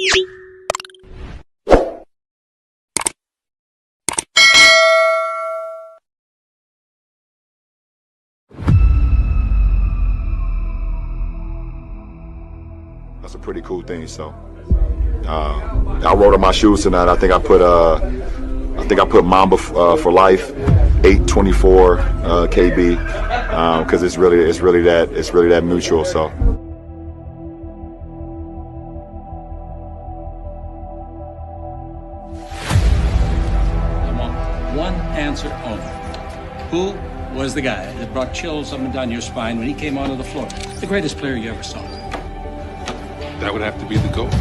That's a pretty cool thing. So I wrote on my shoes tonight. I think I put Mamba for life, 824 KB, because it's really that mutual. So. I want one answer only. Who was the guy that brought chills up and down your spine when he came onto the floor? The greatest player you ever saw. That would have to be the GOAT.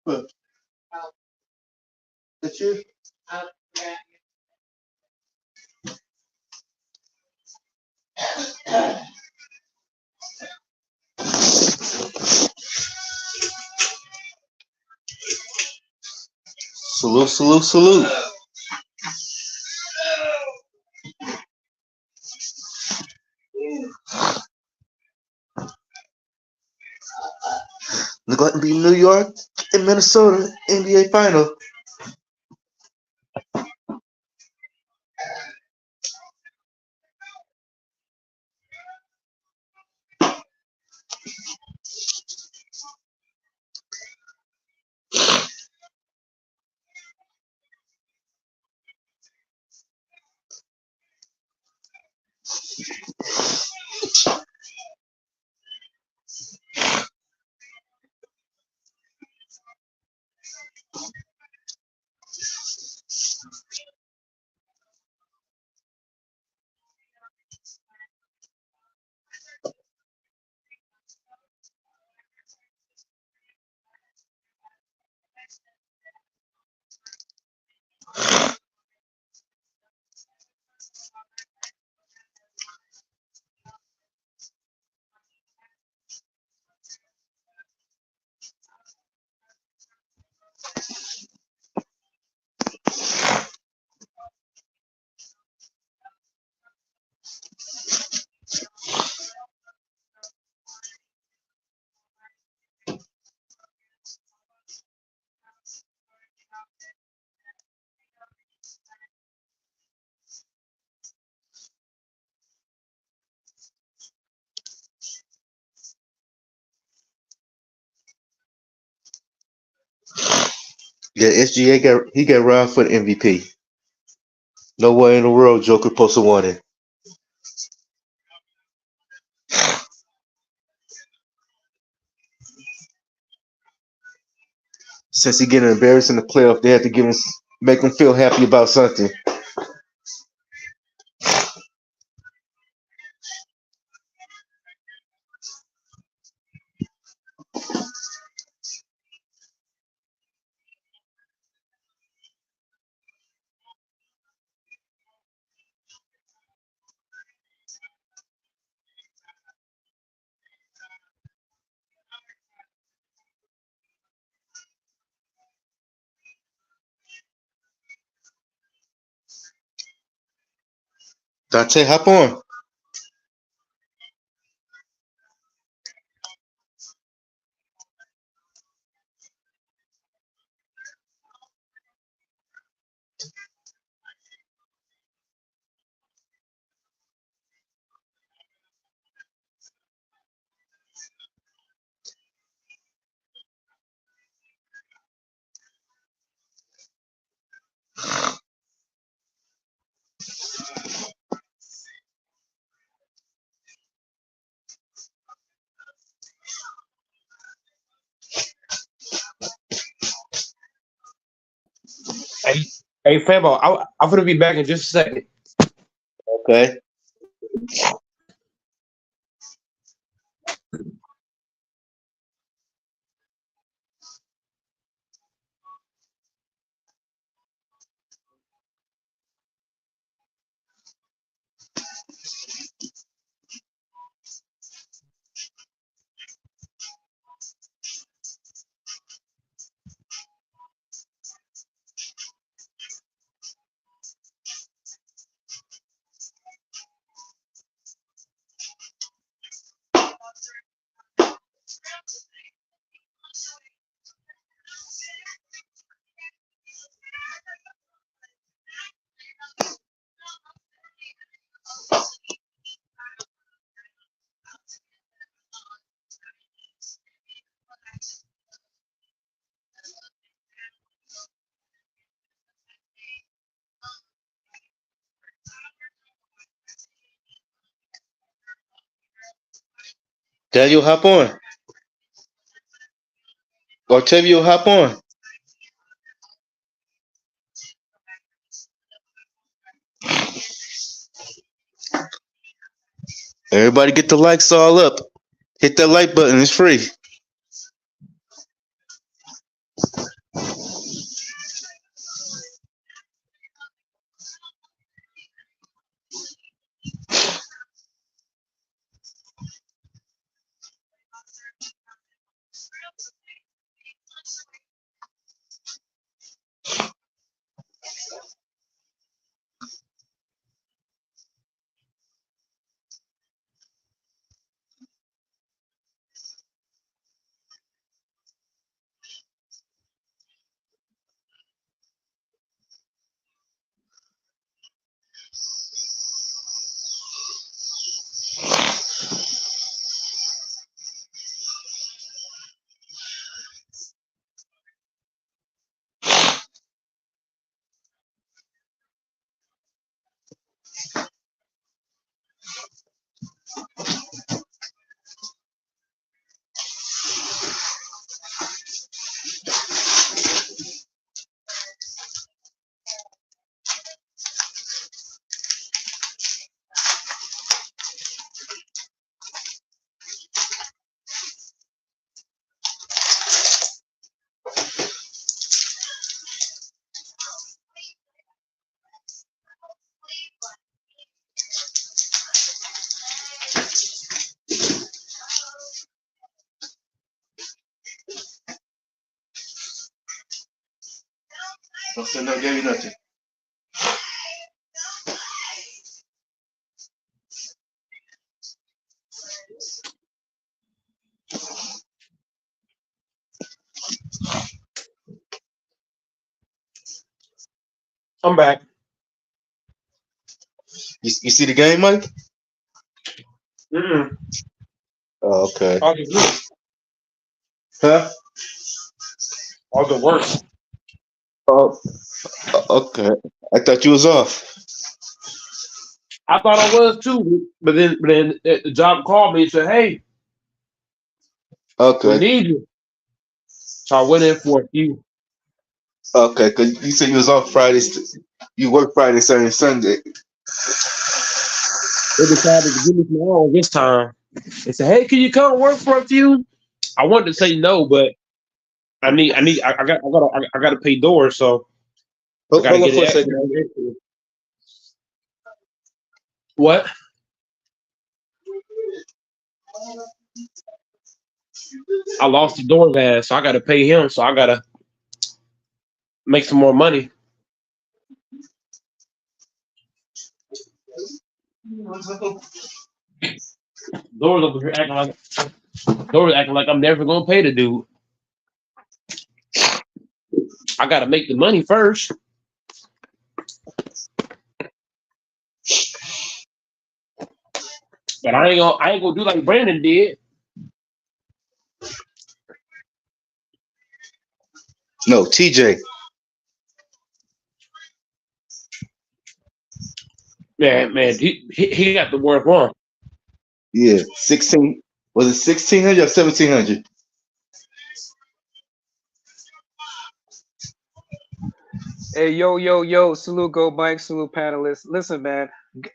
Look, that's you. Salute, salute, salute. Neglecting beat New York and Minnesota NBA final. Yeah, SGA got robbed for the MVP. No way in the world Joker supposed to won it. Since he getting embarrassed in the playoff, they had to make him feel happy about something. Dante, hop on. Hey, hey, Fabo, I'm gonna be back in just a second. Okay. Daniel, hop on. Octavio, hop on. Everybody get the likes all up. Hit that like button. It's free. So no, gave you nothing. I'm back. You see the game, Mike? Mm-mm. Oh, okay. All the good. Huh? All the worst. Oh, okay. I thought you was off. I thought I was too, but then the job called me and said, "Hey, we Okay. need you." So I went in for a few. Okay, because you said you was off Fridays. You work Friday, Saturday, and Sunday. They decided to give me some hours this time. They said, "Hey, can you come work for a few?" I wanted to say no, but I got to pay doors, so I got to Hold on get for a it. second. What? I lost the door man, so I got to pay him. So I got to make some more money. Doors over here acting like I'm never gonna pay the dude. I got to make the money first. But I ain't gonna do like Brandon did. No, TJ. Man, he got the work wrong. Yeah, 16. Was it 1,600 or 1,700? Hey, yo, salute, go, Mike, salute, panelists. Listen, man,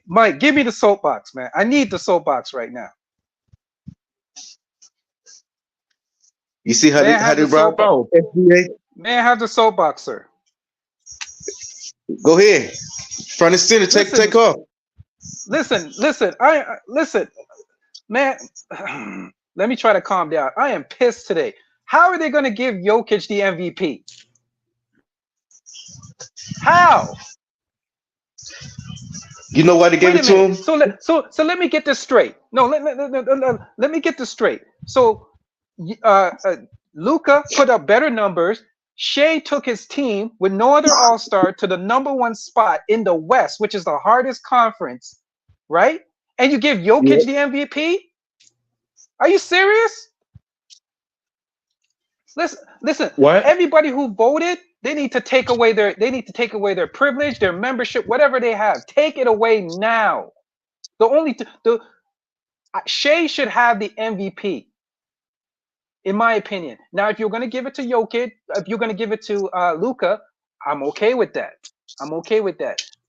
Mike, give me the soapbox, man. I need the soapbox right now. You see how May I they have the rob soapbox? SBA? May I have the soapbox, sir? Go ahead, front and center. Take off. Listen. Listen, man. Let me try to calm down. I am pissed today. How are they going to give Jokic the MVP? How? You know why they gave it to him? So let me get this straight. No, let me get this straight. So, Luka put up better numbers. Shea took his team with no other All-Star to the #1 spot in the West, which is the hardest conference, right? And you give Jokic the MVP? Are you serious? Listen. What? Everybody who voted, they need to take away their privilege, their membership, whatever they have. Take it away now. Shea should have the MVP, in my opinion. Now, if you're going to give it to Jokic, if you're going to give it to Luka, I'm okay with that.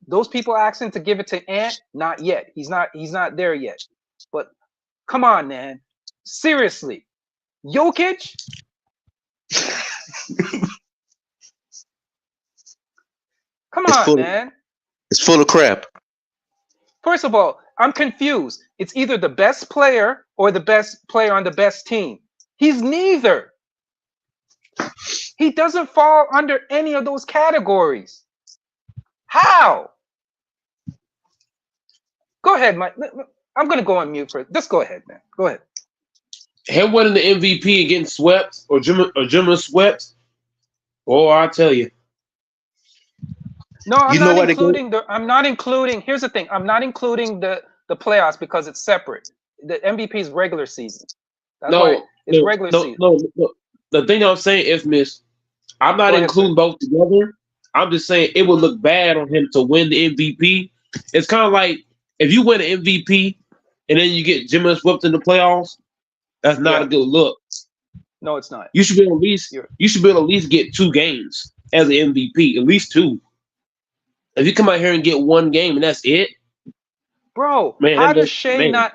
Those people asking to give it to Ant, not yet. He's not there yet. But come on, man. Seriously. Jokic? Come on, man. It's full of crap. First of all, I'm confused. It's either the best player or the best player on the best team. He's neither. He doesn't fall under any of those categories. How? Go ahead, Mike. I'm going to go on mute for it. Just go ahead, man. Go ahead. Him winning the MVP and getting swept or Jimmer swept. Oh, I tell you. No, I'm not including. Here's the thing. I'm not including the playoffs because it's separate. The MVP is regular season. That's why it's regular season. No. The thing I'm saying is, Miss, I'm not including both together. I'm just saying it would look bad on him to win the MVP. It's kind of like if you win an MVP and then you get Jimmer swept in the playoffs. That's not a good look. No, it's not. You should be able to at least get 2 games as an MVP, at least 2. If you come out here and get 1 game and that's it, bro, man, how does Shea not?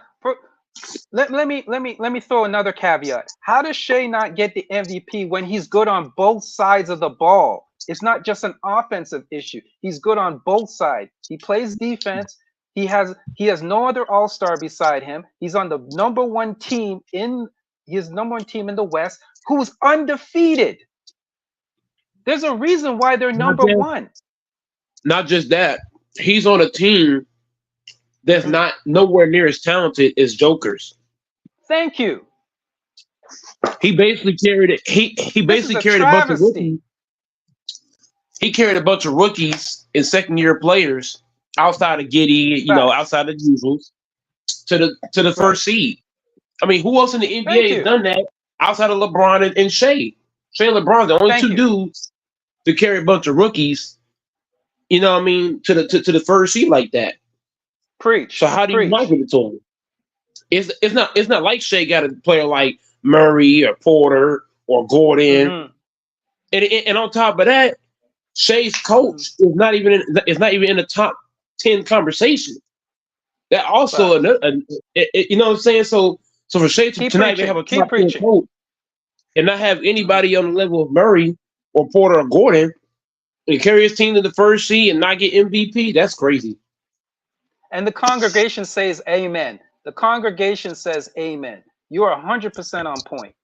Let me throw another caveat. How does Shea not get the MVP when he's good on both sides of the ball? It's not just an offensive issue. He's good on both sides. He plays defense. He has no other All-Star beside him. He's on the #1 team in the West, who's undefeated. There's a reason why they're number one. Not just that, he's on a team that's not nowhere near as talented as Joker's. Thank you. He basically carried it. He basically carried a bunch of rookies. He carried a bunch of rookies and second-year players outside of Giddey, outside of the usuals, to the first seed. I mean, who else in the NBA has done that outside of LeBron and Shea? Shea and LeBron, the only two dudes to carry a bunch of rookies. You know what I mean? To the first seed like that. Preach. So how do you not give it to him? It's not like Shea got a player like Murray or Porter or Gordon, and on top of that, Shea's coach is not even in the top 10 conversation. That also, you know what I'm saying? So for Shea tonight they have a top 10 coach and not have anybody on the level of Murray or Porter or Gordon and carry his team to the first seed and not get MVP. That's crazy. And the congregation says amen. The congregation says amen. You are 100% on point.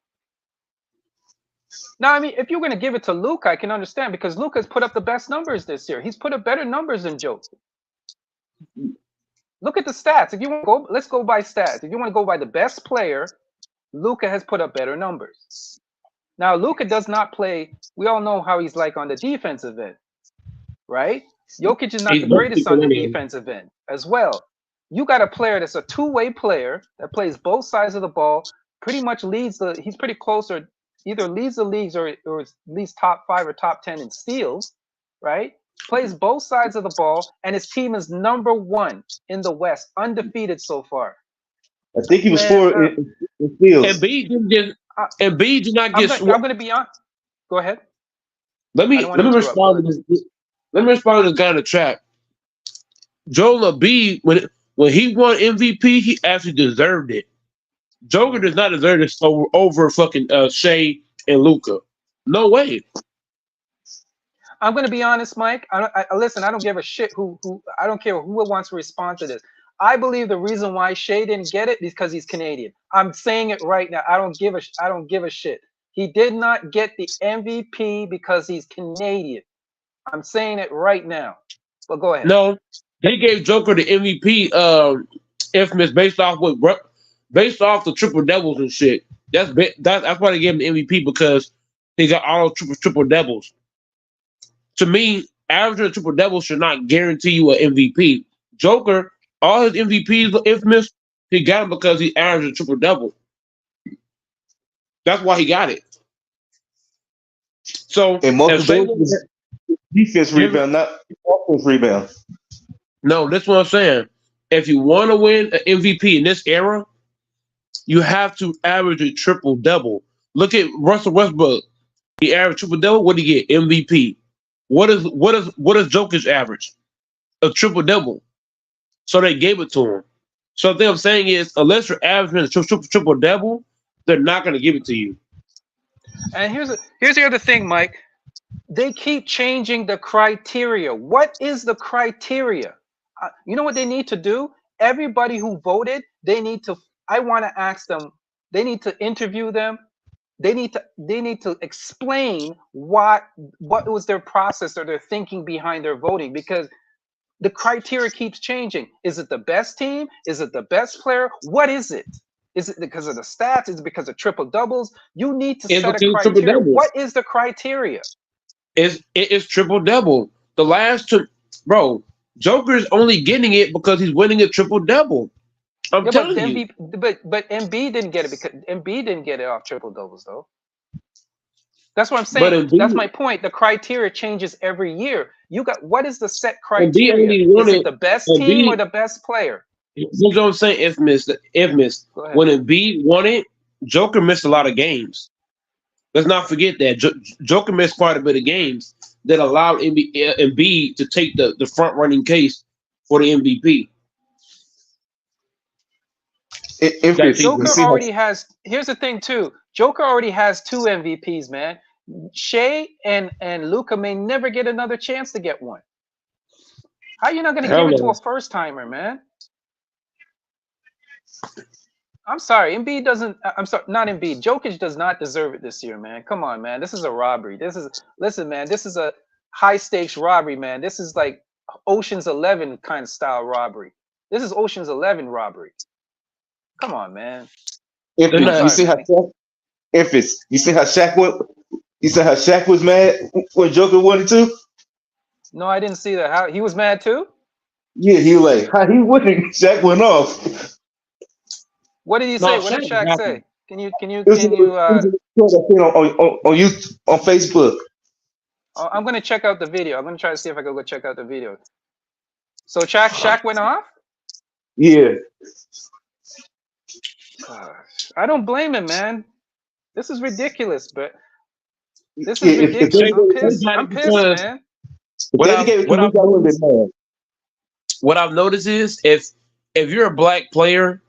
Now, I mean, if you're going to give it to Luka, I can understand because Luka's put up the best numbers this year. He's put up better numbers than Joker. Look at the stats. If you want to go, let's go by stats. If you want to go by the best player, Luka has put up better numbers. Now, Luka does not play. We all know how he's like on the defensive end, right? Jokic is not the greatest on the defensive end as well. You got a player that's a two-way player that plays both sides of the ball, pretty much he's pretty close or either leads the leagues or at least top 5 or top 10 in steals, right? Plays both sides of the ball, and his team is number 1 in the West, undefeated so far. I think he was 4 in steals. And B did not get. I'm going to be on. Go ahead. Let me respond to this. Let me respond to this guy in the chat. Joel Embiid, when he won MVP, he actually deserved it. Joker does not deserve this over fucking Shea and Luka. No way. I'm going to be honest, Mike. Listen, I don't give a shit who I don't care who wants to respond to this. I believe the reason why Shea didn't get it is because he's Canadian. I'm saying it right now. I don't give a shit. He did not get the MVP because he's Canadian. I'm saying it right now. But go ahead. No, they gave Joker the MVP. Infamous based off the triple doubles and shit. That's why they gave him the MVP because he got all triple doubles. To me, averaging a triple double should not guarantee you an MVP. Joker, all his MVPs, Infamous, he got them because he averaged a triple double. That's why he got it. So, and most of those defense rebound, not offense rebound. No, that's what I'm saying. If you want to win an MVP in this era, you have to average a triple double. Look at Russell Westbrook. He averaged triple double. What did he get? MVP. What is Joker's average? A triple double. So they gave it to him. So the thing I'm saying is, unless you're averaging a triple double, they're not going to give it to you. And here's the other thing, Mike. They keep changing the criteria. What is the criteria? You know what they need to do? Everybody who voted, I want to ask them, they need to interview them. They need to explain what was their process or their thinking behind their voting, because the criteria keeps changing. Is it the best team? Is it the best player? What is it? Is it because of the stats? Is it because of triple doubles? You need to set a criteria. What is the criteria? It is triple double. The last two, bro. Joker is only getting it because he's winning a triple double. I'm telling you. But Embiid didn't get it because Embiid didn't get it off triple doubles though. That's what I'm saying. That's my point. The criteria changes every year. What is the set criteria? Is it the best team or the best player? You know what I'm saying? Infamous. When Embiid won it, Joker missed a lot of games. Let's not forget that. Joker missed quite a bit of games that allowed Embiid to take the front-running case for the MVP. Joker already has. Here's the thing, too. Joker already has 2 MVPs, man. Shea and Luka may never get another chance to get one. How are you not going to give it to a first-timer, man? I'm sorry, Embiid doesn't. I'm sorry, not Embiid. Jokic does not deserve it this year, man. Come on, man. This is a robbery. Listen, man. This is a high stakes robbery, man. This is like Ocean's 11 kind of style robbery. This is Ocean's 11 robbery. Come on, man. You see how Shaq was mad when Joker wanted to? No, I didn't see that. How he was mad too? Yeah, he was like, how he wouldn't. Shaq went off. What did he say? What did Shaq say? Can you on Facebook? I'm gonna check out the video. I'm gonna try to see if I can go check out the video. So Shaq went off? Yeah. Gosh, I don't blame him, man. This is ridiculous, but this is ridiculous. I'm pissed, man. What I've noticed is if you're a black player,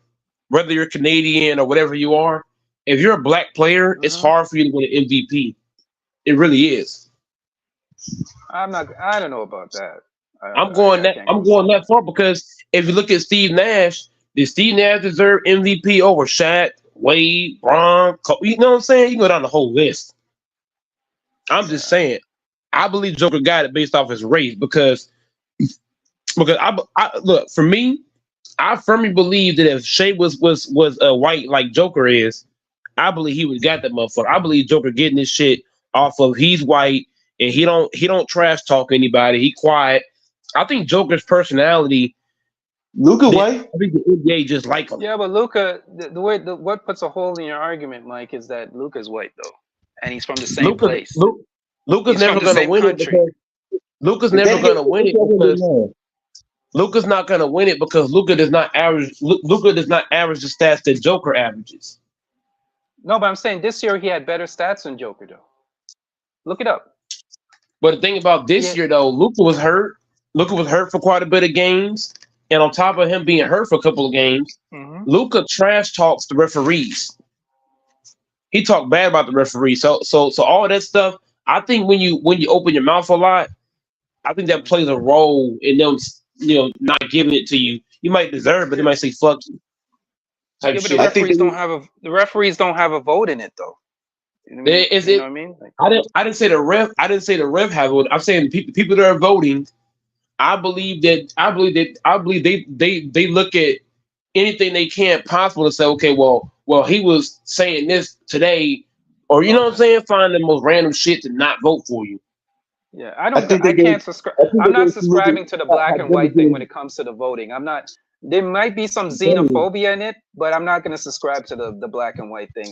whether you're Canadian or whatever you are, if you're a black player, it's hard for you to win an MVP. It really is. I don't know about that. I'm going that far because if you look at Steve Nash, did Steve Nash deserve MVP over Shaq, Wade, Bron? You know what I'm saying? You go down the whole list. I'm just saying. I believe Joker got it based off his race because I look, for me, I firmly believe that if Shea was a white like Joker is, I believe he would have got that motherfucker. I believe Joker getting this shit off of he's white and he don't trash talk anybody. He quiet. I think Joker's personality. Luka white? I think the NBA just like him. Yeah, but Luka, what puts a hole in your argument, Mike, is that Luka's white though, and he's from the same place. Luka's never going to win it because Luka's never going to win it because Luka's not going to win it because Luka does not average the stats that Joker averages. No, but I'm saying this year he had better stats than Joker though. Look it up. But the thing about this year though, Luka was hurt. Luka was hurt for quite a bit of games, and on top of him being hurt for a couple of games, Luka trash talks the referees. He talked bad about the referees. So all that stuff. I think when you open your mouth a lot, I think that plays a role in them, not giving it to you. You might deserve it, but they might say "fuck you." Yeah, but the referees don't have a vote in it though. You know what I mean? I didn't say the ref. I didn't say the ref have a vote. I'm saying people that are voting. I believe they look at anything they can possible to say, okay, well, he was saying this today. Or you know what I'm saying? Find the most random shit to not vote for you. Yeah, I can't subscribe. I'm not subscribing to the black and white thing when it comes to the voting. I'm not. There might be some xenophobia in it, but I'm not going to subscribe to the black and white thing.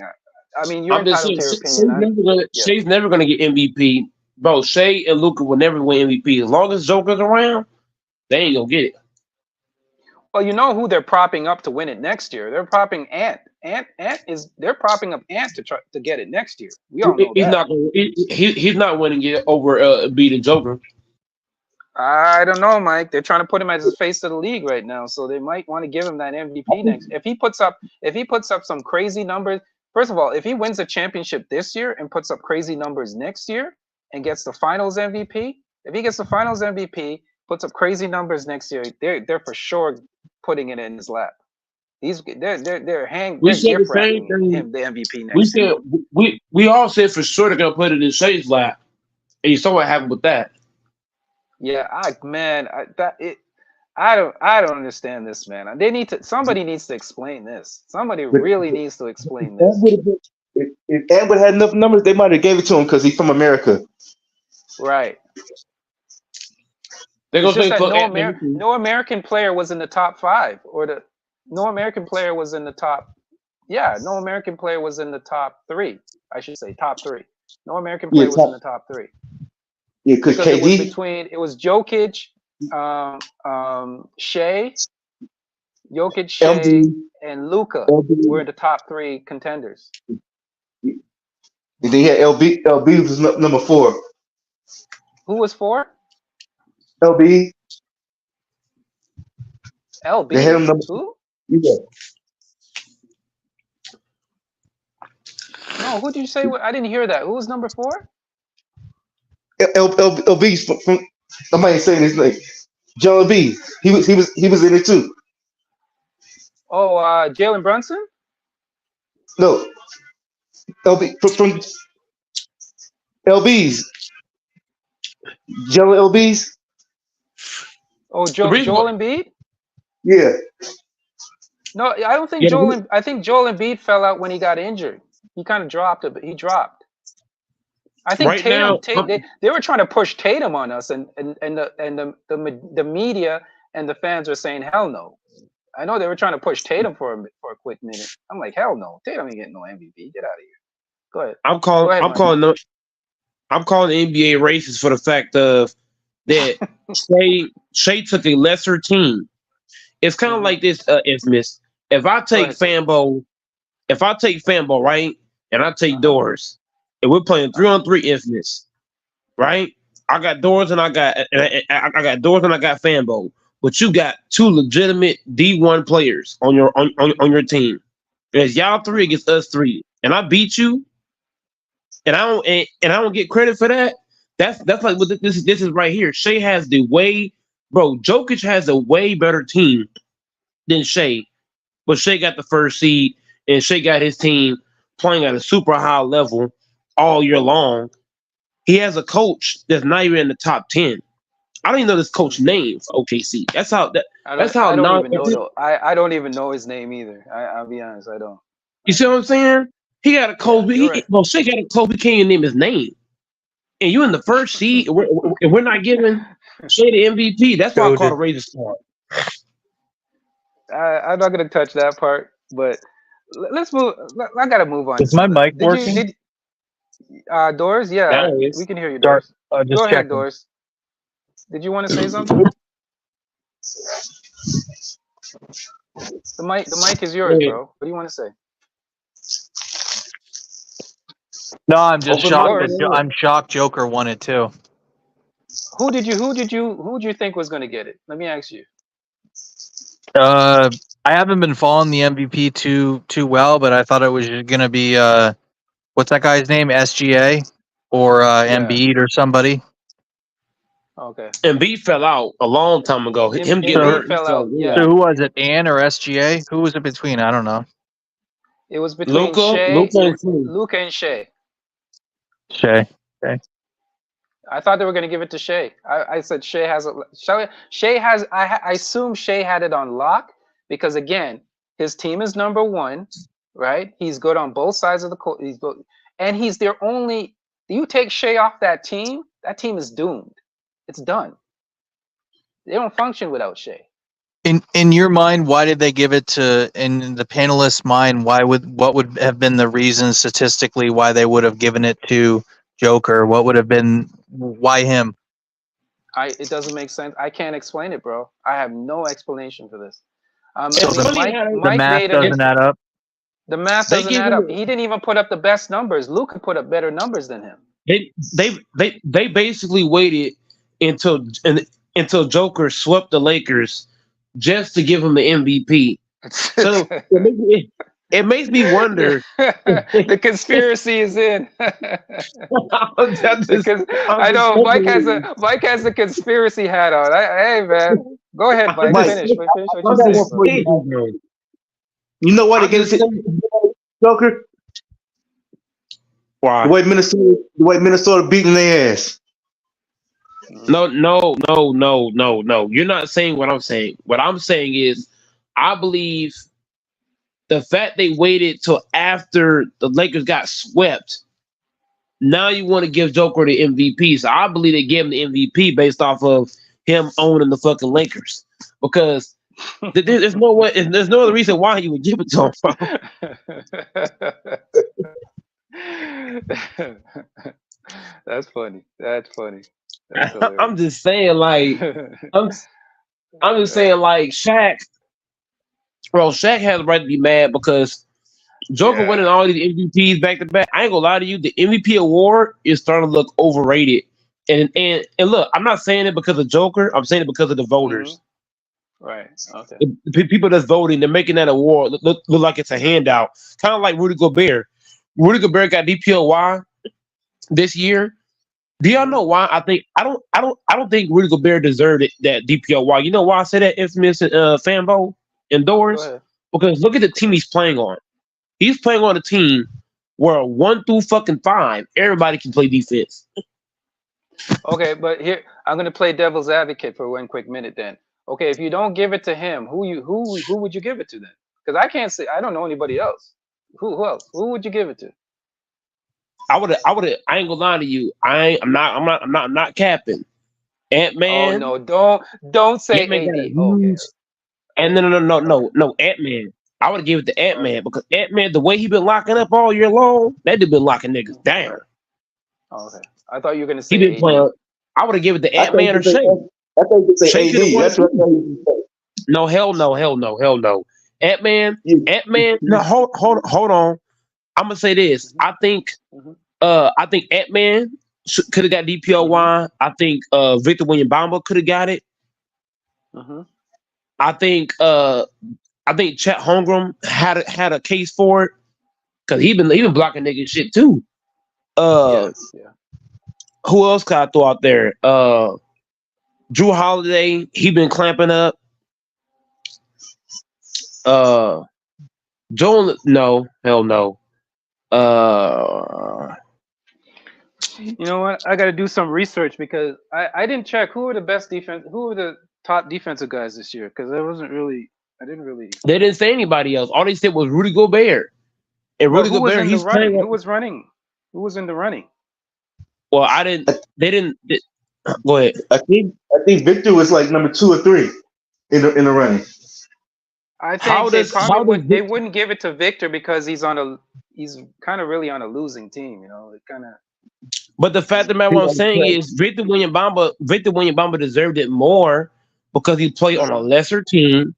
I mean, you're entitled to your opinion. Shea's never going to get MVP. Bro, Shea and Luka will never win MVP. As long as Joker's around, they ain't going to get it. Well, you know who they're propping up to win it next year? They're propping Ant. They're propping up Ant to try to get it next year. We all know he's not winning it over beating Joker. I don't know, Mike. They're trying to put him as the face of the league right now, so they might want to give him that MVP next. If he puts up some crazy numbers, first of all, if he wins a championship this year and puts up crazy numbers next year and gets the Finals MVP, if he gets the Finals MVP, puts up crazy numbers next year, they're for sure putting it in his lap. They're hanging. We said the same thing. Him the MVP next year. We all said for sure they're gonna put it in Shea's lap, and you saw what happened with that. Yeah, I don't understand this, man. Somebody needs to explain this. Somebody really needs to explain this. If Ant would have had enough numbers, they might have gave it to him because he's from America. Right. They're gonna say no American player was in the top 5, no American player was in the top. Yeah, no American player was in the top 3. I should say top 3. No American player was in the top 3. Yeah, because KD. It was Jokic, Shea, and Luka were the top 3 contenders. They had LB. LB was number 4. Who was 4? LB. LB. They had him number 2. Yeah. No, who did you say? I didn't hear that. Who was number 4? LB's from somebody saying his name. John B. He was in it too. Oh, Jalen Brunson? No, from LBs, Joel LBs. Oh, Joel Embiid? Yeah. No, I don't think I think Joel Embiid fell out when he got injured. He kind of dropped a bit. He dropped. I think they were trying to push Tatum on us, and the media and the fans were saying hell no. I know they were trying to push Tatum for a quick minute. I'm like, hell no, Tatum ain't getting no MVP. Get out of here. Go ahead. I'm calling the NBA racist for the fact of that Shea took a lesser team. It's kind of like this, Infamous. If I take Fanbo, right, and I take Doors, and we're playing 3-on-3 Infamous, right? I got Doors and I got Fanbo, but you got two legitimate D1 players on your team. It's y'all three against us three, and I beat you, and I don't get credit for that. That's like what this is right here. Shea has Jokic has a way better team than Shea, but Shea got the first seed, and Shea got his team playing at a super high level all year long. He has a coach that's not even in the top 10. I don't even know this coach's name for OKC. I don't even know his name either. I'll be honest, I don't. You see what I'm saying? He got a coach. Shea got a coach. We can't even name his name. And you in the first seed, and we're not giving Shea the MVP. That's why I call the Raiders start. I'm not gonna touch that part, but let's move. I gotta move on. Is my mic working? Doors, yeah, we can hear you, Doors. Go ahead, Doors. Did you want to say something? The mic is yours, bro. What do you want to say? No, I'm just shocked. I'm shocked Joker won it too. Who did you think was going to get it? Let me ask you. I haven't been following the MVP too well, but I thought it was going to be what's that guy's name? SGA or Embiid or somebody. Okay. Embiid fell out a long time ago. Embiid fell out. Yeah. So who was it? Ann or SGA? Who was it between? I don't know. It was between Luka and Shea. Shea. Okay. I thought they were going to give it to Shea. I said Shea has I assume Shea had it on lock because again, his team is number one, right? He's good on both sides of the court. And he's their only. You take Shea off that team is doomed. It's done. They don't function without Shea. In your mind, why did they give it to? In the panelists' mind, what would have been the reason statistically why they would have given it to Joker? What would have been why him? It doesn't make sense. I can't explain it, bro. I have no explanation for this. So the math doesn't add up. The math doesn't add up. He didn't even put up the best numbers. Luka put up better numbers than him. They basically waited until Joker swept the Lakers just to give him the MVP. So it makes me wonder. The conspiracy is in. I know Mike has the conspiracy hat on. Hey man, go ahead, Mike. Finish. You know why they get it, Joker? Why? The way Minnesota beating their ass. No. You're not saying what I'm saying. What I'm saying is, I believe the fact they waited till after the Lakers got swept. Now you want to give Joker the MVP. So I believe they gave him the MVP based off of him owning the fucking Lakers. Because there's no other reason why you would give it to him. That's funny. I'm just saying, like, I'm just saying, like, Shaq. Bro, Shaq has the right to be mad because Joker winning all these MVPs back to back. I ain't gonna lie to you, the MVP award is starting to look overrated. And look, I'm not saying it because of Joker. I'm saying it because of the voters. Mm-hmm. Right. Okay. The people that's voting, they're making that award look like it's a handout. Kind of like Rudy Gobert. Rudy Gobert got DPOY this year. Do y'all know why? I don't think Rudy Gobert deserved that DPOY. You know why I say that, Infamous Fanbo indoors? Because look at the team he's playing on. He's playing on a team where 1 through fucking 5, everybody can play defense. Okay, but here I'm gonna play devil's advocate for 1 quick minute. Then, okay, if you don't give it to him, who would you give it to then? Because I can't say I don't know anybody else. Who else? Who would you give it to? I ain't gonna lie to you. I'm not capping. Ant-Man. Oh no, don't say AD. Okay. And no, Ant-Man. I would give it to Ant-Man because Ant-Man, the way he been locking up all year long, that dude been locking niggas down. Oh, okay. I thought you were gonna say he been playing. I would have given it to Ant-Man or Shea. I thought you say AD. That's what I thought you say. No, hell no. Ant-Man. No, hold on. I'm gonna say this. I think Ant-Man could have got DPOY. I think Victor Wembanyama could have got it. I think Chet Holmgren had a case for it because he been blocking niggas shit too. Yes, yeah. Who else could I throw out there? Drew Holiday, he been clamping up. Joel, no, hell no. You know what? I got to do some research because I didn't check who were the top defensive guys this year because They didn't say anybody else. All they said was Rudy Gobert. And Rudy Gobert, he's playing. Who was running? Who was in the running? Well, go ahead. I think Victor was like number 2 or 3 in the running. I think they wouldn't give it to Victor because he's kind of really on a losing team, you know. It kind of. But the fact of the matter, what I'm saying is, Victor Wembanyama deserved it more because he played on a lesser team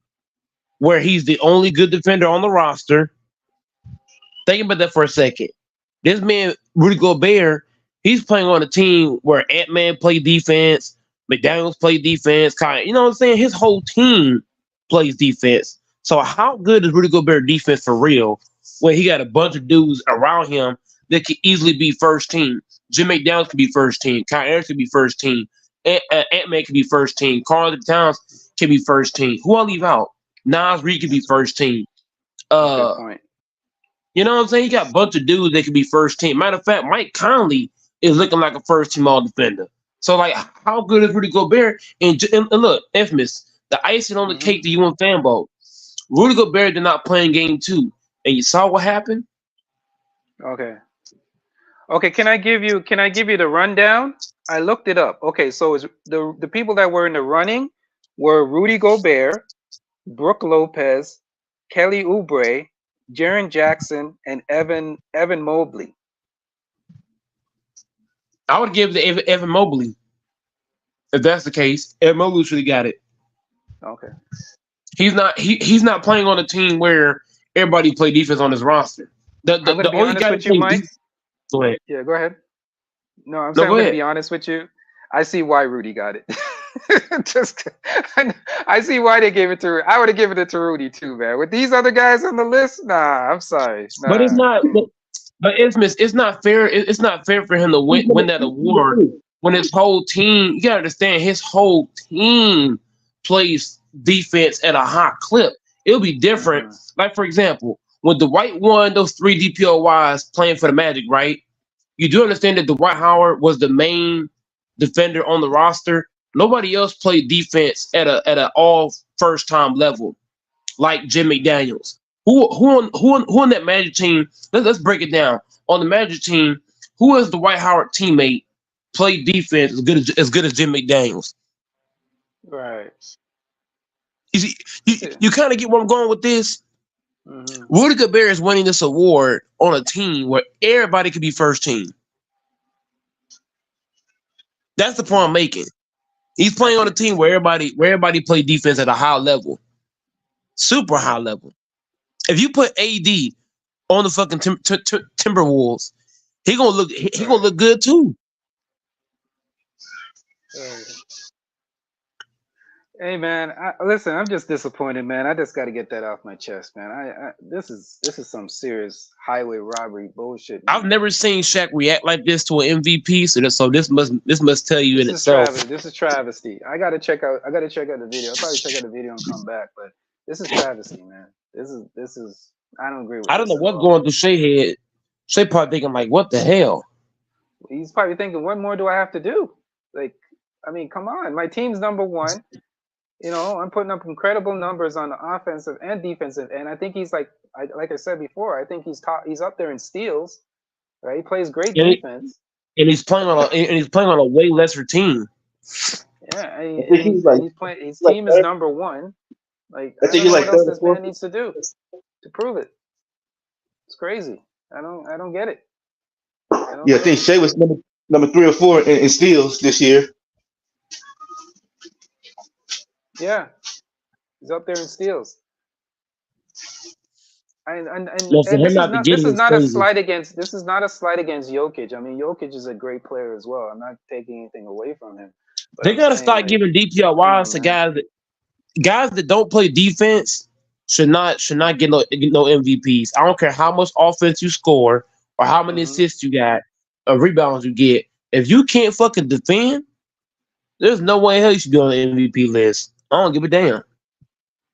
where he's the only good defender on the roster. Think about that for a second. This man, Rudy Gobert, he's playing on a team where Ant-Man played defense, McDaniels played defense, you know what I'm saying? His whole team plays defense. So how good is Rudy Gobert defense for real when he got a bunch of dudes around him that could easily be first team? Jim McDaniels could be first team. Kyle Anderson could be first team. Ant-Man could be first team. Karl Towns can be first team. Who I leave out? Nas Reed could be first team. Good point. You know what I'm saying? He got a bunch of dudes that could be first team. Matter of fact, Mike Conley is looking like a first team all defender. So, like, how good is Rudy Gobert? And look, Infamous, the icing on the cake that you want fanboy. Rudy Gobert did not play in game 2. And you saw what happened? Okay, can I give you the rundown? I looked it up. Okay, so it's the people that were in the running were Rudy Gobert, Brooke Lopez, Kelly Oubre, Jaren Jackson, and Evan Mobley. I would give the Evan Mobley. If that's the case, Evan Mobley should have got it. Okay. He's not playing on a team where everybody play defense on his roster. The only guy that plays. Go ahead. Yeah, go ahead. No, I'm going to be honest with you. I see why Rudy got it. I see why they gave it to Rudy. I would have given it to Rudy too, man. With these other guys on the list, nah, I'm sorry. Nah. But it's not. But it's not fair. It's not fair for him to win that award when his whole team. You gotta understand, his whole team plays defense at a high clip. It'll be different. Like, for example, when Dwight won those 3 DPOYs playing for the Magic, right? You do understand that Dwight Howard was the main defender on the roster. Nobody else played defense at an all first time level like Jim McDaniels. Who on that Magic team? Let's break it down. On the Magic team, who is the Dwight Howard teammate played defense as good as Jim McDaniels? Right. You kind of get where I'm going with this. Rudy Gobert is winning this award on a team where everybody could be first team. That's the point I'm making. He's playing on a team where everybody play defense at a high level, super high level. If you put AD on the fucking Timberwolves, he gonna look good too. Hey man, listen, I'm just disappointed, man. I just got to get that off my chest, man. This is some serious highway robbery bullshit, man. I've never seen Shaq react like this to an MVP, so this must tell you in itself. This is travesty. I gotta check out the video. I'll probably check out the video and come back, but this is travesty, man. This is I don't agree with I don't this know at what's all. going through Shea head. Shea probably thinking like, what the hell? He's probably thinking, what more do I have to do? Like, I mean, come on. My team's number one. You know, I'm putting up incredible numbers on the offensive and defensive, and I think he's like I said before, I think he's up there in steals. Right? He plays great And, defense. he's playing on a way lesser team. Yeah, he's playing. His like team is number one. Like, I I think don't he's know like what else third or this man fourth. needs to do to prove it. It's crazy. I don't get it. Yeah, I think Shea was number 3 or 4 in steals this year. Yeah, he's up there in steals. And So for him this not to get this it is is not a crazy. slight against Jokic. I mean, Jokic is a great player as well. I'm not taking anything away from him. But They I'm gotta saying, start like, giving come DPOYs on, to man. guys that don't play defense should not get no MVPs. I don't care how much offense you score or how many assists you got or rebounds you get. If you can't fucking defend, there's no way in hell you should be on the MVP list. I don't give a damn.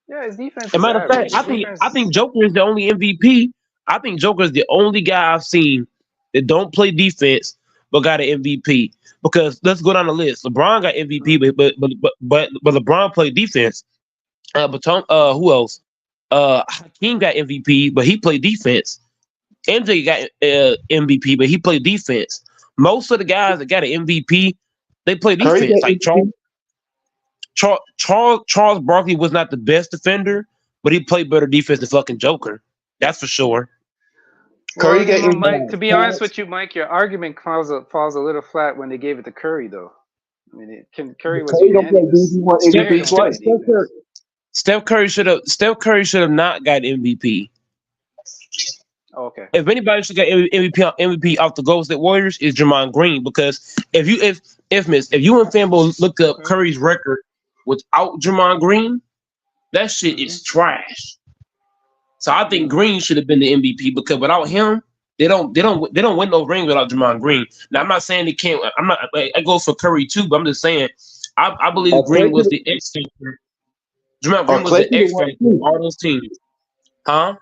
Yeah, his defense As a is matter of average. fact, I think Joker is the only MVP. I think Joker is the only guy I've seen that don't play defense but got an MVP. Because let's go down the list. LeBron got MVP, but LeBron played defense. Who else? Hakeem got MVP, but he played defense. MJ got MVP, but he played defense. Most of the guys that got an MVP, they play Curry defense. got Like MVP. Charles Barkley was not the best defender, but he played better defense than fucking Joker. That's for sure. Well, Curry got MVP. Mike, to be honest with you, Mike, your argument falls a little flat when they gave it to Curry, though. I mean, Curry was Curry don't play unanimous. defense. He won MVP twice. Steph Curry should have not got MVP. Okay. If anybody should get MVP off the Golden State Warriors, is Draymond Green, because if you and Fanbo look up Curry's record without Draymond Green, that shit is trash. So I think Green should have been the MVP, because without him, they don't win no ring without Draymond Green. Now I'm not saying they can't. I go for Curry too, but I'm just saying I believe Green was the X factor. Draymond Green was the X factor of all those teams. Huh?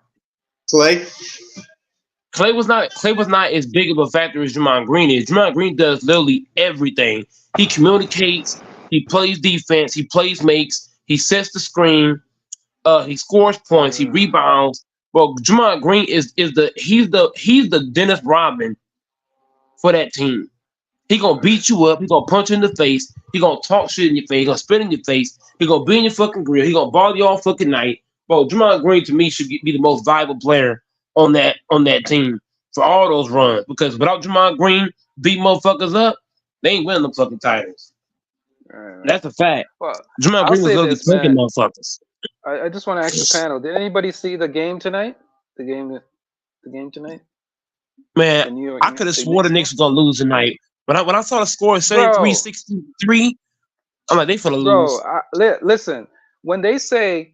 Clay was not as big of a factor as Draymond Green is. Draymond Green does literally everything. He communicates, he plays defense, he plays makes, he sets the screen, he scores points, he rebounds. Well, Draymond Green he's the Dennis Rodman for that team. He gonna beat you up, he gonna punch you in the face, he gonna talk shit in your face, he gonna spit in your face, he gonna be in your fucking grill, he gonna bother you all fucking night. Bro, Draymond Green to me should be the most valuable player on that team for all those runs, because without Draymond Green beating motherfuckers up, they ain't winning them fucking titles. Right. That's a fact. Well, Draymond Green was literally fucking motherfuckers. I just want to ask the panel: did anybody see the game tonight? The game tonight? Man, I could have swore the Knicks was gonna lose tonight. When I saw the score 73-63, I'm like, they finna lose. Bro, listen. When they say,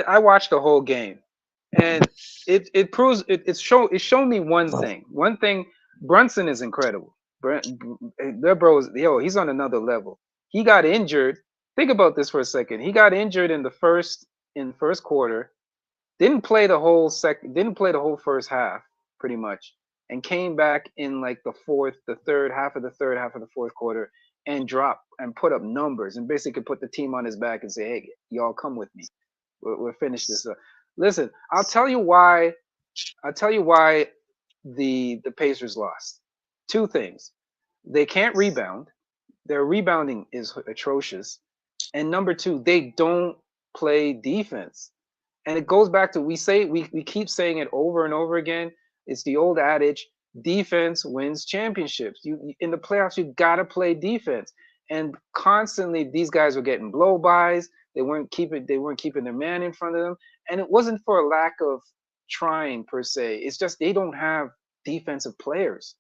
I watched the whole game, and it proves it showed me one thing. One thing, Brunson is incredible. Their bro he's on another level. He got injured. Think about this for a second. He got injured in the first quarter. Didn't play the whole first half, pretty much, and came back in like the third half of the fourth quarter, and dropped and put up numbers and basically put the team on his back and say, "Hey, y'all come with me. We'll finish this up." Listen, I'll tell you why the Pacers lost. Two things. They can't rebound. Their rebounding is atrocious. And number two, they don't play defense. And it goes back to, we keep saying it over and over again. It's the old adage, defense wins championships. In the playoffs, you gotta play defense. And constantly these guys were getting blow-bys. They weren't keeping their man in front of them. And it wasn't for a lack of trying per se. It's just they don't have defensive players.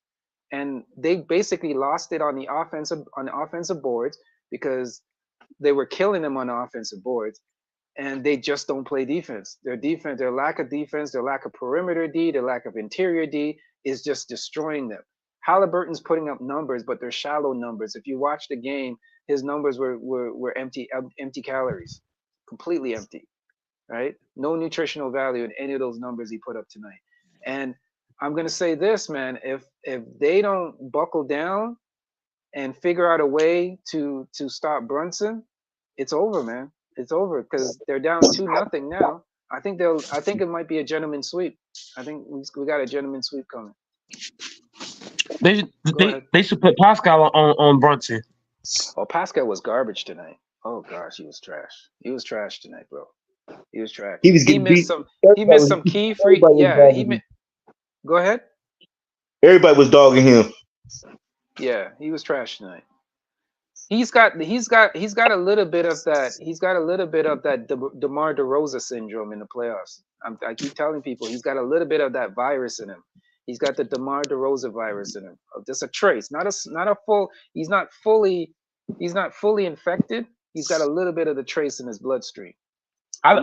And they basically lost it on the offensive boards, because they were killing them on the offensive boards, and they just don't play defense. Their lack of defense, their lack of perimeter D, their lack of interior D is just destroying them. Halliburton's putting up numbers, but they're shallow numbers. If you watch the game, his numbers were empty calories, completely empty. right? No nutritional value in any of those numbers he put up tonight. And I'm gonna say this, man. If they don't buckle down and figure out a way to stop Brunson, it's over, man. It's over because they're down 2-0 now. I think it might be a gentleman's sweep. I think we got a gentleman's sweep coming. They should put Pascal on Brunson. Oh, Pascal was garbage tonight. Oh gosh, he was trash. He was trash tonight, bro. He was trash. He was getting beat. He missed some key free. Yeah, go ahead. Everybody was dogging him. Yeah, he was trash tonight. He's got a little bit of that. He's got a little bit of that DeMar DeRozan syndrome in the playoffs. I keep telling people he's got a little bit of that virus in him. He's got the DeMar DeRozan virus in him. Just a trace, not a full. He's not fully infected. He's got a little bit of the trace in his bloodstream. I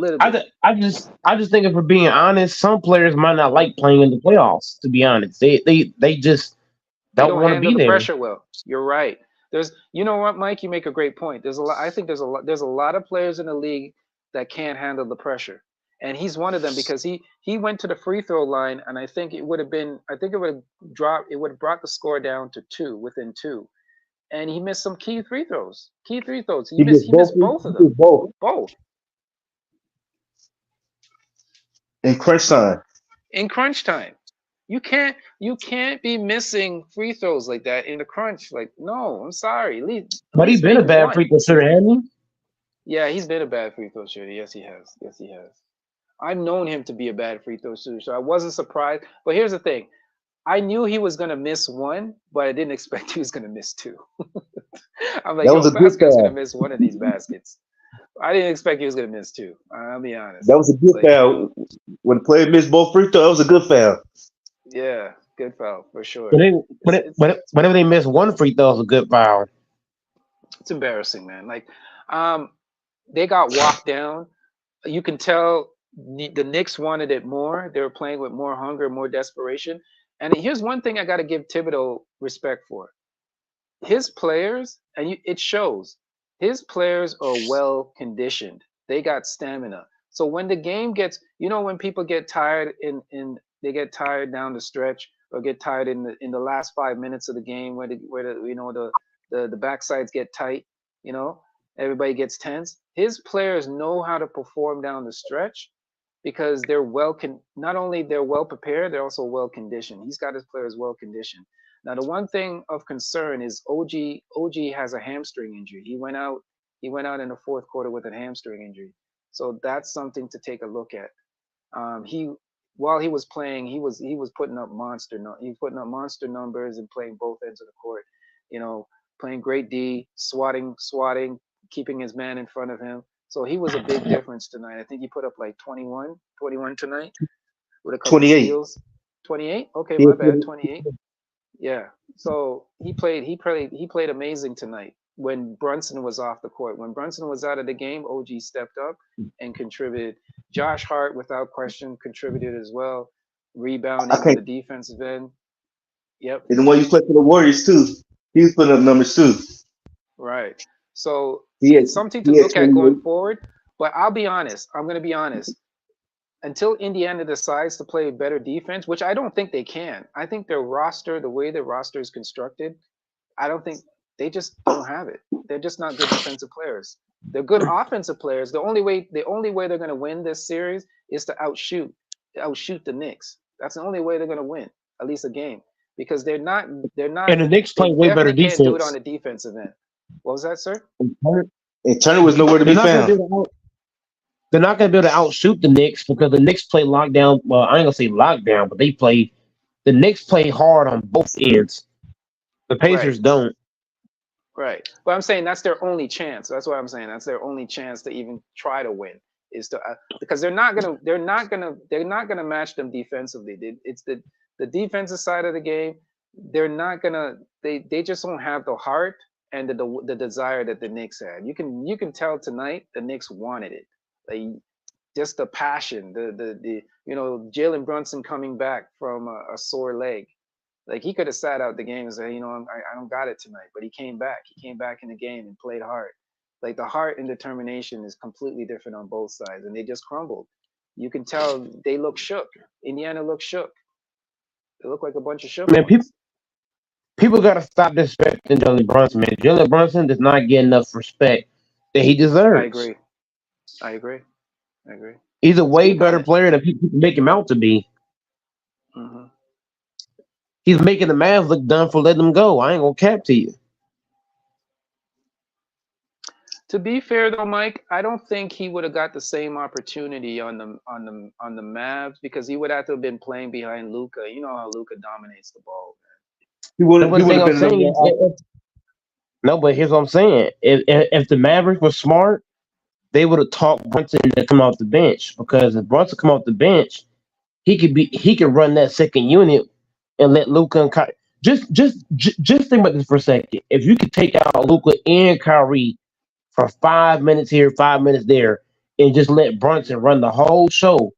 just think, if we're being honest, some players might not like playing in the playoffs. To be honest, they just don't want to be there. Pressure well. You're right. You know what, Mike? You make a great point. I think there's a lot of players in the league that can't handle the pressure, and he's one of them because he went to the free throw line, and I think it would have brought the score down to 2, within 2, and he missed some key free throws. He missed both of them. Both. In crunch time. You can't be missing free throws like that in the crunch. Like, no, I'm sorry. But he's been a bad free throw shooter, hasn't he? Yeah, he's been a bad free throw shooter. Yes, he has. I've known him to be a bad free throw shooter, so I wasn't surprised. But here's the thing. I knew he was gonna miss 1, but I didn't expect he was gonna miss 2. I'm like, Pascal's gonna miss 1 of these baskets. I didn't expect he was gonna miss 2. I'll be honest. That was a good foul. When the player missed both free throws, that was a good foul. Yeah, good foul for sure. Whenever they miss 1 free throw, it's a good foul. It's embarrassing, man. Like, they got walked down. You can tell the Knicks wanted it more. They were playing with more hunger, more desperation. And here's one thing I got to give Thibodeau respect for. His players, and it shows, his players are well conditioned. They got stamina. So when the game gets, when people get tired they get tired down the stretch, or get tired in the last 5 minutes of the game where the backsides get tight, everybody gets tense. His players know how to perform down the stretch because they're not only they're well prepared, they're also well conditioned. He's got his players well conditioned. Now, the one thing of concern is OG has a hamstring injury. He went out in the fourth quarter with a hamstring injury. So that's something to take a look at. While he was playing, he was putting up monster numbers and playing both ends of the court. Playing great D, swatting, keeping his man in front of him. So he was a big difference tonight. I think he put up like 21 tonight with a couple 28. steals. 28? Okay, my bad. 28. Yeah. So he played amazing tonight when Brunson was off the court. When Brunson was out of the game, OG stepped up and contributed. Josh Hart, without question, contributed as well, rebounding on the defensive end. Yep. And the one you played for the Warriors too. He was putting up numbers too. Right. So it's something to look at going forward. But I'll be honest. I'm going to be honest. Until Indiana decides to play better defense, which I don't think they can. I think their roster, the way their roster is constructed, I don't think they just don't have it. They're just not good defensive players. They're good offensive players. The only way they're going to win this series is to outshoot the Knicks. That's the only way they're going to win at least a game, because they're not. And the Knicks play way better defense. Can't do it on the defensive end. What was that, sir? And Turner was nowhere to be found. They're not going to be able to outshoot the Knicks because the Knicks play lockdown. Well, I ain't going to say lockdown, but the Knicks play hard on both ends. The Pacers don't. Right. But I'm saying that's their only chance. That's what I'm saying. That's their only chance to even try to win, is to because they're not going to match them defensively. It's the defensive side of the game. They're not going to they just don't have the heart and the desire that the Knicks had. You can tell tonight the Knicks wanted it. Like, just the passion, the Jalen Brunson coming back from a sore leg. Like, he could have sat out the game and said, I don't got it tonight. But he came back. He came back in the game and played hard. Like the heart and determination is completely different on both sides, and they just crumbled. You can tell they look shook. Indiana looks shook. They look like a bunch of shook Man, ones. people got to stop disrespecting Jalen Brunson, man. Jalen Brunson does not get enough respect that he deserves. I agree. He's a way better player than people make him out to be. Mm-hmm. He's making the Mavs look dumb for letting him go. I ain't gonna cap to you. To be fair though, Mike, I don't think he would have got the same opportunity on the Mavs because he would have to have been playing behind Luka. You know how Luka dominates the ball, man. He would have been. No, but here's what I'm saying: if the Mavericks were smart, they would have taught Brunson to come off the bench, because if Brunson come off the bench, he could run that second unit and let Luka and Kyrie. Just think about this for a second. If you could take out Luka and Kyrie for 5 minutes here, 5 minutes there, and just let Brunson run the whole show,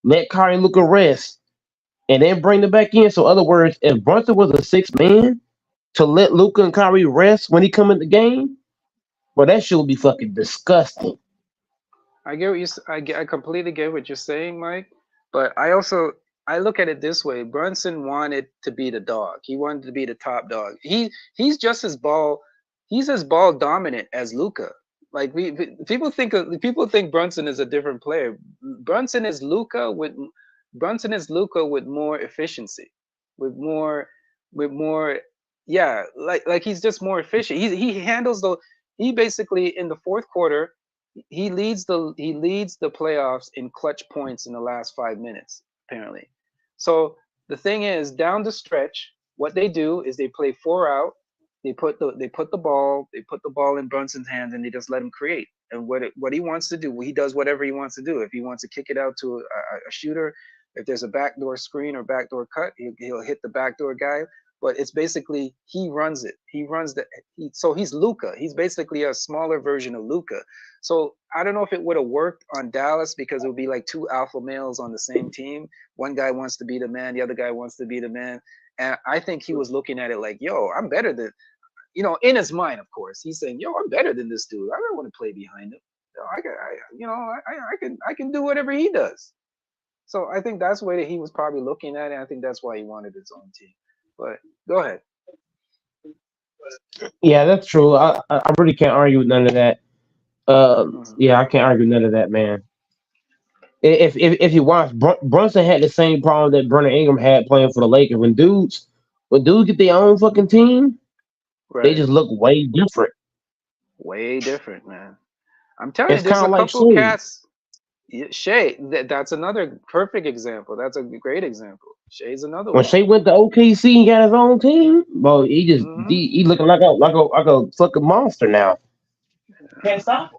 let Kyrie and Luka rest, and then bring them back in. So, in other words, if Brunson was a 6th man to let Luka and Kyrie rest when he come in the game, well, that shit would be fucking disgusting. I get what you. I completely get what you're saying, Mike. But I look at it this way: Brunson wanted to be the dog. He wanted to be the top dog. He's just as ball. He's as ball dominant as Luka. Like people think Brunson is a different player. Brunson is Luka with more efficiency, with more. Yeah, like he's just more efficient. He handles he basically in the fourth quarter. He leads the playoffs in clutch points in the last 5 minutes, apparently. So the thing is, down the stretch, what they do is they play 4 out. They put the ball in Brunson's hands, and they just let him create. And what he wants to do, he does whatever he wants to do. If he wants to kick it out to a shooter, if there's a backdoor screen or backdoor cut, he'll hit the backdoor guy. But it's basically he runs it. So he's Luka. He's basically a smaller version of Luka. So I don't know if it would have worked on Dallas, because it would be like 2 alpha males on the same team. One guy wants to be the man, the other guy wants to be the man. And I think he was looking at it like, yo, I'm better than, in his mind, of course, he's saying, yo, I'm better than this dude. I don't want to play behind him. I can do whatever he does. So I think that's the way that he was probably looking at it. I think that's why he wanted his own team. But go ahead. Yeah, that's true. I really can't argue with none of that. Yeah, I can't argue with none of that, man. If you watch, Brunson had the same problem that Brandon Ingram had playing for the Lakers. When dudes get their own fucking team, right, they just look way different. Way different, man. I'm telling you, there's a couple cats. Shea, that's another perfect example. That's a great example. Shea's another one. When Shea went to OKC and got his own team, well, he just he looking like a fucking monster now. Can't stop him.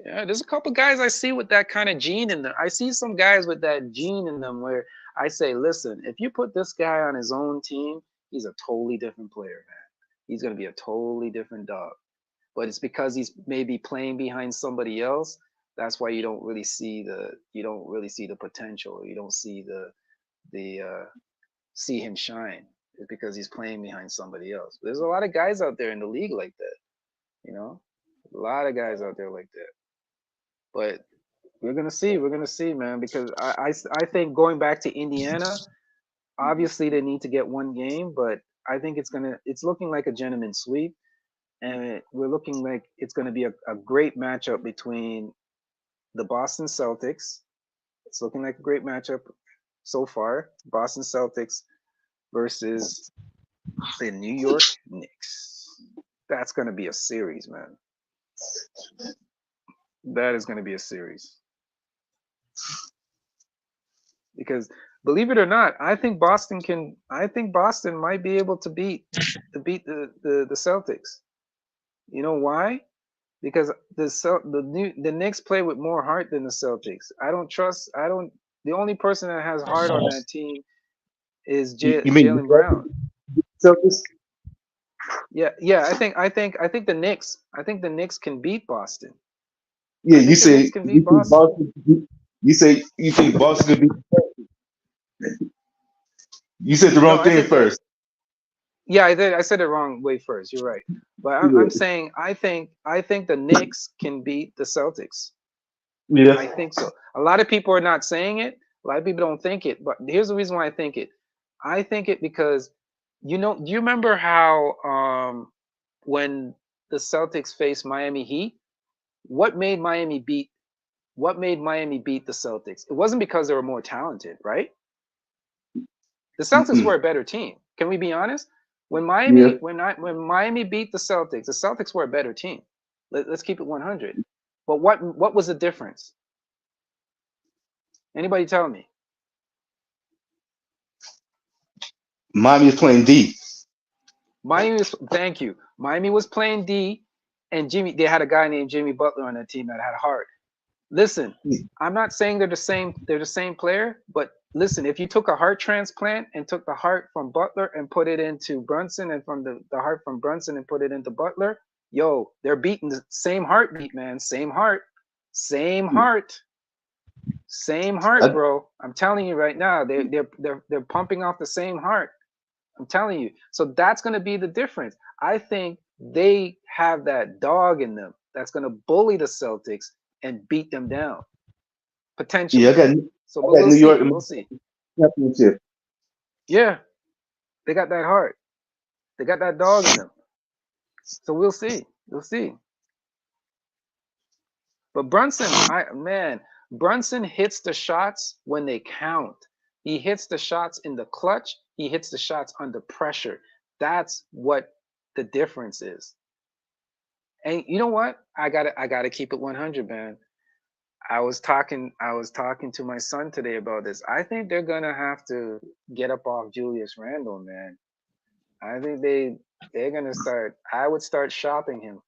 Yeah, there's a couple guys I see with that kind of gene in them. I see some guys with that gene in them where I say, listen, if you put this guy on his own team, he's a totally different player, man. He's going to be a totally different dog. But it's because he's maybe playing behind somebody else. That's why you don't really see the potential. You don't see see him shine. It's because he's playing behind somebody else. There's a lot of guys out there in the league like that. A lot of guys out there like that. But we're gonna see, man, because I think going back to Indiana, obviously they need to get one game, but I think it's looking like a gentleman's sweep, and we're looking like it's gonna be a great matchup between the Boston Celtics. It's looking like a great matchup so far. Boston Celtics versus the New York Knicks. That's gonna be a series, man. That is going to be a series. Because believe it or not, I think Boston might be able to beat the Celtics. You know why? Because the Knicks play with more heart than the Celtics. The only person that has heart on that team is Jaylen Brown. Celtics? Yeah. I think the Knicks can beat Boston. Yeah, you say Boston. You think Boston could beat Boston? You said the wrong thing first. Yeah, I did. I said it wrong way first. You're right. But I'm saying I think the Knicks can beat the Celtics. Yeah. I think so. A lot of people are not saying it. A lot of people don't think it. But here's the reason why I think it. I think it because do you remember how when the Celtics faced Miami Heat, what made Miami beat the Celtics? It wasn't because they were more talented, right? The Celtics were a better team. Can we be honest? When Miami beat the Celtics were a better team. Let's keep it 100. But what was the difference? Anybody tell me? Miami is playing D. Thank you. Miami was playing D, and they had a guy named Jimmy Butler on that team that had heart. Listen, I'm not saying they're the same player, but listen, if you took a heart transplant and took the heart from Butler and put it into Brunson, and from the heart from Brunson and put it into Butler, they're beating the same heartbeat, man. Same heart, bro. I'm telling you right now, they're pumping off the same heart. I'm telling you. So that's going to be the difference. I think they have that dog in them that's going to bully the Celtics and beat them down. Potentially. Yeah, we'll New see. York. We'll see. Championship. Yeah. They got that heart. They got that dog in them. So we'll see. We'll see. But Brunson hits the shots when they count. He hits the shots in the clutch. He hits the shots under pressure. That's what the difference is. And you know what? I gotta keep it 100, man. I was talking to my son today about this. I think they're gonna have to get up off Julius Randle, man. I think they're gonna start. I would start shopping him.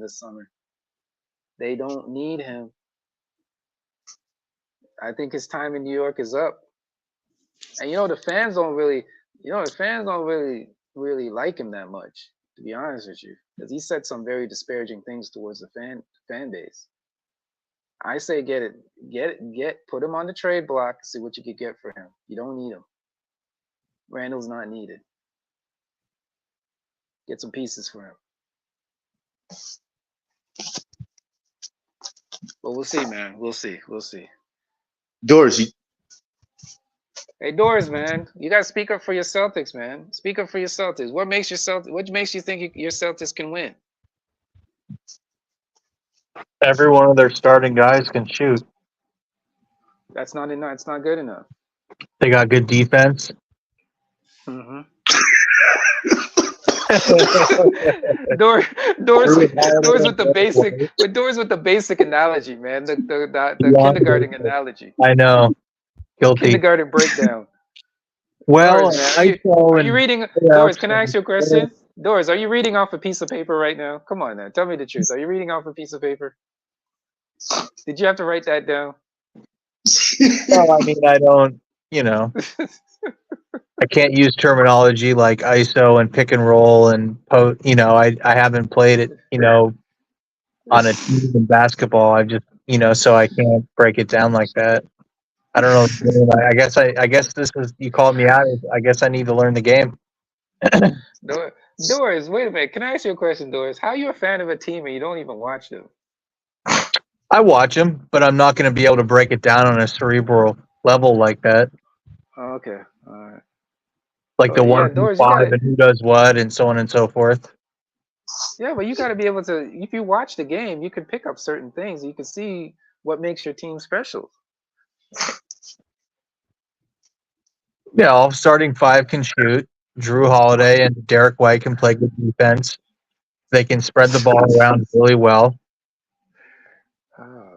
This summer. They don't need him. I think his time in New York is up. And the fans don't really like him that much, to be honest with you, because he said some very disparaging things towards the fan base. I say put him on the trade block, see what you could get for him. You don't need him. Randall's not needed. Get some pieces for him. But we'll see, man. We'll see. Doris, Hey, Doris, man, you gotta speak up for your Celtics, man. Speak up for your Celtics. What makes you think your Celtics can win? Every one of their starting guys can shoot. That's not enough. It's not good enough. They got good defense. Mm-hmm. Doors with the basic analogy, man. The kindergarten analogy. I know. Guilty. Kindergarten breakdown. Well, Doors, are you reading? Doors, can I ask you a question? Doors, are you reading off a piece of paper right now? Come on, now. Tell me the truth. Are you reading off a piece of paper? Did you have to write that down? Well, I mean, I don't. I can't use terminology like ISO and pick and roll and I haven't played it, on a team in basketball. I just, so I can't break it down like that. I don't know. I guess this is, you called me out. I guess I need to learn the game. Doris, wait a minute. Can I ask you a question, Doris? How are you a fan of a team and you don't even watch them? I watch them, but I'm not going to be able to break it down on a cerebral level like that. Oh, okay. All right. Like the 1 through 5 and who does what and so on and so forth. Yeah, but you got to be able to, if you watch the game, you can pick up certain things. You can see what makes your team special. Yeah, all starting 5 can shoot. Drew Holiday and Derek White can play good defense. They can spread the ball around really well. Oh,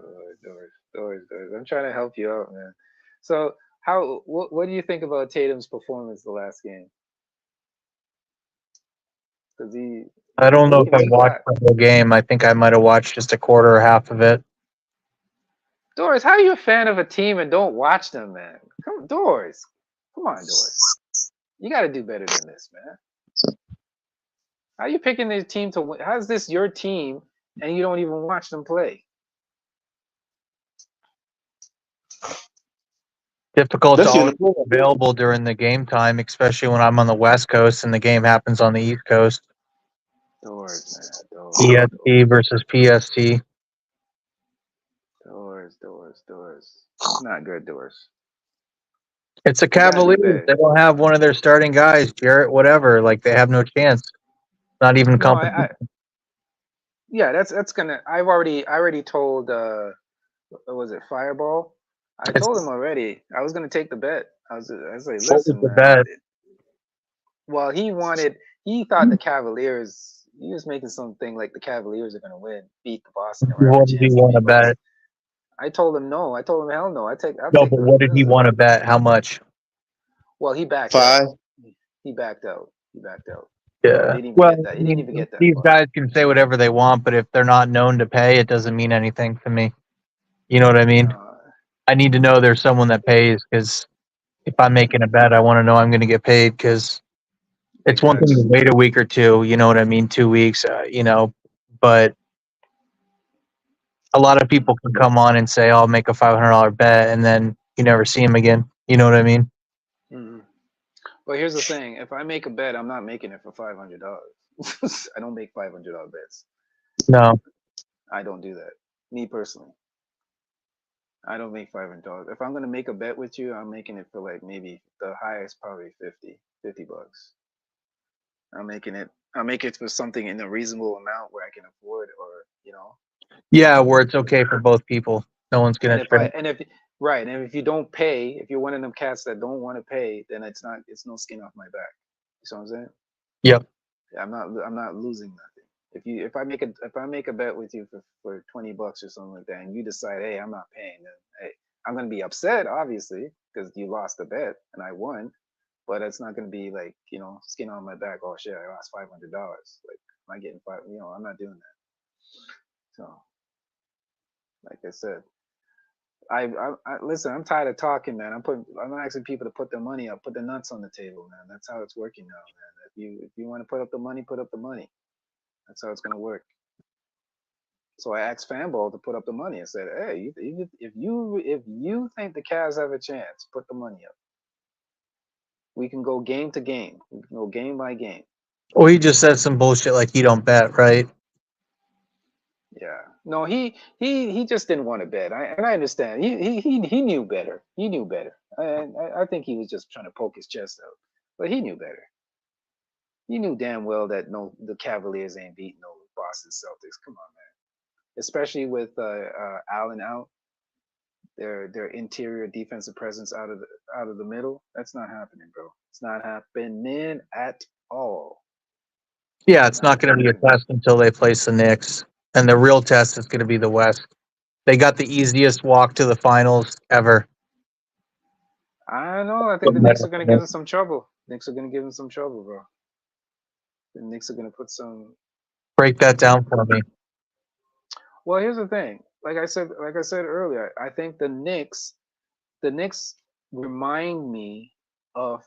Doris. I'm trying to help you out, man. So, what do you think about Tatum's performance the last game? I don't know if I watched the whole game. I think I might have watched just a quarter or half of it. Doris, how are you a fan of a team and don't watch them, man? Come on, Doris. You got to do better than this, man. How are you picking this team to win? How is this your team and you don't even watch them play? Difficult to Especially in always be available during the game time, especially when I'm on the West Coast and the game happens on the East Coast. Doors, man. Doors. EST versus PST. Doors. Not good, Doors. It's a You gotta do Cavaliers. better. They don't have one of their starting guys, Jarrett, whatever. Like they have no chance. Not even No, competition. yeah, that's gonna. I already told. What was it, Fireball? I told him already. I was gonna take the bet. I was like, What was listen, the man. bet? Well, he thought the Cavaliers. He was making something like the Cavaliers are gonna win, beat the Boston, or have a What did he chance to want to beat Boston. bet? I told him no. I told him hell no. I'll take No, the. but what did he want to bet? How much? Well, he backed 5. out. He backed out. Yeah. He didn't even Well, get that. He didn't even get that these far. guys can say whatever they want, but if they're not known to pay, it doesn't mean anything to me. You know what I mean? I need to know there's someone that pays because if I'm making a bet, I want to know I'm going to get paid because it's one thing to wait a week or two. You know what I mean? 2 weeks, but a lot of people can come on and say, I'll make a $500 bet, and then you never see him again. You know what I mean? Mm-hmm. But here's the thing: if I make a bet, I'm not making it for $500. I don't make $500 bets. No, I don't do that. Me personally, I don't make $500. If I'm gonna make a bet with you, I'm making it for like maybe the highest, probably $50 bucks. I'm making it for something in a reasonable amount where I can afford, or yeah, where it's okay for both people. No one's gonna. And if you don't pay, if you're one of them cats that don't want to pay, then it's no skin off my back. You see what I'm saying? Yep. I'm not losing nothing. If I make a bet with you for $20 or something like that, and you decide, hey, I'm not paying, then hey, I'm gonna be upset, obviously, because you lost the bet and I won. But it's not gonna be like, skin on my back. Oh shit, I lost $500. Like, am I getting five? I'm not doing that. So, like I said, I listen. I'm tired of talking, man. I'm asking people to put their money up, put the nuts on the table, man. That's how it's working now, man. If you want to put up the money, put up the money. That's how it's gonna work. So I asked Fanball to put up the money. I said, hey, if you think the Cavs have a chance, put the money up. We can go game to game. We can go game by game. Or he just said some bullshit like he don't bet, right? Yeah. No, he just didn't want to bet. I understand. He knew better. He knew better. I think he was just trying to poke his chest out, but he knew better. He knew damn well that the Cavaliers ain't beating no Boston Celtics. Come on, man. Especially with Allen out, their interior defensive presence out of the middle. That's not happening, bro. It's not happening at all. Yeah, it's not going to be a test until they place the Knicks, and the real test is going to be the West. They got the easiest walk to the finals ever. I know. I think the Knicks are going to give them some trouble. Knicks are going to give them some trouble, bro. The Knicks are going to put some. Break that down for me. Well, here's the thing. Like I said earlier, I think the Knicks remind me of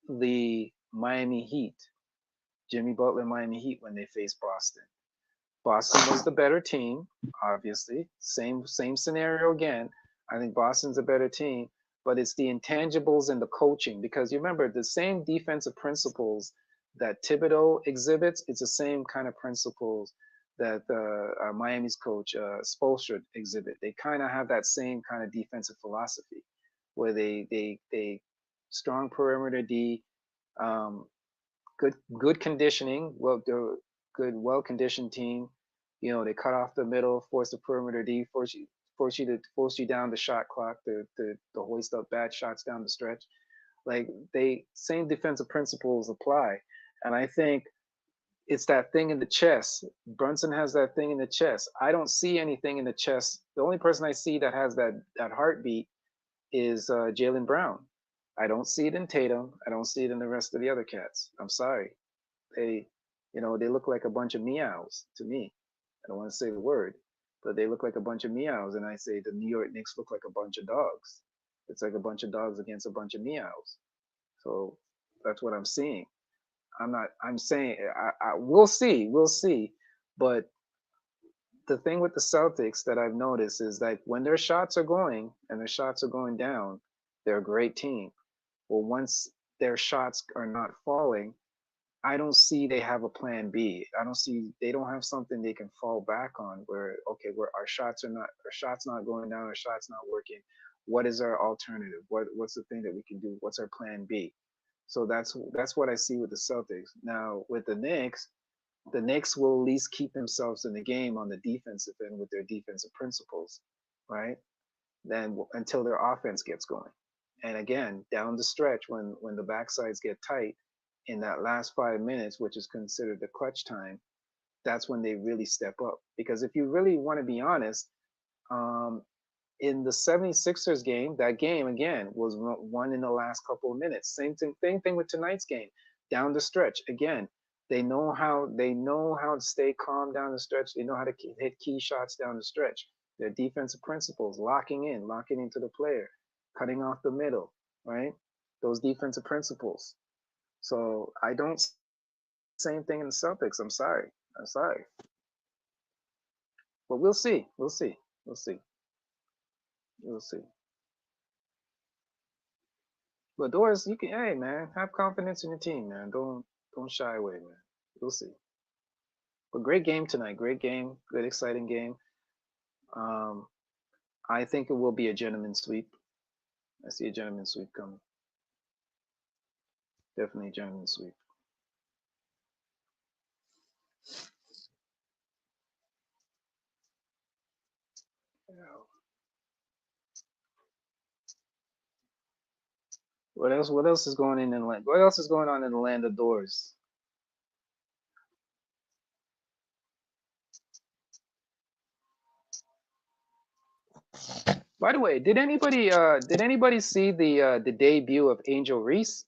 the Miami Heat, Jimmy Butler Miami Heat when they faced Boston. Boston was the better team, obviously. Same scenario again. I think Boston's a better team, but it's the intangibles and the coaching, because you remember the same defensive principles that Thibodeau exhibits. It's the same kind of principles that Miami's coach Spoelstra exhibit. They kind of have that same kind of defensive philosophy, where they strong perimeter D, good conditioning. Well, they're good, well-conditioned team. They cut off the middle, force the perimeter D, force you down the shot clock, to hoist up bad shots down the stretch. Like, same defensive principles apply, and I think it's that thing in the chest. Brunson has that thing in the chest. I don't see anything in the chest. The only person I see that has that heartbeat is Jaylen Brown. I don't see it in Tatum. I don't see it in the rest of the other cats. I'm sorry. They look like a bunch of meows to me. I don't want to say the word, but they look like a bunch of meows. And I say the New York Knicks look like a bunch of dogs. It's like a bunch of dogs against a bunch of meows. So that's what I'm seeing. I'm saying we'll see. But the thing with the Celtics that I've noticed is that when their shots are going and their shots are going down, They're a great team. Well, once their shots are not falling, I don't see they have a plan B. I don't see they don't have something they can fall back on where okay, where our shots not going down, our shots not working. What is our alternative? What's the thing that we can do? What's our plan B? So that's what I see with the Celtics. Now with the Knicks will at least keep themselves in the game on the defensive end with their defensive principles, right? Then until their offense gets going. And again, down the stretch when the backsides get tight in that last 5 minutes, which is considered the clutch time, that's when they really step up. Because if you really want to be honest, in the 76ers game, that game again was won in the last couple of minutes. Same thing with tonight's game. Down the stretch, again, they know how to stay calm down the stretch. They know how to hit key shots down the stretch. Their defensive principles, locking into the player, cutting off the middle, right? Those defensive principles. So I don't same thing in the Celtics. I'm sorry. But we'll see. But Doris, you can hey man, have confidence in your team, man. Don't shy away, man. We'll see. But great game tonight. Great game. Good exciting game. I think it will be a gentleman's sweep. I see a gentleman's sweep coming. Definitely a gentleman's sweep. What else is going in the land? What else is going on in the land of doors? By the way, did anybody see the debut of Angel Reese?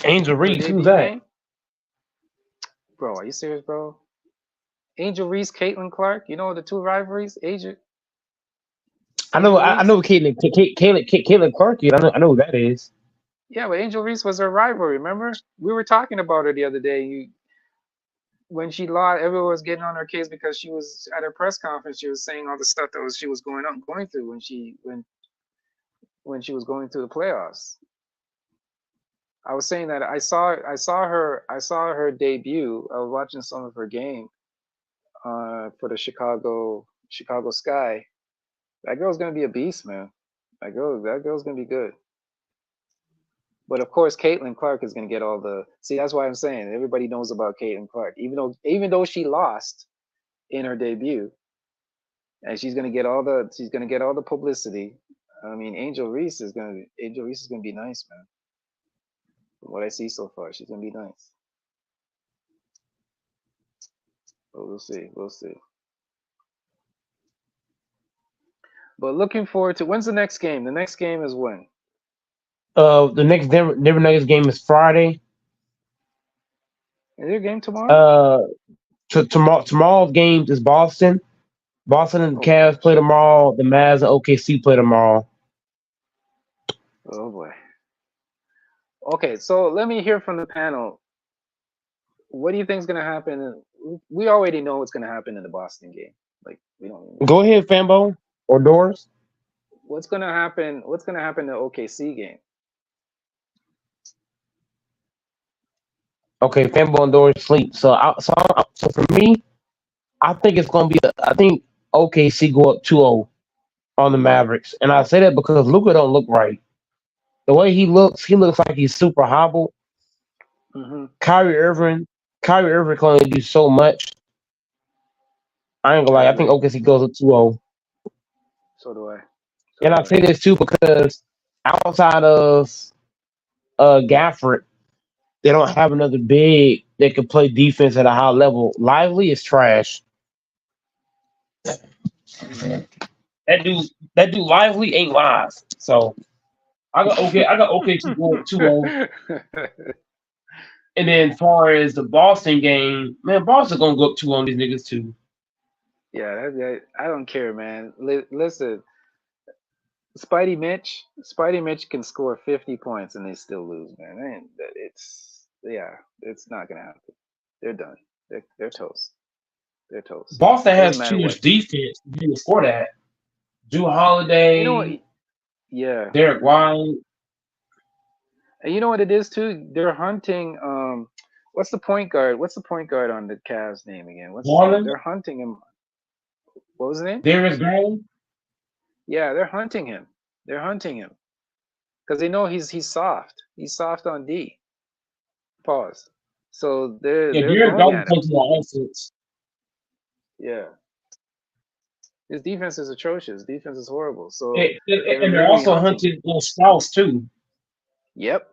Angel Reese, who's that? Game? Bro, are you serious, bro? Angel Reese, Caitlin Clark, you know the two rivalries? I know Caitlin Clark. I know who that is. Yeah, but Angel Reese was her rivalry. Remember, we were talking about her the other day. When she lost, everyone was getting on her case because she was at her press conference. She was saying all the stuff that she was going through when she was going through the playoffs. I was saying that I saw her debut. I was watching some of her game for the Chicago Sky. That girl's gonna be a beast, man. That girl's gonna be good. But of course, Caitlin Clark is gonna get all the. See, that's why I'm saying everybody knows about Caitlin Clark, even though she lost in her debut, and she's gonna get all the publicity. I mean, Angel Reese is gonna be nice, man. From what I see so far, she's gonna be nice. But we'll see. But looking forward to when's the next game? The next game is when? The next Denver Nuggets game is Friday. Is there a game tomorrow? Tomorrow's game is Boston. Boston and the Cavs play tomorrow. The Mavs and OKC play tomorrow. Oh boy. Okay, so let me hear from the panel. What do you think is going to happen? We already know what's going to happen in the Boston game. Like we don't. Go ahead, Fambo or Doris. What's going to happen? What's going to happen in the OKC game? Okay, Fambo and Doris sleep. So for me, I think it's going to be. I think OKC go up 2-0 on the Mavericks, and I say that because Luka don't look right. The way he looks like he's super hobbled. Mm-hmm. Kyrie Irving can only do so much. I ain't gonna lie. I think OKC goes up 2-0. So do I. And I say this too because outside of Gafford, they don't have another big that can play defense at a high level. Lively is trash. That dude Lively ain't live. So I got OKC going 2-0. And then as far as the Boston game, man, Boston gonna go up 2 on these niggas too. Yeah, I don't care, man. Listen, Spidey Mitch can score 50 points and they still lose, man. It's not gonna happen. They're done. They're toast. They're toast. Boston has too much defense to score that. Jrue Holiday. You know what? Yeah. Derek White. And you know what it is too? They're hunting. What's the point guard? What's the point guard on the Cavs name again? What's his name? Garland. They're hunting him. What was his name? Darius Garland. Yeah, they're hunting him. They're hunting him because they know he's soft. He's soft on D. Pause. So they're Darius going Garland at him. plays more offense. Yeah. His defense is atrocious. Defense is horrible. So and they're also hunting Strauss too. Yep.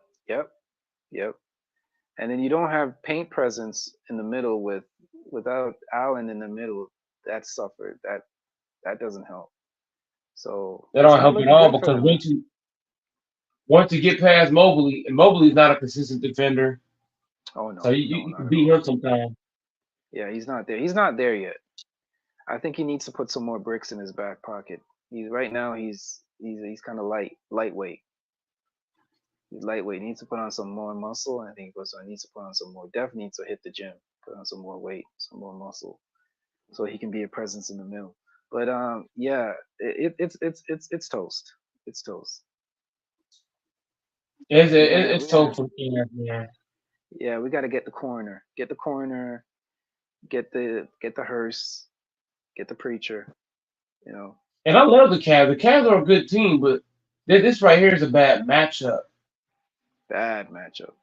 And then you don't have paint presence in the middle without Allen in the middle. That suffered. That doesn't help. So that don't help at all because once you get past Mobley, and Mobley's not a consistent defender. Oh no. So you can beat him sometimes. Yeah, he's not there. He's not there yet. I think he needs to put some more bricks in his back pocket. He's kind of lightweight. He's lightweight. He needs to put on some more muscle. I think also needs to put on some more. Definitely needs to hit the gym, put on some more weight, some more muscle, so he can be a presence in the middle. But yeah, it's toast. It's toast. It's toast for yeah. Yeah, we got to get the corner. Get the hearse. Get the preacher. You know. And I love the Cavs. The Cavs are a good team, but this right here is a bad matchup. Bad matchup.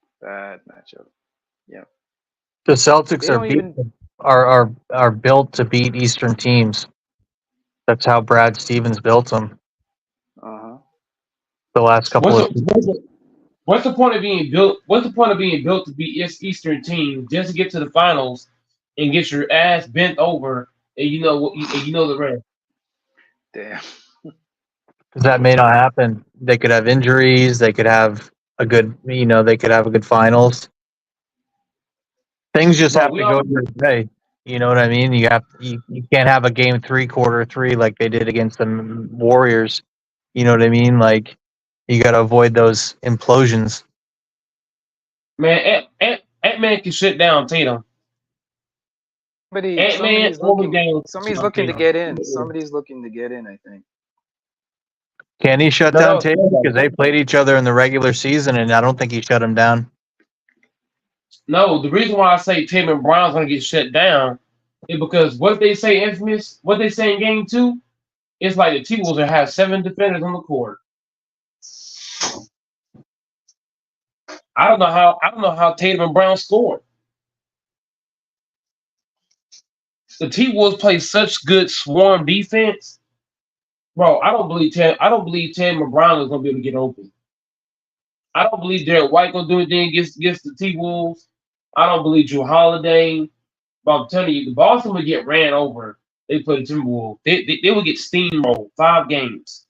Yeah. The Celtics are built to beat Eastern teams. That's how Brad Stevens built them. The last couple of. What's the point of being built? What's the point of being built to beat Eastern teams just to get to the finals and get your ass bent over and you know the rest? Damn. That may not happen. They could have injuries. They could have a good, they could have a good finals. Things just have to go your way. You know what I mean? You can't have a game 3, quarter 3 like they did against the Warriors. You know what I mean? Like you got to avoid those implosions. Man, Ant-Man can shut down Tatum. Somebody's looking to get in. Somebody's looking to get in, I think. Can he shut down Tatum? Because they played each other in the regular season, and I don't think he shut him down. No, the reason why I say Tatum and Brown's going to get shut down is because what they say, Infamous, what they say in Game 2, it's like the T-Wolves will have 7 defenders on the court. I don't know how Tatum and Brown scored. The T-Wolves play such good swarm defense. Bro, I don't believe Tatum and Brown is gonna be able to get open. I don't believe Derek White gonna do anything against the T-Wolves. I don't believe Drew Holiday. But I'm telling you, the Boston would get ran over. They play the Timberwolves. They would get steamrolled 5 games.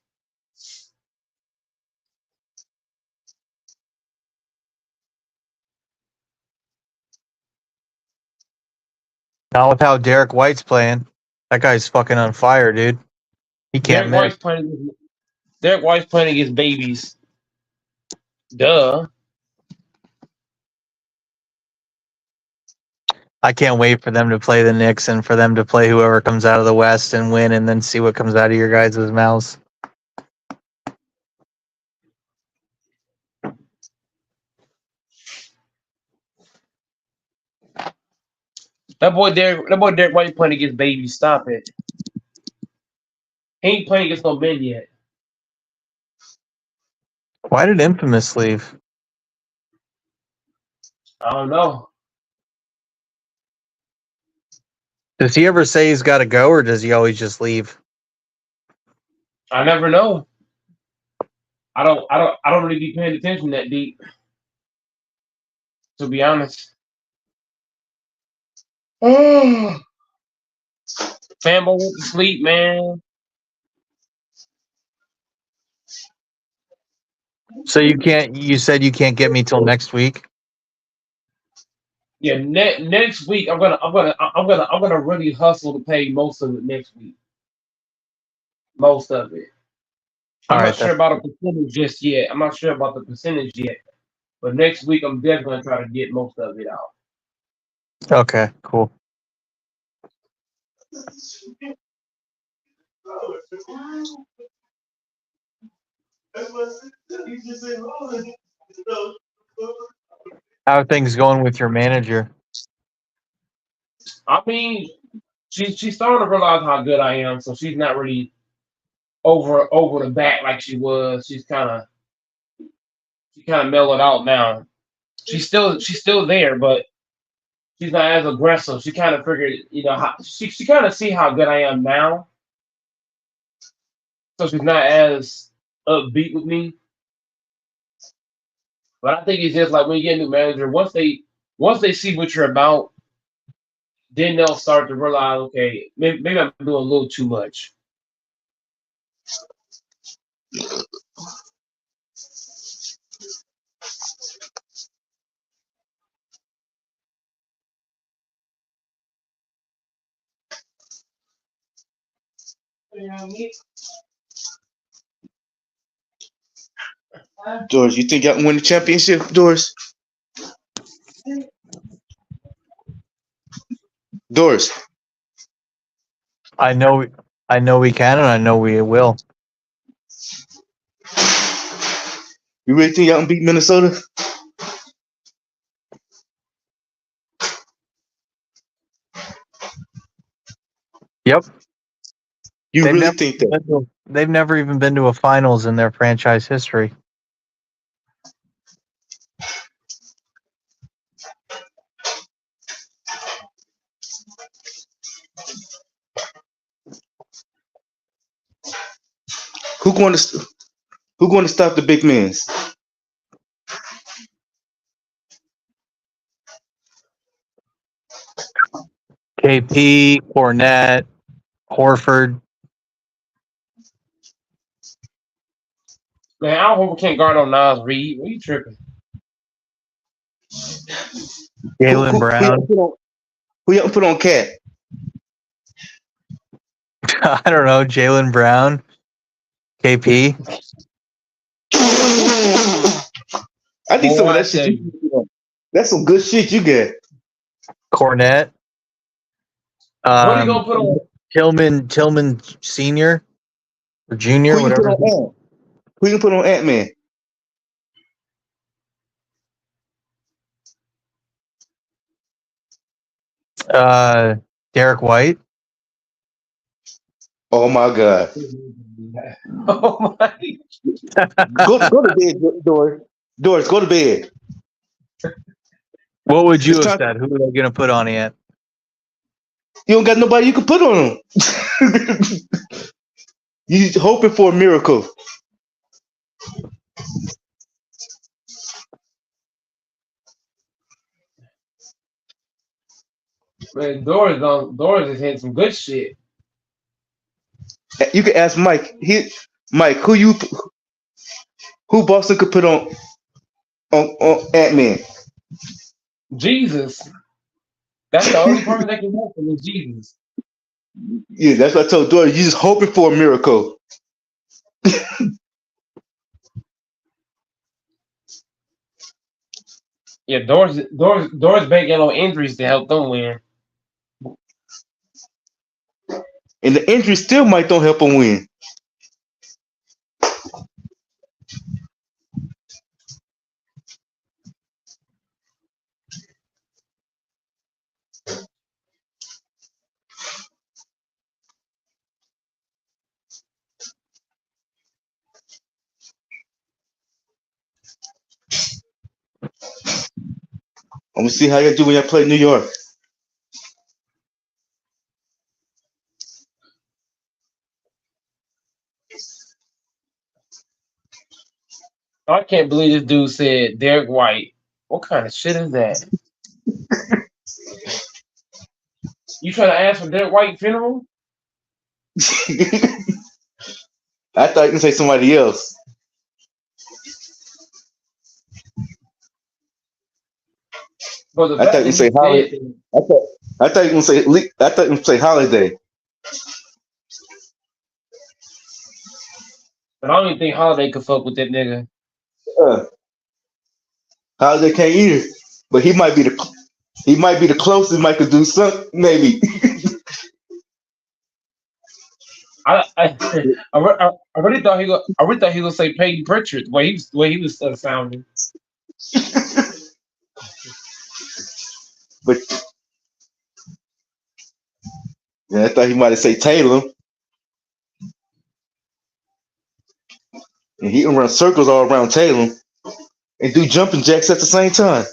Not with how Derek White's playing. That guy's fucking on fire, dude. He can't miss. Derek White's playing against babies. Duh. I can't wait for them to play the Knicks and for them to play whoever comes out of the West and win and then see what comes out of your guys' mouths. That boy Derek White playing against babies. Stop it. He ain't playing against no men yet. Why did Infamous leave? I don't know. Does he ever say he's got to go, or does he always just leave? I never know. I don't really be paying attention that deep. To be honest. Oh. Fanboy went to sleep, man. So you said you can't get me till next week? Yeah, next week I'm gonna really hustle to pay most of it next week. Most of it. I'm not sure about a percentage just yet. But next week I'm definitely gonna try to get most of it out. Okay, cool. How are things going with your manager? I mean, she's starting to realize how good I am, so she's not really over the back like she was. She kind of mellowed out now. She's still there, but she's not as aggressive. She kind of figured, how she kind of see how good I am now, so she's not as upbeat with me. But I think it's just like when you get a new manager, once they see what you're about, then they'll start to realize, okay, maybe I'm doing a little too much. Doris, you think y'all can win the championship, Doris? Doris. I know we can, and I know we will. You really think y'all can beat Minnesota? Yep. You really think that? They've never even been to a finals in their franchise history. Who going to stop the big men? KP, Fournette, Horford. Man, I hope we can't guard on Nas Reed. What are you tripping? Jaylen Brown. Who y'all put on Cat? I don't know. Jaylen Brown. KP. I think some of that shit. That's some good shit you get. Cornette. What are you gonna put on? Tillman Senior or Junior, whatever. Who you put on Ant-Man? Derek White. Oh my God. Oh my. Go to bed, Doris. Doris, go to bed. What would you have said? Who are they going to put on Ant? You don't got nobody you can put on him. You hoping for a miracle. Man, Doris has had some good shit. You can ask Mike. Mike, who Boston could put on Ant-Man? Jesus. That's the only person that can help him is Jesus. Yeah, that's what I told Doris. You just hoping for a miracle. Yeah, Doris banking on injuries to help them win. And the injury still might don't help them win. I'm gonna see how you do when you play New York. I can't believe this dude said Derek White. What kind of shit is that? You trying to ask for Derek White funeral? I thought you could say somebody else. I thought you say Holiday. I thought you would say Holiday. But I don't even think Holiday could fuck with that nigga. Holiday can't either, but he might be the closest Mike could do something, maybe. I really thought he was. I really thought he was say Peyton Pritchard. The way he was sounding. But yeah, I thought he might have said Taylor. And he can run circles all around Taylor and do jumping jacks at the same time.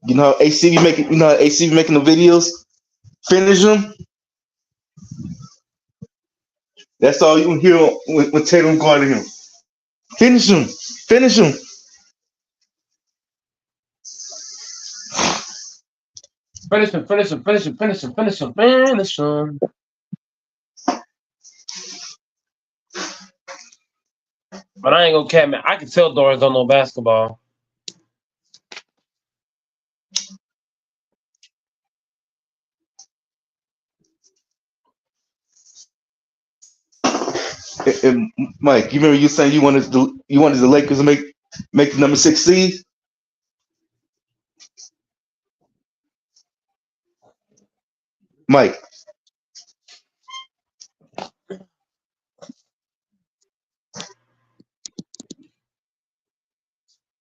You know how ACB making the videos? Finish them. That's all you can hear when Tatum guarding him. Finish him. Finish him. Finish him. Finish him. Finish him. Finish him. Finish him. Finish him. But I ain't gonna cap, man. I can tell Doris don't know basketball. And Mike, you remember you saying you wanted the Lakers to make the number 6 seed? Mike.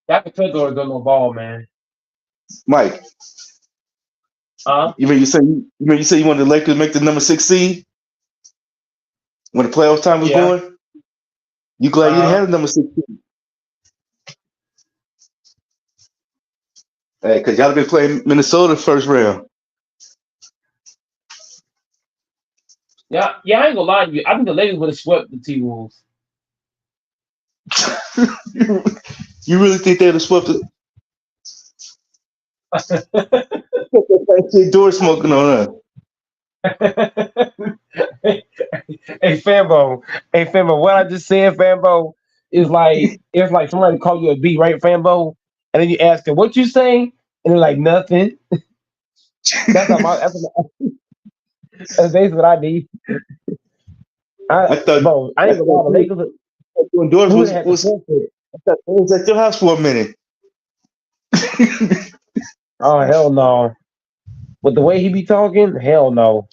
I can tell Doris don't know ball, man. Mike. You remember you said you wanted the Lakers to make the number 6 seed when the playoff time was going? You glad you didn't have the number 6 seed? Hey, because y'all been playing Minnesota first round. Yeah, I ain't gonna lie to you. I think the Lakers would have swept the T-Wolves. You really think they'd have swept it? Door smoking on us. Hey Fambo, what I just said, Fambo, is like it's like somebody call you a B, right, Fambo? And then you ask them what you say, and they're like nothing. That's basically what I need. I ain't gonna lie, the Lakers when Doris was at your house for a minute. Oh hell no! With the way he be talking, hell no.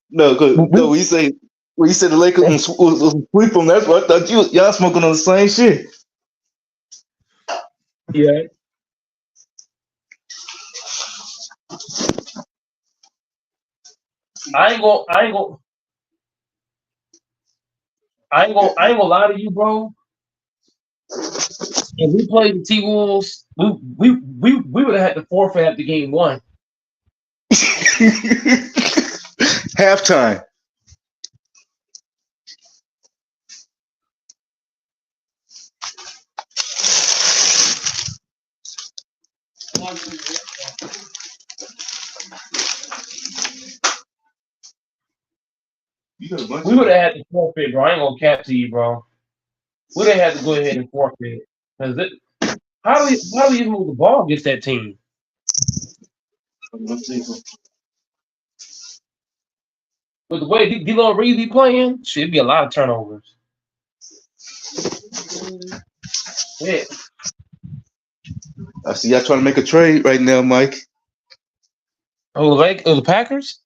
No, when you say the Lakers was sweep them, that's what I thought y'all smoking on the same shit. Yeah. I ain't gonna lie to you, bro. If we played the T-Wolves, we would have had to forfeit after game 1. Halftime. We would have had to forfeit, bro. I ain't gonna cap to you, bro. We'd have had to go ahead and forfeit. How do we even move the ball against that team? With the way D'Lo Reed be playing, should be a lot of turnovers. Yeah. I see y'all trying to make a trade right now, Mike. Oh, the Packers?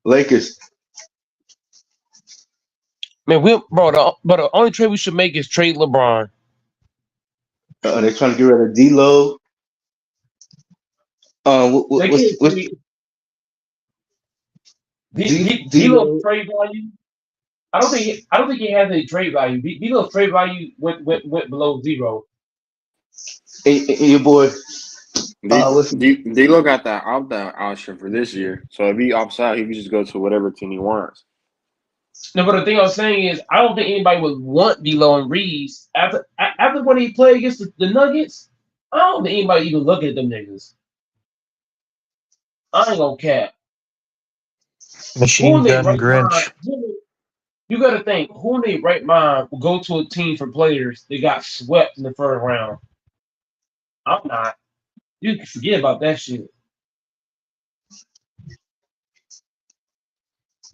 Lakers. Man, the only trade we should make is trade LeBron. They're trying to get rid of D'Lo. D'Lo's trade value. I don't think he has any trade value. D'Lo's trade value went below 0. Hey, your boy. D'Lo got that opt-out option for this year. So if he opts out, he can just go to whatever team he wants. No, but the thing I'm saying is, I don't think anybody would want D'Lo and Reeves after when he played against the Nuggets. I don't think anybody even look at them niggas. I ain't gonna cap. Machine Gun Grinch. You got to think, who in their right mind will go to a team for players that got swept in the first round? I'm not. You can forget about that shit.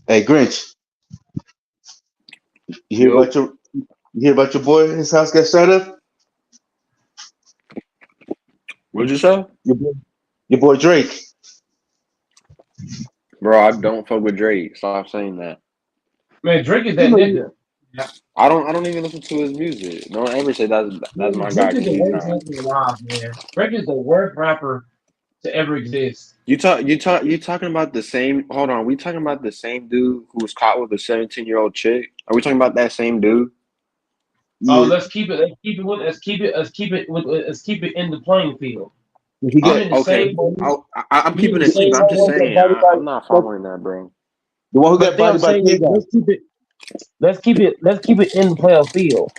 Hey, Grinch. You hear about your boy? His house got shot up? What'd you say? Your boy Drake. Bro, I don't fuck with Drake. Stop saying that. Man, Drake is that nigga. I don't even listen to his music. Don't ever say that's my guy Drake is because the he's worst not. rapper alive, man. Drake is the worst rapper to ever exist. You talking about the same? Hold on, we talking about the same dude who was caught with a 17-year-old chick? Are we talking about that same dude? Oh, Yeah. let's keep it in the playing field. He I'm got in the Okay, same. I'm You in keeping the it clean, same but I'm just one that saying body by I'm not following that, bro. the one who But got the thing I'm bodied by saying K is guy. let's keep it in the playoff field.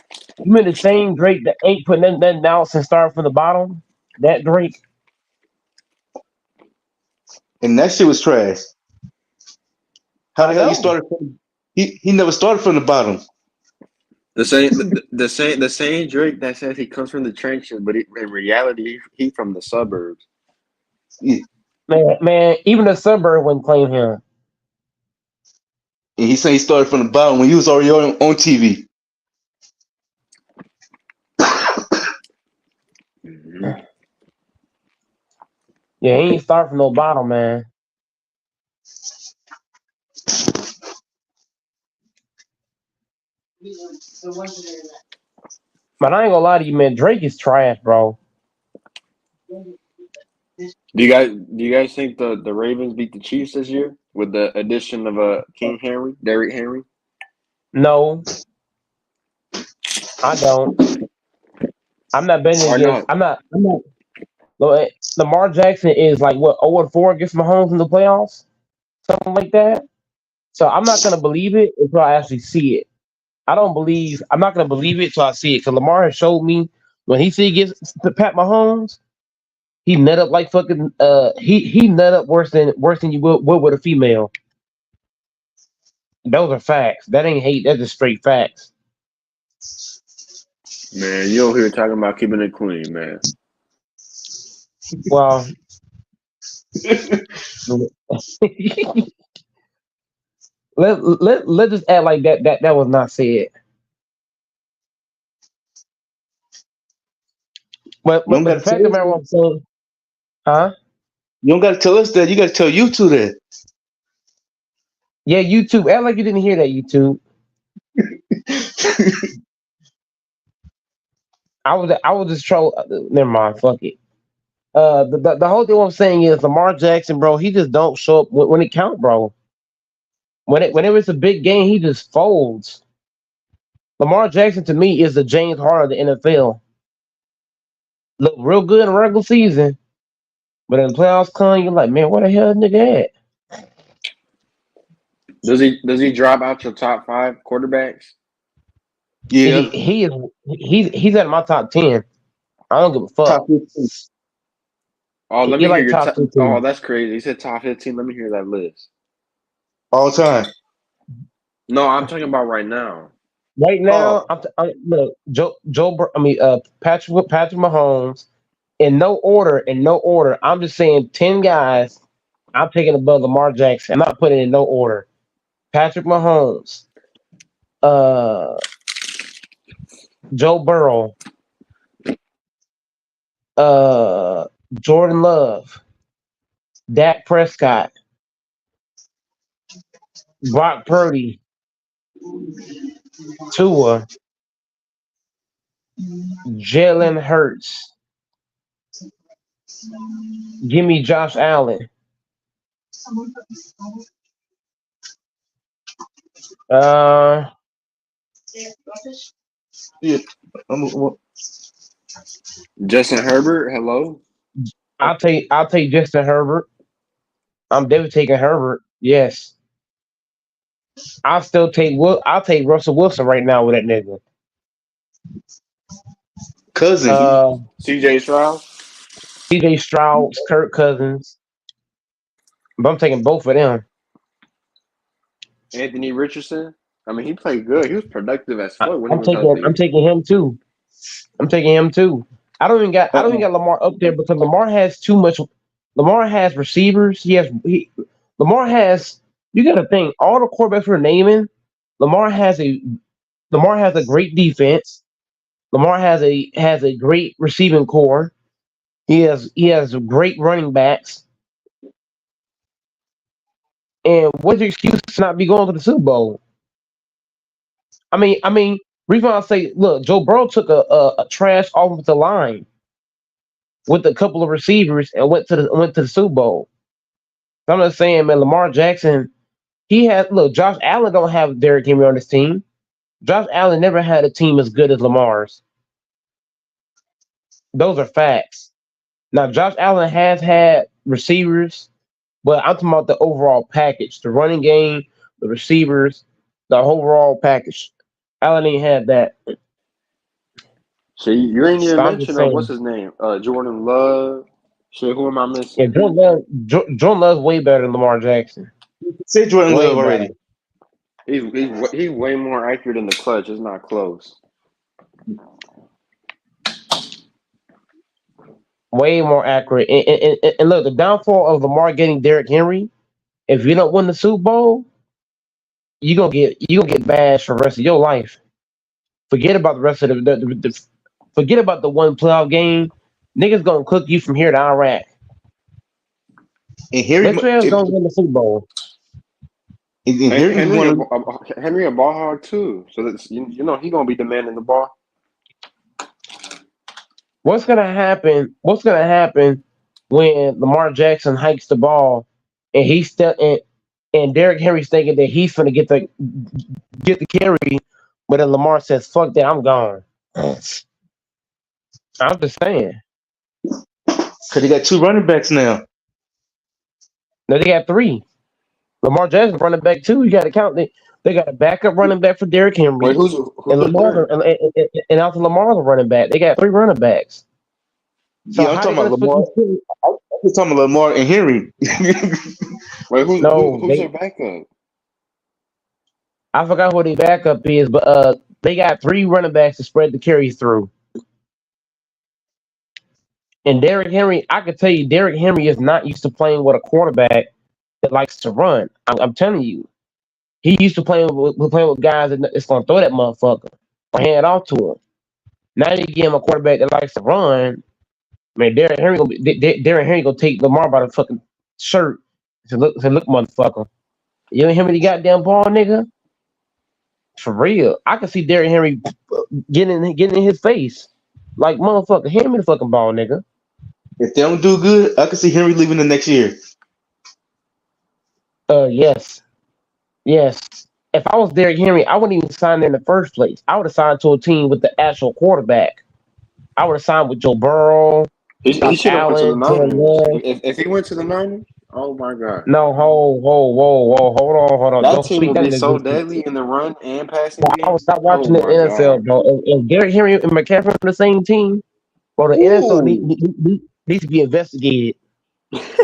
You mean the same Drake that ain't putting nothing out and starting from the bottom? That Drake? And that shit was trash. How the I hell you know. started from he never started from the bottom. The same Drake that says he comes from the trenches, but in reality he from the suburbs. Yeah. Man, even the suburb wouldn't claim him. And he said he started from the bottom when he was already on TV. Mm-hmm. Yeah, he ain't start from no bottom, man. But I ain't gonna lie to you, man. Drake is trash, bro. Do you guys think the Ravens beat the Chiefs this year with the addition of King Henry, Derrick Henry? No, I don't. I'm not betting Or against. no? I'm not. Lamar Jackson is like what 0-4 against Mahomes in the playoffs, something like that. So I'm not gonna believe it until I actually see it. I'm not gonna believe it until I see it. Because Lamar has showed me when he see against Pat Mahomes, he nut up like fucking. He nut up worse than you would with a female. Those are facts. That ain't hate. That's just straight facts. Man, you over here talking about keeping it clean, man. Well, let's just act like that was not said. But You don't the gotta fact tell of the us matter, what that. I'm saying, huh? You don't gotta tell us that. You gotta tell you two that. Yeah, YouTube. Act like you didn't hear that, YouTube. I was just troll. Never mind. Fuck it. The whole thing I'm saying is Lamar Jackson, bro. He just don't show up when it count, bro. Whenever it's a big game, he just folds. Lamar Jackson to me is the James Harden of the NFL. Look real good in regular season, but in the playoffs come, you're like, man, what the hell, nigga at? Does he drop out your top 5 quarterbacks? Yeah. He's at my top 10. I don't give a fuck. Top 15. Oh, let He me hear like your top 15. Oh, that's crazy. You said top 15. Let me hear that list. All time. No, I'm talking about right now. Right now, Oh. look, Patrick Mahomes. In no order. I'm just saying 10 guys. I'm taking above Lamar Jackson. I'm not putting it in no order. Patrick Mahomes, Joe Burrow, Jordan Love, Dak Prescott, Brock Purdy, Tua, Jalen Hurts. Give me Josh Allen. Yeah. Justin Herbert, hello. I'll take Justin Herbert. I'm definitely taking Herbert. Yes. I'll take Russell Wilson right now with that nigga. Cousin. CJ Stroud. CJ Stroud, Kirk Cousins. But I'm taking both of them. Anthony Richardson. I mean, he played good. He was productive as fuck when he I'm was healthy. taking him too. I don't even got Lamar up there because Lamar has too much. Lamar has receivers. Lamar has. You got to think all the quarterbacks we're naming. Lamar has a great defense. Lamar has a great receiving core. He has great running backs. And what's your excuse to not be going to the Super Bowl? I mean, reason why I say, look, Joe Burrow took a trash offensive line with a couple of receivers and went to the Super Bowl. So I'm just saying, man, Lamar Jackson, Josh Allen don't have Derrick Henry on his team. Josh Allen never had a team as good as Lamar's. Those are facts. Now, Josh Allen has had receivers, but I'm talking about the overall package, the running game, the receivers, the overall package. Allen ain't had that. So you ain't even So I'm mentioned just saying, what's his name? Jordan Love. Shit, who am I yeah, missing? Jordan Love's way better than Lamar Jackson. Say Jordan Way Love already. better. He's way more accurate in the clutch. It's not close. Way more accurate. And look, the downfall of Lamar getting Derrick Henry, if you don't win the Super Bowl, you gonna get bashed for the rest of your life. Forget about the rest of the forget about the one playoff game. Niggas gonna cook you from here to Iraq. And Henry, Let's gonna win the Super Bowl. Henry a ball hog too. So that's you know he gonna be demanding the ball. What's gonna happen when Lamar Jackson hikes the ball and and Derrick Henry's thinking that he's gonna get the carry, but then Lamar says, "Fuck that, I'm gone." I'm just saying. Because they got 2 running backs now. No, they got 3. Lamar Jackson running back 2. You got to count. They got a backup running back for Derrick Henry. Wait, who's and Lamar and also Lamar's a running back. They got 3 running backs. So yeah, I'm talking about Lamar. I'm talking about Lamar and Henry. Wait, who's their backup? I forgot who their backup is, but they got 3 running backs to spread the carries through. And Derrick Henry, I can tell you, Derrick Henry is not used to playing with a quarterback that likes to run. I'm telling you, he used to playing with guys that's gonna throw that motherfucker or hand it off to him. Now you give him a quarterback that likes to run. Man, Derrick Henry gonna take Lamar by the fucking shirt. Say, look, motherfucker, you ain't him the goddamn ball, nigga. For real, I can see Derrick Henry getting in his face, like motherfucker, hand me the fucking ball, nigga. If they don't do good, I can see Henry leaving the next year. Yes. If I was Derrick Henry, I wouldn't even sign there in the first place. I would have signed to a team with the actual quarterback. I would have signed with Joe Burrow. He should have went to the Niners. If he went to the Niners, oh my god. No, whoa, hold on. That Don't team would be so deadly in the run and passing game. I would stop watching the NFL, bro. If Derrick Henry and McCaffrey on the same team, bro, the NFL needs to be investigated.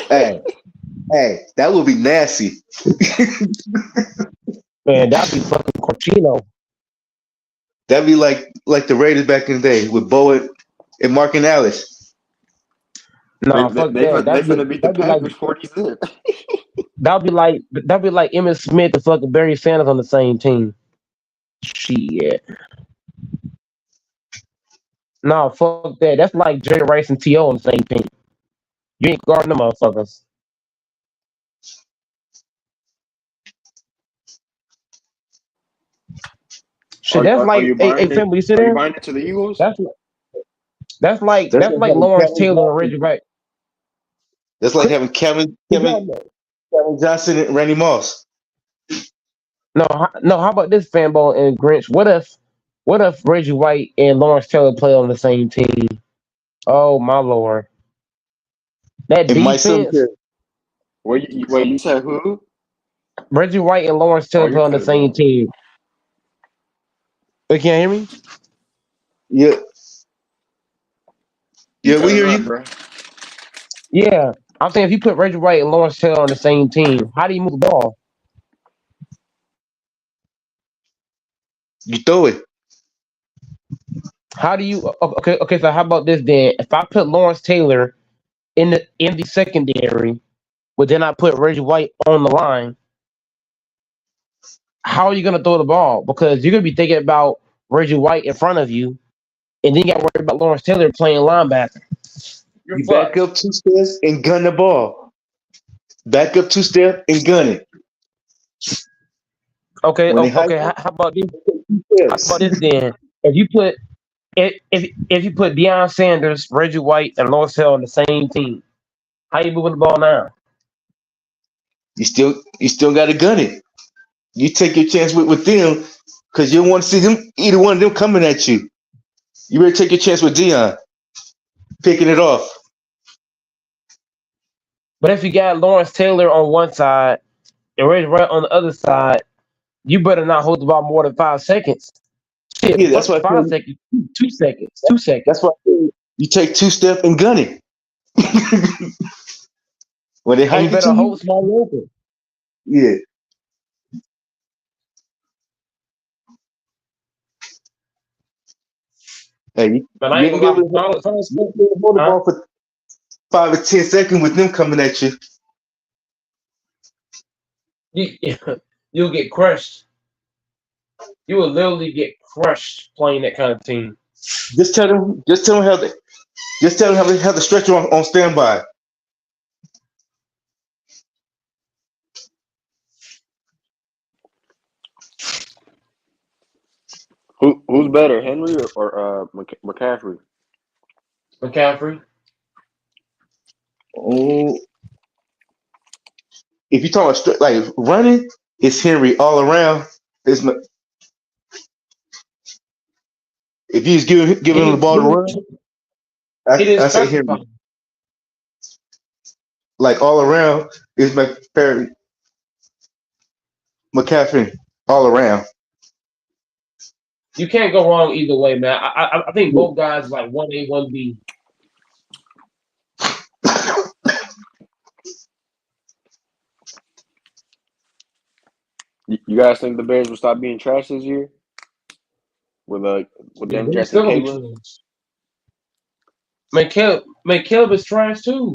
Hey, that would be nasty. Man, that'd be fucking Corchino. That'd be like the Raiders back in the day with Bowen and Mark and Alice. No, fuck that. They're gonna beat the Packers 40-0. That'd be like Emmitt Smith and fucking Barry Sanders on the same team. Shit. No, fuck that. That's like Jerry Rice and T.O. on the same team. You ain't guarding them motherfuckers. Shit, that's like family. You sit there. Buying it to the Eagles? That's like Lawrence Taylor and Reggie Wright. That's like having Kevin Johnson and Randy Moss. No. How about this, Fanbo and Grinch? What if Reggie White and Lawrence Taylor play on the same team? Oh my lord! That defense. Wait, you said who? Reggie White and Lawrence Taylor play on the same team. You can't hear me? Yeah. Yeah, we hear you, bro. Yeah, I'm saying if you put Reggie White and Lawrence Taylor on the same team, how do you move the ball? You throw it. How do you? Okay. So how about this then? If I put Lawrence Taylor in the secondary, but then I put Reggie White on the line, how are you gonna throw the ball? Because you're gonna be thinking about Reggie White in front of you, and then you got to worry about Lawrence Taylor playing linebacker. You're You back fucked. up 2 steps and gun the ball. Back up 2 steps and gun it. Okay, When they okay. hype How about this? it, How about this then? If you put if you put Deion Sanders, Reggie White, and Lawrence Hill on the same team, how you moving the ball now? you still got to gun it. You take your chance with them because you don't want to see them either one of them coming at you. You better take your chance with Deion picking it off. But if you got Lawrence Taylor on one side and Reggie White on the other side, you better not hold the ball more than 5 seconds. Shit, Yeah, that's why 5 seconds, 2 seconds, 2 seconds. That's why you take 2 steps and gun it. When they And hype you it better to hold you, small open. yeah. Hey, you But I ain't ain't gonna gonna lie. be able to hold the Huh? ball for 5 or 10 seconds with them coming at you. You'll get crushed. You will literally get crushed playing that kind of team. Just tell them have the stretcher on standby. Who's better, Henry or McCaffrey? McCaffrey. Oh, if you're talking like running, it's Henry all around. It's if you just give him the ball to run, He didn't I say specify. Henry. Like all around is McCaffrey all around. You can't go wrong either way, man. I think both guys like 1A, 1B. You guys think the Bears will stop being trash this year? With them They're drafting still gonna be Caleb? trash. Caleb is trash too.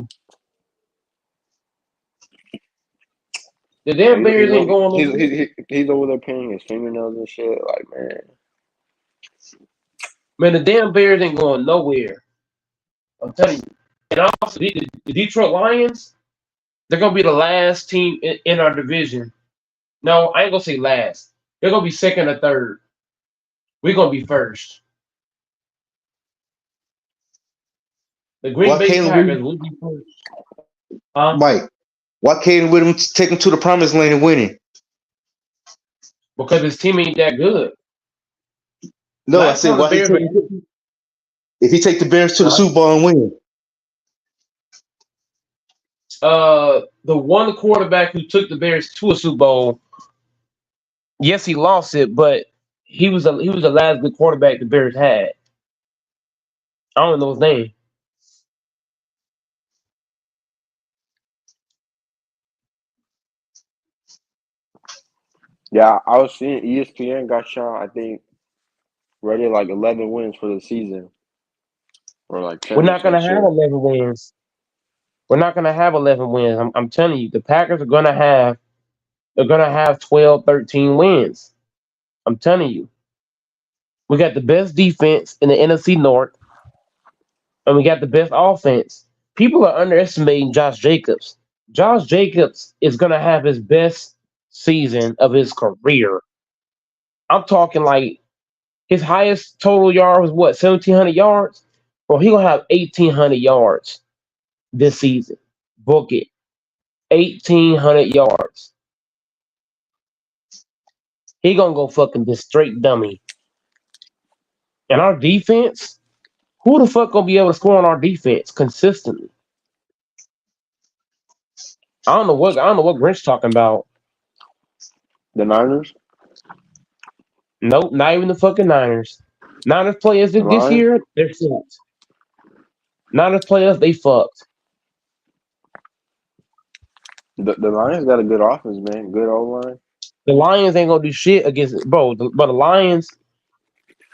The damn Bears ain't going nowhere. He's over there painting his fingernails and shit. Like, man. Man, the damn Bears ain't going nowhere. I'm telling you. And also, the Detroit Lions, they're gonna be the last team in our division. No, I ain't gonna say last. They're gonna be second or third. We're gonna be first. The Green Bay Packers will be first. Mike, why can't with him take him to the promised land and winning? Because his team ain't that good. No, I said why if he take the Bears to the Super Bowl and win. The one quarterback who took the Bears to a Super Bowl, yes, he lost it, but he was the last good quarterback the Bears had. I don't know his name. Yeah, I was seeing ESPN got shot, I think, ready like 11 wins for the season. Or like 10. We're not gonna have 11 wins. We're not gonna have 11 wins. I'm telling you, the Packers are gonna have 12, 13 wins. I'm telling you. We got the best defense in the NFC North, and we got the best offense. People are underestimating Josh Jacobs. Josh Jacobs is gonna have his best season of his career. I'm talking like his highest total yard was what, 1,700 yards? Well, he gonna have 1,800 yards this season. Book it. 1,800 yards. He gonna go fucking this straight dummy. And our defense, who the fuck gonna be able to score on our defense consistently? I don't know what Grinch talking about. The Niners? Nope, not even the fucking Niners. Niners players this year, they're fucked. Niners players, they fucked. The Lions got a good offense, man. Good O-line. The Lions ain't gonna do shit against it, bro. But the Lions,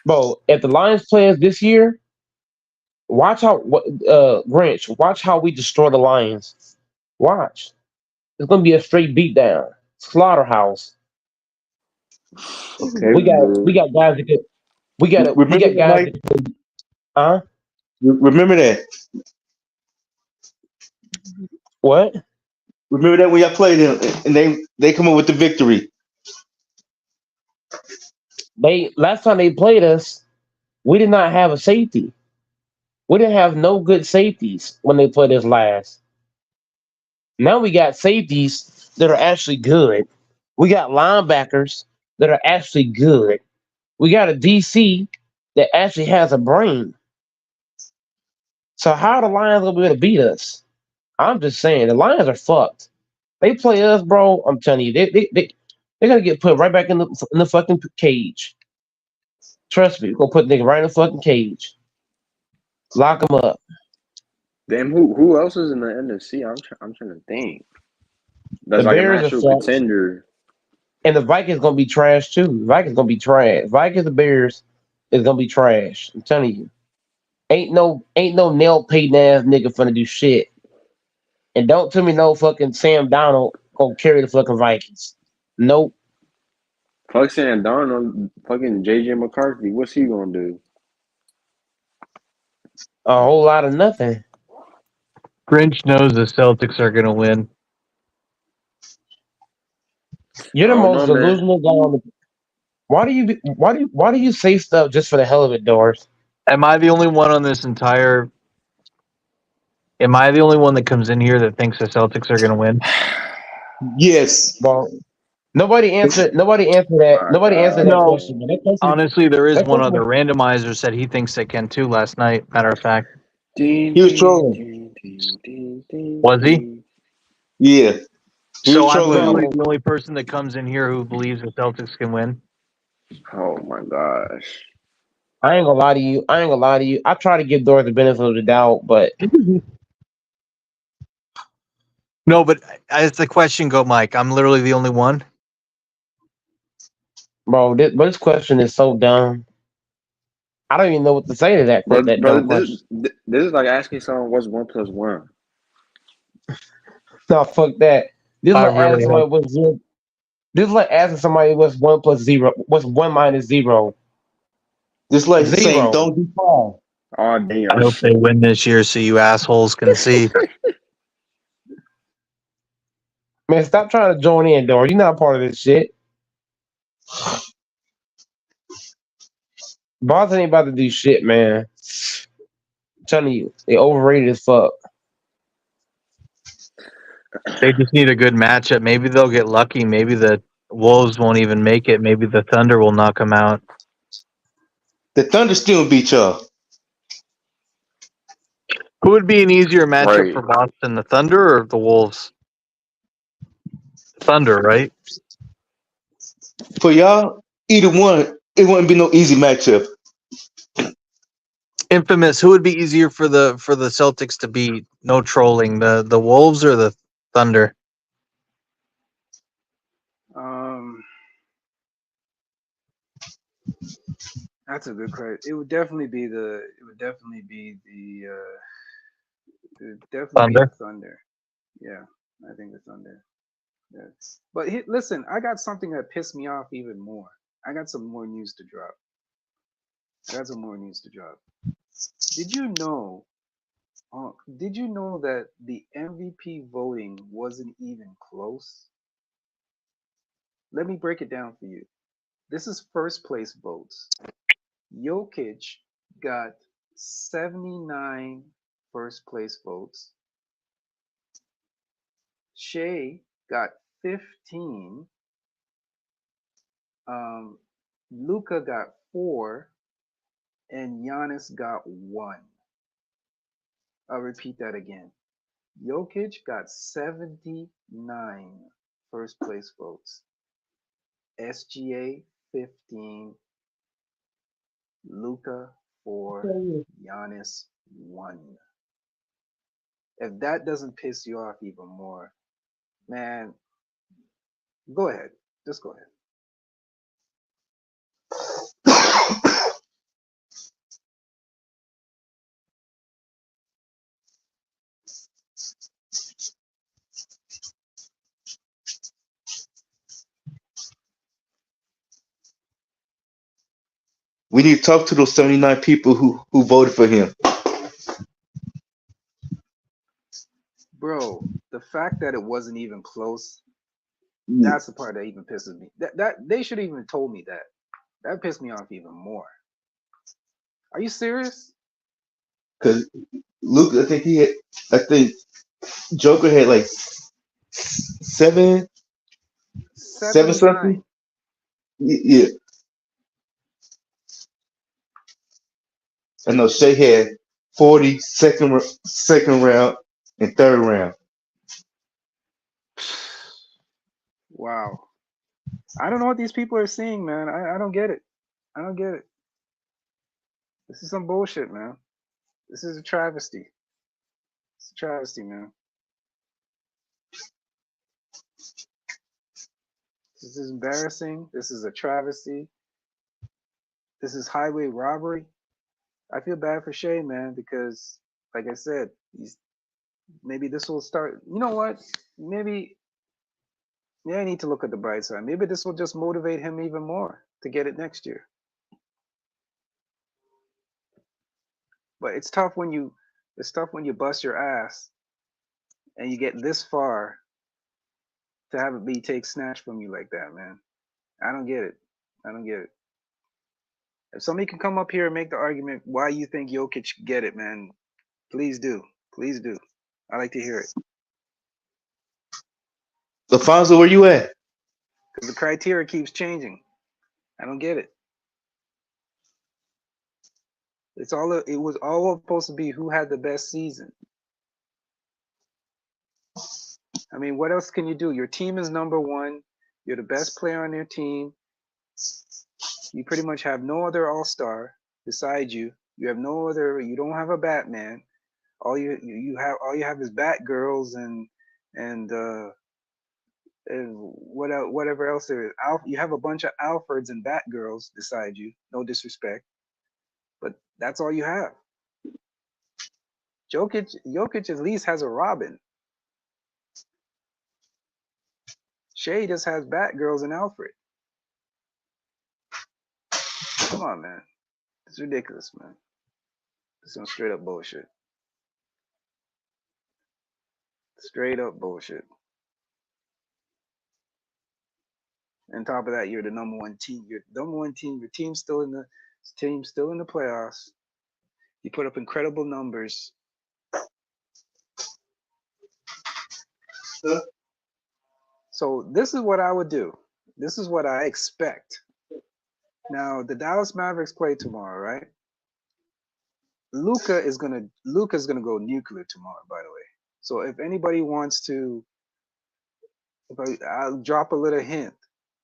bro, if the Lions players this year, watch how Grinch, watch how we destroy the Lions. Watch. It's gonna be a straight beatdown. Slaughterhouse. Okay. We got guys that could we got guys that could, Remember that. What? Remember that when y'all played them and they come up with the victory. They last time they played us, we did not have a safety. We didn't have no good safeties when they played us last. Now we got safeties that are actually good. We got linebackers that are actually good. We got a DC that actually has a brain. So how are the Lions gonna be able to beat us? I'm just saying the Lions are fucked. They play us, bro. I'm telling you, they're gonna get put right back in the fucking cage. Trust me, we're gonna put the nigga right in the fucking cage. Lock him up. Damn, who else is in the NFC? I'm trying to think. That's The like Bears an are actual fucked. contender. And the Vikings gonna be trash too. Vikings gonna be trash. Vikings, the Bears is gonna be trash. I'm telling you. Ain't no nail painting ass nigga finna do shit. And don't tell me no fucking Sam Donald gonna carry the fucking Vikings. Nope. Fuck Sam Darnold, fucking JJ McCarthy. What's he gonna do? A whole lot of nothing. Grinch knows the Celtics are gonna win. You're the I don't most know, man. delusional guy on the. Why do you say stuff just for the hell of it, Doris? Am I the only one on this entire? Am I the only one that comes in here that thinks the Celtics are gonna win? Yes. Well, nobody answered. Nobody answered that. My Nobody answered that God. No. question. But that question. Honestly, there is That one question. other randomizer said he thinks they can too last night. Matter of fact, He was trolling. was he? Yeah. He So was I'm trolling. literally the only person that comes in here who believes the Celtics can win. Oh my gosh. I ain't gonna lie to you. I try to give Doris the benefit of the doubt, but No, but as the question go, Mike, I'm literally the only one. bro, this question is so dumb. I don't even know what to say to that Bro, dumb question. this is like asking someone what's 1+1. No, fuck that. This is I like really asking somebody what's zero. This is like asking somebody what's 1+0. What's 1 minus 0? Just like saying, Zero. don't do fall. Oh damn. I hope they win this year so you assholes can see. Man, stop trying to join in, Doris. You're not part of this shit. Boston ain't about to do shit, man. I'm telling you, they overrated as fuck. They just need a good matchup. Maybe they'll get lucky. Maybe the Wolves won't even make it. Maybe the Thunder will knock them out. The Thunder still beat y'all. Who would be an easier matchup Right. for Boston, the Thunder or the Wolves? Thunder, right? For y'all, either one, it wouldn't be no easy matchup. Infamous. Who would be easier for the Celtics to beat? No trolling. The Wolves or the Thunder? That's a good question. It would definitely be the. Thunder. Thunder. Yeah, I think the Thunder. Yeah. But listen, I got something that pissed me off even more. I got some more news to drop. Did you know? Did you know that the MVP voting wasn't even close? Let me break it down for you. This is first place votes. Jokic got 79 first place votes. Shea got 15. Luka got 4. And Giannis got 1. I'll repeat that again. Jokic got 79 first place votes. SGA 15. Luka 4. Giannis 1. If that doesn't piss you off even more, man, go ahead. Just go ahead. We need to talk to those 79 people who voted for him. Bro, the fact that it wasn't even close, Yeah. that's the part that even pisses me. That they should have even told me that. That pissed me off even more. Are you serious? Because Luke, I think Joker had like seven 79. something. Yeah. I know Shea had 40 second round and third round. Wow. I don't know what these people are seeing, man. I don't get it. I don't get it. This is some bullshit, man. This is a travesty. It's a travesty, man. This is embarrassing. This is a travesty. This is highway robbery. I feel bad for Shea, man, because, like I said, maybe this will start. You know what? Maybe I need to look at the bright side. Maybe this will just motivate him even more to get it next year. But it's tough when you bust your ass and you get this far to have it be snatched from you like that, man. I don't get it. I don't get it. If somebody can come up here and make the argument why you think Jokic should get it, man, please do. Please do. I like to hear it. LaFonso, where you at? Because the criteria keeps changing. I don't get it. It was all supposed to be who had the best season. I mean, what else can you do? Your team is number one. You're the best player on your team. You pretty much have no other all-star beside you. You have no other. You don't have a Batman. All you have is Batgirls and whatever else there is. You have a bunch of Alfreds and Batgirls beside you. No disrespect, but that's all you have. Jokic at least has a Robin. Shea just has Batgirls and Alfred. Come on, man. It's ridiculous, man. It's some straight up bullshit. Straight up bullshit. On top of that, you're the number one team. You're the number one team. Your team's still in the playoffs. You put up incredible numbers. So this is what I would do. This is what I expect. Now the Dallas Mavericks play tomorrow, right? Luka's gonna go nuclear tomorrow, by the way. So if anybody wants to, I'll drop a little hint.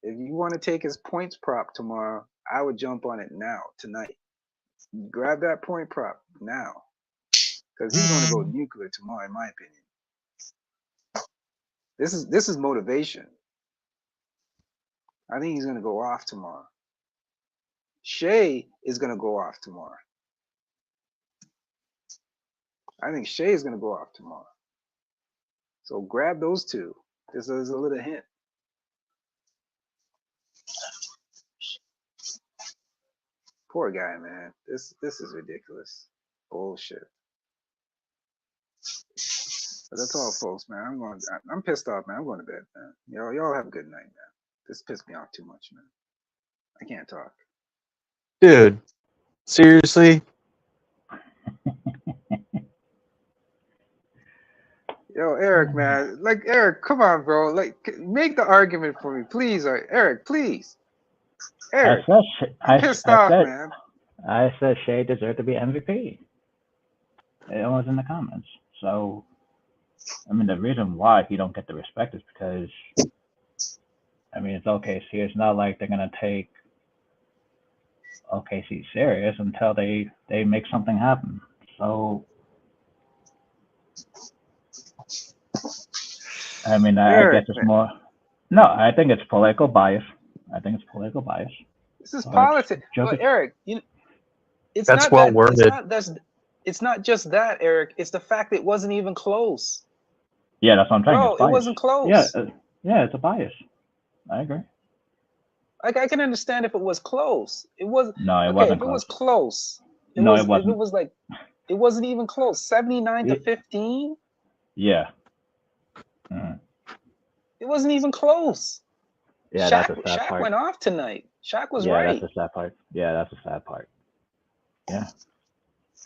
If you want to take his points prop tomorrow, I would jump on it now, tonight. Grab that point prop now, because he's going to go nuclear tomorrow, in my opinion. This is motivation. I think he's going to go off tomorrow. Shea is going to go off tomorrow. I think Shea is going to go off tomorrow. So grab those two. This is a little hint. Poor guy, man. This is ridiculous. Bullshit. But that's all, folks, man. I'm pissed off, man. I'm going to bed, man. Y'all have a good night, man. This pissed me off too much, man. I can't talk. Dude, seriously? Yo, Eric, man. Like, Eric, come on, bro. Like, make the argument for me, please. Eric, please. Eric, I'm pissed off, man. I said Shea deserved to be MVP. It was in the comments. So, I mean, the reason why he don't get the respect is because, I mean, it's OKC. It's not like they're going to take OKC serious until they make something happen. So, I mean, I guess it's more. No, I think it's political bias. This is politics. But Eric, it's that's not well that, worded. It's not just that, Eric. It's the fact that it wasn't even close. Yeah, that's what I'm saying. Bro, it wasn't close. Yeah, it's a bias. I agree. Like, I can understand if it was close. It was. No, it okay, wasn't if close. It was close. It wasn't. If it was like, it wasn't even close. 79 to 15. Yeah. It wasn't even close. Yeah, Shaq, that's a sad Shaq part. went off tonight. Shaq was Yeah, right. that's a sad part. Yeah, that's a sad part. Yeah.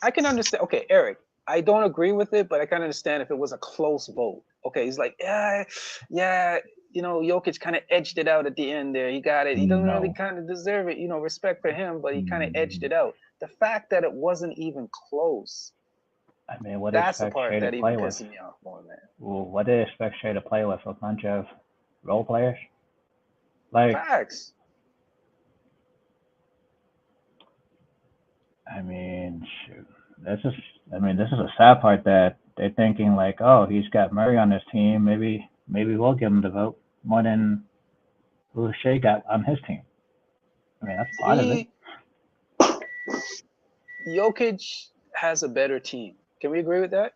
I can understand. Okay, Eric, I don't agree with it, but I can understand if it was a close vote. Okay, he's like, yeah, Jokic kind of edged it out at the end there. He got it. He doesn't really No. kind of deserve it. Respect for him, but he kind of edged it out. The fact that it wasn't even close, I mean, what do you that's the expect part Shea to that even play with? pisses me off more, man. Well, what do you expect Shea to play with? A bunch of role players? Like, Facts. I mean, shoot. This is a sad part that they're thinking like, oh, he's got Murray on his team. Maybe we'll give him the vote more than who Shea got on his team. I mean, that's part of it. Jokic has a better team. Can we agree with that?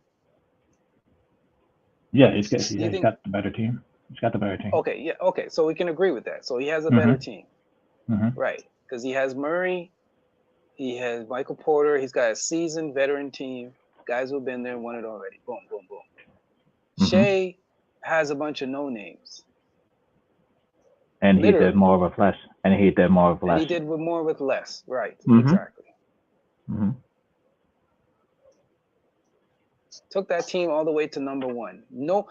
Yeah, he's got the better team. He's got the better team. Okay, yeah, okay. So we can agree with that. So he has a better team. Right. Because he has Murray, he has Michael Porter, he's got a seasoned veteran team, guys who've been there and won it already. Boom, boom, boom. Shea has a bunch of no names. And he did more with less. And he did more with less. And he did more with less. Right. Exactly. Took that team all the way to number one. No.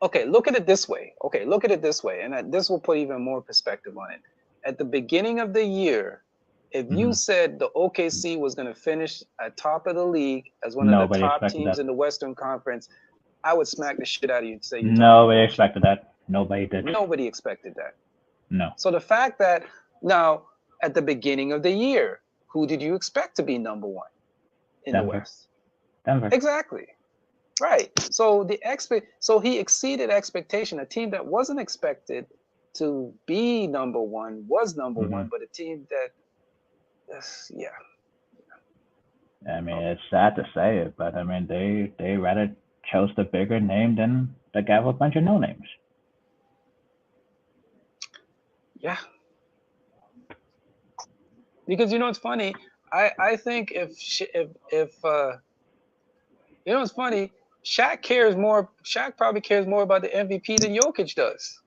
Okay, look at it this way. And this will put even more perspective on it. At the beginning of the year, if you said the OKC was going to finish at top of the league as one of the top teams in the Western Conference, I would smack the shit out of you and say nobody expected that. Nobody did. Nobody expected that. No. So the fact that now at the beginning of the year, who did you expect to be number one in the West? Denver. Exactly. Right. So so he exceeded expectation. A team that wasn't expected to be number one was number one, but a team that I mean, it's sad to say it, but I mean, they rather chose the bigger name than the guy with a bunch of no names. Yeah. Because it's funny. I think if it's funny, Shaq probably cares more about the MVP than Jokic does.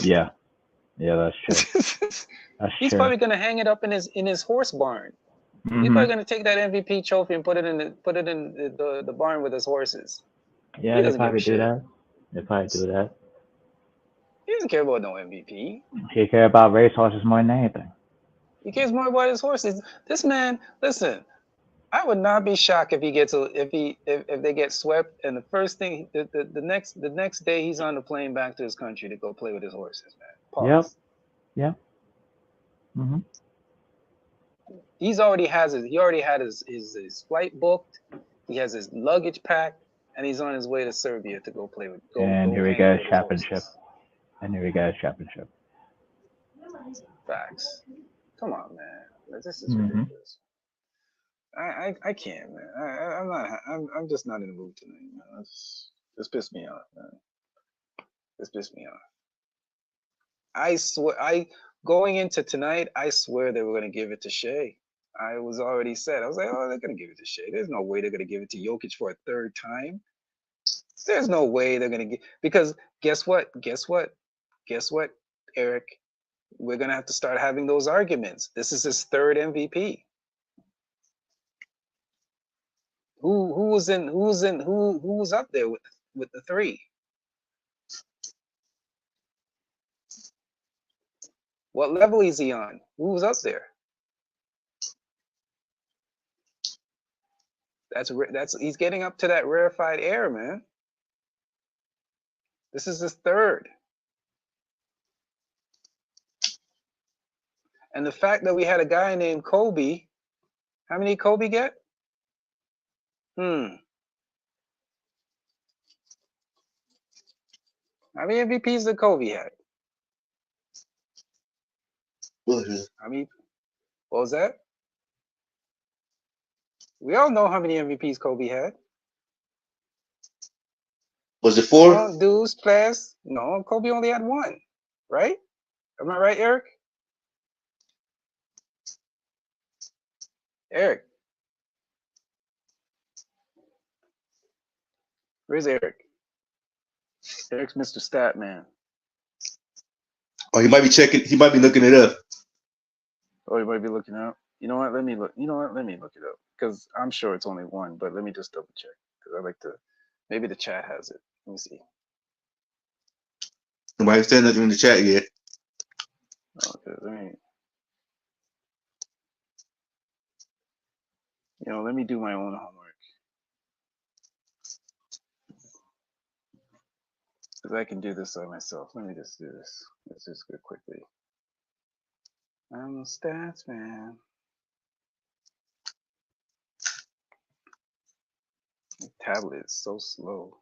Yeah. Yeah, that's true. He's probably gonna hang it up in his horse barn. He's probably gonna take that MVP trophy and put it in the barn with his horses. Yeah, they probably do that. They probably do that. He doesn't care about no MVP. He cares about racehorses more than anything. He cares more about his horses. This man, listen, I would not be shocked if they get swept and the first thing the next day he's on the plane back to his country to go play with his horses, man. Pause. Yep. He already had his flight booked. He has his luggage packed, and he's on his way to Serbia to go play with. And here we go, championship. Facts. Come on, man. This is ridiculous. I can't, man. I'm just not in the mood tonight, man. This pissed me off, man. This pissed me off. I swear, going into tonight, I swear they were gonna give it to Shea. I was already said. I was like, oh, they're gonna give it to Shea. There's no way they're gonna give it to Jokic for a third time. There's no way they're gonna because guess what, Eric? We're gonna have to start having those arguments. This is his third MVP. Who was up there with the three? What level is he on? Who was up there? He's getting up to that rarefied air, man. This is his third. And the fact that we had a guy named Kobe, how many did Kobe get? How many MVPs did Kobe have? I mean, what was that? We all know how many MVPs Kobe had. Was it 4? No, dudes, players. No, Kobe only had 1, right? Am I right, Eric? Eric. Where's Eric? Eric's Mr. Statman. Oh, he might be checking. He might be looking it up. Oh, you might be looking up. You know what? Let me look. You know what? Let me look it up because I'm sure it's only one. But let me just double check because I like to. Maybe the chat has it. Let me see. Nobody said nothing in the chat yet. Okay, let me. Let me do my own homework because I can do this by myself. Let me just do this. Let's just go quickly. I'm a stats man. The tablet is so slow.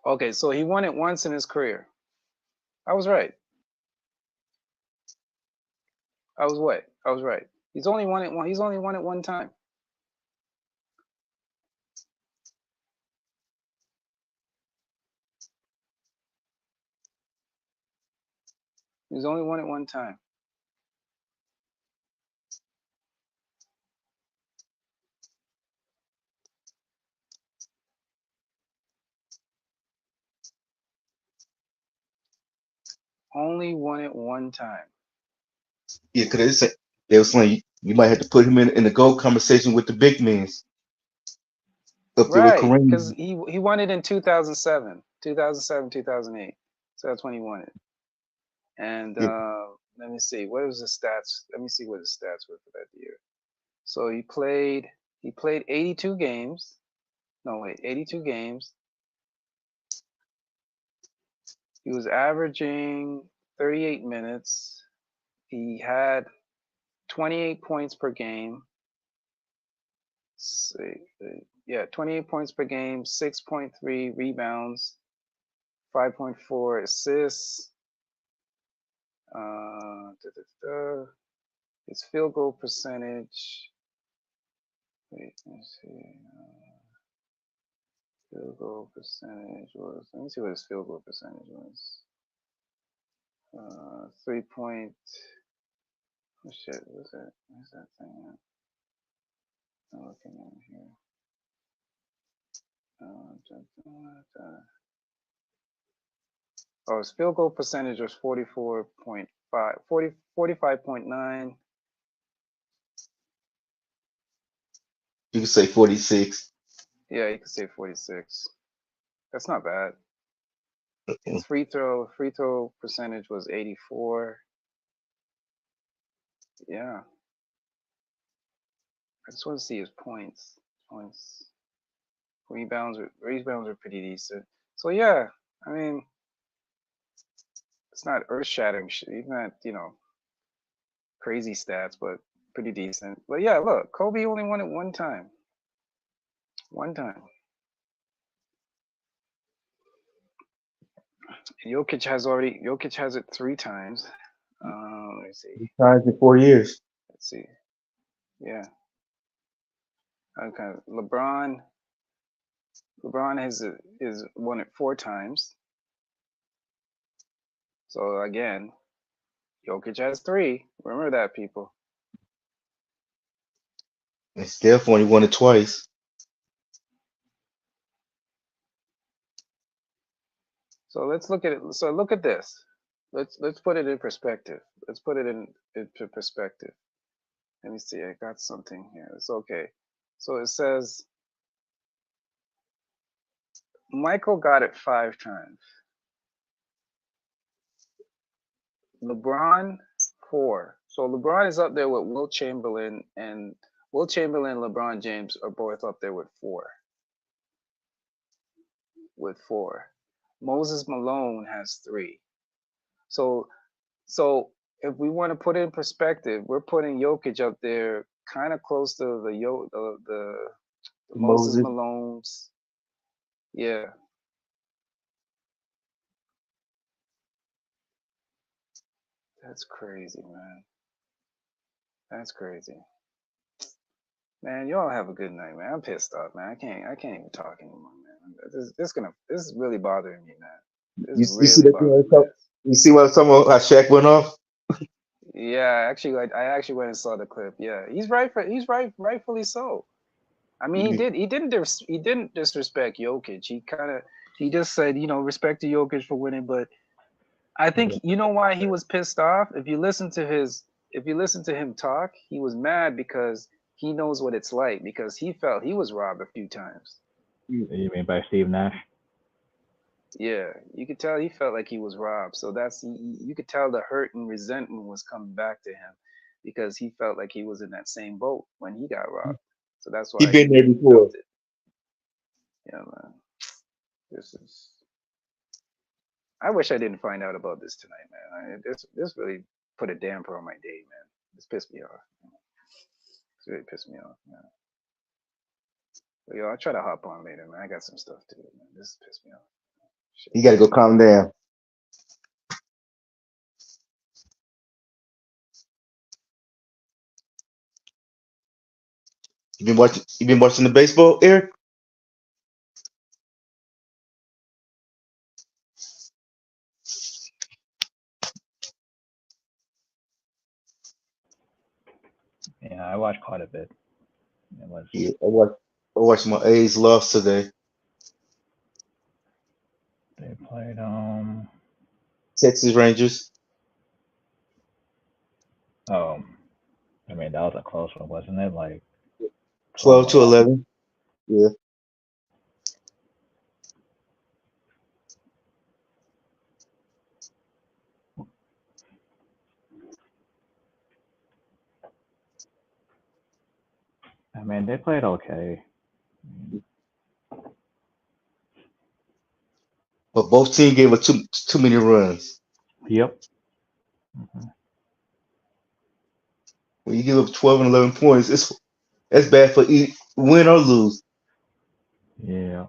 Okay, so he won it once in his career. I was right. I was what? I was right. He's only won it one. He's only won it one time. He's only won it one time. Only won it one time. Yeah, because they was saying you might have to put him in the GOAT conversation with the big men. Up there with Right, because Kareem. he won it in 2007, 2008. So that's when he won it. And Yeah. let me see, what was the stats? Let me see what his stats were for that year. So he played 82 games. No, wait, 82 games. He was averaging 38 minutes. He had 28 points per game. Let's see, yeah, 28 points per game, 6.3 rebounds, 5.4 assists. His field goal percentage. Wait, let me see. Field goal percentage was. Let me see what his field goal percentage was. 3 point. Oh shit! What's that? What's that thing at? I'm looking at here. Oh, his field goal percentage was 44.5, 45.9. You can say 46. Yeah, you could say 46. That's not bad. His free throw percentage was 84. Yeah. I just want to see his points. Rebounds are pretty decent. So yeah, I mean, it's not earth-shattering shit. Even not, crazy stats, but pretty decent. But yeah, look, Kobe only won it one time. One time. Jokic has it 3 times. Let me see. 3 times in 4 years. Let's see. Yeah. Okay. LeBron has won it 4 times. So again, Jokic has 3. Remember that, people. And Steph only won it twice. So let's look at it. So look at this. Let's put it in perspective. Let's put it into perspective. Let me see. I got something here. It's okay. So it says Michael got it 5 times. LeBron 4. So LeBron is up there with Will Chamberlain, and Will Chamberlain and LeBron James are both up there with 4. Moses Malone has 3. So if we want to put it in perspective, we're putting Jokic up there kind of close to the Moses Malone Yeah. That's crazy, man. That's crazy. Man, y'all have a good night, man. I'm pissed off, man. I can't even talk anymore, man. This is really bothering me, man. This You is see really that thing? bothering me. You see what I'm talking about? How Shaq went off? Yeah, actually, I actually went and saw the clip. Yeah, rightfully so. I mean, he didn't disrespect Jokic. He just said, respect to Jokic for winning. But I think you know why he was pissed off. If you listen to him talk, he was mad because he knows what it's like because he felt he was robbed a few times. You mean by Steve Nash? Yeah, you could tell he felt like he was robbed. So you could tell the hurt and resentment was coming back to him because he felt like he was in that same boat when he got robbed. So that's why He been there before. felt it. Yeah, man. I wish I didn't find out about this tonight, man. This really put a damper on my day, man. This pissed me off. This really pissed me off, man. But I'll try to hop on later, man. I got some stuff to do, man. This pissed me off. Shit. You got to go calm down. You been watching the baseball, Eric? Yeah, I watched quite a bit. Yeah, I watched my A's lost today. They played Texas Rangers. Oh, I mean that was a close one, wasn't it? Like 12-11. Yeah. I mean, they played okay. But both teams gave up too many runs. Yep. When you give up 12 and 11 points, that's bad for win or lose. Yeah.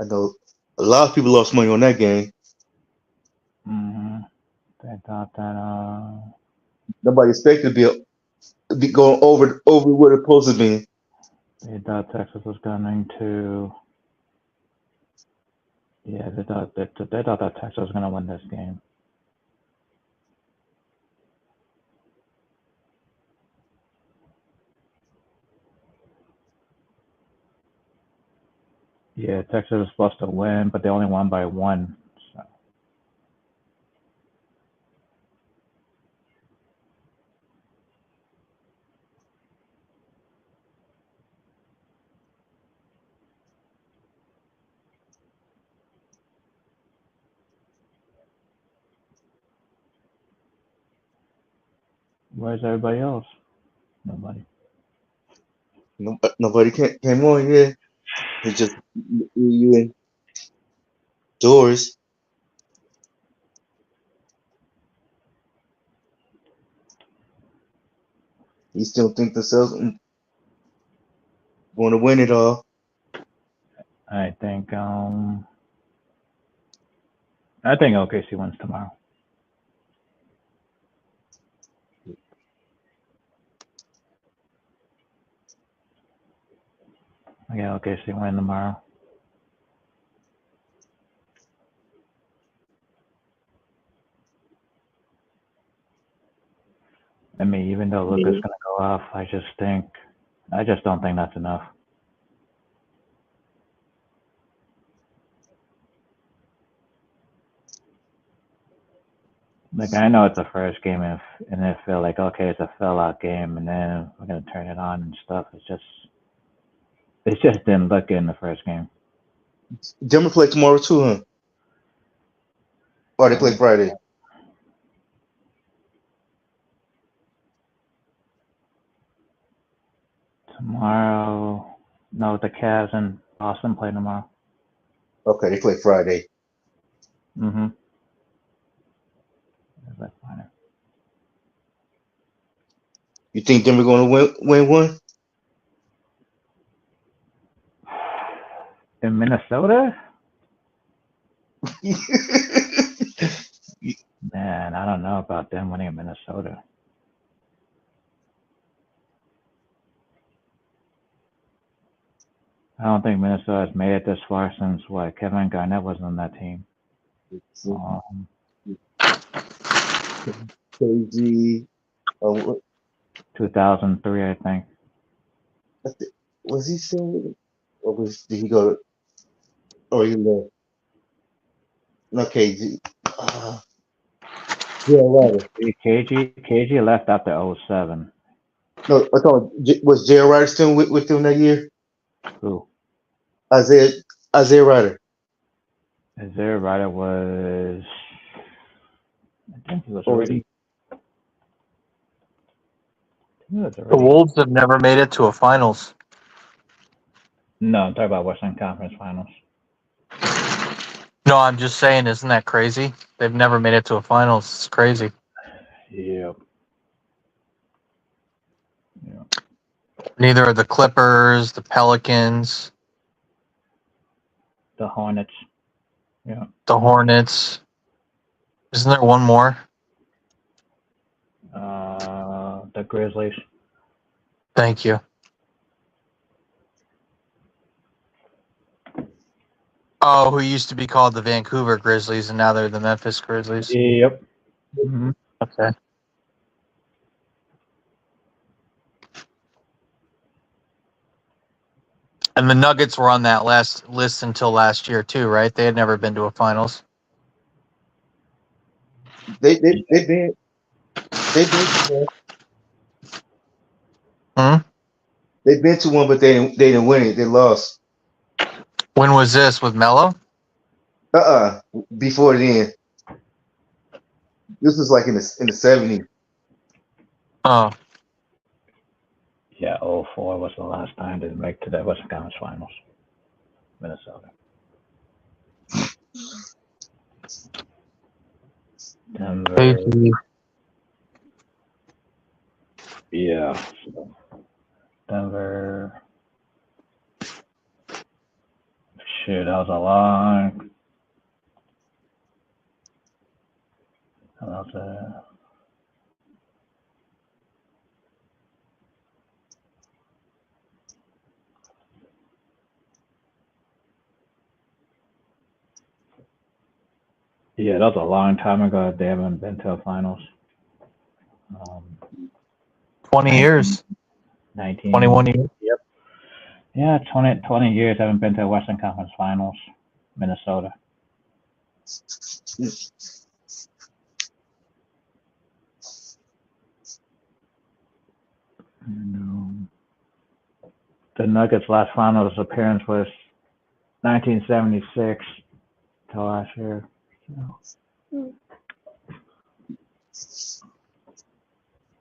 I know a lot of people lost money on that game. They thought that Nobody expected to be going over what it's supposed to be. they thought Texas was going to. Yeah, they thought that Texas was going to win this game. Yeah, Texas was supposed to win, but they only won by 1. So. Where's everybody else? Nobody. Nobody came on here. It's just you and Doris. You still think the Celtics going to win it all? I think OKC wins tomorrow. I got OKC win tomorrow. I mean, even though Luka's gonna go off, I just don't think that's enough. Like I know it's the first game, and it feel like okay, it's a sellout game, and then we're gonna turn it on and stuff. It just didn't look good in the first game. Denver play tomorrow too, huh? Or they play Friday? Tomorrow, no, the Cavs and Boston play tomorrow. Okay, they play Friday. Mm-hmm. You think Denver going to win one? In Minnesota? Man, I don't know about them winning in Minnesota. I don't think Minnesota has made it this far since Kevin Garnett was on that team. KG. 2003, I think. Was he still? Or did he go? Or he left? No, KG. KG left after 07. No, I thought was J.R. Ryder still with them that year? Who? Isaiah Ryder. Isaiah Ryder was. I think he was already. The Wolves have never made it to a finals. No, I'm talking about Western Conference Finals. No, I'm just saying, isn't that crazy? They've never made it to a finals. It's crazy. Yep. Neither are the Clippers, the Pelicans, the Hornets. Yeah. The Hornets. Isn't there one more? The Grizzlies. Thank you. Oh, who used to be called the Vancouver Grizzlies, and now they're the Memphis Grizzlies. Yep. Mm-hmm. Okay. And the Nuggets were on that last list until last year too, right? They had never been to a finals. They've been. They've been to one, but they didn't win it. They lost. When was this with Melo? Before then. This was like in the 70s. Oh. Yeah, 04 was the last time they make to the Western Conference Finals. Minnesota. Denver. Yeah. So Denver. Shit, that was a long. That was a. Yeah, that was a long time ago. They haven't been to a finals. 20 years. 21 years. Yep. Yeah, 20 years haven't been to a Western Conference Finals. Minnesota. The Nuggets' last finals appearance was 1976 till last year. So.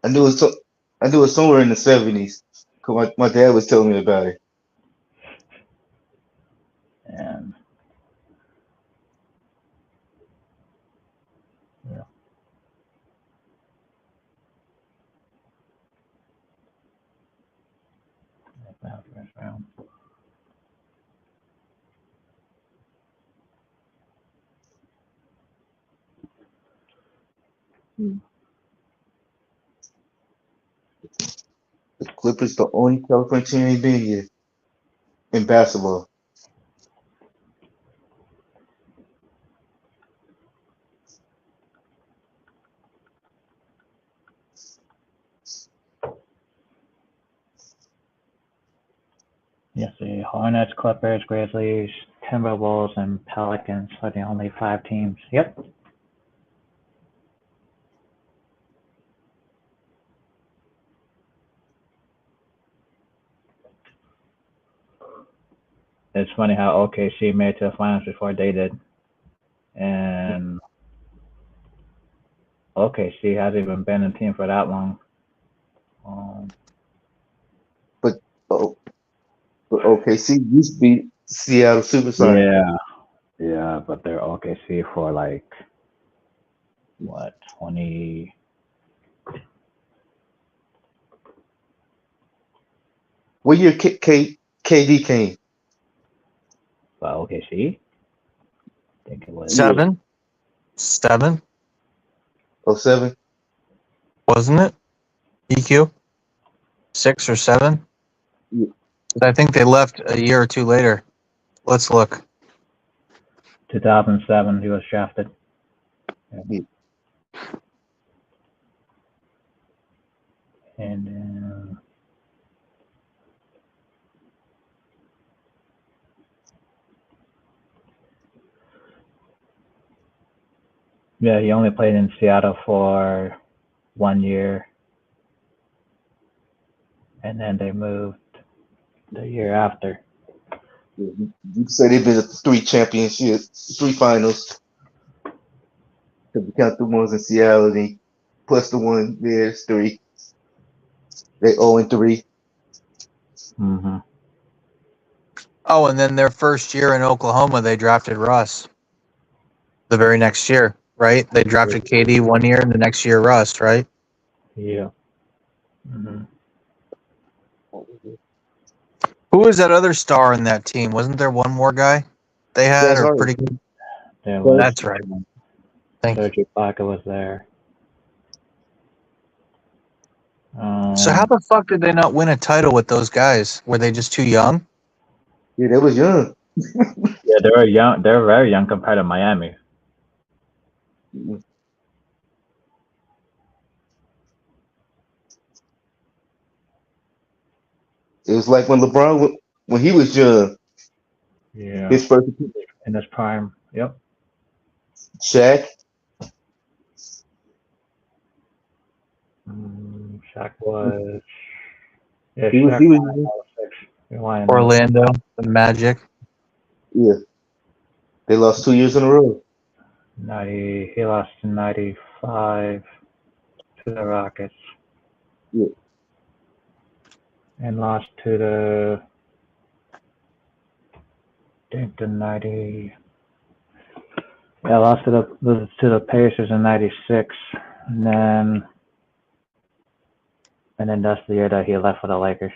I knew it was somewhere in the 70s. Cause my dad was telling me about it. And yeah. The Clippers, the only California team ain't been here in basketball. Yes, the Hornets, Clippers, Grizzlies, Timberwolves, and Pelicans are the only 5 teams. Yep. It's funny how OKC made it to the finals before they did. And OKC hasn't even been in the team for that long. But OKC used to be Seattle Supersonics. Yeah, but they're OKC for like what, 20? What year KD came? Well, OKC. I think it was 7, 07? wasn't it? EQ 6 or 7. Yeah. I think they left a year or two later. Let's look. 2007. He was drafted. Yeah. And then yeah, he only played in Seattle for 1 year, and then they moved the year after. You can say they've been to 3 championships, 3 finals. Because you count the ones in Seattle, and plus the one there's 3. They 0-3. Mm-hmm. Oh, and then their first year in Oklahoma, they drafted Russ. The very next year, right? They drafted KD 1 year, and the next year Russ, right? Yeah. Mm-hmm. Who was that other star in that team? Wasn't there one more guy they had, That's or right. pretty good? That's right. Thank you. Serge Ibaka was there. So how the fuck did they not win a title with those guys? Were they just too young? Yeah, they was young. Yeah, they were young. They're very young compared to Miami. It was like when LeBron, when he was young. Yeah. His first in his prime. Yep. Shaq. Shaq was. Yeah, He was. Orlando, the Magic. Yeah. They lost 2 years in a row. 90. He lost in 95 to the Rockets. Yeah. And lost to the. I think the 90. Yeah, lost to the Pacers in 96, and then that's the year that he left for the Lakers.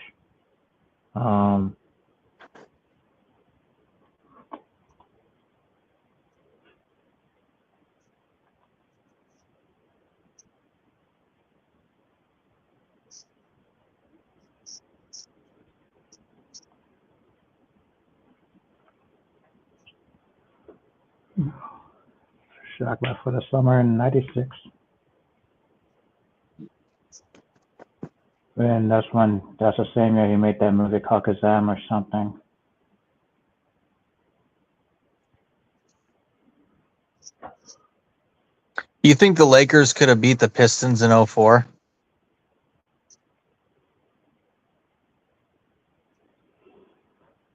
Shaq left for the summer in 96. And that's the same year he made that movie called Kazam or something. You think the Lakers could have beat the Pistons in 04?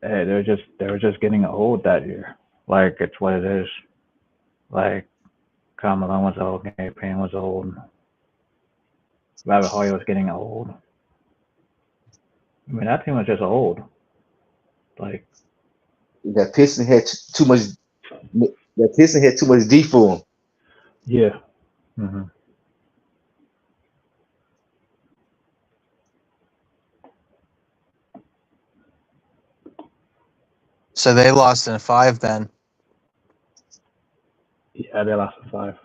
Hey, they were just getting old that year. Like, it's what it is. Like, Karl Malone was old, Gary Payne was old, Robert Horry was getting old. I mean, that team was just old. Like, that Piston had too much. That Piston had too much D for him. Yeah. Mm-hmm. So they lost in 5 then. Yeah, they lost in 5.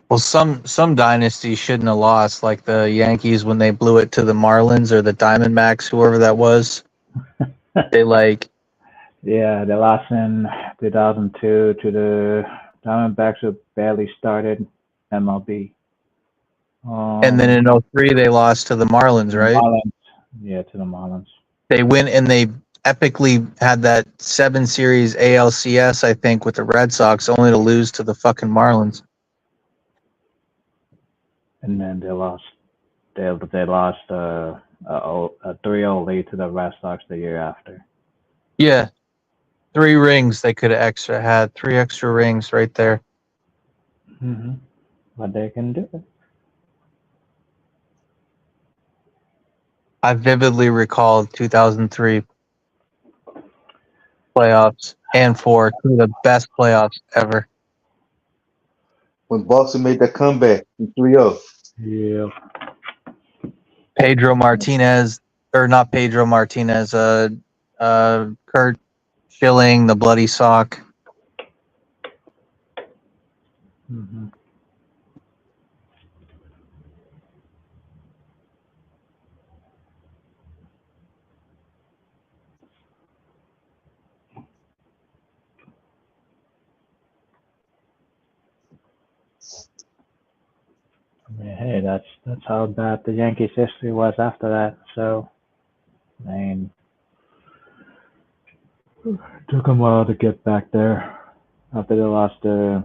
Well, some dynasties shouldn't have lost, like the Yankees when they blew it to the Marlins or the Diamondbacks, whoever that was. They like. Yeah, they lost in 2002 to the Diamondbacks, who barely started MLB. And then in 03, they lost to the Marlins, right? Marlins. Yeah, to the Marlins. They win, and they epically had that 7-series ALCS, I think, with the Red Sox, only to lose to the fucking Marlins. And then they lost. They lost a 3-0 lead to the Red Sox the year after. Yeah, 3 rings they could have extra had. 3 extra rings right there. Mm-hmm. But they can do it. I vividly recall 2003 playoffs and 4, 2 of the best playoffs ever. When Boston made that comeback in 3-0. Yeah. Pedro Martinez, or not Pedro Martinez, Kurt Schilling, the bloody sock. Mm-hmm. I mean, hey, that's how bad the Yankees' history was after that. So, I mean, it took them a while to get back there after they lost 03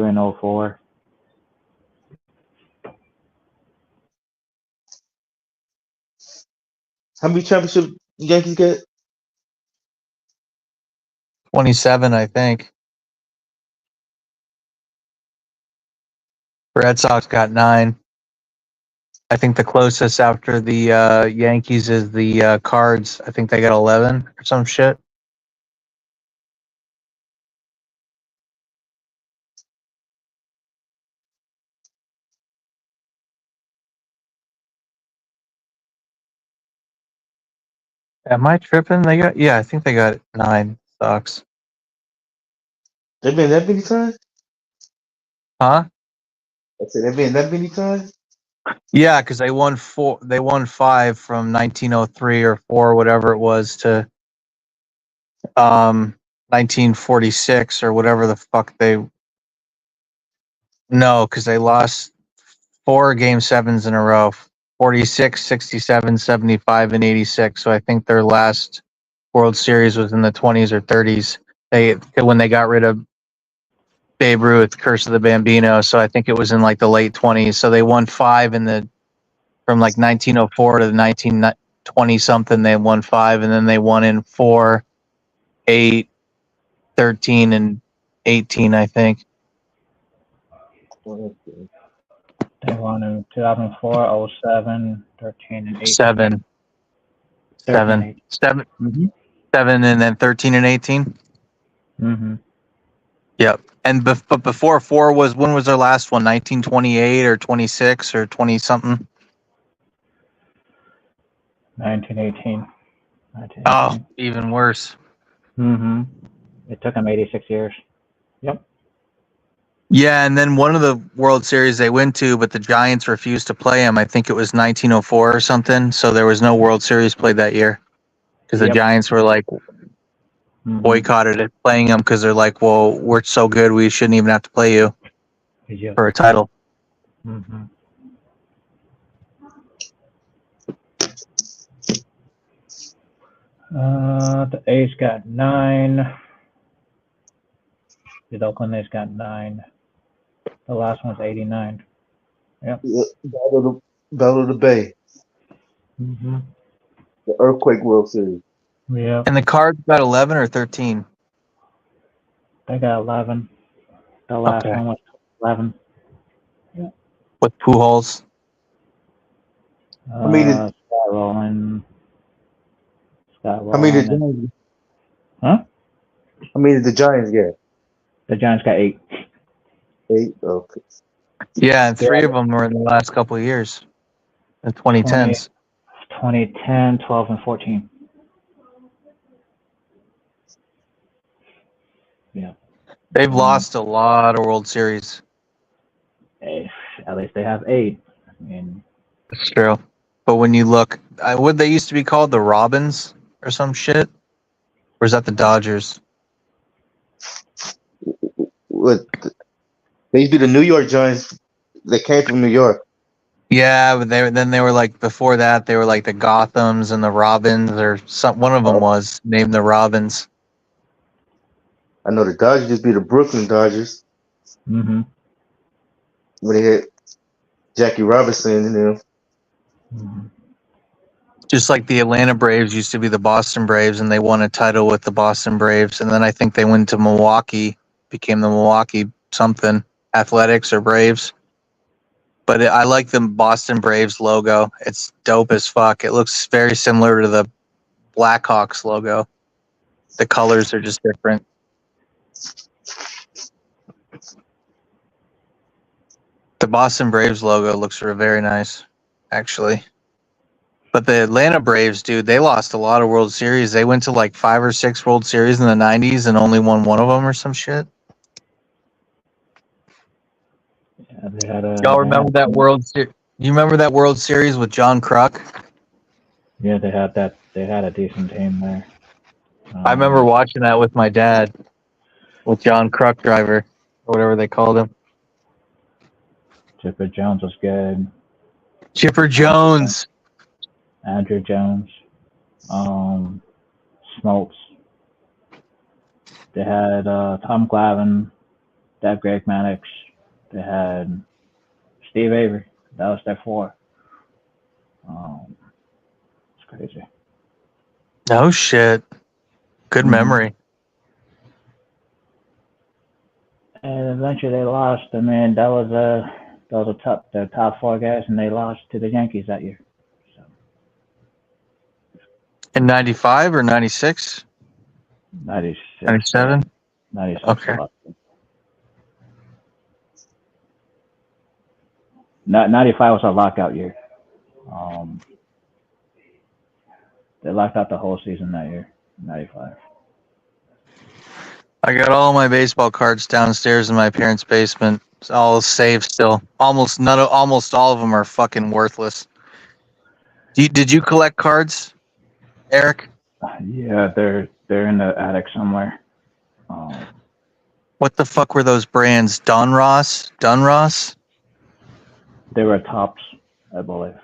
and 04. How many championships the Yankees get? 27, I think. Red Sox got 9. I think the closest after the Yankees is the Cards. I think they got 11 or some shit. Am I tripping? I think they got 9 Sox. They've been that many times? Huh? I said they've been that many times? Yeah, because they won 4. They won 5 from 1903 or 4, whatever it was, to 1946 or whatever the fuck they. No, because they lost 4 game 7s in a row. 46, 67, 75, and 86. So I think their last World Series was in the 20s or 30s. When they got rid of Babe Ruth, Curse of the Bambino. So I think it was in like the late 20s. So they won 5 from like 1904 to 1920 something. They won 5, and then they won in 4, 8, 13, and 18. I think. They won in 2004, 07, 13, and 18. 7, 7, 7, Mm-hmm. 7, and then 13 and 18. Mm-hmm. Yep. And but before 4 was, when was their last one? 1928 or 26 or 20 something? 1918. Oh, even worse. Mm-hmm. It took them 86 years. Yep. Yeah, and then one of the World Series they went to, but the Giants refused to play them. I think it was 1904 or something. So there was no World Series played that year because the Giants were like boycotted it, playing them because they're like, well, we're so good, we shouldn't even have to play you for a title. Mm-hmm. The A's got 9. The Oakland A's got 9. The last one's 89. Yep. Battle of the Bay. Mm-hmm. The Earthquake World Series. Yeah. And the Cards got 11 or 13? They got 11. The last one was 11. Yeah. With Pujols. I mean, Scott Rowland. I mean, the Giants. Huh? I mean, the Giants get. The Giants got 8. 8. Okay. Yeah, and 3 of them were in the last couple of years, the 2010s. 2010, 12, and 14. Yeah. They've lost a lot of World Series. Hey, at least they have 8. I mean, That's true. But when you look, what they used to be called, the Robins or some shit? Or is that the Dodgers? What? They used to be the New York Giants. They came from New York. Yeah, but they were like, before that, they were like the Gothams and the Robins, or one of them was named the Robins. I know the Dodgers just be the Brooklyn Dodgers. Mm-hmm. When they had Jackie Robinson, you know. Mm-hmm. Just like the Atlanta Braves used to be the Boston Braves, and they won a title with the Boston Braves, and then I think they went to Milwaukee, became the Milwaukee something Athletics or Braves. But I like the Boston Braves logo. It's dope as fuck. It looks very similar to the Blackhawks logo. The colors are just different. The Boston Braves logo looks very nice, actually. But the Atlanta Braves, dude, they lost a lot of World Series. They went to like 5 or 6 World Series in the 90s and only won one of them or some shit. Yeah, they had Y'all remember that World Series? You remember that World Series with John Kruk? Yeah, they had that. They had a decent team there. I remember watching that with my dad, with John Kruk driver, or whatever they called him. Chipper Jones was good. Chipper Jones. Andrew Jones. Smokes. They had Tom Glavine. They had Greg Maddux. They had Steve Avery. That was their 4. It's crazy. No shit. Good memory. And eventually they lost. I mean, that was the top 4 guys, and they lost to the Yankees that year. So. In 95 or 96? 96. 97? 96. Okay. 95 was a lockout year. They locked out the whole season that year. 95. I got all my baseball cards downstairs in my parents' basement. It's all saved still. Almost all of them are fucking worthless. Did you collect cards, Eric? Yeah, they're in the attic somewhere. What the fuck were those brands? Dunross? They were Tops, I believe.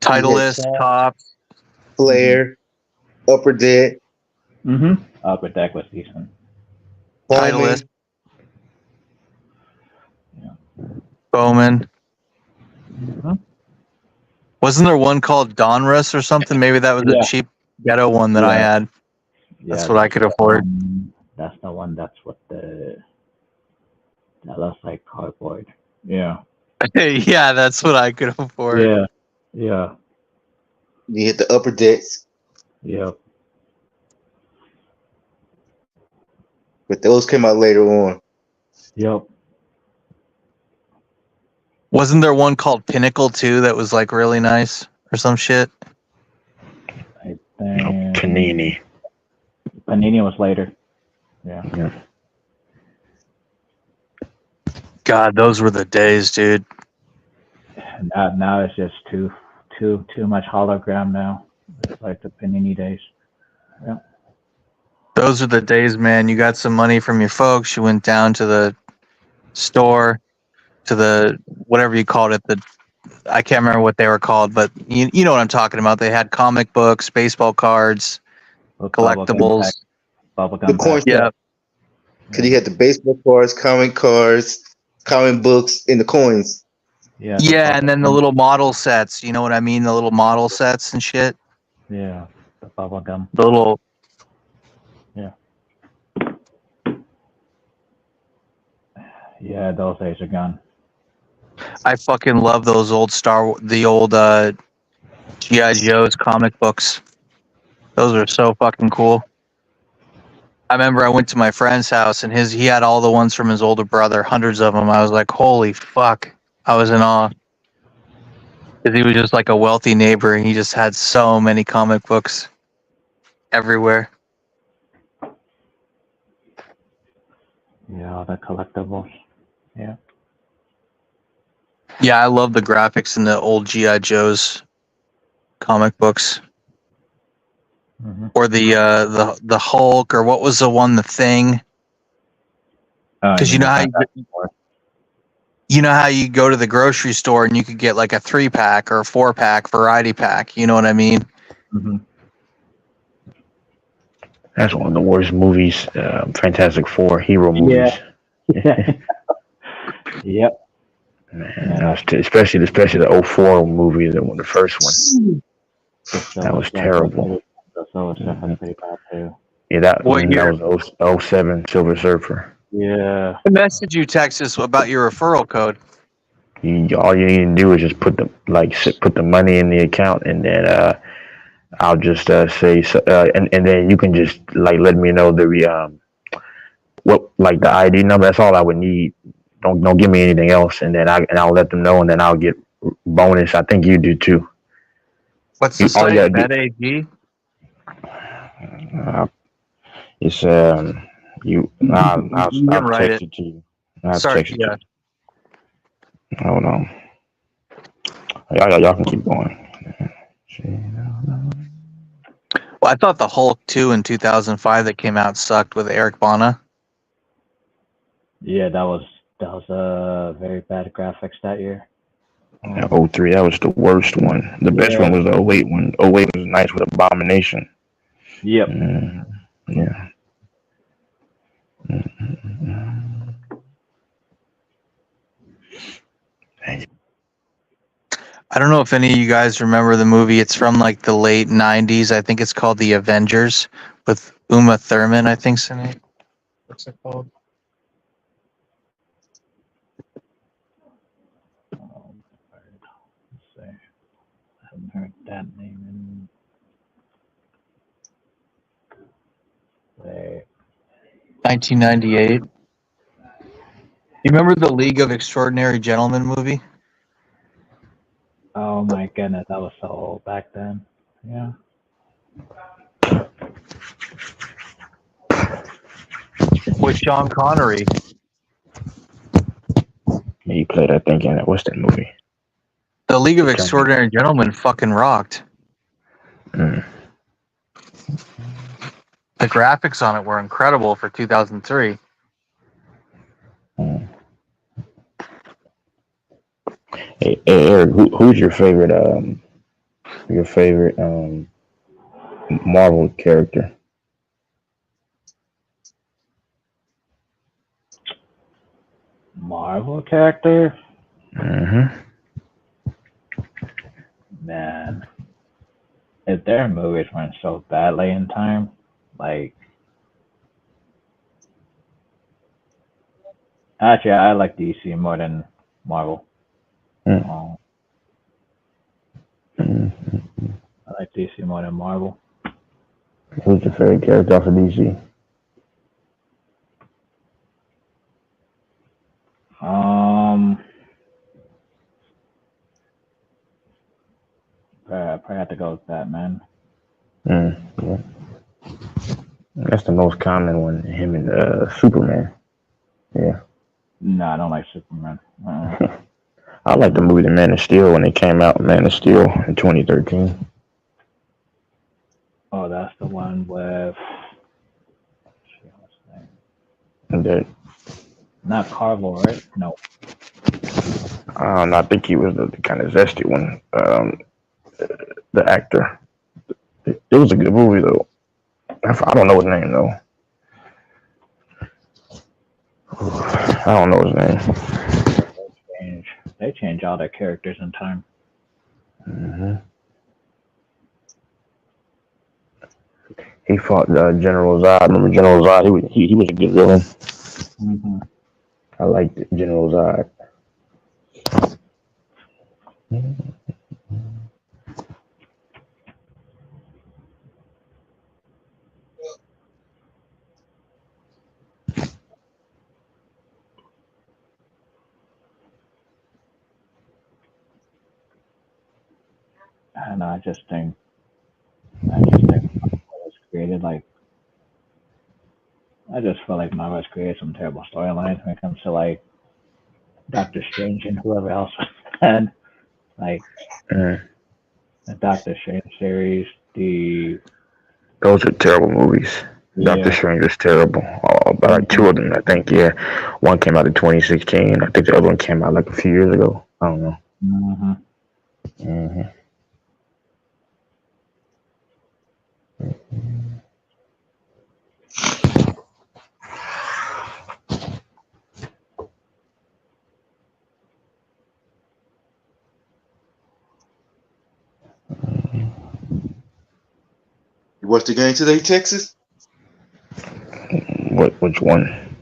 Titleist, Tops. Flair, Upper Deck. Upper Deck was decent. Titleist. Bowman. Wasn't there one called Donruss or something? Maybe that was a cheap ghetto one that I had. That's what I could afford. That's the one. That's what that looks like cardboard. Yeah. Yeah, that's what I could afford. Yeah. You hit the Upper Decks. Yep. But those came out later on. Yep. Wasn't there one called Pinnacle too that was like really nice or some shit? I think Panini. Panini was later. Yeah. God, those were the days, dude. Now it's just too much hologram now. It's like the Panini days. Yeah. Those are the days, man. You got some money from your folks. You went down to the store, to the whatever you called it. I can't remember what they were called, but you know what I'm talking about. They had comic books, baseball cards, collectibles. The coin Yeah. Because you had the baseball cards, comic books, and the coins. Yeah, and then the little model sets. You know what I mean? The little model sets and shit. Yeah. The bubble gum. The little. Yeah. Yeah, those days are gone. I fucking love those old the old G.I. Joe's comic books. Those are so fucking cool. I remember I went to my friend's house and he had all the ones from his older brother, hundreds of them. I was like, holy fuck. I was in awe. Because he was just like a wealthy neighbor and he just had so many comic books everywhere. Yeah, the collectibles. Yeah. Yeah, I love the graphics in the old G.I. Joe's comic books. Or the Hulk, or what was the one, the Thing? Because you know how you go to the grocery store and you could get like a 3-pack or a 4-pack variety pack. You know what I mean? That's one of the worst movies. Fantastic Four hero movies. Yeah. Yep. Man, especially the 04 movie, the first one. That was terrible. The Silver Surfer was pretty bad too. Yeah, that What year? was 07 Silver Surfer. Yeah. I messaged you, Texas, about your referral code. All you need to do is just put the money in the account, and then I'll just say and then you can just like let me know the the ID number. That's all I would need. Don't give me anything else, and then I'll let them know, and then I'll get bonus. I think you do too. What's the site? BetAG? It's you. I'll text it to you. Sorry, yeah. Hold on. Y'all can keep going. Well, I thought the Hulk 2 in 2005 that came out sucked with Eric Bana. Yeah, that was very bad graphics that year. 03, that was the worst one. The best one was the 08 one. 08 was nice with Abomination. Yep. Yeah. I don't know if any of you guys remember the movie. It's from like the late 90s. I think it's called The Avengers with Uma Thurman, I think's the name. What's it called? Let's see. I haven't heard that name in. Wait. 1998. You remember the League of Extraordinary Gentlemen movie? Oh my goodness, that was so old back then. Yeah. With Sean Connery. He played, I think, in it. What's that movie? The League of Extraordinary Gentlemen fucking rocked. The graphics on it were incredible for 2003. Hey, Eric, who's your favorite Marvel character? Marvel character? Mm-hmm. Man. If their movies went so badly in time, like actually I like DC more than Marvel. I like DC more than Marvel. Who's your favorite character off of DC? I probably have to go with Batman. Yeah. That's the most common one. Him and Superman. Yeah. No, I don't like Superman. I like the movie The Man of Steel when it came out. Man of Steel in 2013. Oh, that's the one with. That. Not Carvel, right? No. I think he was the kind of zesty one. The actor. It was a good movie though. I don't know his name though. I don't know his name. They change all their characters in time. He fought General Zod. Remember General Zod? He was a good villain. I liked General Zod. And I just think Marvel has created like. I just feel like Marvel has created some terrible storylines when it comes to like Doctor Strange and whoever else had like the Doctor Strange series. Those are terrible movies. Yeah. Doctor Strange was terrible. Like two of them, I think. Yeah, one came out in 2016. I think the other one came out like a few years ago. I don't know. watch the game today, Texas? Which one?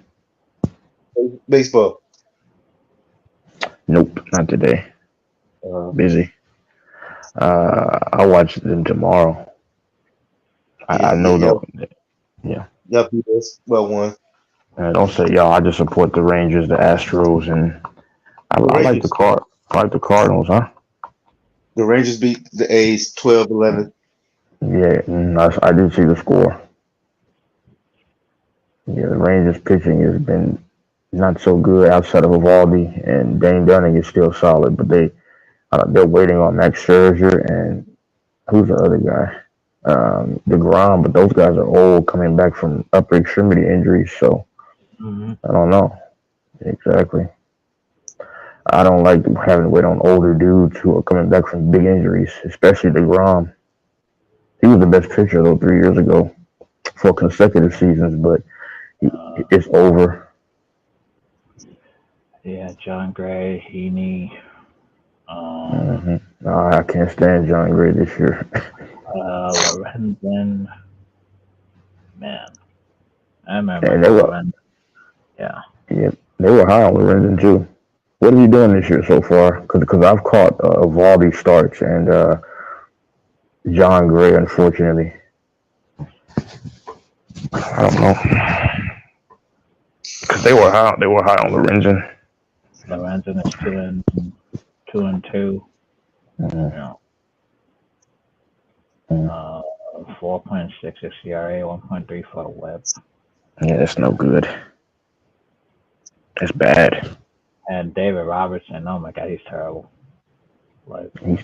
Baseball. Nope, not today. Busy. I'll watch them tomorrow. I know though. Yeah. Y'all beat us. Well, one. Don't say y'all. I just support the Rangers, the Astros, and I like the Cardinals, huh? The Rangers beat the A's 12-11. Yeah, I did see the score. Yeah, the Rangers pitching has been not so good outside of Evaldi, and Dane Dunning is still solid, but they're waiting on Max Scherzer and who's the other guy? DeGrom, but those guys are old, coming back from upper extremity injuries, so I don't know. Exactly. I don't like having to wait on older dudes who are coming back from big injuries, especially DeGrom. He was the best pitcher though 3 years ago for consecutive seasons, but it's over. Yeah, John Gray, Heaney. I can't stand John Gray this year. Lorenzen. Man. I remember And Lorenzen. Yeah. Yeah, they were high on Lorenzen too. What are you doing this year so far? Because I've caught Evaldi starts and John Gray, unfortunately. I don't know. Because they were high on Lorenzen. Lorenzen is 2-2. Yeah. 4.66 ERA, 1.34 WHIP. Yeah, that's no good. That's bad. And David Robertson, oh my God, he's terrible. Like he's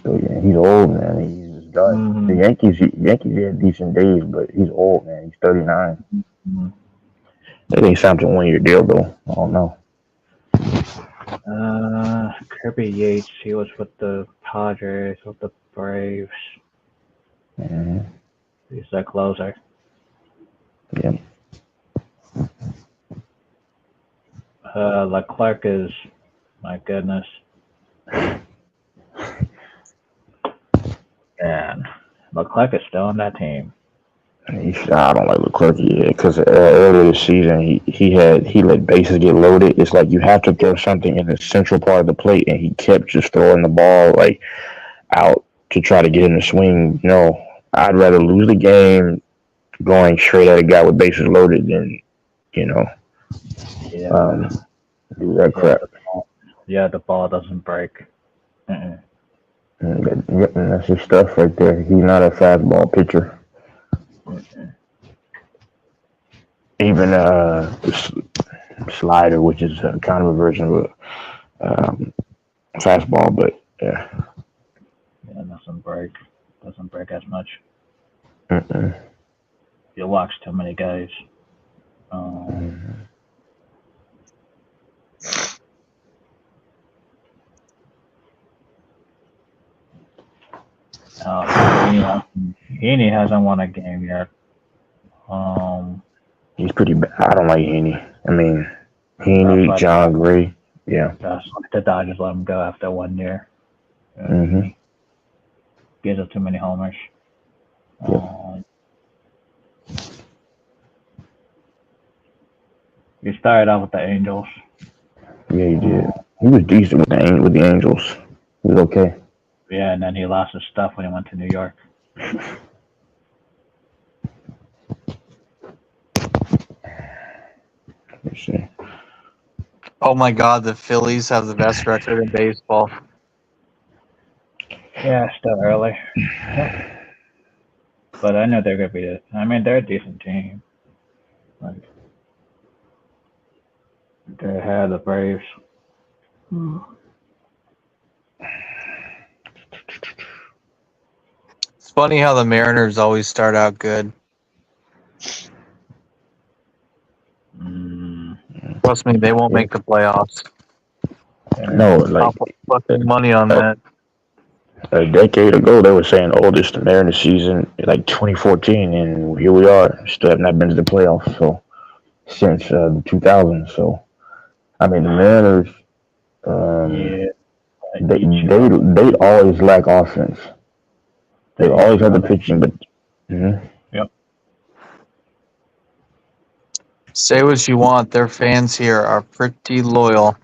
old, man. He's done. The Yankees had decent days, but he's old, man. He's 39. They think signed a 1-year deal though. I don't know. Kirby Yates, he was with the Padres, with the Braves. He's a closer. Yeah. Leclerc is, my goodness. And Leclerc is still on that team. I don't like Leclerc yet because earlier this season he let bases get loaded. It's like you have to throw something in the central part of the plate, and he kept just throwing the ball like out to try to get him to swing. No, I'd rather lose the game going straight at a guy with bases loaded than do that crap. The ball doesn't break. That's his stuff right there. He's not a fastball pitcher. Even slider, which is kind of a version of a fastball, but yeah, doesn't break as much. Mm-mm. You watch too many guys. Heaney hasn't won a game yet. He's pretty bad. I don't like Heaney. I mean, Heaney, John Gray. Yeah. The Dodgers let him go after 1 year. Gives up too many homers. He started out with the Angels. Yeah, he did. He was decent with the Angels. He was okay. Yeah, and then he lost his stuff when he went to New York. Let's see. Oh my God, the Phillies have the best record in baseball. Yeah, still early. But I know they're gonna be. They're a decent team. Like they had the Braves. It's funny how the Mariners always start out good. Trust me, they won't make the playoffs. No, like I'll put fucking money on that. A decade ago, they were saying, "Oh, this is the Mariners season, like 2014," and here we are. Still have not been to the playoffs, so since the 2000s. So, the Mariners, they always lack offense. They always have the pitching, but Yep. Say what you want. Their fans here are pretty loyal.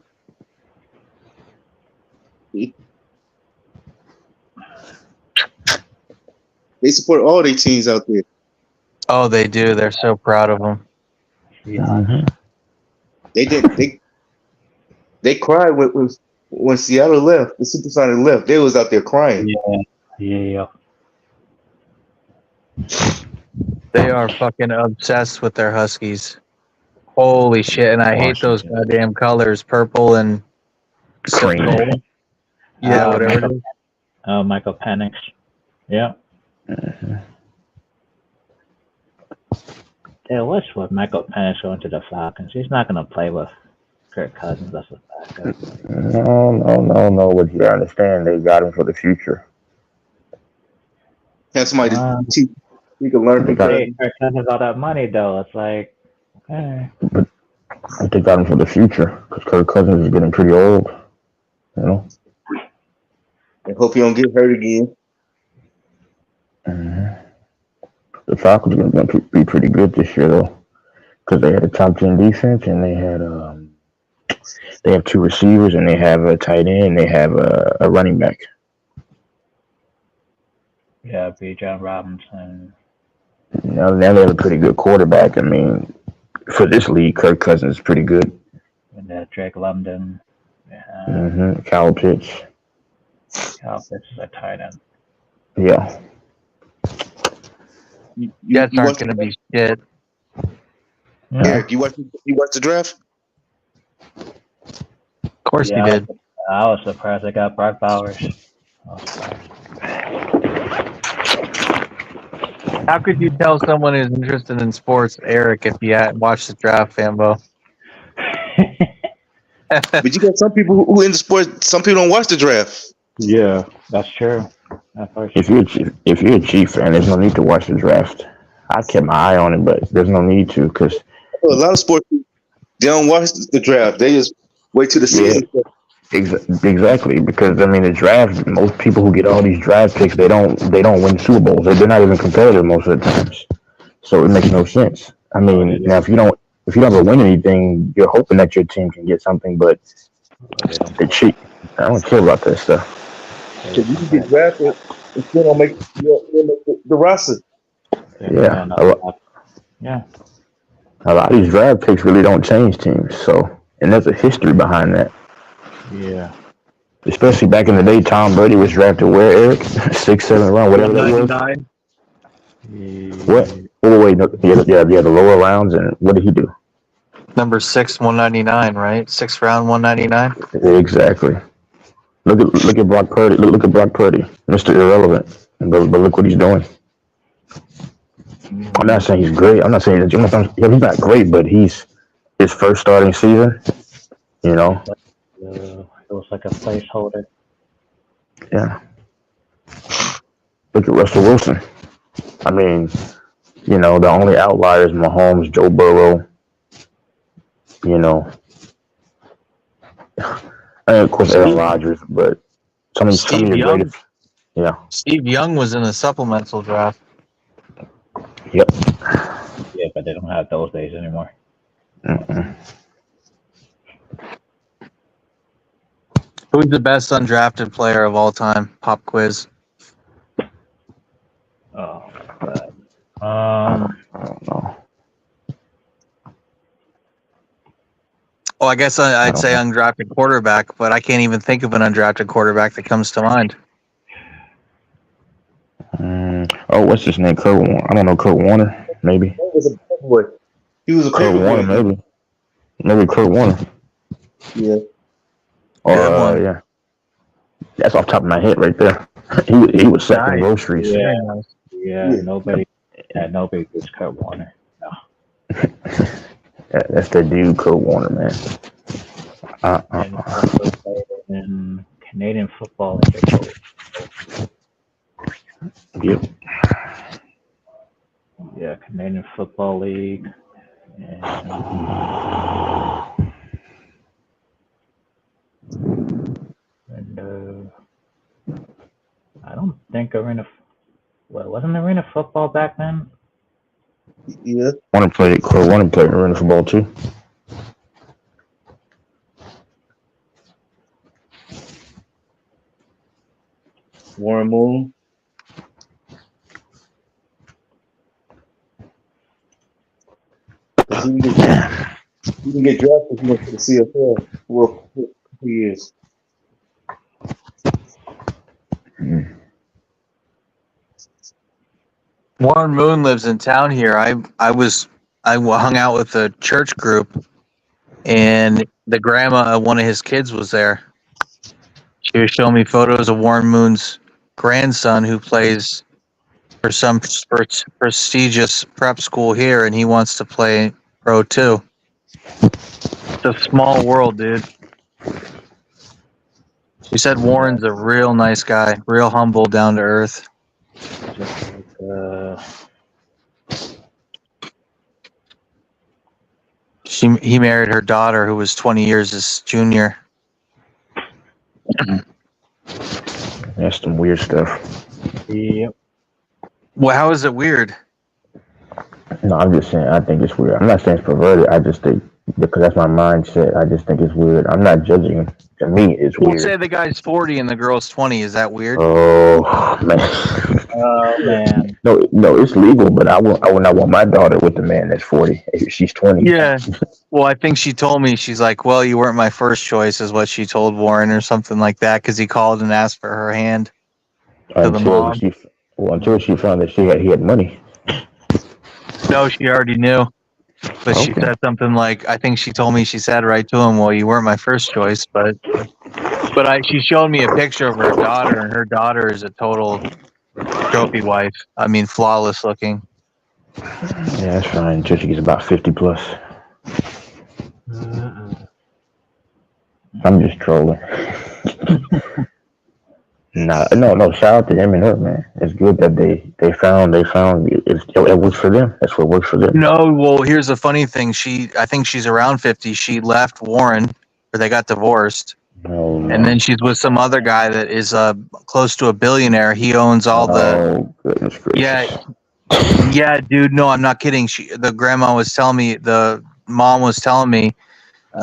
They support all their teams out there. Oh, they do. They're so proud of them. Mhm. They did. They cried when Seattle left. The Supersonics left. They was out there crying. Yeah. They are fucking obsessed with their Huskies. Holy shit! And I hate those goddamn colors, purple and Cream. gold. Yeah, whatever it is. Michael Penix. Yeah. Yeah, what's with Michael Penix going to the Falcons? He's not going to play with Kirk Cousins. That's a backup. No. What you understand? They got him for the future. Have somebody to teach. You can learn from Kirk Cousins all that money though. It's like, okay. But they got him for the future because Kirk Cousins is getting pretty old. You know. I hope he don't get hurt again. The Falcons are going to be pretty good this year, though, because they had a top 10 defense, and they have 2 receivers, and they have a tight end, and they have a running back. Yeah, Bijan Robinson. Now they have a pretty good quarterback. I mean, for this league, Kirk Cousins is pretty good. And Drake London. Yeah. Kyle Pitts. Kyle Pitts is a tight end. Yeah. Jets aren't going to be shit. Yeah. Eric, you watch the draft? Of course you did. I was surprised I got Brock Bowers. How could you tell someone who's interested in sports, Eric, if you hadn't watched the draft, Fambo? But you got some people who into sports. Some people don't watch the draft. Yeah, that's true. If you're a Chief fan, there's no need to watch the draft. I kept my eye on it, but there's no need to because a lot of sports they don't watch the draft. They just wait till the season. Exactly, because I mean the draft. Most people who get all these draft picks, they don't win Super Bowls. They're not even competitive most of the times. So it makes no sense. I mean, now if you don't ever win anything, you're hoping that your team can get something, but they're cheap. I don't care about that stuff. So you can get drafted and still don't make the roster. Yeah. A lot of these draft picks really don't change teams. So, and there's a history behind that. Yeah. Especially back in the day, Tom Brady was drafted where, Eric? 6th, 7th round, whatever that was. What? Oh wait, no, the lower rounds, and what did he do? Number 6, 199, right? 6th round, 199. Exactly. Look at Brock Purdy. Look at Brock Purdy, Mr. Irrelevant. But look what he's doing. I'm not saying he's great. I'm not saying he's not great, but he's his first starting season. You know. It was like a placeholder. Yeah. Look at Russell Wilson. I mean, you know, the only outlier is Mahomes, Joe Burrow. You know. And of course, Aaron Rodgers, but some of the greatest. Yeah. Steve Young was in the supplemental draft. Yep. Yeah, but they don't have those days anymore. Who's the best undrafted player of all time? Pop quiz. Oh, God. I don't know. Oh, I guess I'd say undrafted quarterback, but I can't even think of an undrafted quarterback that comes to mind. What's his name? Kurt Warner. I don't know. Kurt Warner, maybe. He was a Kurt Warner, maybe. Maybe Kurt Warner. Yeah. Yeah. That's off the top of my head right there. he was second groceries. Yeah. Nobody gets Kurt Warner. No. That's the dude, Kurt Warner, man. And also played in Canadian football. Yep. Yeah, Canadian Football League. And I don't think wasn't Arena Football back then? Yeah. Want to play arena football too. Warren Moon. He can get drafted for the CFL for a couple years. Warren Moon lives in town here. I hung out with a church group, and the grandma of one of his kids was there. She was showing me photos of Warren Moon's grandson, who plays for some prestigious prep school here, and he wants to play pro too. It's a small world, dude. She said Warren's a real nice guy, real humble, down to earth. He married her daughter, who was 20 years his junior. That's some weird stuff. Yep. Well, how is it weird? No, I'm just saying. I think it's weird. I'm not saying it's perverted. I just think because that's my mindset. I just think it's weird. I'm not judging him. To me, it's We'll weird. say the guy's 40 and the girl's 20. Is that weird? Oh man. Oh man. No, it's legal, but I would not want my daughter with the man that's 40. If she's 20. Yeah. Well, I think she told me, she's like, well, you weren't my first choice, is what she told Warren, or something like that, because he called and asked for her hand to the mom. Until she found that he had money. No, she already knew. But she said something like, I think she told me, she said right to him, well, you weren't my first choice, but she showed me a picture of her daughter, and her daughter is a total trophy wife. I mean, flawless looking. Yeah, that's fine. Until she gets about 50 plus. I'm just trolling. No. Shout out to him and her, man. It's good that they found it works for them. That's what works for them. No, well, here's the funny thing. I think she's around 50. She left Warren, or they got divorced. No. And then she's with some other guy that is close to a billionaire. He owns all the. Oh, goodness gracious. Yeah, dude. No, I'm not kidding. The grandma was telling me, the mom was telling me,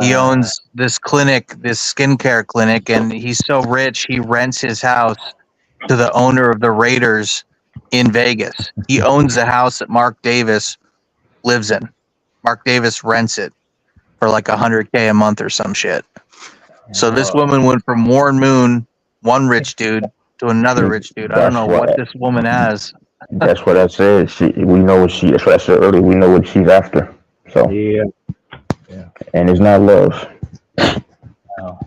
he owns this clinic, this skincare clinic, and he's so rich he rents his house to the owner of the Raiders in Vegas. He owns the house that Mark Davis lives in. Mark Davis rents it for like $100K a month or some shit. So this woman went from Warren Moon, one rich dude, to another rich dude. I don't know what this woman has. That's what I said. We know what she. That's what I said earlier. We know what she's after. So Yeah. and it's not love. No.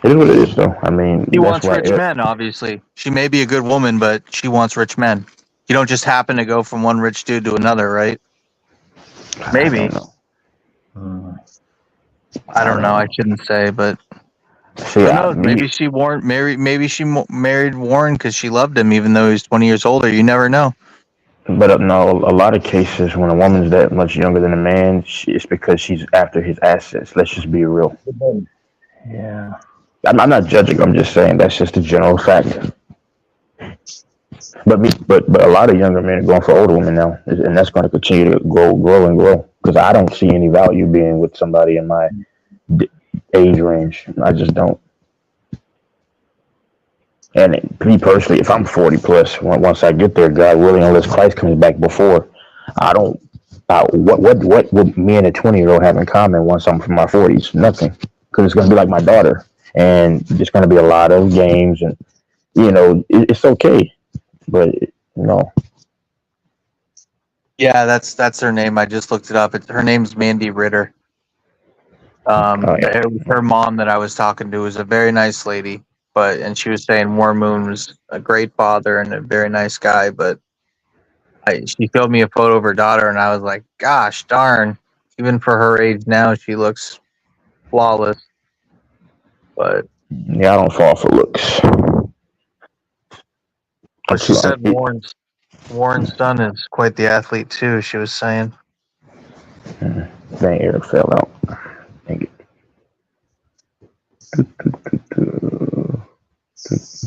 It is what it is, though. I mean, He wants rich men, obviously. She may be a good woman, but she wants rich men. You don't just happen to go from one rich dude to another, right? Maybe. I don't know. I shouldn't say, but See, who knows? Maybe she married Warren because she loved him, even though he's 20 years older. You never know. But no, a lot of cases when a woman's that much younger than a man, it's because she's after his assets. Let's just be real. Yeah. I'm not judging. I'm just saying that's just a general fact. But a lot of younger men are going for older women now, and that's going to continue to grow. Because I don't see any value being with somebody in my age range. I just don't. And me personally, if I'm 40 plus, once I get there, God willing, unless Christ comes back before, I don't. What would me and a 20-year-old have in common once I'm from my 40s? Nothing, because it's going to be like my daughter, and there's going to be a lot of games, and it's okay, but no. Yeah, that's her name. I just looked it up. Her name's Mandy Ritter. It was her mom that I was talking to. Was a very nice lady. And she was saying Warren Moon was a great father and a very nice guy, but she showed me a photo of her daughter, and I was like, gosh darn, even for her age now, she looks flawless. But yeah, I don't fall for looks. But she said Warren's son is quite the athlete too, she was saying. Dang, Eric fell out. Thank you.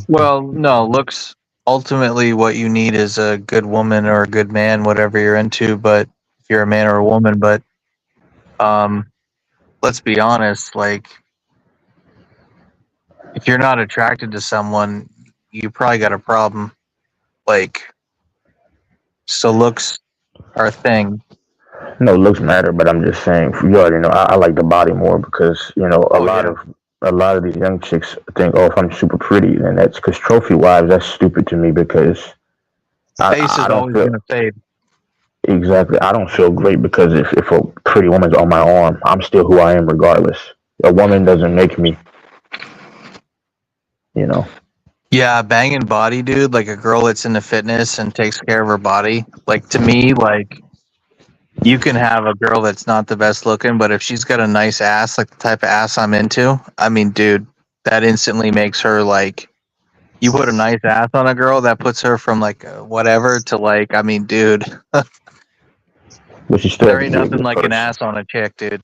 Well, no, looks ultimately what you need is a good woman or a good man, whatever you're into. But if you're a man or a woman, but let's be honest, like if you're not attracted to someone, you probably got a problem. Like, so looks are a thing. No, looks matter, but I'm just saying, you already know, I like the body more because, you know, a lot of these young chicks think, oh, if I'm super pretty, then that's because trophy wives, that's stupid to me because Face is I don't always feel going to fade. exactly. I don't feel great because if a pretty woman's on my arm, I'm still who I am regardless. A woman doesn't make me, you know. Yeah, banging body, dude. Like a girl that's into fitness and takes care of her body. Like to me, like you can have a girl that's not the best looking, but if she's got a nice ass, like the type of ass I'm into, I mean, dude, that instantly makes her like. You put a nice ass on a girl, that puts her from like whatever to like. I mean, dude, But she still there has ain't to be a nothing good like an person. ass on a chick, dude.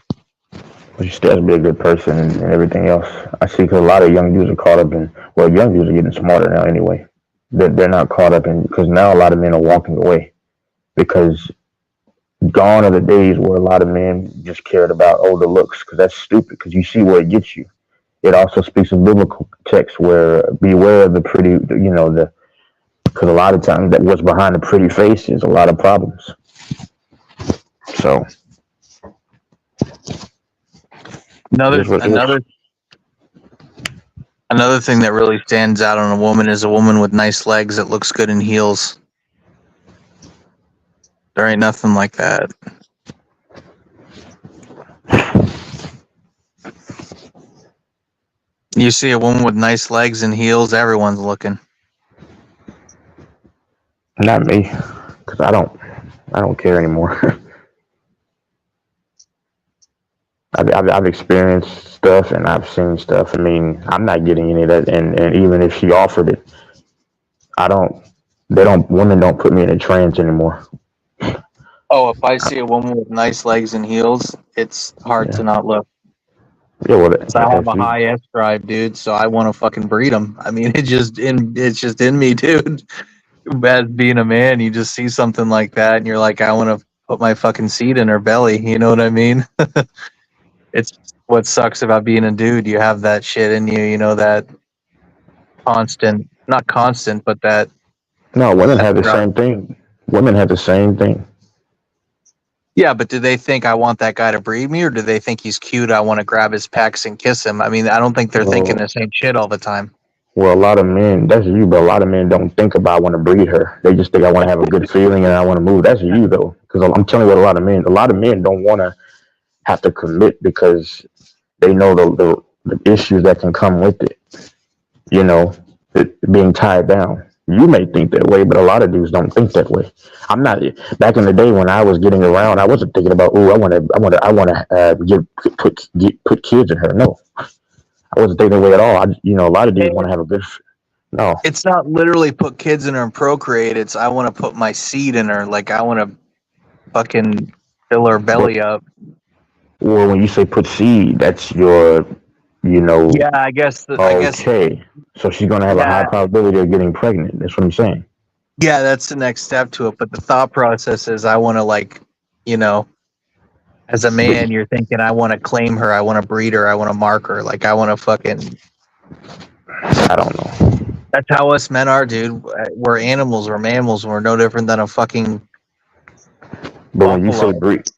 But she still has to be a good person and everything else. I see because a lot of young dudes are caught up in, well, young dudes are getting smarter now anyway. They're not caught up in, because now a lot of men are walking away because gone are the days where a lot of men just cared about the looks because that's stupid because you see where it gets you. It also speaks of biblical text where beware of the pretty, you know, because a lot of times that what's behind the pretty face is a lot of problems. So Another thing that really stands out on a woman is a woman with nice legs that looks good in heels. There ain't nothing like that. You see a woman with nice legs and heels, everyone's looking. Not me, because I don't care anymore. I've experienced stuff and I've seen stuff. I mean, I'm not getting any of that, and even if she offered it, women don't put me in a trance anymore. Oh, if I see a woman with nice legs and heels, it's hard to not look. Yeah, well, I have a high S drive, dude, so I want to fucking breed them. I mean, it's just in me, dude. As being a man, you just see something like that, and you're like, I want to put my fucking seed in her belly. You know what I mean? It's what sucks about being a dude. You have that shit in you, you know, that not constant, but that. No, women have the same thing. Women have the same thing. Yeah, but do they think I want that guy to breed me, or do they think he's cute? I want to grab his pecs and kiss him. I mean, I don't think they're thinking the same shit all the time. Well, a lot of men, that's you, but a lot of men don't think about I want to breed her. They just think I want to have a good feeling and I want to move. That's you, though, because I'm telling you what, a lot of men don't want to have to commit because they know the issues that can come with it. You know, being tied down. You may think that way, but a lot of dudes don't think that way. I'm not. Back in the day when I was getting around, I wasn't thinking about, I want to put kids in her. No, I wasn't thinking that way at all. A lot of dudes want to have a good. No, it's not literally put kids in her and procreate. It's I want to put my seed in her. Like I want to fucking fill her belly up. Well, when you say put seed, that's your, Yeah, I guess. Okay, so she's gonna have a high probability of getting pregnant. That's what I'm saying. Yeah, that's the next step to it. But the thought process is I want to as a man, you're thinking I want to claim her, I want to breed her, I want to mark her, like I want to fucking. I don't know. That's how us men are, dude. We're animals, we're mammals, we're no different than a fucking. But when you say breed,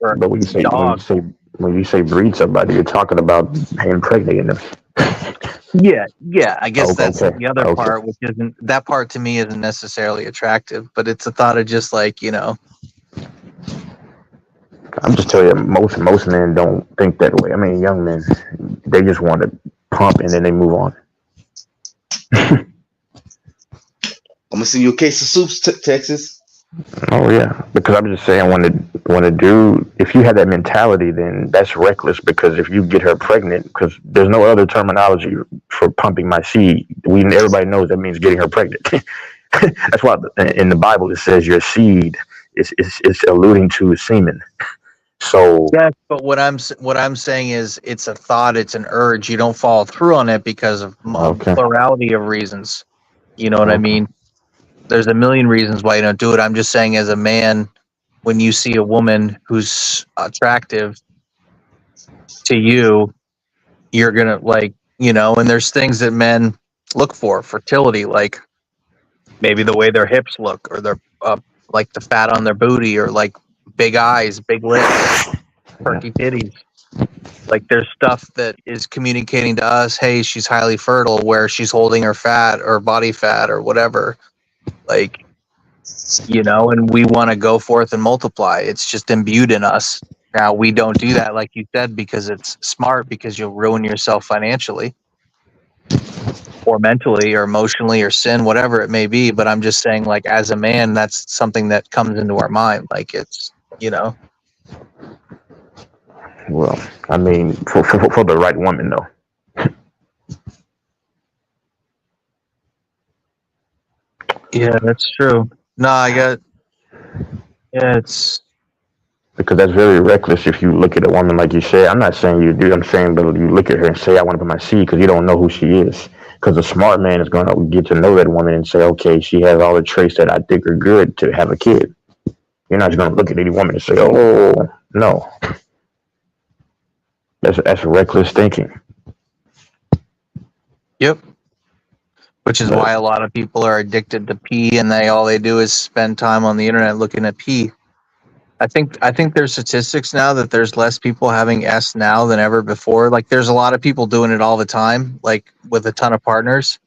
when you say breed somebody, you're talking about impregnating them. Yeah. I guess that's the other part, which isn't that part to me isn't necessarily attractive, but it's a thought of just like I'm just telling you, most men don't think that way. I mean, young men, they just want to pump and then they move on. I'm gonna send you a case of soups, Texas. Oh yeah, because I'm just saying, when a dude, if you have that mentality, then that's reckless. Because if you get her pregnant, because there's no other terminology for pumping my seed. Everybody knows that means getting her pregnant. That's why in the Bible it says your seed is alluding to semen. So yes, but what I'm saying is it's a thought, it's an urge. You don't follow through on it because of a plurality of reasons. You know what I mean? There's a million reasons why you don't do it. I'm just saying, as a man, when you see a woman who's attractive to you, you're gonna like, you know, and there's things that men look for, fertility, like maybe the way their hips look, or their like the fat on their booty, or like big eyes, big lips, perky titties. Like there's stuff that is communicating to us, hey, she's highly fertile, where she's holding her fat or body fat or whatever. Like, you know, and we want to go forth and multiply. It's just imbued in us. Now we don't do that, like you said, because it's smart, because you'll ruin yourself financially or mentally or emotionally or sin, whatever it may be. But I'm just saying, like, as a man, that's something that comes into our mind. Like, it's, you know. Well, I mean, for the right woman, though. Yeah, that's true. No, it's because that's very reckless if you look at a woman like you said. I'm not saying you do. I'm saying, but you look at her and say, I want to put my seed, because you don't know who she is. Because a smart man is going to get to know that woman and say, okay, she has all the traits that I think are good to have a kid. You're not just going to look at any woman and say, oh, no. That's reckless thinking. Yep. Which is why a lot of people are addicted to pee, and all they do is spend time on the internet looking at pee. I think there's statistics now that there's less people having S now than ever before. Like there's a lot of people doing it all the time, like with a ton of partners.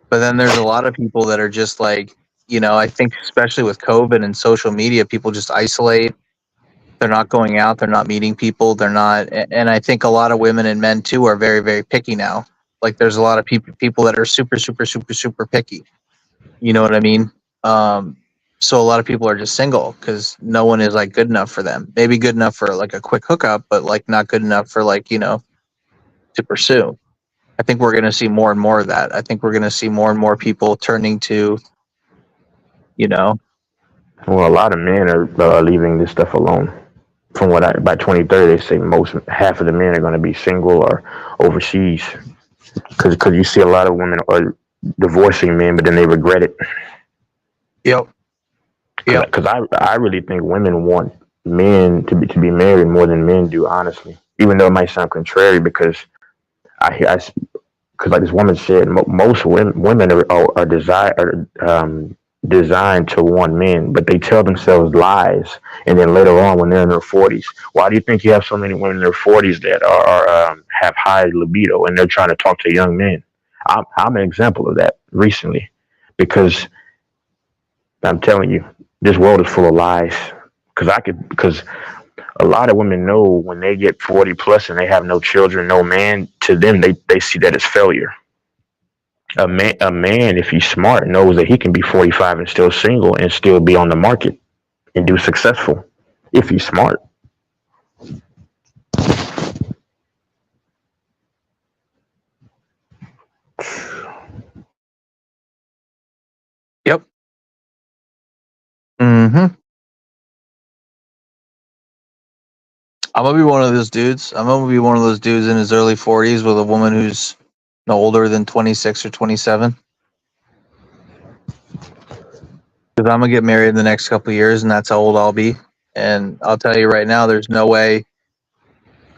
But then there's a lot of people that are just like, you know, I think especially with COVID and social media, people just isolate. They're not going out. They're not meeting people. They're not. And I think a lot of women and men too are very, very picky now. Like there's a lot of people that are super, super, super, super picky. You know what I mean? So a lot of people are just single because no one is like good enough for them. Maybe good enough for like a quick hookup, but like not good enough for like, you know, to pursue. I think we're going to see more and more of that. I think we're going to see more and more people turning to, you know. Well, a lot of men are leaving this stuff alone. From what by 2030, they say half of the men are going to be single or overseas. Because you see a lot of women are divorcing men, but then they regret it. Yep. Yeah, because I really think women want men to be married more than men do, honestly. Even though it might sound contrary, because because like this woman said, most women are designed to want men, but they tell themselves lies, and then later on when they're in their 40s, why do you think you have so many women in their 40s that are have high libido and they're trying to talk to young men? I'm an example of that recently, because I'm telling you, this world is full of lies. Because a lot of women know when they get 40 plus and they have no children, no man, to them they see that as failure. A man, if he's smart, knows that he can be 45 and still single and still be on the market and do successful if he's smart. Yep. Mm-hmm. I'm gonna be one of those dudes. I'm gonna be one of those dudes in his early 40s with a woman who's no older than 26 or 27. Because I'm gonna get married in the next couple of years, and that's how old I'll be. And I'll tell you right now, there's no way.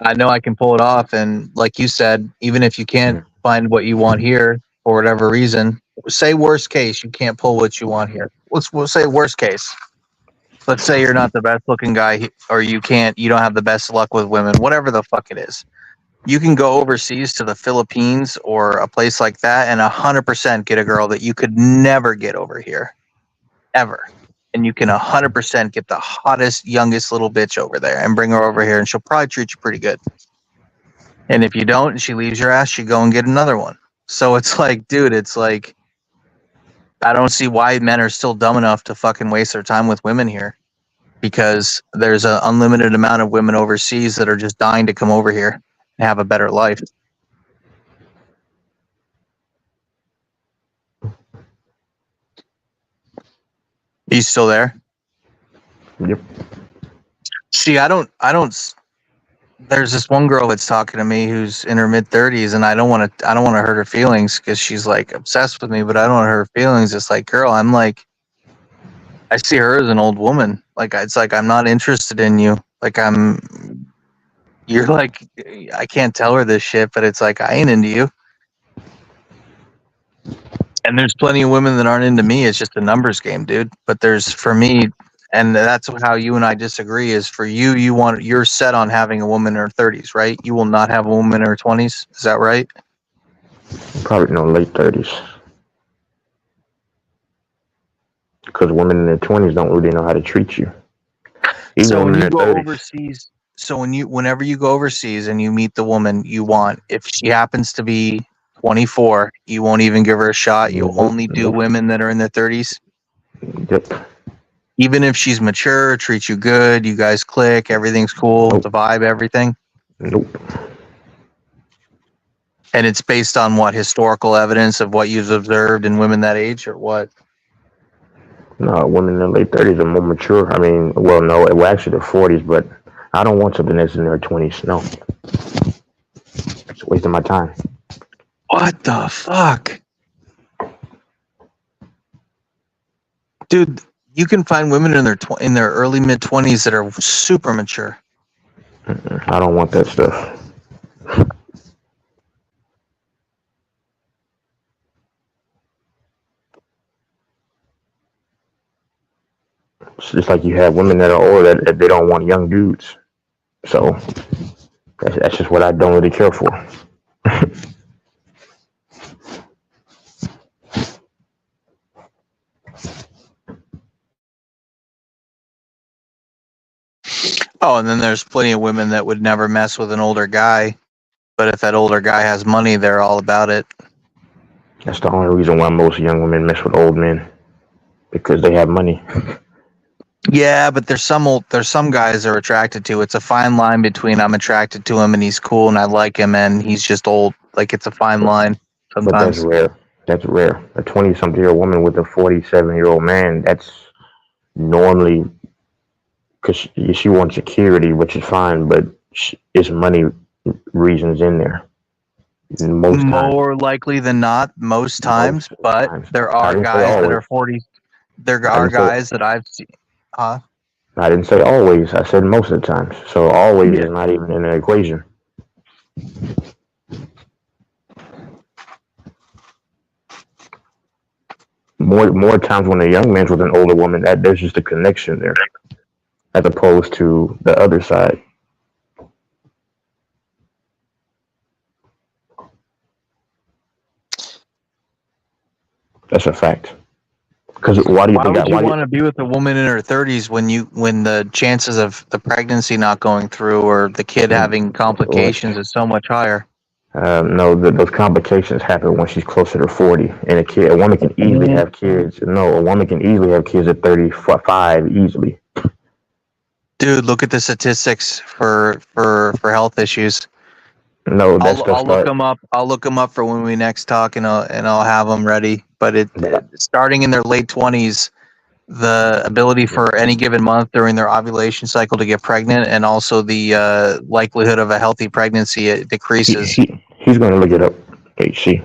I know I can pull it off. And like you said, even if you can't find what you want here for whatever reason, say worst case, you can't pull what you want here. We'll say worst case. Let's say you're not the best looking guy, or you don't have the best luck with women, whatever the fuck it is. You can go overseas to the Philippines or a place like that and 100% get a girl that you could never get over here, ever. And you can 100% get the hottest, youngest little bitch over there and bring her over here, and she'll probably treat you pretty good. And if you don't, and she leaves your ass, you go and get another one. So it's like, dude, it's like, I don't see why men are still dumb enough to fucking waste their time with women here, because there's an unlimited amount of women overseas that are just dying to come over here and have a better life. You still there? Yep. See, I don't. There's this one girl that's talking to me who's in her mid-30s, and I don't want to hurt her feelings because she's like obsessed with me, but I don't want to hurt her feelings. It's like, girl, I'm like I see her as an old woman. Like it's like I'm not interested in you. Like you're like I can't tell her this shit, but it's like I ain't into you. And there's plenty of women that aren't into me. It's just a numbers game, dude. But there's for me, and that's how you and I disagree. Is for you, you're set on having a woman in her 30s, right? You will not have a woman in her 20s. Is that right? Probably no late 30s. Because women in their 20s don't really know how to treat you. Even so when women you in go their 30s. overseas, whenever you go overseas and you meet the woman you want, if she happens to be 24, you won't even give her a shot. You'll only do women that are in their 30s. Yep. Even if she's mature, treats you good, you guys click, everything's cool, the vibe, everything. Nope. And it's based on what historical evidence of what you've observed in women that age, or what? No, women in their late 30s are more mature. I mean, well, actually their 40s, but I don't want something that's in their 20s. No. It's a waste of my time. What the fuck? Dude, you can find women in their early mid 20s that are super mature. I don't want that stuff. It's just like you have women that are older that they don't want young dudes. So that's just what I don't really care for. Oh, and then there's plenty of women that would never mess with an older guy, but if that older guy has money, they're all about it. That's the only reason why most young women mess with old men, because they have money. Yeah, but there's some guys they're attracted to. It's a fine line between I'm attracted to him and he's cool and I like him and he's just old. Like it's a fine line sometimes. But that's rare. That's rare. A 20-something-year-old woman with a 47-year-old man, that's normally because she wants security, which is fine, but it's money reasons in there. More likely than not, most times, but there are guys that are 40. There are guys that I've seen. Huh? I didn't say always. I said most of the times. So always is not even in the equation. More times when a young man's with an older woman, that there's just a connection there, as opposed to the other side. That's a fact. Because why do you think would you want to be with a woman in her 30s when the chances of the pregnancy not going through or the kid having complications is so much higher? No, those complications happen when she's closer to 40, and a woman can easily have kids. No, a woman can easily have kids at 35 easily. Dude, look at the statistics for health issues. No, I'll look them up. I'll look them up for when we next talk, and I'll have them ready. But starting in their late 20s, the ability for any given month during their ovulation cycle to get pregnant, and also the likelihood of a healthy pregnancy, it decreases. He's going to look it up. HC.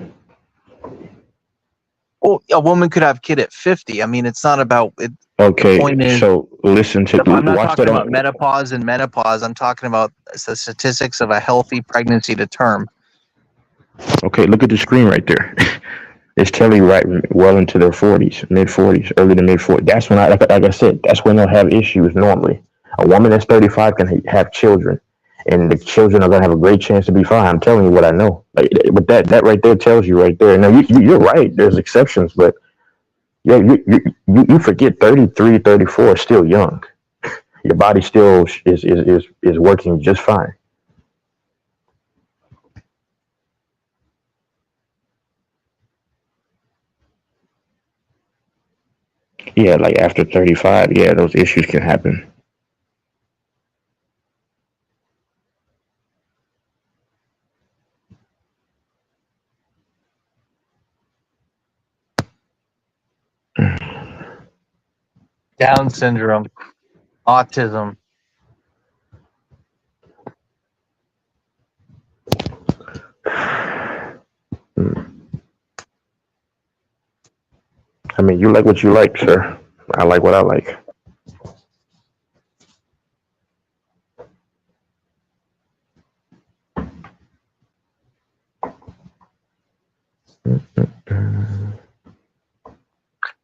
Well, a woman could have a kid at 50. I mean, it's not about it. Okay, so listen to. I'm not talking about menopause and menopause. I'm talking about the statistics of a healthy pregnancy to term. Okay, look at the screen right there. It's telling you right well into their 40s, mid 40s, early to mid 40s. That's when like I said, that's when they'll have issues normally. A woman that's 35 can have children, and the children are gonna have a great chance to be fine. I'm telling you what I know. Like, but that right there tells you right there. Now you're right. There's exceptions, but yeah, you forget 33, 34 is still young. Your body still is working just fine. Yeah, like after 35, yeah, those issues can happen. Down syndrome, autism. I mean, you like what you like, sir. I like what I like.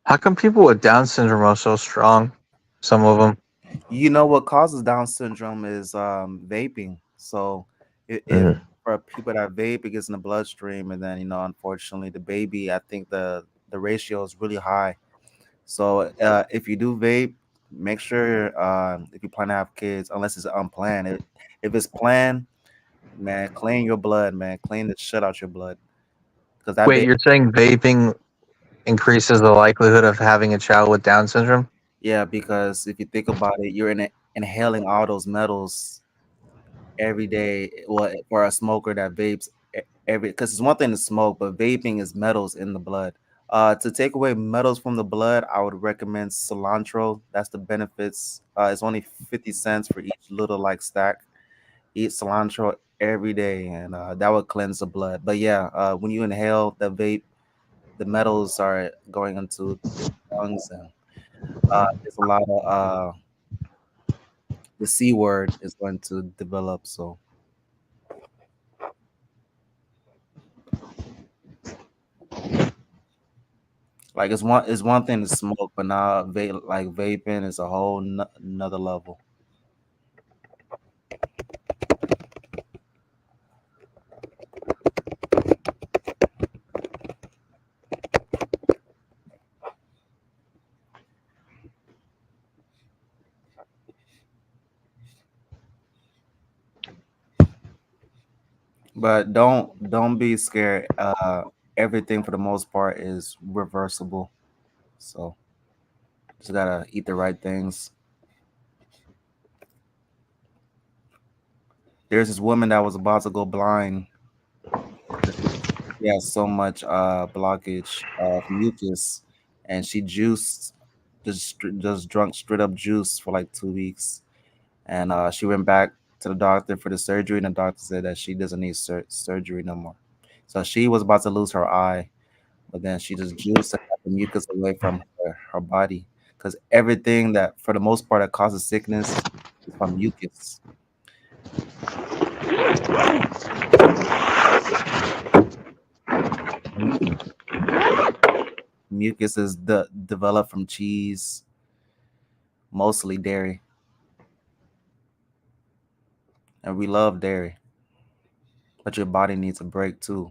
How come people with Down syndrome are so strong? Some of them. You know what causes Down syndrome is vaping. So if Mm. for people that vape, it gets in the bloodstream, and then unfortunately, the baby, I think the ratio is really high. So if you do vape, make sure if you plan to have kids, unless it's unplanned. If it's planned, man, clean your blood, man, clean the shit out your blood, because that Wait, baby. you're saying vaping increases the likelihood of having a child with Down syndrome? Yeah, because if you think about it, you're inhaling all those metals every day. Well, for a smoker that vapes every, because it's one thing to smoke, but vaping is metals in the blood. To take away metals from the blood, I would recommend cilantro. That's the benefits. It's only 50 cents for each little like stack. Eat cilantro every day, and that would cleanse the blood. But yeah, when you inhale the vape, the metals are going into your lungs, and there's a lot of the C word is going to develop. So like it's one thing to smoke, but now vaping is a whole another level. But don't be scared. Everything for the most part is reversible. So just gotta eat the right things. There's this woman that was about to go blind. She has so much blockage of mucus, and she juiced just drunk straight up juice for like 2 weeks, and she went back to the doctor for the surgery, and the doctor said that she doesn't need surgery no more. So she was about to lose her eye, but then she just juiced and got the mucus away from her body, because everything that for the most part that causes sickness is from mucus. Mucus is developed from cheese, mostly dairy, and we love dairy, but your body needs a break too.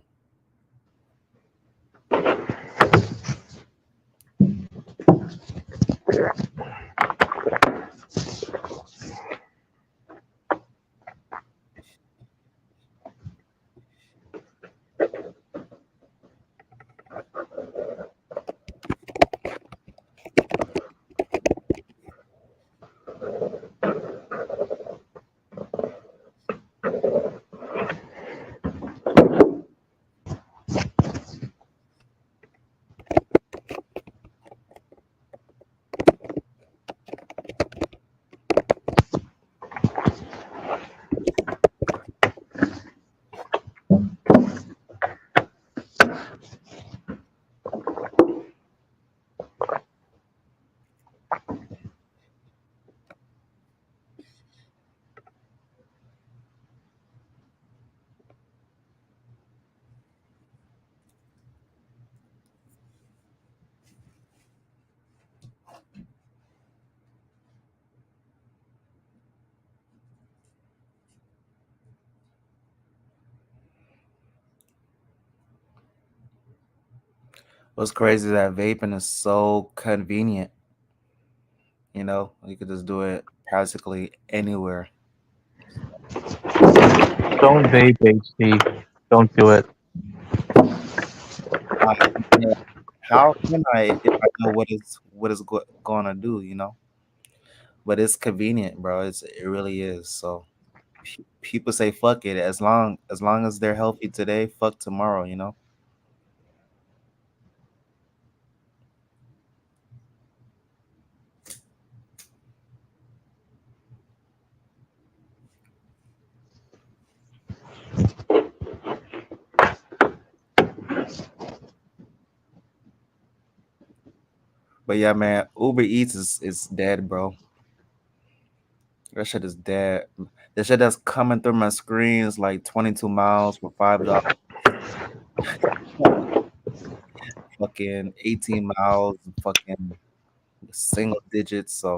What's crazy is that vaping is so convenient. You could just do it practically anywhere. Don't vape, HD. Don't do it. Yeah, how can I if I know what is going to do? But it's convenient, bro. It really is. So people say fuck it as long as they're healthy today, fuck tomorrow. But yeah, man, Uber Eats is dead, bro. That shit is dead. The shit that's coming through my screen is like 22 miles for $5. Fucking 18 miles, fucking single digits. So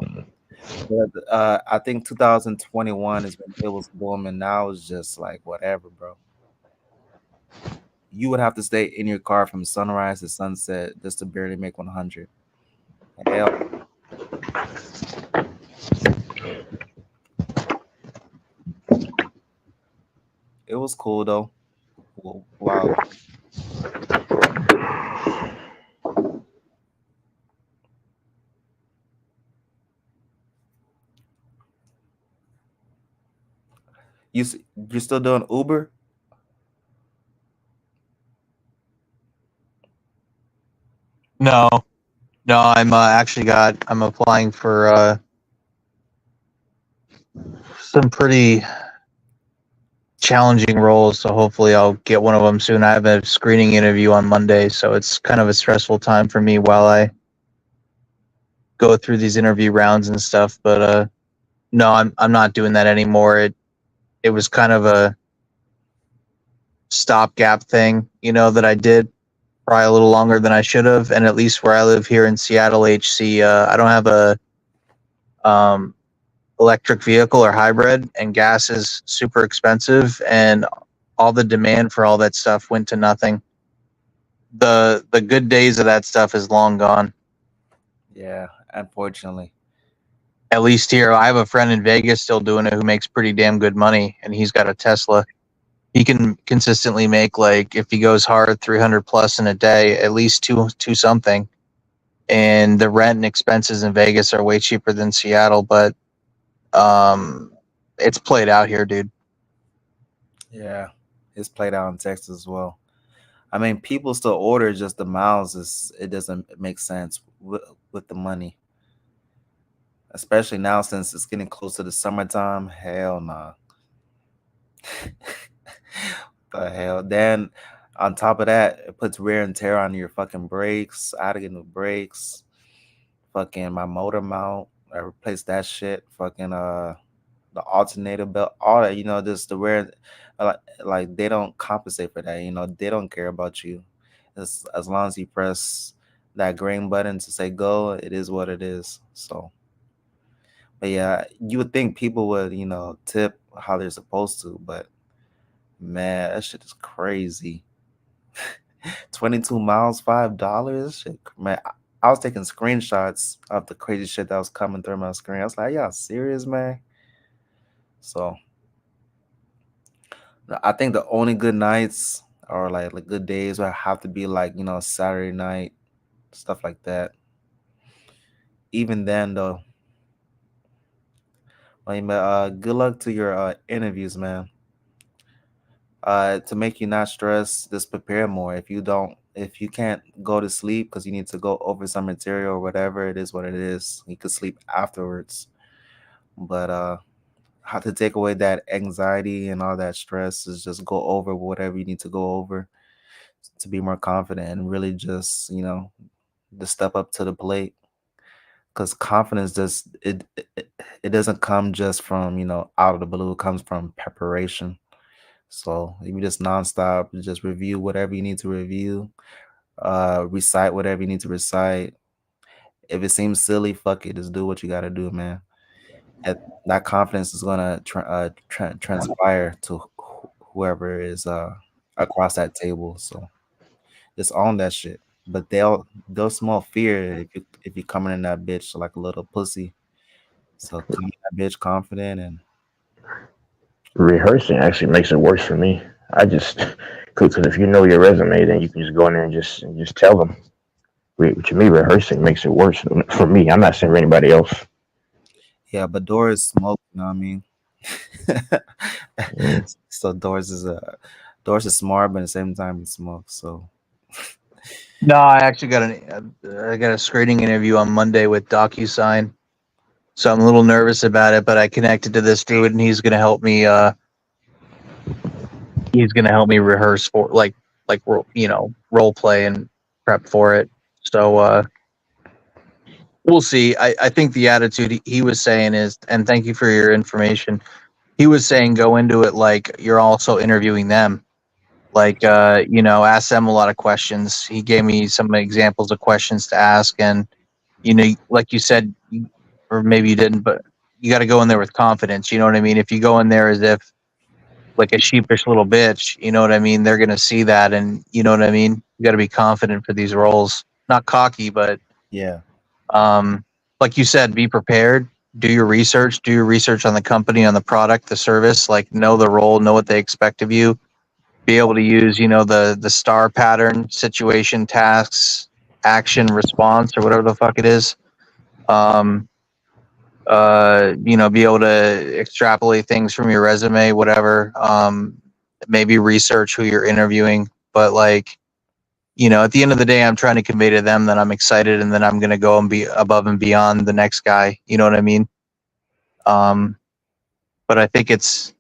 I think 2021 is when it was booming. Now it's just like whatever, bro. You would have to stay in your car from sunrise to sunset just to barely make 100. Hell. It was cool though. Wow. You're still doing Uber? No, I'm I'm applying for some pretty challenging roles, so hopefully I'll get one of them soon. I have a screening interview on Monday, so it's kind of a stressful time for me while I go through these interview rounds and stuff. But no, I'm not doing that anymore. It was kind of a stopgap thing, that I did probably a little longer than I should have. And at least where I live here in Seattle, HC, I don't have a electric vehicle or hybrid, and gas is super expensive, and all the demand for all that stuff went to nothing. The good days of that stuff is long gone. Yeah, unfortunately. At least here, I have a friend in Vegas still doing it who makes pretty damn good money, and he's got a Tesla. He can consistently make, like, if he goes hard, 300 plus in a day, at least two something. And the rent and expenses in Vegas are way cheaper than Seattle, but it's played out here, dude. Yeah, it's played out in Texas as well. I mean, people still order, just the miles it doesn't make sense with the money. Especially now since it's getting close to the summertime. Hell nah. The hell. Then on top of that, it puts wear and tear on your fucking brakes. I had to get new brakes. Fucking my motor mount, I replaced that shit. Fucking the alternator belt, all that, just the wear. Like they don't compensate for that. They don't care about you. As long as you press that green button to say go, it is what it is. So, but yeah, you would think people would, tip how they're supposed to, but man, that shit is crazy. 22 miles, $5. Shit, man. I was taking screenshots of the crazy shit that was coming through my screen. I was like, y'all serious, man? So I think the only good nights or like good days would have to be like, Saturday night, stuff like that. Even then though. Good luck to your interviews, man. To make you not stress, just prepare more. If you can't go to sleep because you need to go over some material or whatever, it is what it is. You could sleep afterwards. But how to take away that anxiety and all that stress is just go over whatever you need to go over to be more confident and really just, to step up to the plate. Because confidence it doesn't come just from, out of the blue. It comes from preparation. So if you just nonstop, just review whatever you need to review, recite whatever you need to recite. If it seems silly, fuck it, just do what you got to do, man. That confidence is gonna transpire to whoever is across that table. So just own that shit. But they'll small fear if you coming in that bitch like a little pussy. So come in that bitch confident and. Rehearsing actually makes it worse for me. Because if you know your resume, then you can just go in there and just tell them. To me, rehearsing makes it worse for me. I'm not saying for anybody else. Yeah, but Doris smoke. You know what I mean? So Doris is smart, but at the same time he smokes. So. No, I actually got a screening interview on Monday with DocuSign. So I'm a little nervous about it, but I connected to this dude, and he's gonna help me. He's gonna help me rehearse for role play and prep for it. So We'll see. I think the attitude he was saying is, and thank you for your information. He was saying go into it like you're also interviewing them. Like, ask them a lot of questions. He gave me some examples of questions to ask. And, like you said, or maybe you didn't, but you got to go in there with confidence. You know what I mean? If you go in there as if like a sheepish little bitch, you know what I mean? They're going to see that. And you know what I mean? You got to be confident for these roles, not cocky, but Yeah. like you said, be prepared, do your research on the company, on the product, the service, like know the role, know what they expect of you, be able to use, the star pattern, situation, tasks, action, response, or whatever the fuck it is. Be able to extrapolate things from your resume, whatever. Maybe research who you're interviewing, but like, at the end of the day, I'm trying to convey to them that I'm excited and then I'm going to go and be above and beyond the next guy. You know what I mean? But I think it's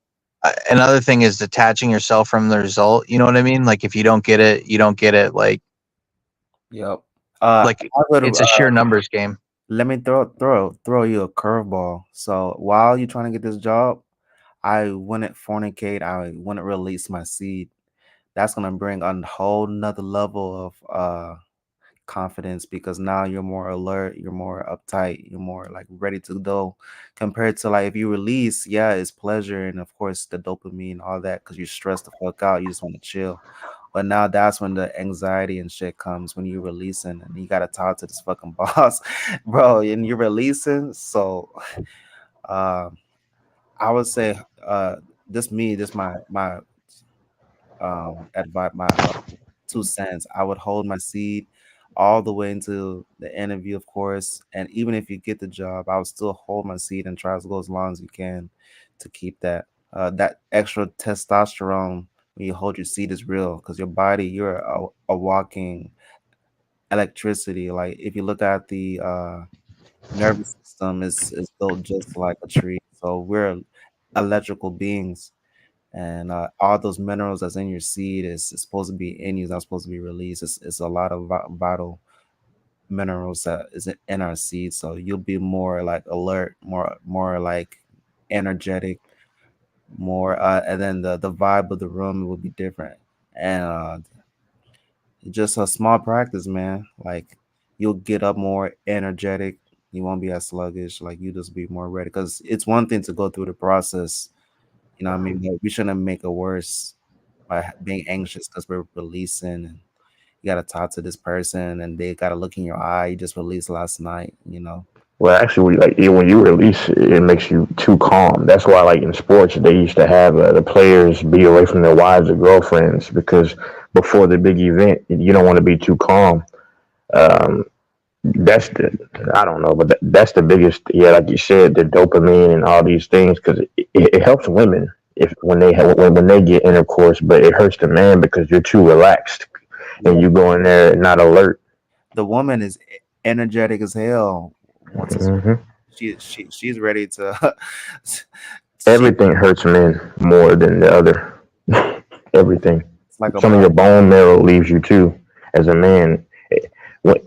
another thing is detaching yourself from the result. You know what I mean? Like if you don't get it, you don't get it. Like, Yep. like it's a sheer numbers game. Let me throw you a curveball. So while you're trying to get this job, I wouldn't fornicate. I wouldn't release my seed. That's gonna bring a whole nother level of confidence because now you're more alert, you're more uptight, you're more like ready to go compared to like if you release, yeah, it's pleasure and of course the dopamine, all that because you're stressed the fuck out, you just want to chill. But now that's when the anxiety and shit comes when you're releasing and you gotta talk to this fucking boss, bro, and you're releasing. So I would say this my advice, my 2 cents. I would hold my seat all the way into the interview, of course. And even if you get the job, I would still hold my seat and try to go as long as you can to keep that extra testosterone when you hold your seat is real because your body, you're a walking electricity. Like if you look at the nervous system, is built just like a tree. So we're electrical beings and all those minerals that's in your seed is supposed to be in you, it's not supposed to be released. It's a lot of vital minerals that is in our seed, so you'll be more like alert, more like energetic, more and then the vibe of the room will be different. And just a small practice, man. Like you'll get up more energetic. You won't be as sluggish. Like you just be more ready. Because it's one thing to go through the process. You know what I mean? But we shouldn't make it worse by being anxious because we're releasing and you gotta talk to this person and they gotta look in your eye. You just released last night, you know. Well, actually, like when you release, it makes you too calm. That's why, like in sports, they used to have the players be away from their wives or girlfriends because before the big event, you don't want to be too calm. Um, that's the I don't know, but that's the biggest. Yeah, like you said, the dopamine and all these things because it helps women if when they have when they get intercourse, but it hurts the man because you're too relaxed and you go in there not alert. The woman is energetic as hell. Once she's ready to. Everything hurts men more than the other. Everything. It's like Some of your bone marrow leaves you too as a man.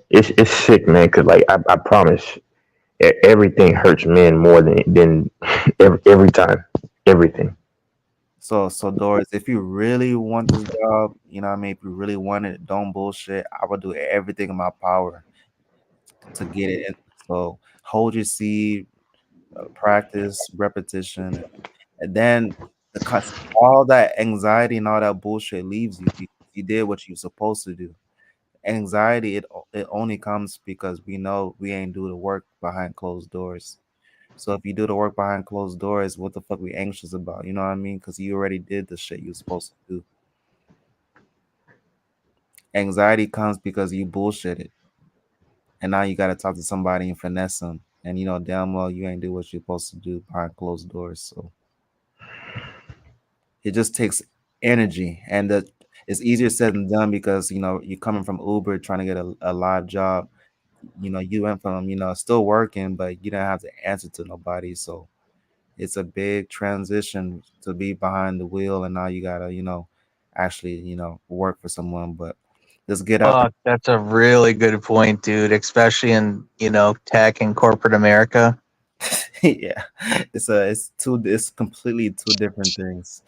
It's sick, man. Cause like I promise, everything hurts men more than every time. Everything. So Doris, if you really want this job, you know what I mean, if you really want it, don't bullshit. I will do everything in my power to get it. So hold your seed, practice, repetition, and then all that anxiety and all that bullshit leaves you. You did what you're supposed to do. Anxiety, it only comes because we know we ain't do the work behind closed doors. So if you do the work behind closed doors, what the fuck we anxious about? You know what I mean? Because you already did the shit you're supposed to do. Anxiety comes because you bullshitted, and now you got to talk to somebody and finesse them, and you know damn well you ain't do what you're supposed to do behind closed doors. So it just takes energy, and it's easier said than done because you know you're coming from Uber trying to get a live job. You know you went from still working, but you didn't have to answer to nobody. So it's a big transition to be behind the wheel, and now you gotta actually work for someone. But Just get out. Fuck, that's a really good point, dude. Especially in tech and corporate America. Yeah, it's completely two different things.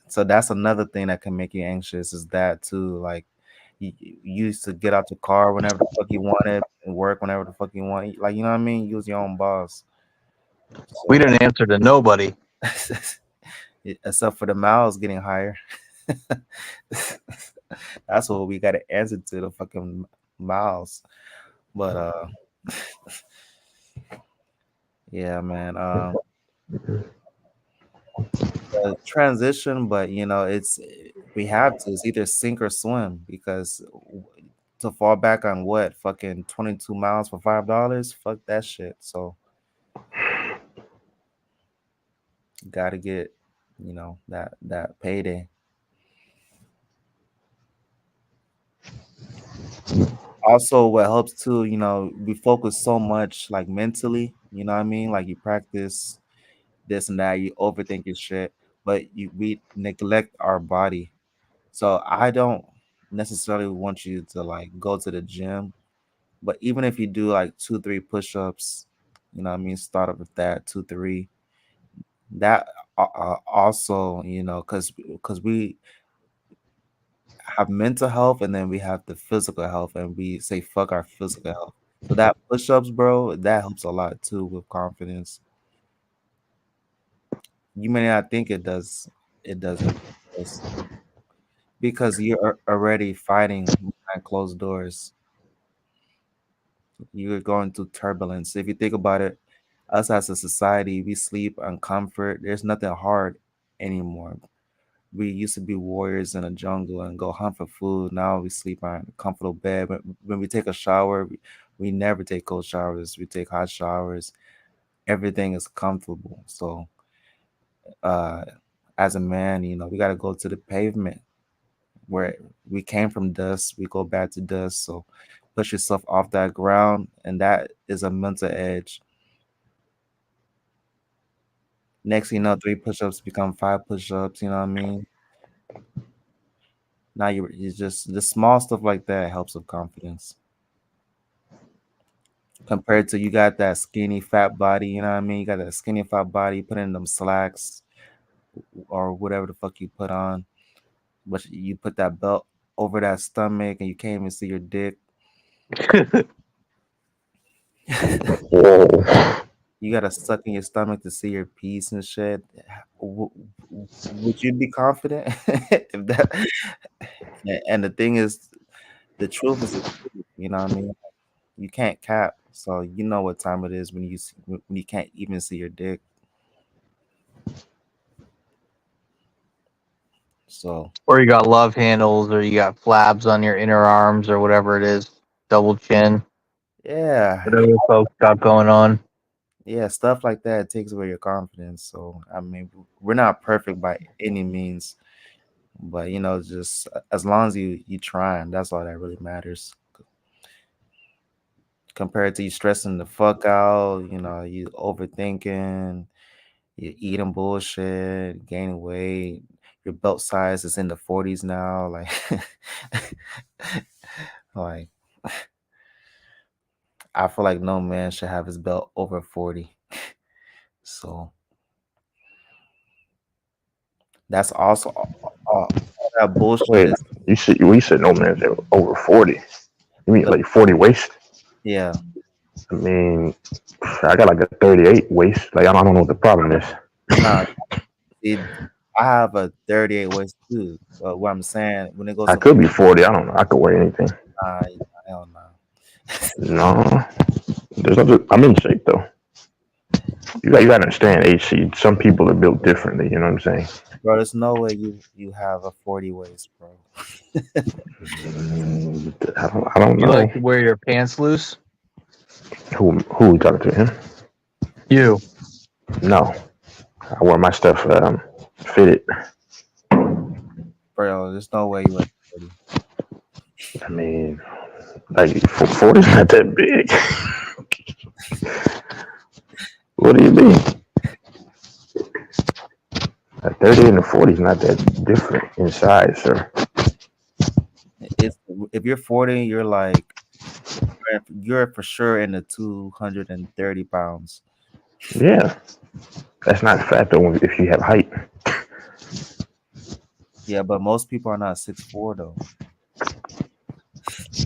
So that's another thing that can make you anxious is that too. Like you used to get out the car whenever the fuck you wanted and work whenever the fuck you want. Like you know what I mean? You was your own boss. We didn't answer to nobody. Except for the miles getting higher. That's what we got to answer to, the fucking miles. But yeah, man. Transition, but we have to. It's either sink or swim because to fall back on what fucking 22 miles for $5, fuck that shit. So gotta get that payday. Also, what helps too, we focus so much like mentally, you know what I mean? Like you practice this and that, you overthink your shit, but we neglect our body. So I don't necessarily want you to like go to the gym, but even if you do like 2-3 push-ups, you know what I mean, start up with that 2-3. That also, because we have mental health and then we have the physical health, and we say fuck our physical health. So that push-ups, bro, that helps a lot too with confidence. You may not think it does. It doesn't. Because you're already fighting behind closed doors. You're going through turbulence. If you think about it, us as a society, we sleep on comfort. There's nothing hard anymore. We used to be warriors in a jungle and go hunt for food. Now we sleep on a comfortable bed. When we take a shower, we never take cold showers. We take hot showers. Everything is comfortable. So as a man, we got to go to the pavement where we came from dust. We go back to dust. So push yourself off that ground, and that is a mental edge. Next, 3 push-ups become 5 push-ups. You know what I mean? Now you just the small stuff like that helps with confidence. Compared to you got that skinny fat body, you know what I mean? You got that skinny fat body, put in them slacks or whatever the fuck you put on, but you put that belt over that stomach and you can't even see your dick. Whoa. You gotta suck in your stomach to see your piece and shit. Would you be confident if that? And the thing is, the truth is the truth. You know what I mean? You can't cap. So you know what time it is when you can't even see your dick. So, or you got love handles, or you got flabs on your inner arms, or whatever it is, double chin. Yeah, whatever folks got going on. Yeah, stuff like that takes away your confidence. So I mean, we're not perfect by any means, but just as long as you trying, that's all that really matters. Compared to you stressing the fuck out, you overthinking, you eating bullshit, gaining weight, your belt size is in the 40s now, like I feel like no man should have his belt over 40. So that's also all that bullshit. Wait, you said no man's over 40. You mean like 40 waist? Yeah. I mean, I got like a 38 waist. Like I don't know what the problem is. Nah, I have a 38 waist too. But what I'm saying, when it goes, I could be 40. I don't know. I could wear anything. Hell no. No, I'm in shape though. You gotta understand, HC. Some people are built differently. You know what I'm saying? Bro, there's no way you have a 40 waist, bro. I don't know. You like to wear your pants loose? Who we talking to? Him? You? No, I wear my stuff fitted. Bro, there's no way you wear 40. I mean, like 40's not that big. What do you mean? A 30 and a 40 is not that different in size, sir. if you're 40, you're like you're for sure in the 230 pounds. Yeah, that's not fat though if you have height. Yeah, but most people are not 6'4" though.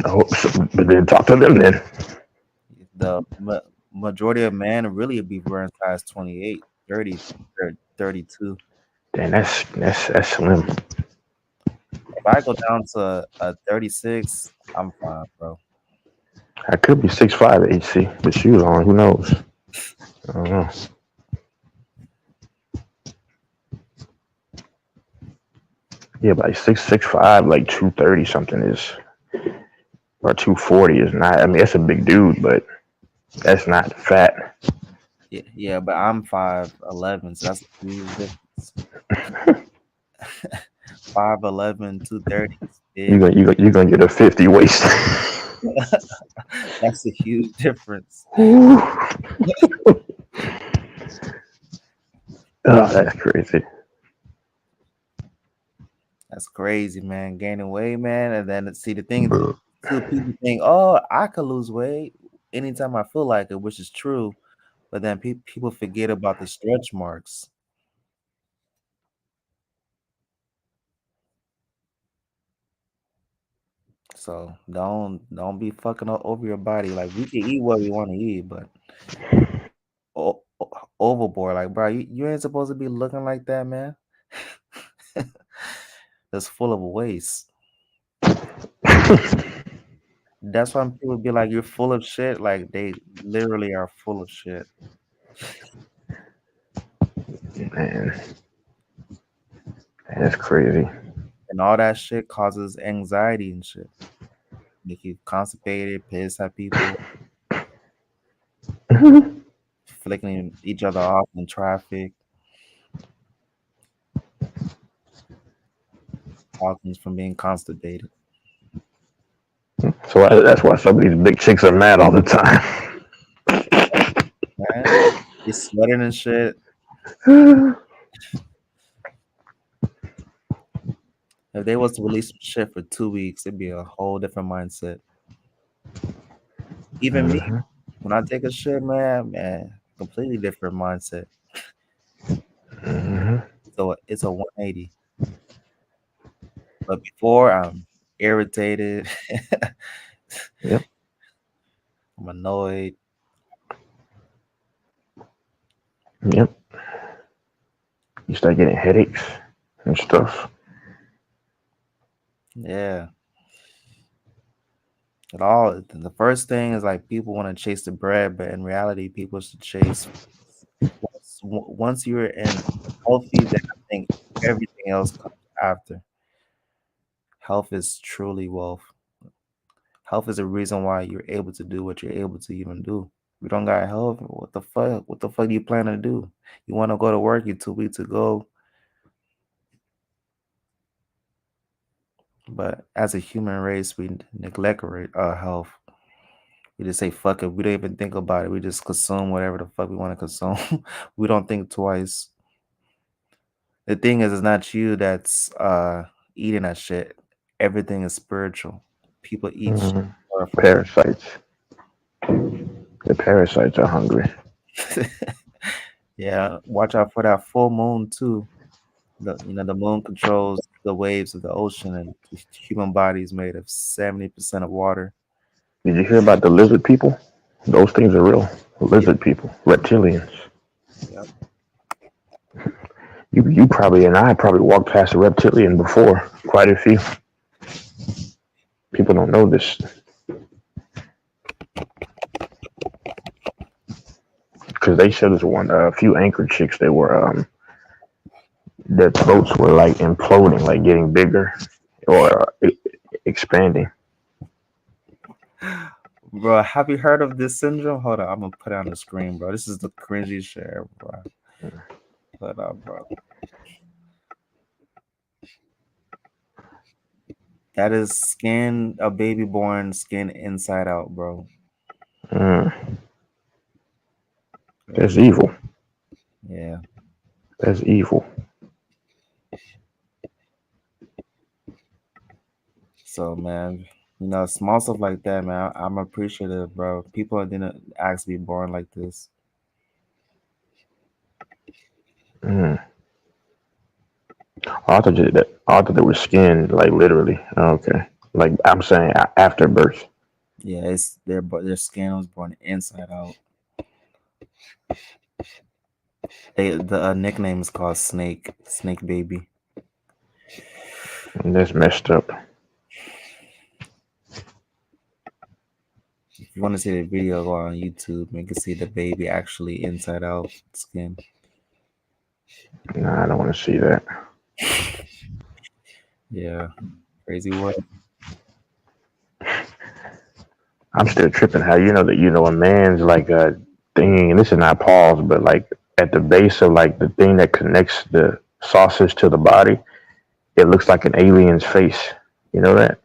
Oh, but then talk to them then. The majority of men really be wearing size 28, 30, 32. Damn, that's slim. If I go down to a 36, I'm fine, bro. I could be 6'5" HC, with shoes on. Who knows? I don't know. Yeah, but like 6'5", like 230 something is, or 240 is not. I mean, that's a big dude, but that's not fat. Yeah, but I'm 5'11", so that's a huge difference. 5'11", 230. You're gonna get a 50 waist. That's a huge difference. Oh, that's crazy. That's crazy, man. Gaining weight, man, and then see the thing. Too, people think, oh, I could lose weight anytime I feel like it, which is true. But then people forget about the stretch marks. So don't be fucking over your body. Like we can eat what we want to eat, but overboard, like bro, you ain't supposed to be looking like that, man. That's full of waste. That's why people be like, you're full of shit. Like they literally are full of shit. Man, that's crazy. And all that shit causes anxiety and shit. Make you constipated, pissed at people, flicking each other off in traffic, talking from being constipated. So that's why some of these big chicks are mad all the time. Man, you're sweating and shit. If they was to release some shit for 2 weeks, it'd be a whole different mindset. Even me, when I take a shit, man, completely different mindset. So it's a 180. But before, I'm irritated. Yep. I'm annoyed. Yep. You start getting headaches and stuff. Yeah. The first thing is like people want to chase the bread, but in reality, people should chase. Once you're in healthy, then I think everything else comes after. Health is truly wealth. Health is a reason why you're able to do what you're able to even do. If you don't got health, what the fuck? What the fuck do you plan to do? You want to go to work, you're 2 weeks ago. But as a human race, we neglect our health. We just say fuck it. We don't even think about it. We just consume whatever the fuck we want to consume. We don't think twice. The thing is, it's not you that's eating that shit. Everything is spiritual. People eat shit for parasites. The parasites are hungry. Yeah, watch out for that full moon too. The moon controls the waves of the ocean, and the human body is made of 70% of water. Did you hear about the lizard people? Those things are real. Lizard people, reptilians. Yep. You probably and I probably walked past a reptilian before. Quite a few. People don't know this. Because they showed us a few anchor chicks. They were their throats were like imploding, like getting bigger or expanding. Bro, have you heard of this syndrome? Hold on, I'm gonna put it on the screen, bro. This is the cringy shit, bro. Hold on, bro. That is a baby born skin inside out, bro. That's evil. Yeah. That's evil. So, man, small stuff like that, man. I'm appreciative, bro. People didn't ask to be born like this. I thought they were skinned, like literally. Okay, like I'm saying after birth. Yeah, it's their skin was born inside out. The nickname is called Snake Baby. And that's messed up. If you want to see the video, go on YouTube. You can see the baby actually inside out skin. Nah, I don't want to see that. Yeah, crazy world. I'm still tripping how that a man's like a thing, and this is not pause, but like at the base of like the thing that connects the sausage to the body, it looks like an alien's face. You know that?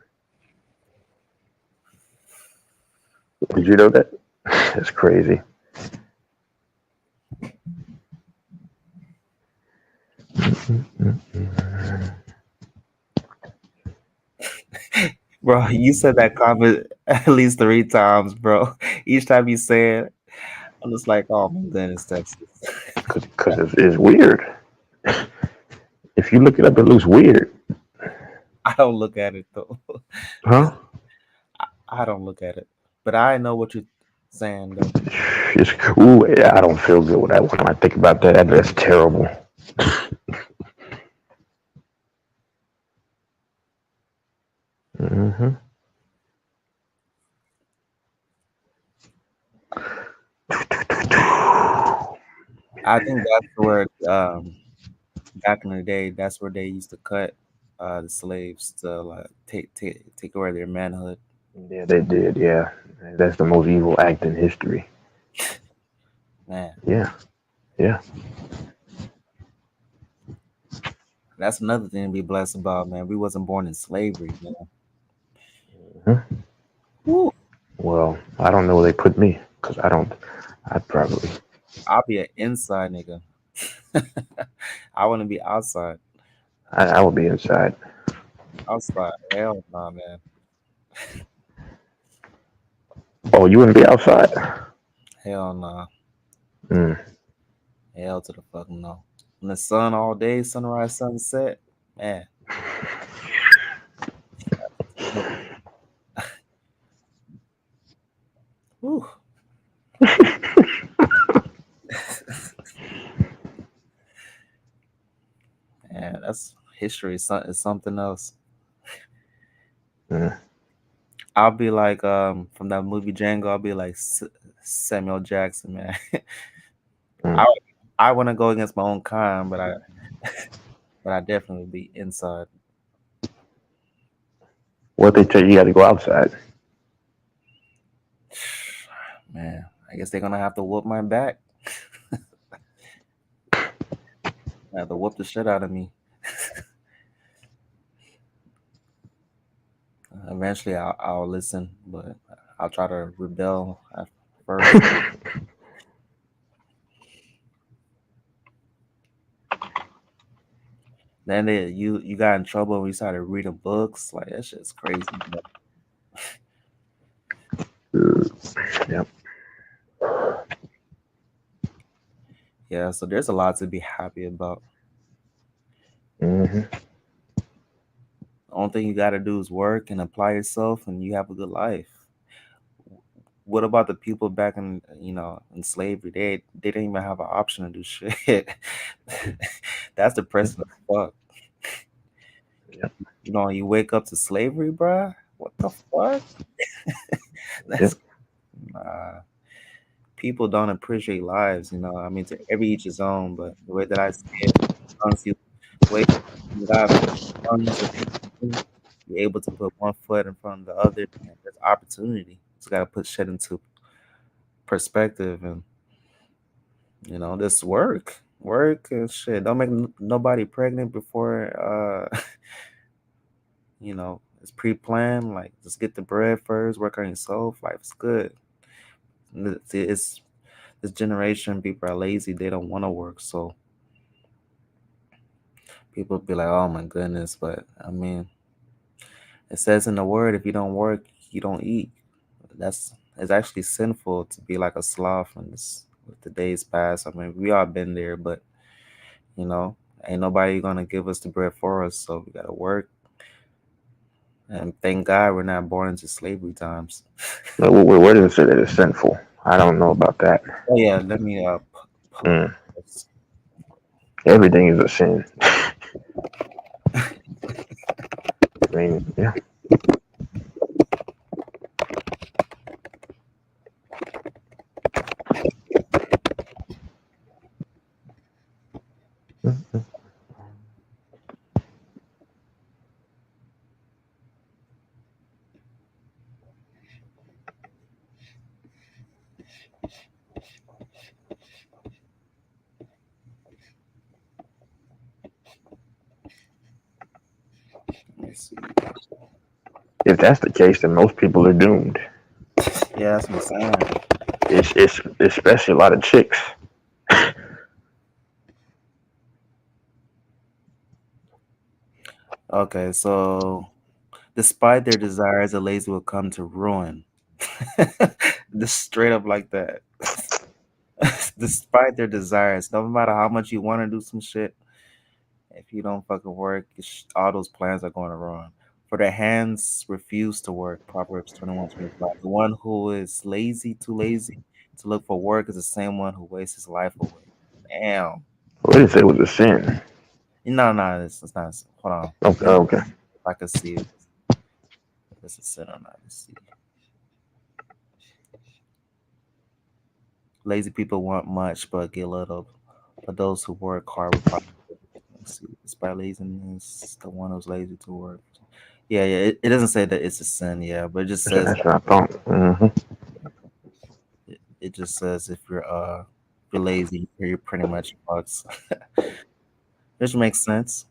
Did you know that? That's crazy. Bro, you said that comment at least 3 times, bro. Each time you say it, I'm just like, oh my goodness, Texas. Because it's weird. If you look it up, it looks weird. I don't look at it though. Huh? I don't look at it, but I know what you're saying though. I don't feel good when I think about that. That's terrible. Mm-hmm. I think that's where back in the day, that's where they used to cut the slaves to like take away their manhood. Yeah, they did. Yeah, that's the most evil act in history. Man. Yeah. That's another thing to be blessed about, man. We wasn't born in slavery, man. Mm-hmm. Well, I don't know where they put me because I'll be an inside nigga. I want to be outside. I would be inside. Outside, hell nah, man. Oh, you wouldn't be outside? Hell nah. Hell to the fucking no. In the sun all day, sunrise, sunset, man. Whew. Man, that's history. It's something else. I'll be like, from that movie Django, I'll be like Samuel Jackson, man. I want to go against my own kind, but I definitely be inside. What they tell you got to go outside? Man, I guess they're gonna have to whoop my back. Have to whoop the shit out of me. Eventually, I'll listen, but I'll try to rebel at first. Then you got in trouble when you started reading books. Like that shit's crazy. Yep. Yeah, so there's a lot to be happy about. Mm-hmm. The only thing you got to do is work and apply yourself, and you have a good life. What about the people back in in slavery? They didn't even have an option to do shit. That's depressing as fuck. Yep. You wake up to slavery, bruh. What the fuck? Nah. People don't appreciate lives, I mean, to every each his own, but the way that I see it, honestly, wake up, you're able to put one foot in front of the other, and there's opportunity. Just got to put shit into perspective, and this work and shit. Don't make nobody pregnant before it's pre-planned. Like, just get the bread first, work on yourself. Life's good. It's this generation, people are lazy. They don't want to work, so people be like, oh my goodness. But I mean, It says in the word, if you don't work, you don't eat. It's actually sinful to be like a sloth in this with the days past. I mean, we all been there, but you know, ain't nobody gonna give us the bread for us, so we gotta work. And thank God we're not born into slavery times. Where does it say that it's sinful? I don't know about that. Oh yeah, let me Everything is a sin. I mean, yeah. If that's the case, then most people are doomed. Yeah, that's what I'm saying. It's especially a lot of chicks. Okay, so despite their desires, the lazy will come to ruin. Just straight up like that. Despite their desires, no matter how much you want to do some shit, if you don't fucking work, all those plans are going to ruin. For their hands refuse to work. Proverbs 21:25. The one who is too lazy to look for work is the same one who wastes his life away. Damn. What did it say was a sin? No, it's not. Hold on. Okay. If I can see it. If it's a sin or not. Let's see. Lazy people want much but get little. But those who work hard will probably. Let's see. Despite laziness, the one who's lazy to work. Yeah. It doesn't say that it's a sin, but it just says That's what I thought. Mm-hmm. It just says if you're lazy, you're pretty much fucks. Which makes sense.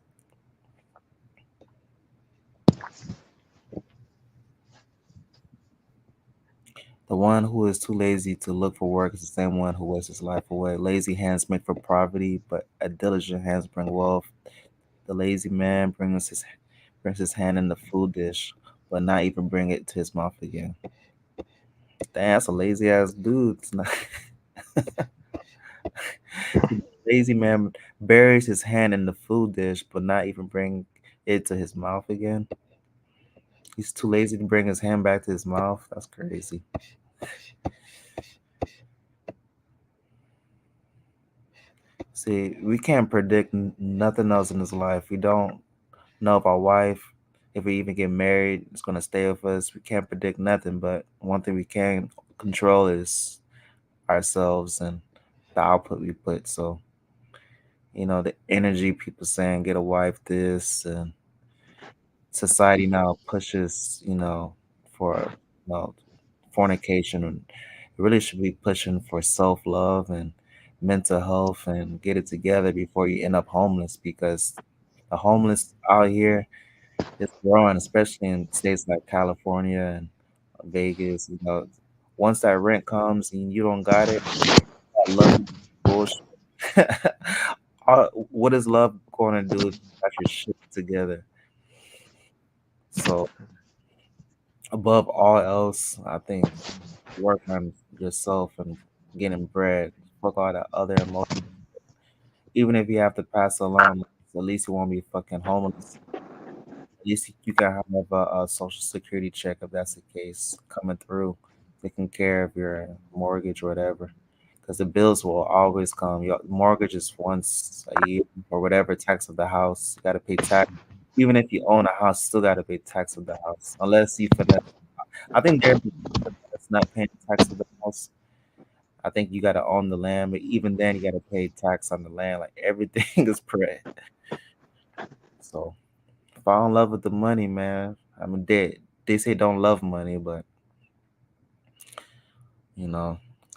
The one who is too lazy to look for work is the same one who wastes his life away. Lazy hands make for poverty, but a diligent hands bring wealth. The lazy man brings his hand in the food dish, but not even bring it to his mouth again. Damn, that's a lazy ass dude. It's not lazy man buries his hand in the food dish, but not even bring it to his mouth again. He's too lazy to bring his hand back to his mouth. That's crazy. See, we can't predict nothing else in this life. We don't know if our wife, if we even get married, is going to stay with us. We can't predict nothing, but one thing we can control is ourselves and the output we put. So, the energy people saying get a wife this, and society now pushes, for fornication, and it really should be pushing for self-love and mental health and get it together before you end up homeless, because the homeless out here is growing, especially in states like California and Vegas. Once that rent comes and you don't got it, that love is bullshit. What is love going to do if you got your shit together? So above all else, I think work on yourself and getting bread. Fuck all that other emotions. Even if you have to pass along, at least you won't be fucking homeless. At least you can have a social security check if that's the case coming through, taking care of your mortgage or whatever. Because the bills will always come. Your mortgage is once a year or whatever, tax of the house. You got to pay tax. Even if you own a house, still got to pay tax of the house. Unless you finesse. I think that's not paying tax of the house. I think you got to own the land, but even then, you got to pay tax on the land. Like everything is bread. So fall in love with the money, man. I mean, they say don't love money, but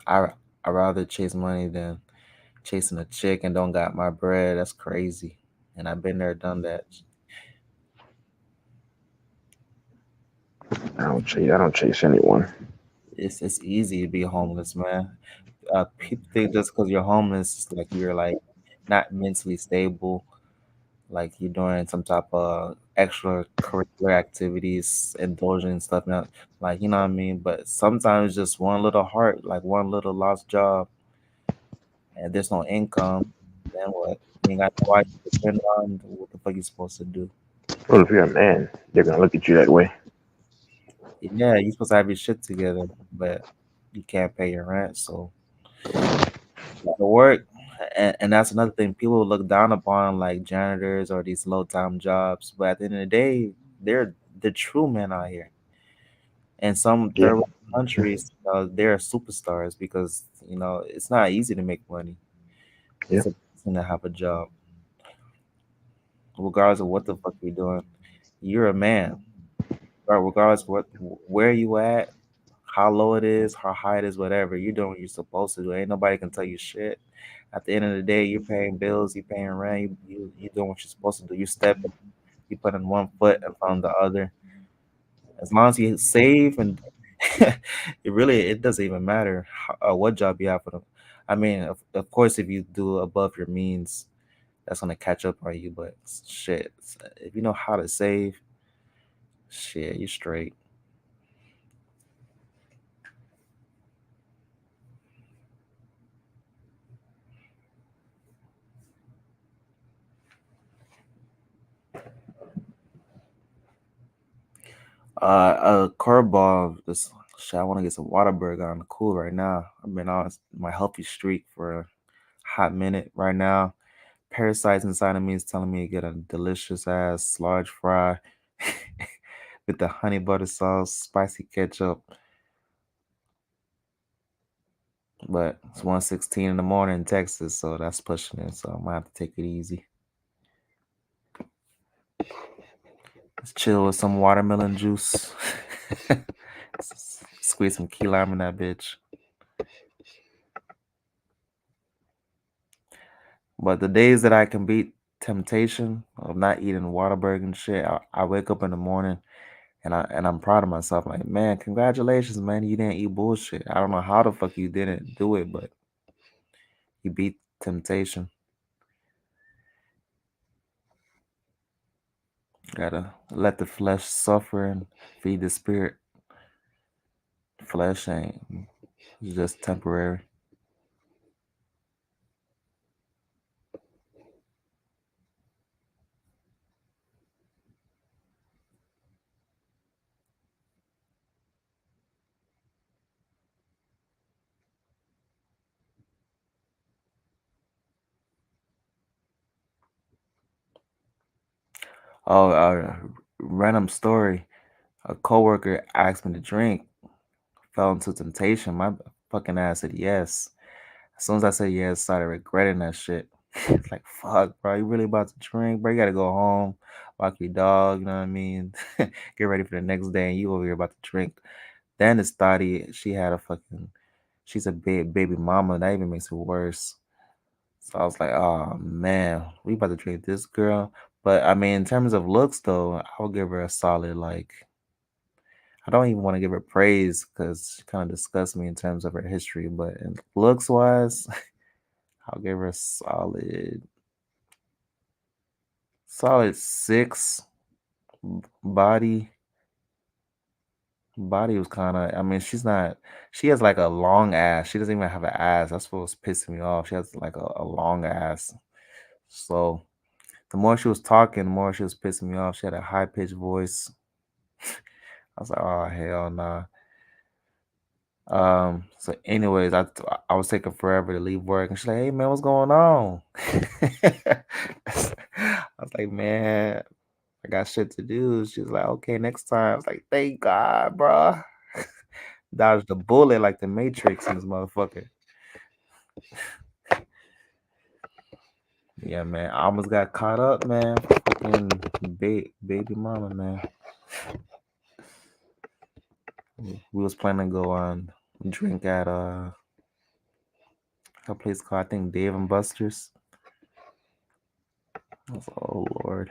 I rather chase money than chasing a chick and don't got my bread. That's crazy. And I've been there, done that. I don't chase anyone. It's easy to be homeless, man. People think just because you're homeless, like you're like not mentally stable. like you're doing some type of extracurricular activities, indulging stuff, not like you know what I mean. But sometimes just one little heart, like one little lost job, and there's no income. Then what? You ain't got nobody to depend on. What the fuck you supposed to do? Well, if you're a man, they're gonna look at you that way. Yeah, you're supposed to have your shit together, but you can't pay your rent, so you gotta work. And that's another thing. People look down upon like janitors or these low time jobs, but at the end of the day, they're the true men out here. And some Yeah. third world countries, they're superstars because it's not easy to make money. Yeah. It's a blessing to have a job, regardless of what the fuck you're doing. You're a man, regardless where you at, how low it is, how high it is, whatever. You're doing what you're supposed to do. Ain't nobody can tell you shit. At the end of the day, you're paying bills, you're paying rent, you doing what you're supposed to do. You stepping, you putting one foot in front of the other. As long as you save and it doesn't even matter what job you have for them. I mean, of course, if you do above your means, that's gonna catch up on you. But shit, if you know how to save, shit, you straight. A curveball. This shit. I want to get some Whataburger on the cool right now. I've been on my healthy streak for a hot minute right now. Parasites inside of me is telling me to get a delicious ass large fry with the honey butter sauce, spicy ketchup. But it's 1:16 in the morning in Texas, so that's pushing it. So I'm gonna have to take it easy. Let's chill with some watermelon juice. Squeeze some key lime in that bitch. But the days that I can beat temptation of not eating Whataburger and shit, I wake up in the morning and I'm proud of myself. Like, man, congratulations, man. You didn't eat bullshit. I don't know how the fuck you didn't do it, but you beat temptation. Gotta let the flesh suffer and feed the spirit. Flesh ain't it's just temporary. Oh, random story. A coworker asked me to drink, fell into temptation. My fucking ass said yes. As soon as I said yes, I started regretting that shit. It's like, fuck, bro, you really about to drink, bro? You gotta go home, walk your dog, you know what I mean? Get ready for the next day, and you over here about to drink. Then it's Thotty, she's a baby mama. That even makes it worse. So I was like, oh man, we about to drink this girl. But I mean, in terms of looks, though, I would give her a solid like. I don't even want to give her praise because she kind of disgusts me in terms of her history. But in looks wise, I'll give her a solid 6. Body was kind of. I mean, she's not. She has like a long ass. She doesn't even have an ass. That's what was pissing me off. She has like a long ass. So the more she was talking, the more she was pissing me off. She had a high pitched voice. I was like, oh hell nah. So anyways, I was taking forever to leave work, and she's like, "Hey man, what's going on?" I was like, "Man, I got shit to do." She's like, "Okay, next time." I was like, "Thank God, bro." Dodged the bullet like the Matrix in this motherfucker. Yeah, man, I almost got caught up, man. Fucking baby mama, man. We was planning to go on drink at a place called I think Dave and Buster's. I was like, oh Lord.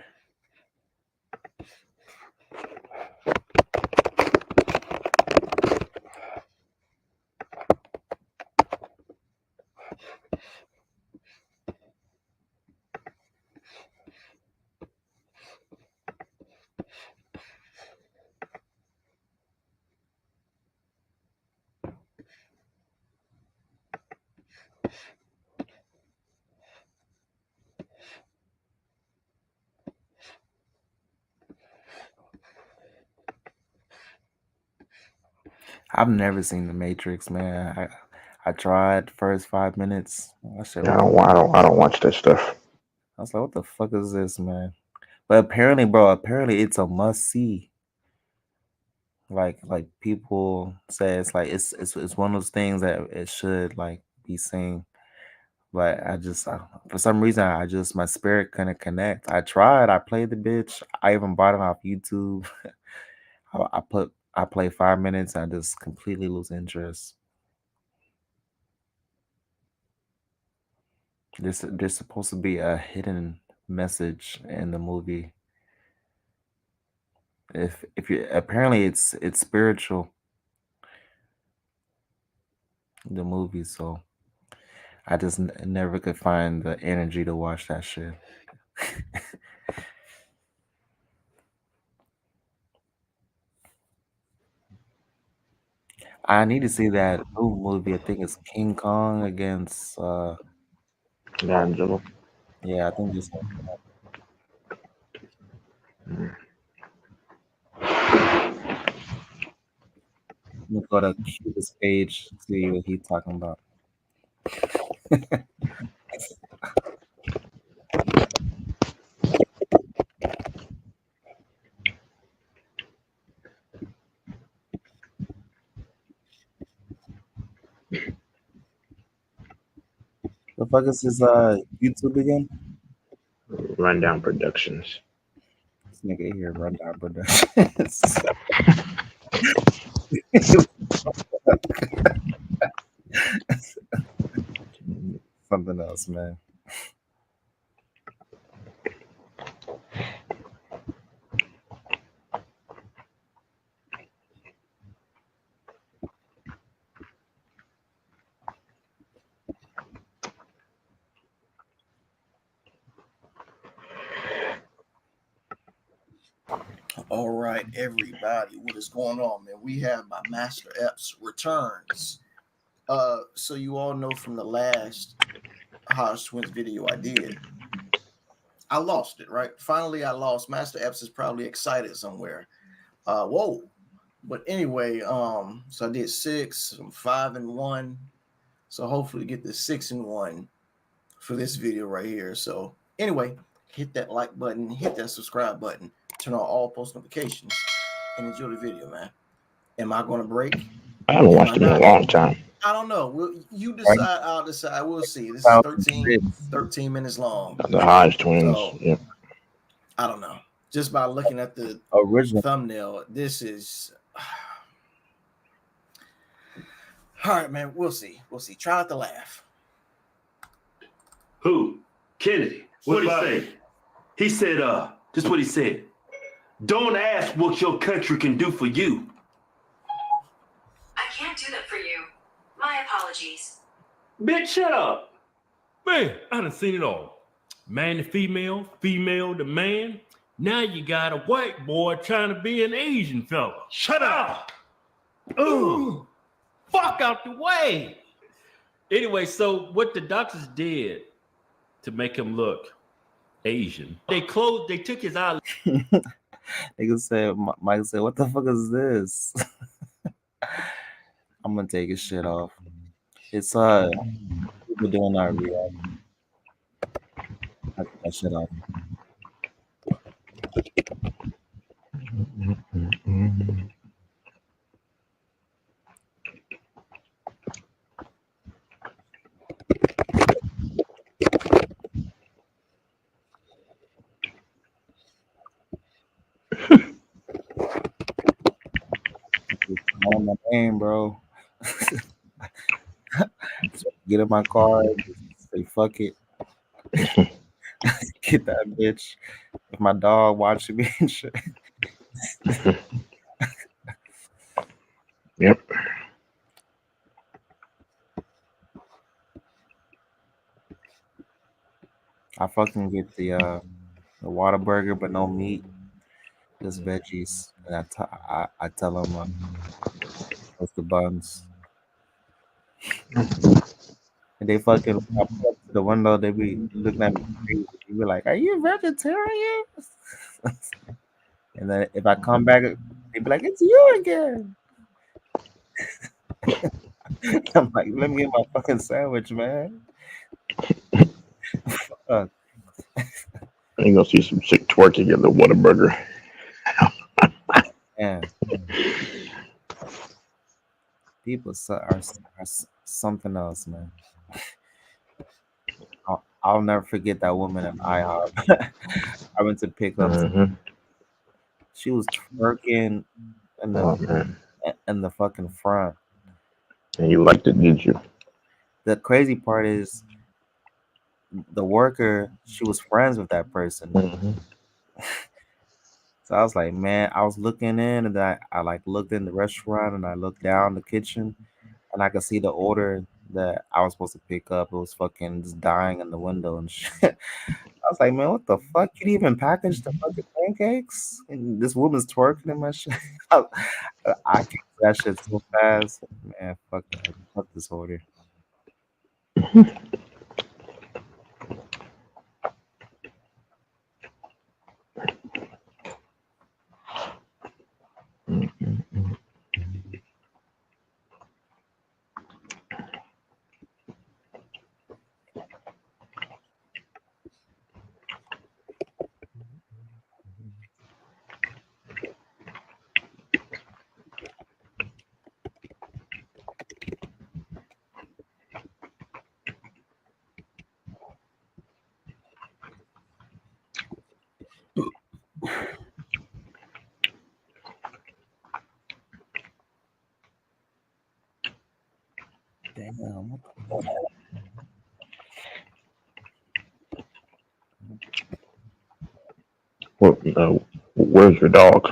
I've never seen The Matrix, man. I tried the first 5 minutes. I said, I don't watch that stuff. I was like, what the fuck is this, man? But apparently, bro, it's a must see. Like people say, it's like it's one of those things that it should like be seen. But for some reason, my spirit couldn't connect. I tried. I played the bitch. I even bought it off YouTube. I play 5 minutes. I just completely lose interest. There's supposed to be a hidden message in the movie. If you apparently it's spiritual, the movie. So I just never could find the energy to watch that shit. I need to see that new movie. I think it's King Kong against Godzilla. Yeah, I think it's. Let me go to Cuba's page, see what he's talking about. The fuck is his YouTube again? Rundown Productions. This nigga here, Rundown Productions. Something else, man. All right, everybody, what is going on, man? We have my Master Epps returns. So you all know from the last Hodge Twins video I did, I lost it, right? Finally, I lost. Master Epps is probably excited somewhere. Whoa. But anyway, so I did 6, I'm 5-1. So hopefully get the 6-1 for this video right here. So anyway, hit that like button, hit that subscribe button, turn on all post notifications, and enjoy the video, man. Am I going to break? I haven't watched it in a long time. I don't know. You decide. I'll decide. We'll see. This is 13 minutes long. The Hodge Twins. So, yeah. I don't know. Just by looking at the original thumbnail, this is. All right, man. We'll see. We'll see. Try not to laugh. Who? Kennedy. What'd he say? He said, this is what he said. Don't ask what your country can do for you. I can't do that for you. My apologies. Bitch, shut up. Man, I done seen it all. Man to female, female to man. Now you got a white boy trying to be an Asian fella. Shut up. Ooh. Fuck out the way. Anyway, so what the doctors did to make him look Asian, they took his eye. Nigga said, Mike said, what the fuck is this? I'm gonna take his shit off. It's people doing our reaction. I take that shit off. On my name, bro. Get in my car, say fuck it. Get that bitch. If my dog watching me and shit. Yep. I fucking get the Whataburger, but no meat, just veggies. And I tell them what's the buns. And they fucking up to the window. They be looking at me crazy. They be like, "Are you vegetarian?" And then if I come back, they be like, "It's you again." I'm like, let me get my fucking sandwich, man. Fuck. You gonna see some sick twerking in the Whataburger. Yeah. People are something else, man. I'll never forget that woman at IHOP. I went to pick up. She was twerking in the fucking front. And you liked it, did you? The crazy part is the worker, she was friends with that person. So I was like, man, I was looking in and I like looked in the restaurant and I looked down the kitchen and I could see the order that I was supposed to pick up. It was fucking just dying in the window and shit. I was like, man, what the fuck? You didn't even package the fucking pancakes? And this woman's twerking in my shit. I kicked that shit so fast. Man, fuck this order. Damn. Where's your dog?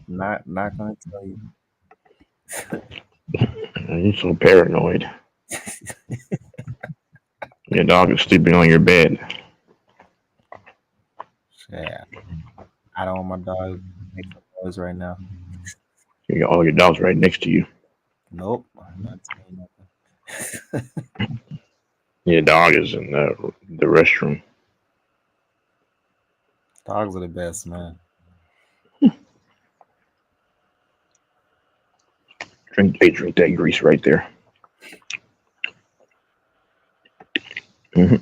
Not gonna tell you. You're so paranoid. Your dog is sleeping on your bed. Yeah. I don't want my dog making noise right now. You got all your dogs right next to you. Nope. I'm not telling you nothing. Your dog is in the restroom. Dogs are the best, man. Drink that grease right there. Mm-hmm.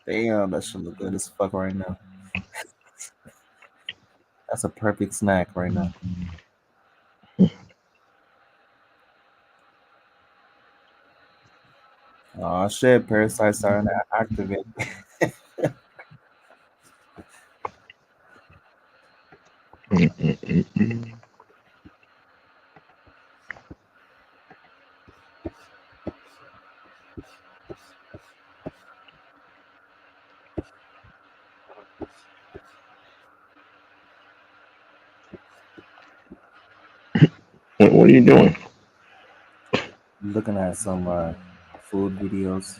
Damn, that should look good as fuck right now. That's a perfect snack right now. Oh shit, parasites starting to activate. What are you doing? I'm looking at some food videos.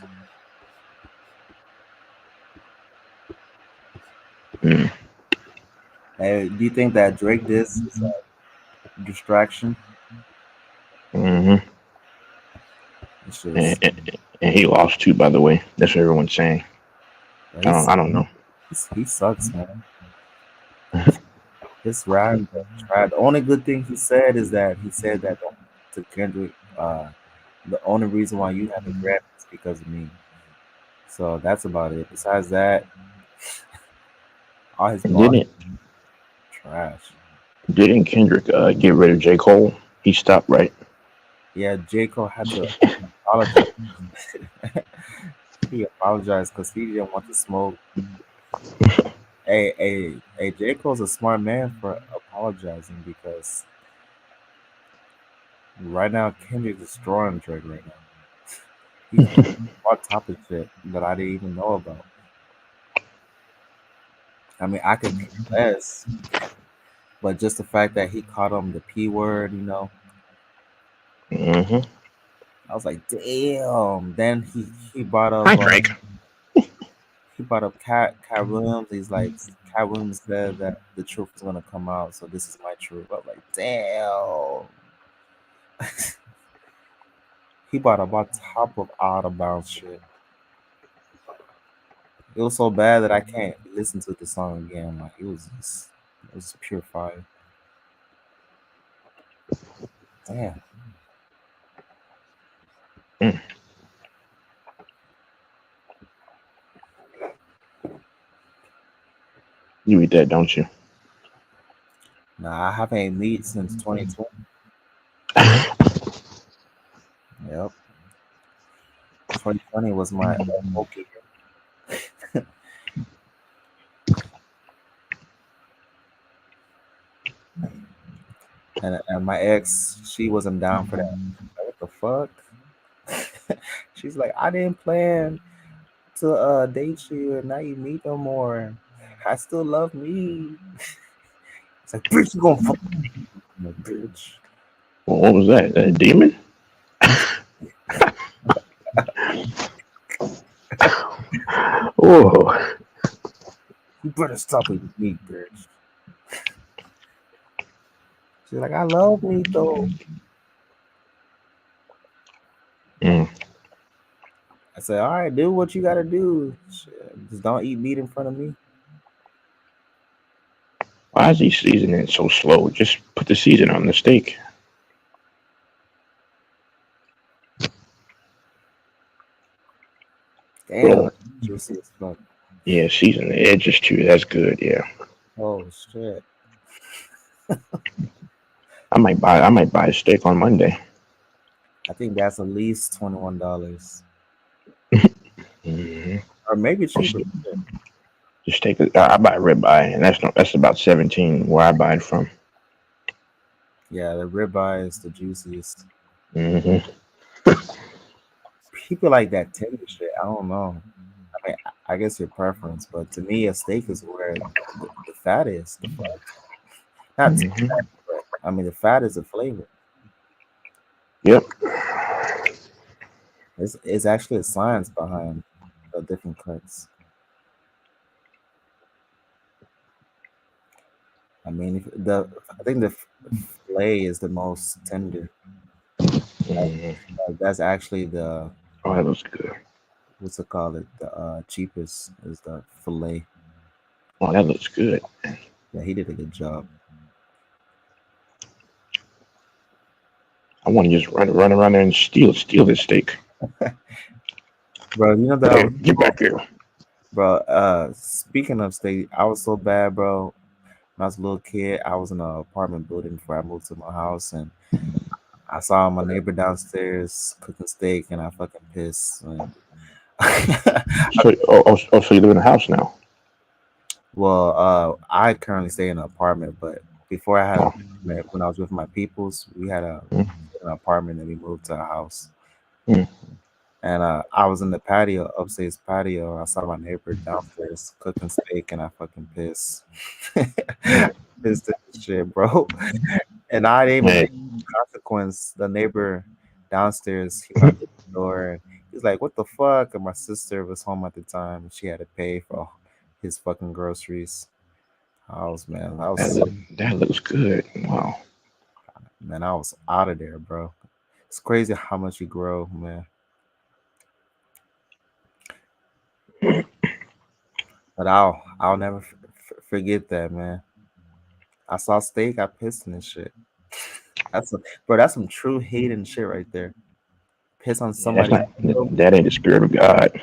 Hey, do you think that Drake diss is a distraction? Mm-hmm. And he lost too, by the way. That's what everyone's saying. Yeah, I don't know. He sucks, man. His rap, the only good thing he said is that he said that to Kendrick, the only reason why you have a rap is because of me. So that's about it. Besides that, all his trash. Didn't Kendrick get rid of J. Cole? He stopped, right? Yeah, J. Cole had to apologize. He apologized because he didn't want to smoke. Hey, J. Cole's a smart man for apologizing because right now Kendrick's destroying Drake right now. He's on top of shit that I didn't even know about. I mean, I could be less, but just the fact that he caught him the P word, you know. Mm-hmm. I was like, damn. Then he brought up Drake. He brought up Cat Williams. He's like, Cat Williams said that the truth is gonna come out, so this is my truth. I was like, damn. He bought about top of out of bounds shit. It was so bad that I can't listen to the song again. Like it was pure fire. Damn. You eat that, don't you? Nah, I haven't ate meat since 2020. Yep. 2020 was my okay. and my ex, she wasn't down for that. Like, what the fuck? She's like, I didn't plan to date you, and now you meet no more. I still love me. It's like, bitch, you gonna fuck me, bitch. Well, what was that? A demon? Oh, You better stop with me, bitch. She's like, I love me though. I said, all right, do what you gotta do. Shit, just don't eat meat in front of me. why is he seasoning it so slow? Just put the season on the steak. Damn, Oh. juicy as fuck. Yeah, season the edges too. That's good. Yeah, Oh shit. I might buy a steak on Monday. I think that's at least $21. Mm-hmm. Or maybe cheaper. Just take it. I buy ribeye, and that's about 17 where I buy it from. Yeah, the ribeye is the juiciest. Mm-hmm. People like that tender shit. I don't know. I mean, I guess your preference, but to me, a steak is where the fat is. The fat. Not too fat, but I mean, the fat is the flavor. Yep. It's actually a science behind the different cuts. I mean, I think the fillet is the most tender. That's actually the. Oh, that looks good. What's it called? The cheapest is the fillet. Oh, that looks good. Yeah, he did a good job. I want to just run around there and steal this steak. Bro, you know that. Hey, get back here. Bro, speaking of steak, I was so bad, bro. When I was a little kid, I was in an apartment building before I moved to my house, and I saw my neighbor downstairs cooking steak, and I fucking pissed. So you live in a house now? Well, I currently stay in an apartment, but before I had when I was with my peoples, we had an apartment and we moved to a house. And I was in the patio, upstairs patio. I saw my neighbor downstairs cooking steak, and I fucking pissed. Pissed at this shit, bro. And I didn't even think the consequence. The neighbor downstairs, he knocked at the door, and he's like, "What the fuck?" And my sister was home at the time, and she had to pay for his fucking groceries. That looks good. Wow. Man, I was out of there, bro. It's crazy how much you grow, man. But I'll never forget that, man. I saw steak, I pissed in this shit. That's some true hating shit right there. Piss on somebody. That ain't the spirit of God.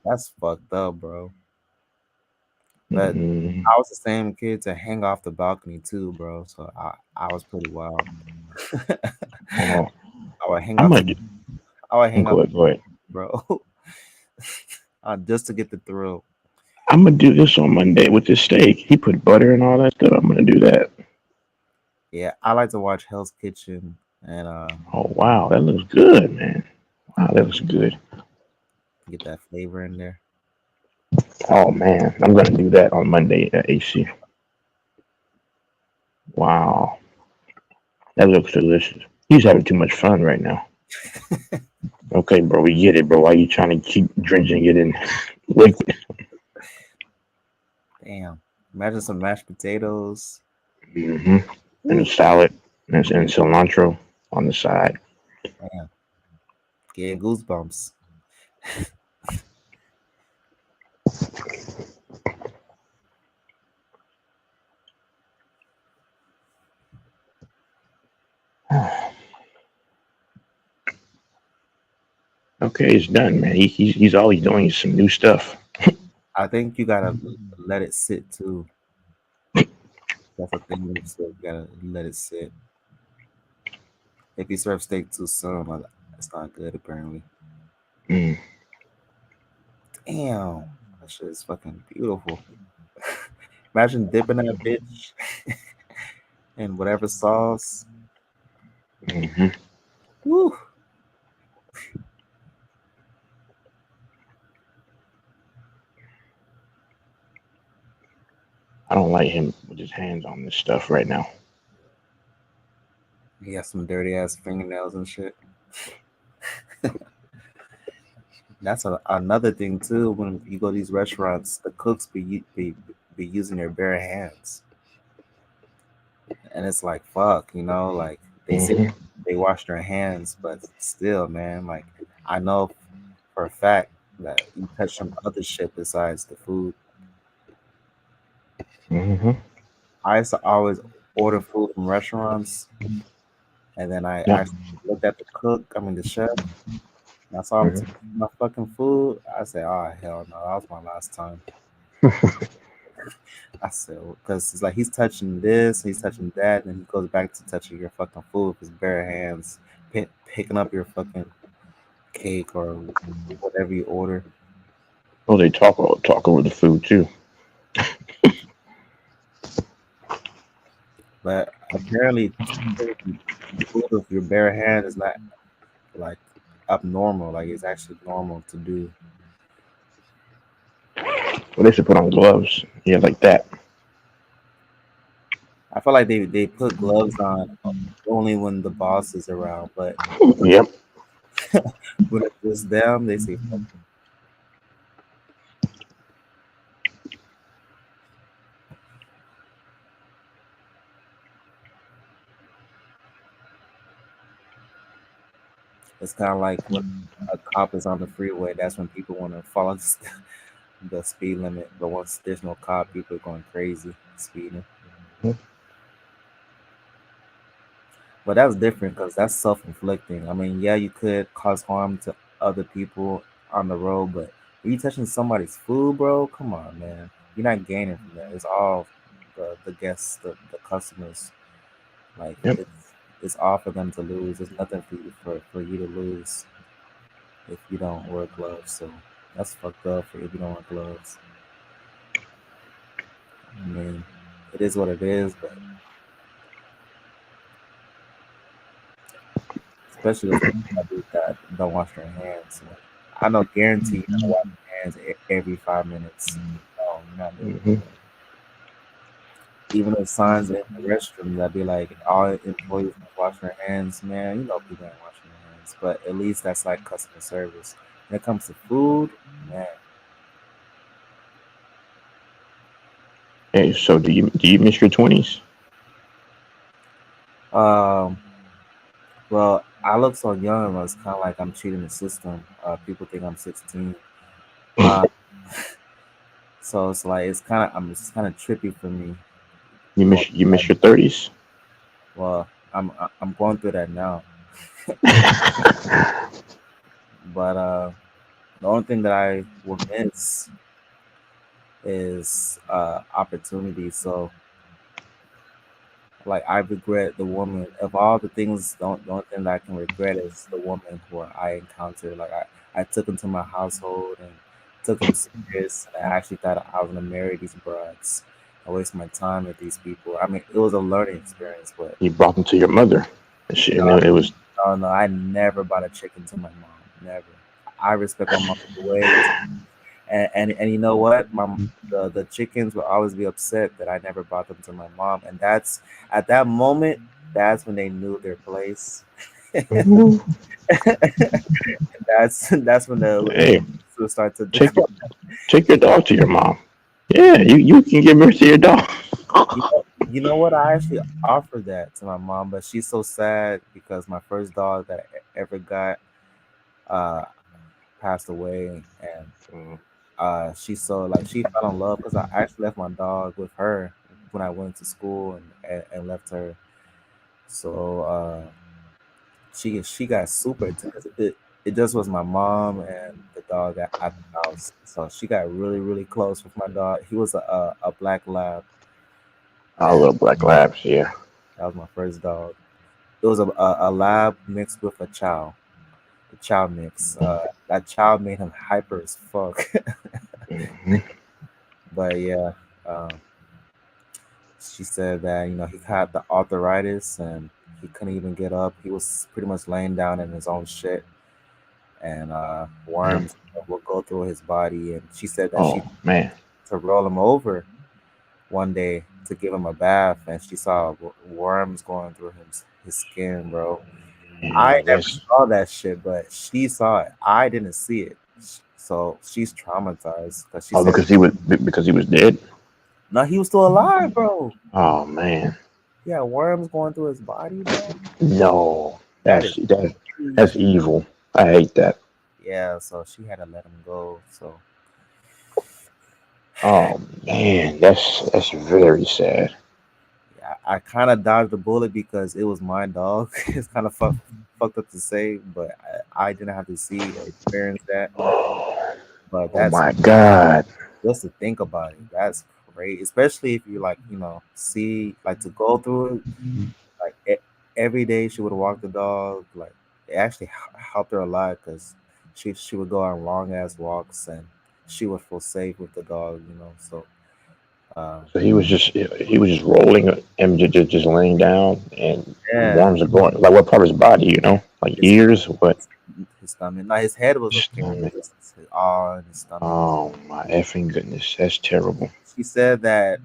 That's fucked up, bro. But I was the same kid to hang off the balcony too, bro. So I was pretty wild. I would hang off. Go ahead. Bro. Just to get the thrill. I'm gonna do this on Monday with this steak. He put butter and all that stuff. I'm gonna do that. Yeah, I like to watch Hell's Kitchen and Oh wow, that looks good, man. Wow, that looks good. Get that flavor in there. Oh man, I'm gonna do that on Monday at AC. Wow, that looks delicious. He's having too much fun right now. Okay, bro, we get it, bro. Why are you trying to keep drenching it in liquid? Damn. Imagine some mashed potatoes. And a salad and cilantro on the side. Damn. Getting goosebumps. Okay, it's done, man. He's all he's doing is some new stuff. I think you gotta let it sit too. That's the thing. You gotta let it sit. If you serve steak too soon, like, it's not good apparently. Mm. Damn, that shit is fucking beautiful. Imagine dipping that bitch in whatever sauce. Mm-hmm. Woo. I don't like him with his hands on this stuff right now. He has some dirty ass fingernails and shit. That's another thing too. When you go to these restaurants, the cooks be using their bare hands, and it's like fuck, like they say they wash their hands, but still, man, like I know for a fact that you touch some other shit besides the food. Mm-hmm. I used to always order food from restaurants, and then I looked at the cook, the chef. I saw him taking my fucking food. I said, "Oh hell no, that was my last time." I said, because it's like he's touching this, he's touching that, and he goes back to touching your fucking food with his bare hands, picking up your fucking cake or whatever you order. Oh, they talk over the food too. But apparently, food with your bare hand is not like abnormal. Like it's actually normal to do. Well, they should put on gloves. Yeah, like that. I feel like they put gloves on only when the boss is around, but yep. when it's just them, they say. It's kind of like when a cop is on the freeway. That's when people want to follow the speed limit. But once there's no cop, people are going crazy speeding. Mm-hmm. But that's different because that's self-inflicting. Yeah, you could cause harm to other people on the road, but if you touching somebody's food, bro, come on, man. You're not gaining from that. It's all the guests, the customers. Like it's all for them to lose. There's nothing for you to lose if you don't wear gloves. So that's fucked up if you don't wear gloves. It is what it is, but especially with people that don't wash their hands. I know, guarantee you don't wash your hands every 5 minutes. No, you're not doing it. Even the signs in the restroom that be like all employees wash their hands, man. People ain't washing their hands, but at least that's like customer service. When it comes to food, man. Hey, so do you miss your 20s? Well, I look so young. It's kind of like I'm cheating the system. People think I'm 16. So it's like it's kind of trippy for me. You miss your 30s? Well, I'm going through that now. But the only thing that I will miss is opportunity. So like I regret the woman of all the things. The only thing that I can regret is the woman who I encountered. Like I took into my household and took them serious. And I actually thought I was gonna marry these broads. I wasted my time with these people. It was a learning experience, but you brought them to your mother. It was. No, I never bought a chicken to my mom. Never. I respect my mom's ways, and you know what? The chickens will always be upset that I never brought them to my mom, and that's at that moment. That's when they knew their place. That's when the will start to take your dog to your mom. Yeah, you can give birth to your dog. You know what? I actually offered that to my mom, but she's so sad because my first dog that I ever got, passed away, and she fell in love because I actually left my dog with her when I went to school and left her. So she got super attached. It just was my mom and the dog at the house. So she got really, really close with my dog. He was a black lab. I love black labs. Yeah. That was my first dog. It was a lab mixed with a chow. The chow mix. That chow made him hyper as fuck. But yeah, she said that he had the arthritis and he couldn't even get up. He was pretty much laying down in his own shit, and worms will go through his body. And she said that to roll him over one day to give him a bath, and she saw worms going through his skin, bro. I never saw that shit, but she saw it. I didn't see it, so she's traumatized because she. Because he was dead. No, he was still alive, bro. Oh man. Yeah, worms going through his body, bro. No, that's evil. I hate that. Yeah, so she had to let him go. So. Oh man, that's very sad. Yeah, I kind of dodged the bullet because it was my dog. It's kind of fucked up to say, but I didn't have to see or experience that. But that's, oh my God. Just to think about it, that's crazy. Especially if you see to go through it. Every day she would walk the dog. Like it actually helped her a lot because she would go on long ass walks and she would feel safe with the dog. So. So he was just rolling and just laying down, and worms are going. Like what part of his body? Like his ears, what? His stomach. No, his head was okay. His arm, his stomach. Oh my effing goodness, that's terrible. She said that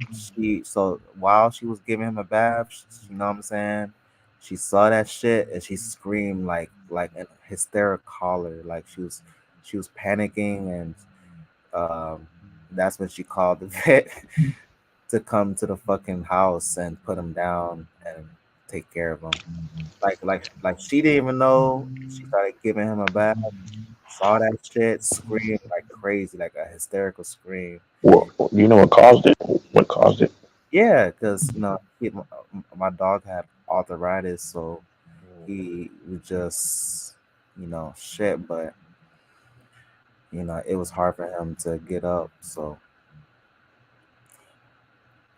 while she was giving him a bath, you know what I'm saying? She saw that shit and she screamed like an hysterical caller, like she was panicking, and that's when she called the vet to come to the fucking house and put him down and take care of him. Like she didn't even know. She started giving him a bath, saw that shit, screamed like crazy, like a hysterical scream. Well, you know what caused it? What caused it? Yeah, because my dog had arthritis, so he was just shit, but it was hard for him to get up, so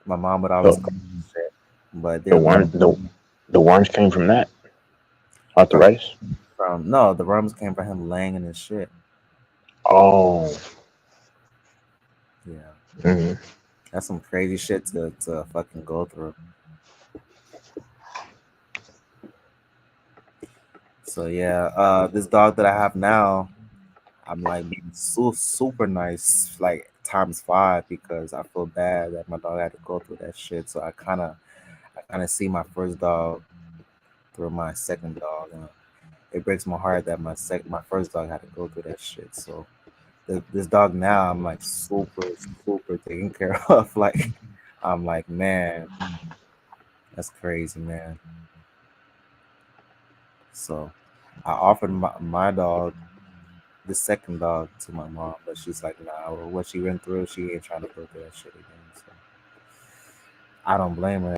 my mom would always call him shit. But the worms came from that arthritis. The worms came from him laying in his shit. Oh, yeah. Mm-hmm. That's some crazy shit to fucking go through. So yeah, this dog that I have now, I'm like super nice, like ×5, because I feel bad that my dog had to go through that shit. So I kind of see my first dog through my second dog. It breaks my heart that my first dog had to go through that shit. So this dog now, I'm like super taken care of. Like I'm like, man, that's crazy, man. So I offered my dog, the second dog, to my mom, but she's like, nah, what she went through, she ain't trying to go through that shit again. So I don't blame her.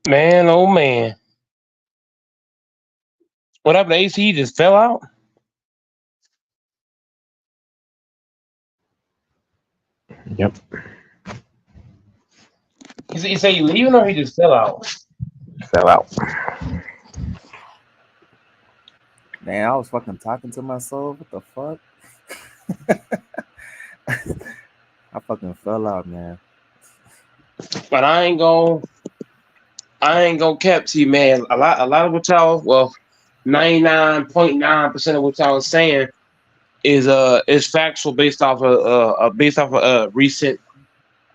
Man, oh man. What happened to AC? He just fell out? Yep. He say you leaving or he just fell out? Fell out. Man, I was fucking talking to myself. What the fuck? I fucking fell out, man. But I ain't gonna cap to you, man. A lot of what y'all, 99.9% of what y'all was saying is factual, based off of recent.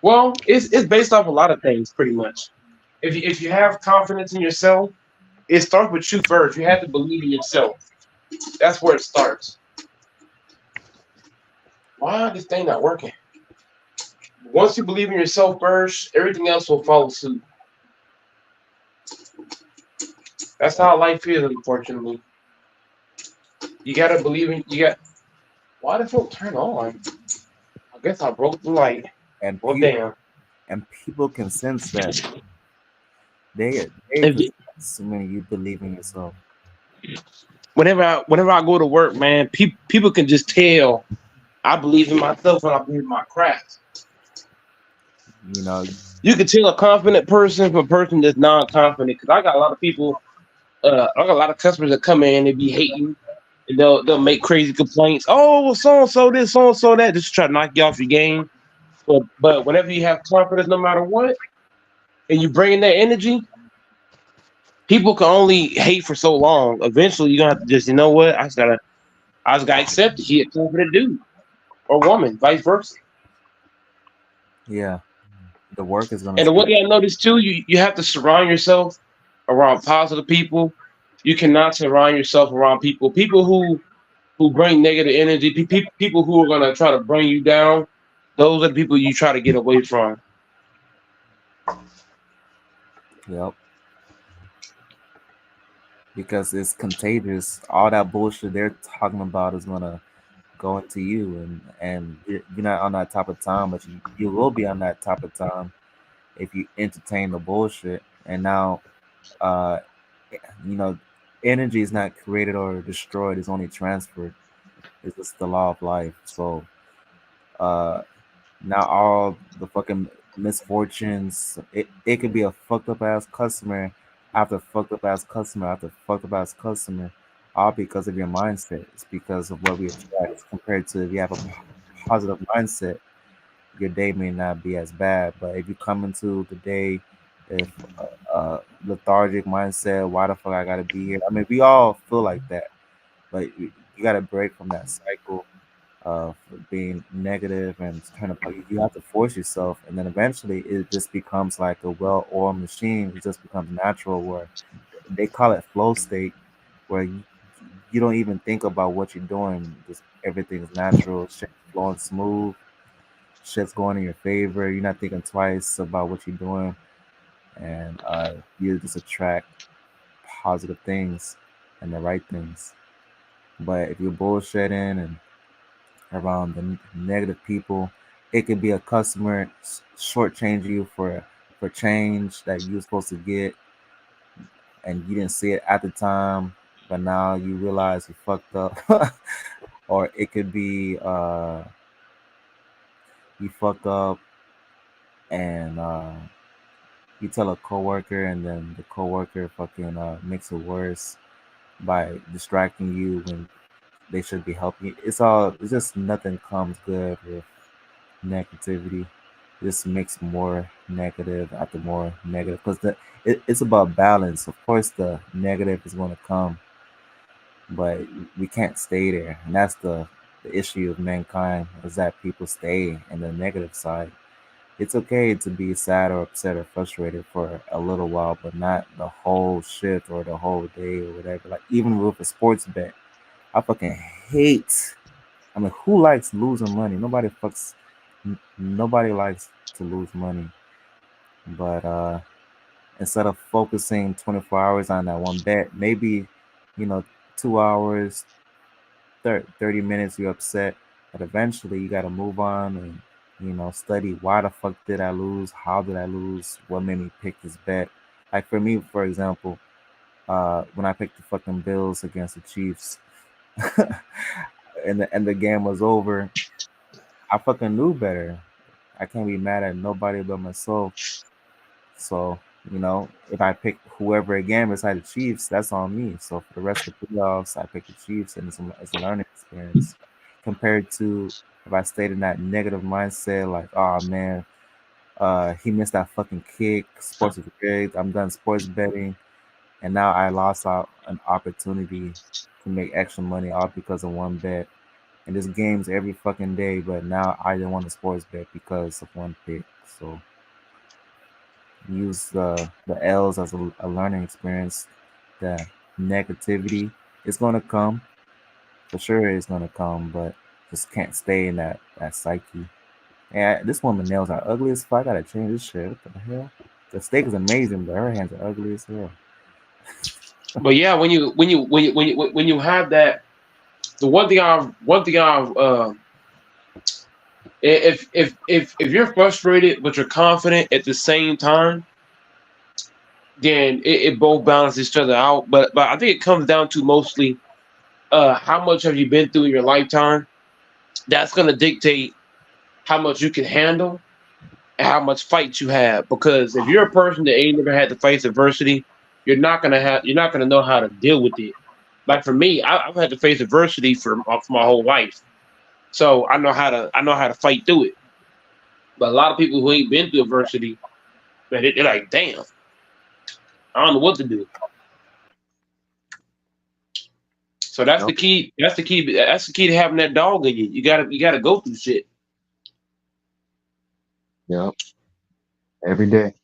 Well, it's based off a lot of things, pretty much. If you have confidence in yourself it starts with you first. You have to believe in yourself. That's where it starts. Why this thing not working? Once you believe in yourself first, everything else will follow suit. That's how life is, unfortunately. You gotta believe in why the phone turn on? I guess I broke the light. And Well, damn. And people can sense that. They assuming you believe in yourself. Whenever I go to work, man, people can just tell I believe in myself and I believe in my craft. You know, you can tell a confident person from a person that's non-confident. Because I got a lot of people, I got a lot of customers that come in and they be hating, and they'll make crazy complaints. Oh, well, so and so this, so and so that, just to try to knock you off your game. But whenever you have confidence, no matter what, and you bring in that energy, people can only hate for so long. Eventually, you're gonna have to just, you know what? I just gotta accept it. He a confident dude or woman, vice versa. Yeah, the work is gonna. And the one thing I noticed too, you have to surround yourself around positive people. You cannot surround yourself around people who bring negative energy. People who are gonna try to bring you down. Those are the people you try to get away from. Yep. Because it's contagious. All that bullshit they're talking about is gonna go into you, and you're not on that type of time, but you will be on that type of time if you entertain the bullshit. And now, energy is not created or destroyed; it's only transferred. It's just the law of life. So, now all the fucking misfortunes, it could be a fucked up ass customer after fucked up ass customer after fucked up ass customer, all because of your mindset. It's because of what we attract. Compared to if you have a positive mindset, your day may not be as bad. But if you come into the day with a lethargic mindset, why the fuck I gotta be here? I mean, we all feel like that, but you gotta break from that cycle of being negative and kind of, you have to force yourself, and then eventually it just becomes like a well-oiled machine. It just becomes natural, where they call it flow state, where you don't even think about what you're doing. Just everything's natural, shit's flowing smooth, shit's going in your favor. You're not thinking twice about what you're doing, and you just attract positive things and the right things. But if you're bullshitting and around the negative people, it could be a customer shortchanging you for change that you were supposed to get, and you didn't see it at the time, but now you realize you fucked up. Or it could be you fucked up and you tell a coworker, and then the coworker fucking makes it worse by distracting you when they should be helping you. It's just nothing comes good with negativity. It just makes more negative after more negative, because it's about balance. Of course, the negative is going to come, but we can't stay there, and that's the issue of mankind, is that people stay in the negative side. It's okay to be sad or upset or frustrated for a little while, but not the whole shift or the whole day or whatever. Like even with a sports bet, I fucking hate. I mean, who likes losing money? Nobody likes to lose money. But instead of focusing 24 hours on that one bet, maybe 2 hours, 30 minutes, you're upset, but eventually you got to move on and study why the fuck did I lose? How did I lose? What made me pick this bet? Like for me, for example, when I picked the fucking Bills against the Chiefs, and the game was over, I fucking knew better. I can't be mad at nobody but myself. So if I pick whoever again beside the Chiefs, that's on me. So for the rest of the playoffs, I picked the Chiefs, and it's a learning experience compared to if I stayed in that negative mindset, like, oh man, he missed that fucking kick. Sports is rigged. I'm done sports betting, and now I lost out an opportunity to make extra money all because of one bet. And there's games every fucking day, but now I didn't want a sports bet because of one pick. So use the L's as a learning experience. the negativity is gonna come. For sure it's gonna come, but just can't stay in that psyche. Yeah, this woman nails are ugly as fuck. I gotta change this shit. What the hell? The steak is amazing, but her hands are ugly as hell. But yeah, when you have that, the one thing I if you're frustrated but you're confident at the same time, then it both balances each other out. But I think it comes down to mostly how much have you been through in your lifetime. That's gonna dictate how much you can handle and how much fight you have. Because if you're a person that ain't never had to face adversity, you're not gonna know how to deal with it. Like for me, I've had to face adversity for my whole life, so I know how to fight through it. But a lot of people who ain't been through adversity, man, they're like, damn, I don't know what to do. So that's the key. That's the key. That's the key to having that dog in you. You gotta go through shit. Yep. Every day.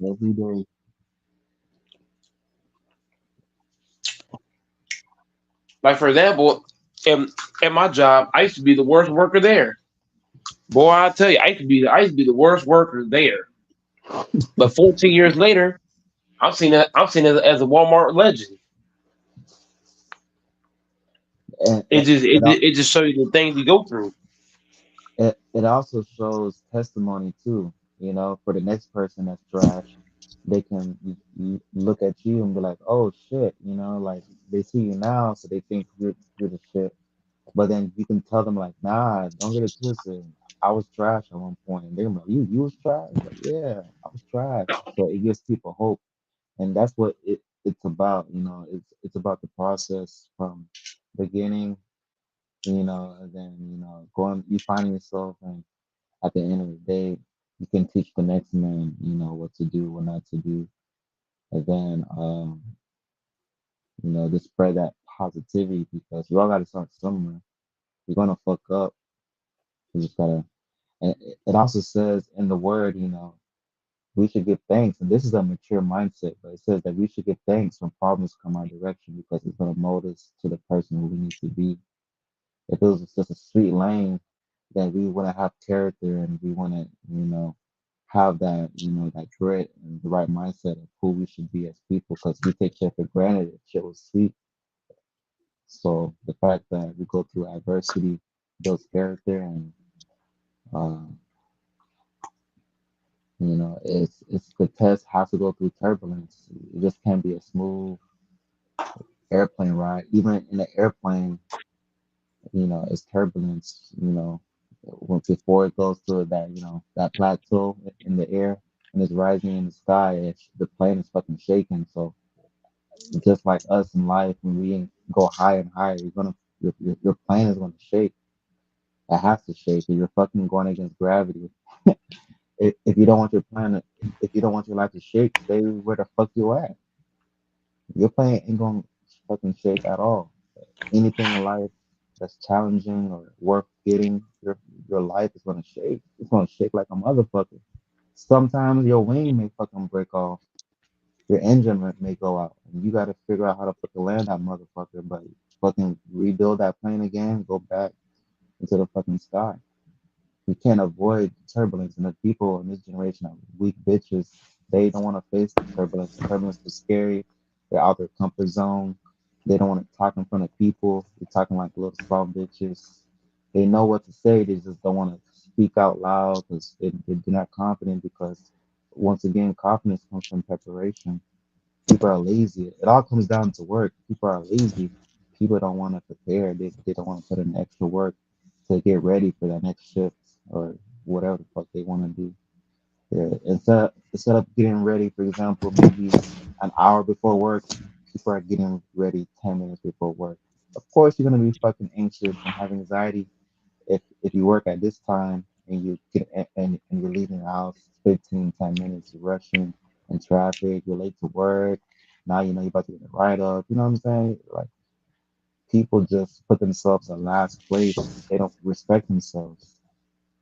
Every day. Like for example, in my job, I used to be the worst worker there. Boy, I tell you, I used to be the worst worker there. But 14 years later, I'm seen as a Walmart legend. It just shows you the things you go through. It also shows testimony too. You know, for the next person that's trash, they can look at you and be like, "Oh shit," you know, like they see you now, so they think you're the shit. But then you can tell them like, "Nah, don't get it twisted. I was trash at one point." And they're like, "You was trash?" Like, yeah, I was trash. So it gives people hope, and that's what it's about. You know, it's about the process from beginning, you know, and then going, you finding yourself, and at the end of the day, you can teach the next man, you know, what to do, what not to do, and then just spread that positivity because we all got to start somewhere. You're gonna fuck up. You just gotta. And it also says in the word, we should give thanks, and this is a mature mindset, but it says that we should give thanks when problems come our direction because it's gonna mold us to the person who we need to be. If it was just a straight lane, then we want to have character and we want to, have that, that grit and the right mindset of who we should be as people because we take shit for granted if shit was sweet. So the fact that we go through adversity builds character and, um, it's the test has to go through turbulence. It just can't be a smooth airplane ride. Even in the airplane, it's turbulence, before it goes to that, that plateau in the air and it's rising in the sky, the plane is fucking shaking. So just like us in life, when we go higher and higher, your plane is gonna shake. It has to shake. You're fucking going against gravity. If you don't want your planet, if you don't want your life to shake, stay where the fuck you at. Your plane ain't gonna fucking shake at all. Anything in life that's challenging or worth getting, your life is gonna shake. It's gonna shake like a motherfucker. Sometimes your wing may fucking break off. Your engine may go out, and you gotta figure out how to fucking land that motherfucker. But fucking rebuild that plane again, go back into the fucking sky. You can't avoid turbulence, and the people in this generation are weak bitches. They don't want to face the turbulence. The turbulence is scary. They're out their comfort zone. They don't want to talk in front of people. They're talking like little small bitches. They know what to say. They just don't want to speak out loud because they're not confident. Because once again, confidence comes from preparation. People are lazy. It all comes down to work. People are lazy. People don't want to prepare. They don't want to put in extra work to get ready for that next shift or whatever the fuck they want to do. Yeah, instead of getting ready, for example, maybe an hour before work, people are getting ready 10 minutes before work. Of course, you're gonna be fucking anxious and have anxiety if you work at this time and you get and you're leaving the house 10 minutes, you're rushing in traffic, you're late to work. Now you know you're about to get a write up. You know what I'm saying? Like people just put themselves in last place. They don't respect themselves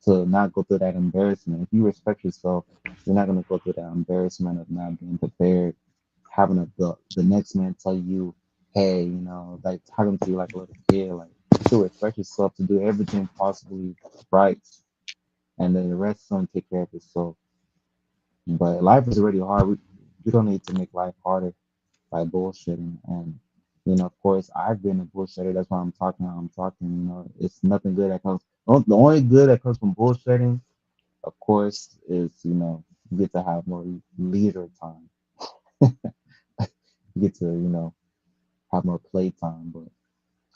to not go through that embarrassment. If you respect yourself, you're not gonna go through that embarrassment of not being prepared, having the next man tell you, hey, you know, like talking to you like a little kid, like you should respect yourself to do everything possibly right, and then the rest is gonna take care of itself. But life is already hard. We don't need to make life harder by bullshitting. And you know, of course, I've been a bullshitter. That's why I'm talking how I'm talking. You know, it's nothing good that comes. The only good that comes from bullshitting, of course, is you know you get to have more leisure time. You get to you know have more playtime, but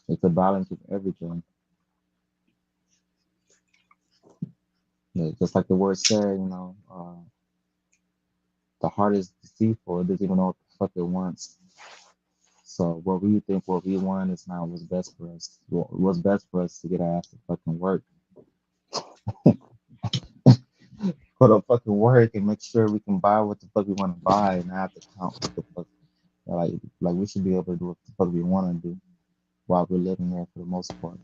it's a balance with everything. Yeah, just like the word said, you know, the heart is deceitful. It doesn't even know what the fuck it wants. So what we think what we want is not what's best for us. What's best for us to get our ass to fucking work. Go to fucking work and make sure we can buy what the fuck we want to buy and not have to count what the fuck. Like we should be able to do what the fuck we want to do while we're living here for the most part.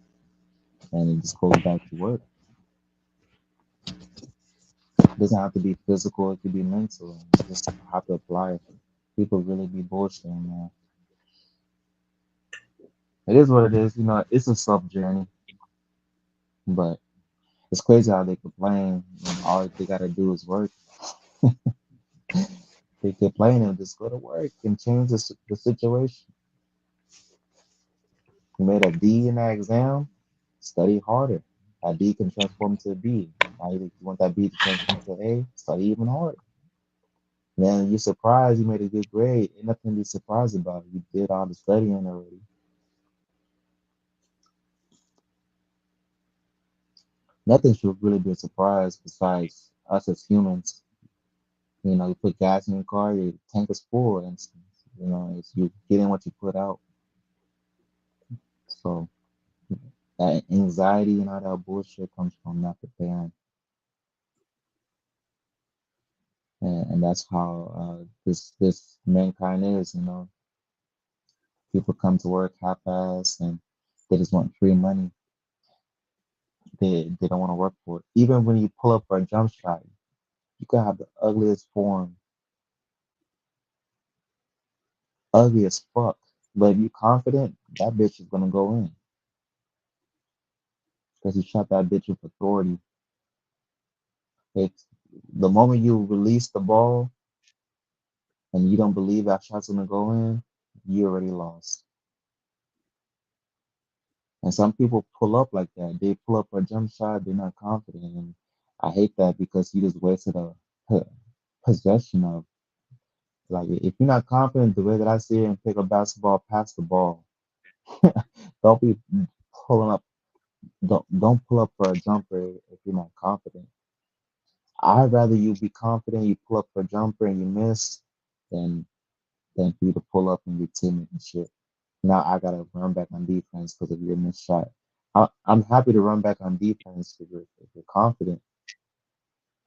And it just goes back to work. It doesn't have to be physical, it could be mental. You just have to apply it. People really be bullshitting, man. It is what it is, you know, it's a self journey. But it's crazy how they complain when all they gotta do is work. They complain and just go to work and change the situation. You made a D in that exam, study harder. That D can transform to a B. Now you want that B to transform to A, study even harder. Then you're surprised you made a good grade. Ain't nothing to be surprised about. You did all the studying already. Nothing should really be a surprise besides us as humans. You know, you put gas in your car, your tank is full, and you know, it's you getting what you put out. So that anxiety and all that bullshit comes from not preparing, and that's how this mankind is. You know, people come to work half-ass and they just want free money. They don't want to work for it. Even when you pull up for a jump shot, you can have the ugliest form, ugly as fuck. But if you're confident, that bitch is gonna go in because you shot that bitch with authority. It's the moment you release the ball and you don't believe that shot's gonna go in, you already lost. And some people pull up like that. They pull up for a jump shot, they're not confident. And I hate that because you just wasted a possession of. Like, if you're not confident the way that I see it and pick a basketball, pass the ball. Don't be pulling up. Don't pull up for a jumper if you're not confident. I'd rather you be confident, you pull up for a jumper and you miss, than for you to pull up and be timid and shit. Now I gotta run back on defense because of your missed shot. I'm happy to run back on defense if you're confident.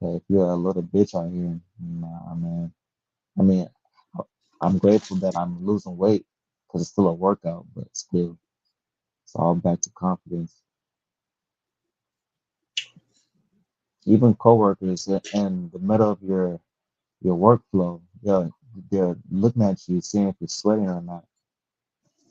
But if you're a little bitch out here, nah, man. I mean, I'm grateful that I'm losing weight because it's still a workout, but still, it's all back to confidence. Even coworkers in the middle of your workflow, they're looking at you, seeing if you're sweating or not,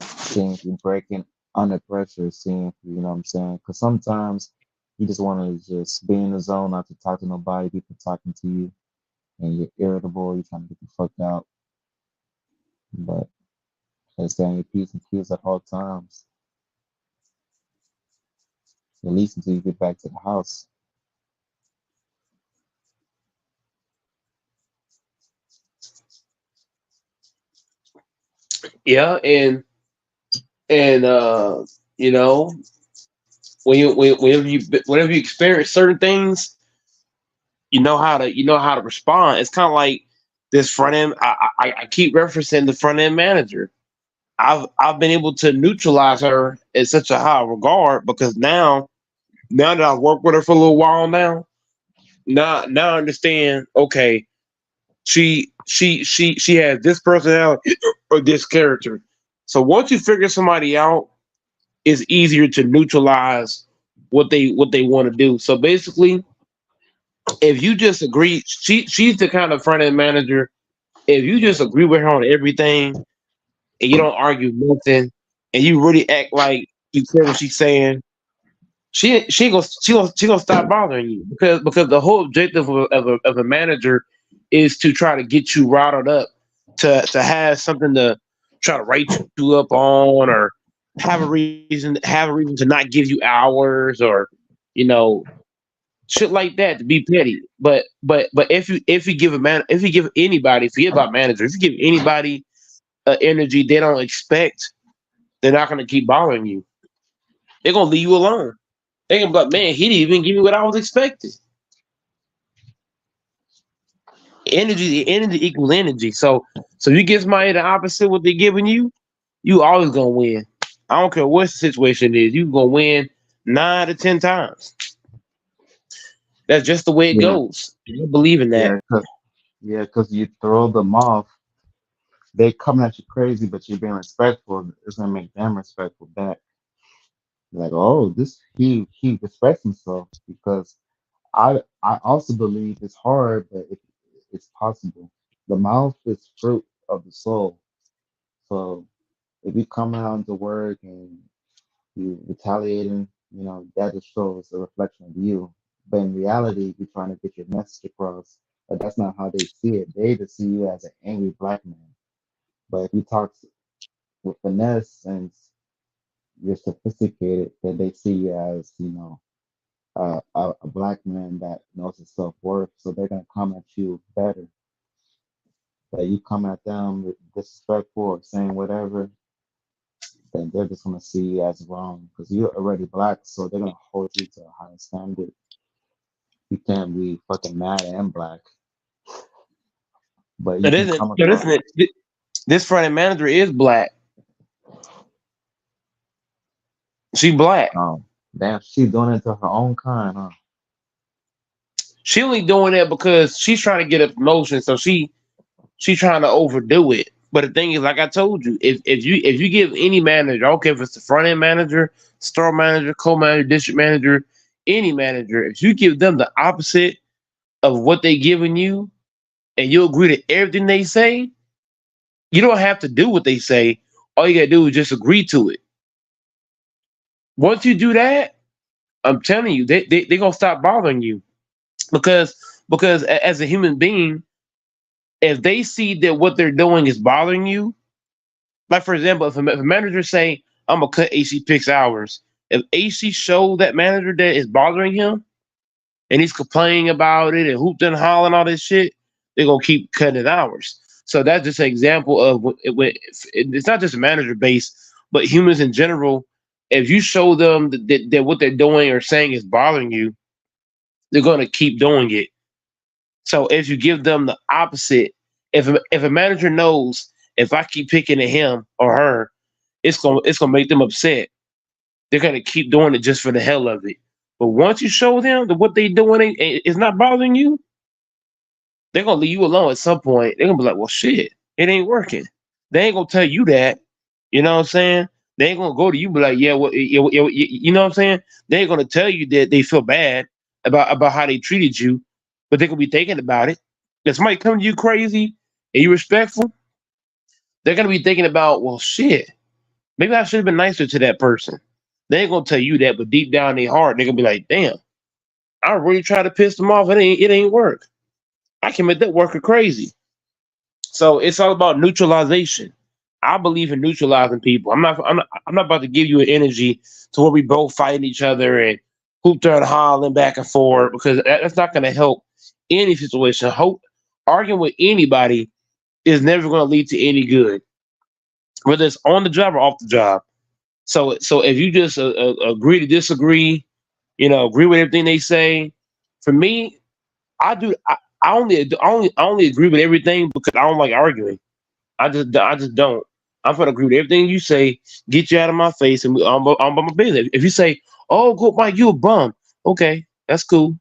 seeing if you're breaking under pressure, seeing if you know what I'm saying. Because sometimes you just want to just be in the zone, not to talk to nobody, people talking to you, and you're irritable, you're trying to get the fuck out. But stay on your P's and Q's at all times. At least until you get back to the house. Yeah, and you know, whenever you experience certain things, you know how to respond. It's kind of like this front end. I keep referencing the front end manager. I've been able to neutralize her in such a high regard because now that I've worked with her for a little while now I understand. Okay, she has this personality or this character. So once you figure somebody out, it's easier to neutralize what they want to do. So basically, if you just agree, she's the kind of front end manager if you just agree with her on everything and you don't argue nothing, and you really act like you care what she's saying, she gonna stop bothering you because the whole objective of a manager is to try to get you riled up to have something to try to write you up on, or have a reason to not give you hours, or shit like that, to be petty. But if you give anybody, forget about manager, if you give anybody energy they don't expect, they're not gonna keep bothering you. They're gonna leave you alone. They're gonna be like, man, he didn't even give me what I was expecting. Energy equals energy. So you give somebody the opposite what they're giving you, you always gonna win. I don't care what the situation is, you gonna win 9 to 10 times. That's just the way it goes. I believe in that. Because you throw them off, they coming at you crazy, but you're being respectful. It's gonna make them respectful back. Like, oh, he respects himself, because I also believe it's hard, but it's possible. The mouth is fruit of the soul. So if you come out into work and you retaliating, that just shows a reflection of you. But in reality, you're trying to get your message across. But that's not how they see it. They just see you as an angry black man. But if you talk with finesse and you're sophisticated, then they see you as, a black man that knows his self-worth. So they're gonna come at you better. But you come at them with disrespectful or saying whatever, then they're just gonna see you as wrong, because you're already black, so they're gonna hold you to a higher standard. You can't be fucking mad and black. But you can come across. This front-end manager is black. She black. Oh, damn, she's doing it to her own kind, huh? She only doing that because she's trying to get a promotion, so she's trying to overdo it. But the thing is, like I told you, if you give any manager, I don't care if it's the front end manager, store manager, co-manager, district manager, any manager, if you give them the opposite of what they giving you, and you agree to everything they say, you don't have to do what they say. All you gotta do is just agree to it. Once you do that, I'm telling you, they're gonna stop bothering you, because as a human being, if they see that what they're doing is bothering you, like for example, if a manager say, I'm gonna cut AC Pick's hours, if AC show that manager that is bothering him and he's complaining about it and hooping and hollering all this shit, they're gonna keep cutting his hours. So that's just an example of it's not just manager based, but humans in general. If you show them that what they're doing or saying is bothering you, they're gonna keep doing it. So if you give them the opposite, if a manager knows, if I keep picking at him or her, it's gonna make them upset. They're gonna keep doing it just for the hell of it. But once you show them that what they doing is not bothering you, they're gonna leave you alone at some point. They're gonna be like, well, shit, it ain't working. They ain't gonna tell you that. You know what I'm saying? They ain't gonna go to you and be like, yeah, you know what I'm saying? They ain't gonna tell you that they feel bad about how they treated you, but they're gonna be thinking about it. If somebody come to you crazy and you respectful, they're gonna be thinking about, well, shit, maybe I should have been nicer to that person. They ain't gonna tell you that, but deep down in their heart, they're gonna be like, damn, I really tried to piss them off. It ain't work. I can make that worker crazy. So it's all about neutralization. I believe in neutralizing people. I'm not about to give you an energy to where we both fighting each other and hooping and hollering back and forth, because that's not going to help any situation. Arguing with anybody is never going to lead to any good, whether it's on the job or off the job. So if you just agree to disagree, agree with everything they say. For me, I only agree with everything because I don't like arguing. I just don't. I'm gonna agree with everything you say. Get you out of my face, and I'm about my business. If you say, "Oh, good Mike, you a bum," okay, that's cool.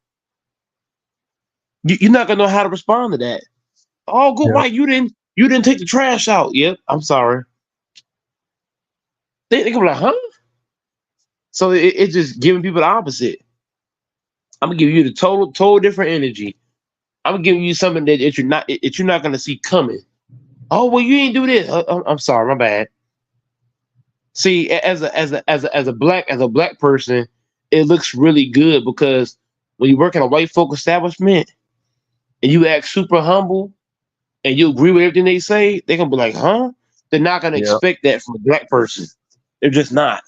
You're not gonna know how to respond to that. Oh, good Mike, you didn't take the trash out. Yep, I'm sorry. They can be like, huh? So it's just giving people the opposite. I'm gonna give you the total different energy. I'm giving you something that you're not gonna see coming. Oh well, you ain't do this. I'm sorry, my bad. See, as a black person, it looks really good because when you work in a white folk establishment and you act super humble and you agree with everything they say, they're gonna be like, huh? They're not gonna Yep. expect that from a black person. They're just not.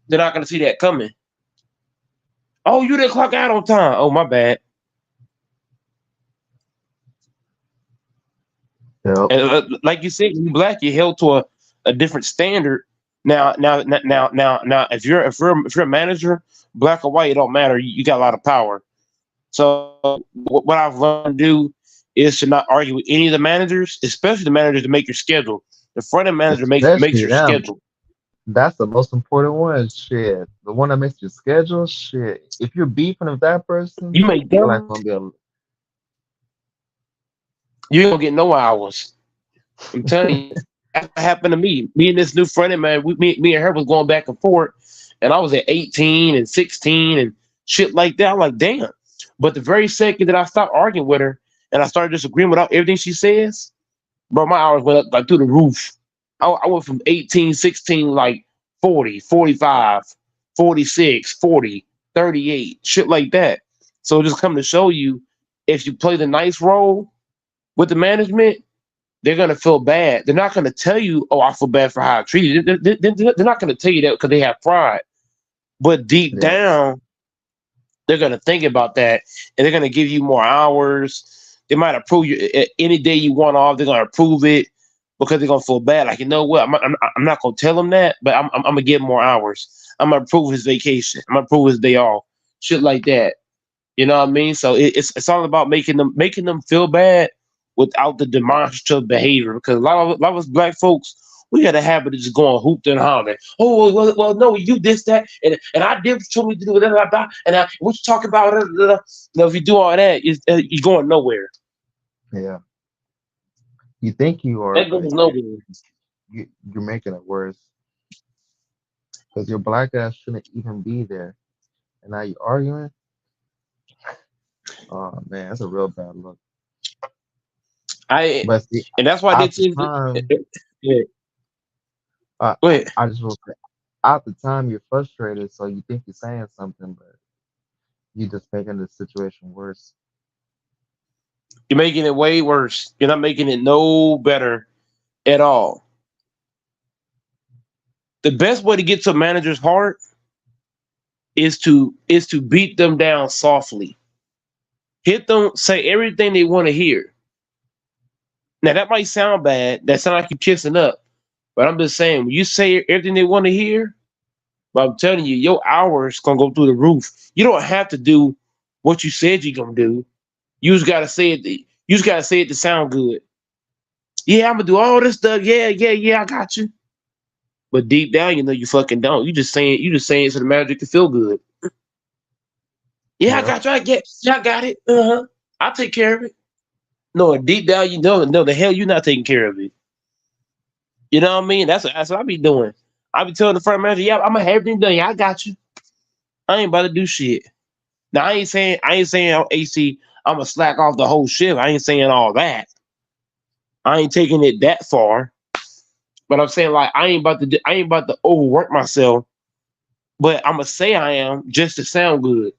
They're not gonna see that coming. Oh, you didn't clock out on time. Oh, my bad. Yep. And like you said, when you're black, you're held to a different standard. Now, if you're a manager, black or white, it don't matter. You got a lot of power. So what I've learned to do is to not argue with any of the managers, especially the managers that make your schedule. The front end manager makes Especially your them. schedule. That's the most important one. Shit. The one that makes your schedule. Shit. If you're beefing with that person, You make your life them, gonna be a you ain't gonna get no hours. I'm telling you, that's what happened to me. Me and this new front end man, me and her was going back and forth, and I was at 18 and 16 and shit like that. I'm like, damn. But the very second that I stopped arguing with her and I started disagreeing with everything she says, bro, my hours went up like through the roof. I went from 18, 16, like 40, 45, 46, 40, 38, shit like that. So just come to show you, if you play the nice role with the management, they're gonna feel bad. They're not gonna tell you, "Oh, I feel bad for how I treated you." They're not gonna tell you that because they have pride. But deep yeah. down, they're gonna think about that, and they're gonna give you more hours. They might approve you any day you want off. They're gonna approve it because they're gonna feel bad. Like, you know what? I'm not gonna tell them that, but I'm gonna give more hours. I'm gonna approve his vacation. I'm gonna approve his day off. Shit like that. You know what I mean? So it's all about making them feel bad without the demonstrative behavior. Because a lot of us black folks, we got a habit of just going hooped and hollering. Oh well, no, you this that, and I did what you told me to do, and what you talking about? If you do all that, you're going nowhere. Yeah. You think you are, That but goes nowhere. you're making it worse. Because your black ass shouldn't even be there. And now you're arguing. Oh man, that's a real bad look. But see, And that's why at they the changed time, yeah. uh, Go ahead. I just will say, at the time you're frustrated, so you think you're saying something, but you're just making the situation worse. You're making it way worse. You're not making it no better at all. The best way to get to a manager's heart is to beat them down softly. Hit them, say everything they want to hear. Now that might sound bad. That sound like you kissing up. But I'm just saying, when you say everything they want to hear, but I'm telling you, your hours gonna go through the roof. You don't have to do what you said you're gonna do. You just gotta say it. You just gotta say it to sound good. Yeah, I'm gonna do all this stuff. Yeah, I got you. But deep down, you know you fucking don't. You just saying it so the manager can feel good. Yeah, I got you. I got it. I'll take care of it. No, deep down, you know, no, the hell you're not taking care of it. You know what I mean? That's what I be doing. I be telling the front manager, yeah, I'm gonna have everything done. Yeah, I got you. I ain't about to do shit. Now I ain't saying oh, AC, I'm gonna slack off the whole shift. I ain't saying all that. I ain't taking it that far. But I'm saying, like, I ain't about to overwork myself. But I'm gonna say I am just to sound good.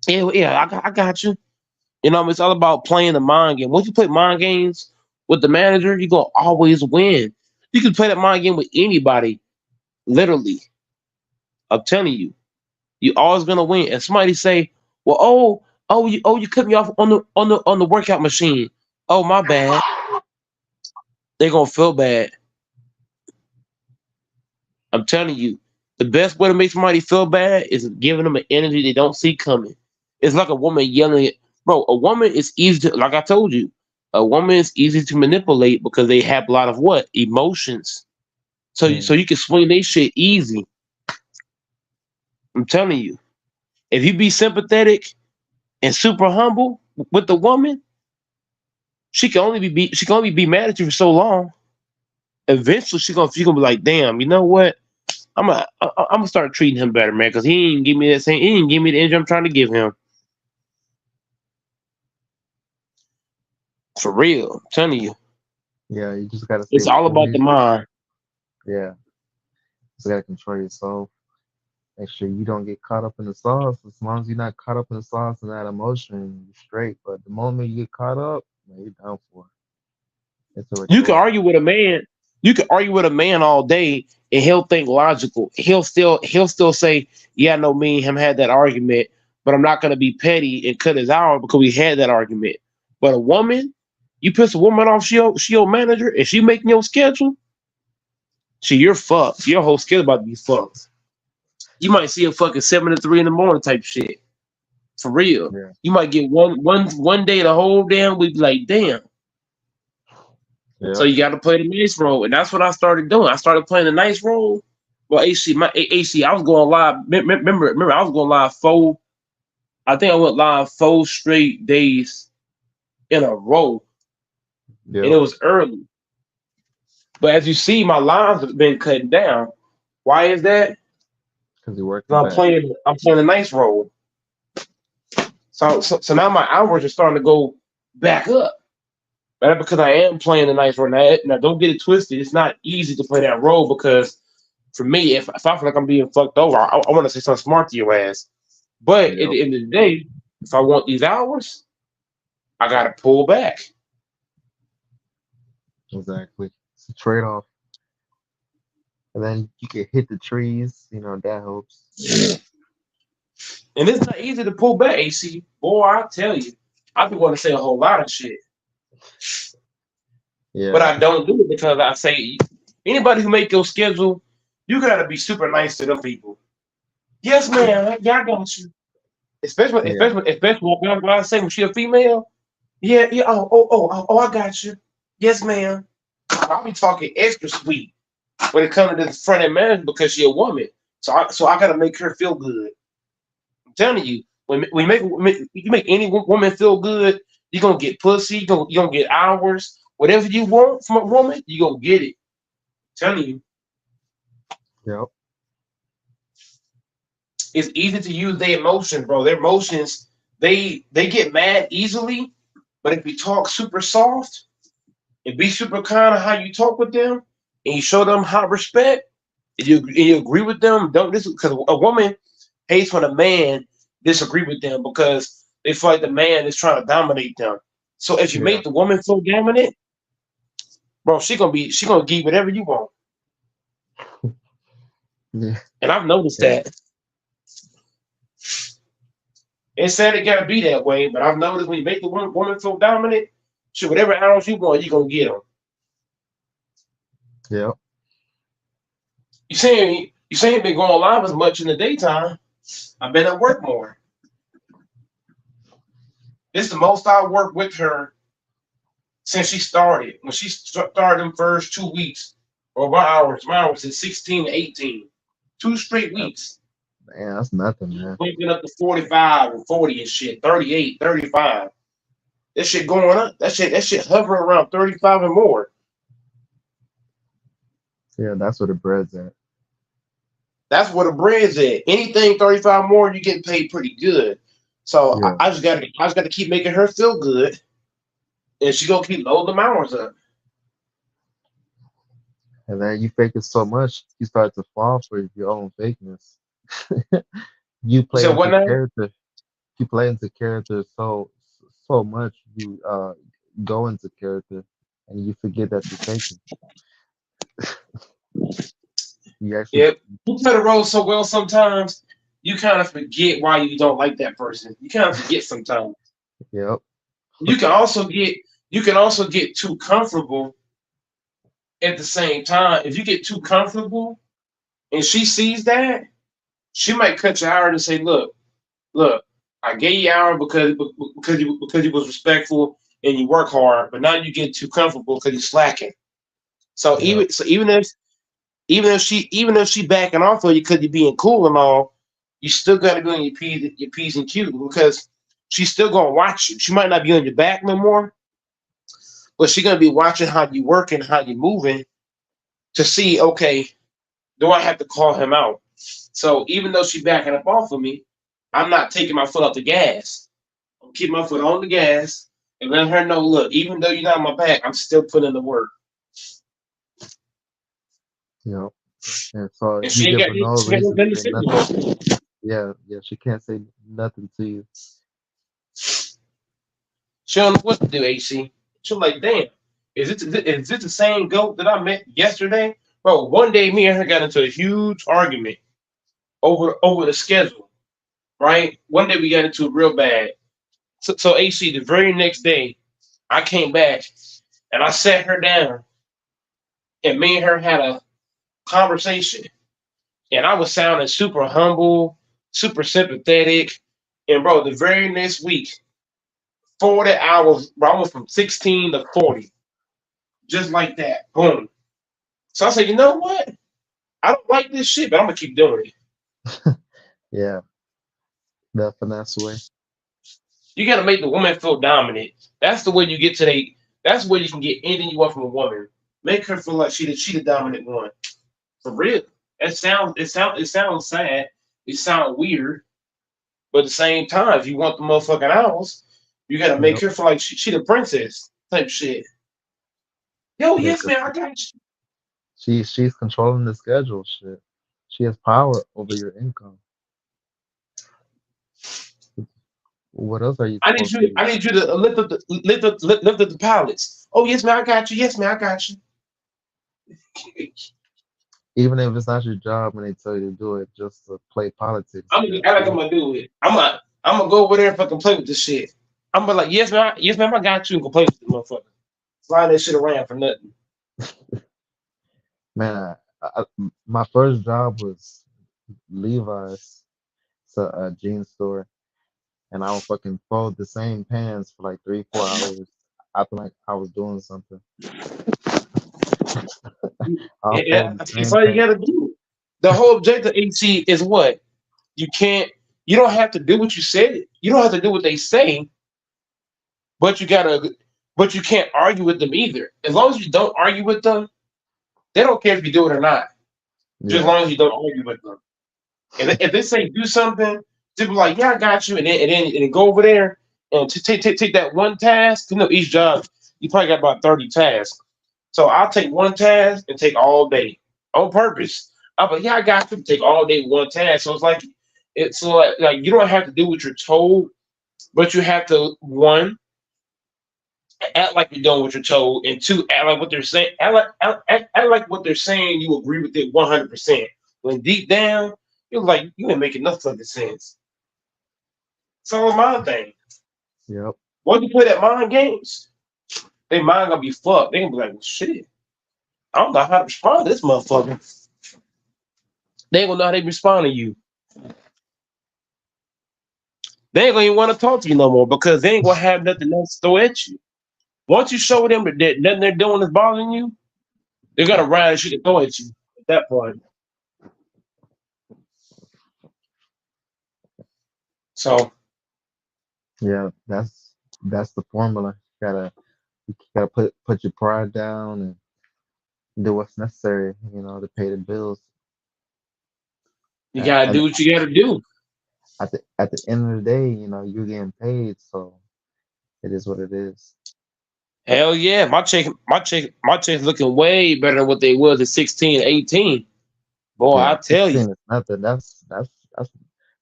Yeah, I got you. You know, it's all about playing the mind game. Once you play mind games with the manager, you're gonna always win. You can play that mind game with anybody, literally. I'm telling you, you're always gonna win. And somebody say, "Well, you cut me off on the workout machine." Oh, my bad. They're gonna feel bad. I'm telling you, the best way to make somebody feel bad is giving them an energy they don't see coming. It's like a woman yelling at, bro. A woman is easy to, like I told you, a woman is easy to manipulate because they have a lot of what? Emotions. So you can swing their shit easy. I'm telling you, if you be sympathetic and super humble with the woman, she can only be mad at you for so long. Eventually, she gonna be like, damn, you know what? I'm gonna start treating him better, man, because he didn't give me that same. He didn't give me the energy I'm trying to give him. For real, I'm telling you. Yeah, you just gotta stay It's all within about the reason. mind. Yeah, just gotta control yourself. Make sure you don't get caught up in the sauce. As long as you're not caught up in the sauce and that emotion, you're straight. But the moment you get caught up, man, you're done for. It's a You can choice. argue with a man. You can argue with a man all day, and he'll think logical. He'll still say, "Yeah, no, me and him had that argument, but I'm not gonna be petty and cut his hour because we had that argument." But a woman, you piss a woman off, she your manager, and she making your schedule. You're fucked. Your whole schedule about to be fucked. You might see a fucking 7 to 3 in the morning type shit. For real. Yeah. You might get one day the whole damn week, like damn. Yeah. So you got to play the nice role, and that's what I started doing. I started playing the nice role. Well, AC, I was going live. Remember, I was going live 4. I think I went live 4 straight days in a row, and it was early. But as you see, my lines have been cutting down. Why is that? Because you working. I'm playing a nice role. So now my hours are starting to go back up. Right? Because I am playing a nice role. Now don't get it twisted. It's not easy to play that role because for me, if I feel like I'm being fucked over, I want to say something smart to your ass. But at the end of the day, if I want these hours, I gotta pull back. Exactly. It's a trade-off. And then you can hit the trees, that helps. And it's not easy to pull back, AC. Boy, I tell you, I be want to say a whole lot of shit. Yeah. But I don't do it because I say anybody who make your schedule, you gotta be super nice to them people. Yes, man. Yeah, I got you. Especially when I say when she a female. Yeah. Oh, I got you. Yes, ma'am. I'll be talking extra sweet when it comes to the front end manager because she a woman. So I gotta make her feel good. I'm telling you, when you make any woman feel good, you're gonna get pussy, you're gonna get hours, whatever you want from a woman, you're gonna get it. I'm telling you. Yep. It's easy to use their emotions, bro. Their emotions, they get mad easily, but if you talk super soft and be super kind of how you talk with them, and you show them high respect, and you agree with them, because a woman hates when a man disagree with them because they feel like the man is trying to dominate them. So if you make the woman feel dominant, bro, she gonna give you whatever you want. Yeah. And I've noticed that. It's sad it gotta be that way, but I've noticed when you make the woman feel dominant, shit, whatever hours you want, you're gonna get them. Yep. You saying been going live as much in the daytime. I've been at work more. It's the most I worked with her since she started. When she started them first 2 weeks, or my hours is 16 to 18. 2 straight weeks. Man, that's nothing, man. Waking up to 45 and 40 and shit, 38, 35. That shit going up. That shit hovering around 35 and more. Yeah, that's where the bread's at. That's where the bread's at. Anything 35 more, you get paid pretty good. So yeah. I just gotta keep making her feel good, and she gonna keep loading them hours up. And then you fake it so much, you start to fall for your own fakeness. You play into character. You play into character so much, you go into character, and you forget that you're faking. You play the role so well sometimes you kind of forget why you don't like that person. You kind of forget sometimes. Yep. You can also get too comfortable at the same time. If you get too comfortable and she sees that, she might cut your hour and say, look, I gave you hour because you was respectful and you work hard, but now you get too comfortable because you're slacking. So even if she backing off of you because you're being cool and all, you still got to be on your P's and Q's because she's still gonna watch you. She might not be on your back no more, but she's gonna be watching how you working, how you moving, to see, okay, do I have to call him out? So even though she's backing up off of me, I'm not taking my foot off the gas. I'm keeping my foot on the gas and let her know, look, even though you're not on my back, I'm still putting in the work. You know, and so And you she ain't give got, her no she got reason nothing to to say say nothing. to her. Yeah, she can't say nothing to you. She don't know what to do, AC. She's like, damn, is it the same goat that I met yesterday? Bro, one day me and her got into a huge argument over the schedule, right? One day we got into it real bad. So AC, the very next day, I came back and I sat her down and me and her had a conversation. And I was sounding super humble, super sympathetic. And bro, the very next week, 40 hours, bro, I went from 16 to 40. Just like that. Boom. So I said, you know what? I don't like this shit, but I'm gonna keep doing it. Yeah, that finesse way. You gotta make the woman feel dominant. That's the way you get to that's where you can get anything you want from a woman. Make her feel like she the dominant one. For real. It sounds sad. It sounds weird. But at the same time, if you want the motherfucking hours, you gotta make her feel like she the princess type shit. Yo, Yeah, yes, man, I got you. she's controlling the schedule. Shit, she has power over your income. What else are you I need supposed to do? you to lift up the pallets. Oh yes, man, I got you. Yes, man, I got you. Even if it's not your job and they tell you to do it just to play politics. I'm gonna do it. I'm gonna go over there and fucking play with this shit. I'm gonna be like, yes, man, I got you and go play with this motherfucker. Fly that shit around for nothing. Man, my first job was Levi's. It's a jeans store. And I would fucking fold the same pants for like 3-4 hours. I feel like I was doing something. Yeah, that's all you gotta do. The whole objective AC is what? You don't have to do what you said. You don't have to do what they say, but you can't argue with them either. As long as you don't argue with them, they don't care if you do it or not. Just as long as you don't argue with them. And if they say do something, they be like, yeah, I got you, and then go over there and take that one task. You know, each job you probably got about 30 tasks. So I'll take one task and take all day on purpose. I'm like, yeah, I got you. Take all day one task. So it's like you don't have to do what you're told, but you have to, one, act like you're doing what you're told, and two, act like what they're saying. Act like what they're saying. You agree with it 100%. When deep down, you're like, you ain't making enough fucking sense. So it's my thing. Yep. Once you play that mind games, they mind gonna be fucked. They gonna be like, well, shit, I don't know how to respond to this motherfucker. They ain't gonna know how they respond to you. They ain't gonna even want to talk to you no more because they ain't gonna have nothing else to throw at you. Once you show them that nothing they're doing is bothering you, they're gonna ride shit to throw at you at that point. So yeah, that's the formula. You gotta put your pride down and do what's necessary, to pay the bills. You gotta do what you gotta do. At the end of the day, you're getting paid, so it is what it is. Hell yeah, my check looking way better than what they was at 16, 18. Boy, I tell you. Is nothing. That's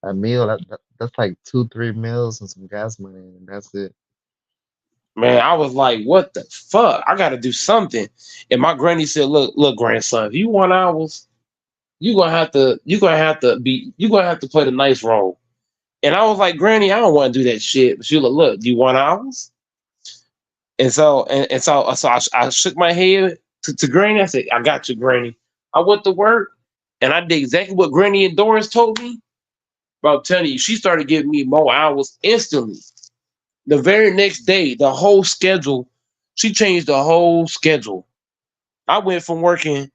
a meal. That's like 2-3 meals and some gas money, and that's it. Man, I was like, what the fuck? I gotta do something. And my granny said, look, grandson, if you want hours, you're gonna have to play the nice role. And I was like, Granny, I don't want to do that shit. But she was like, look, do you want hours? And so I shook my head to Granny. I said, I got you, Granny. I went to work and I did exactly what Granny and Doris told me. But I'm telling you, she started giving me more hours instantly. The very next day, the whole schedule, she changed the whole schedule. I went from working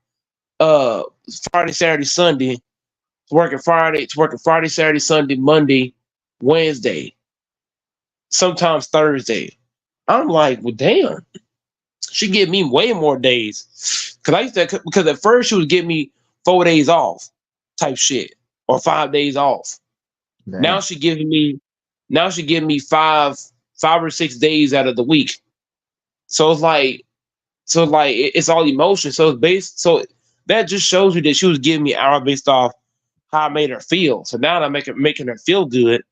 Friday, Saturday, Sunday, to working Friday, Saturday, Sunday, Monday, Wednesday, sometimes Thursday. I'm like, well, damn. She give me way more days. Because at first she would give me 4 days off type shit or 5 days off. Damn. Now she giving me 5 5 or 6 days out of the week. So it's like it's all emotion. So it's based. So that just shows you that she was giving me hours based off how I made her feel. So now that I'm making her feel good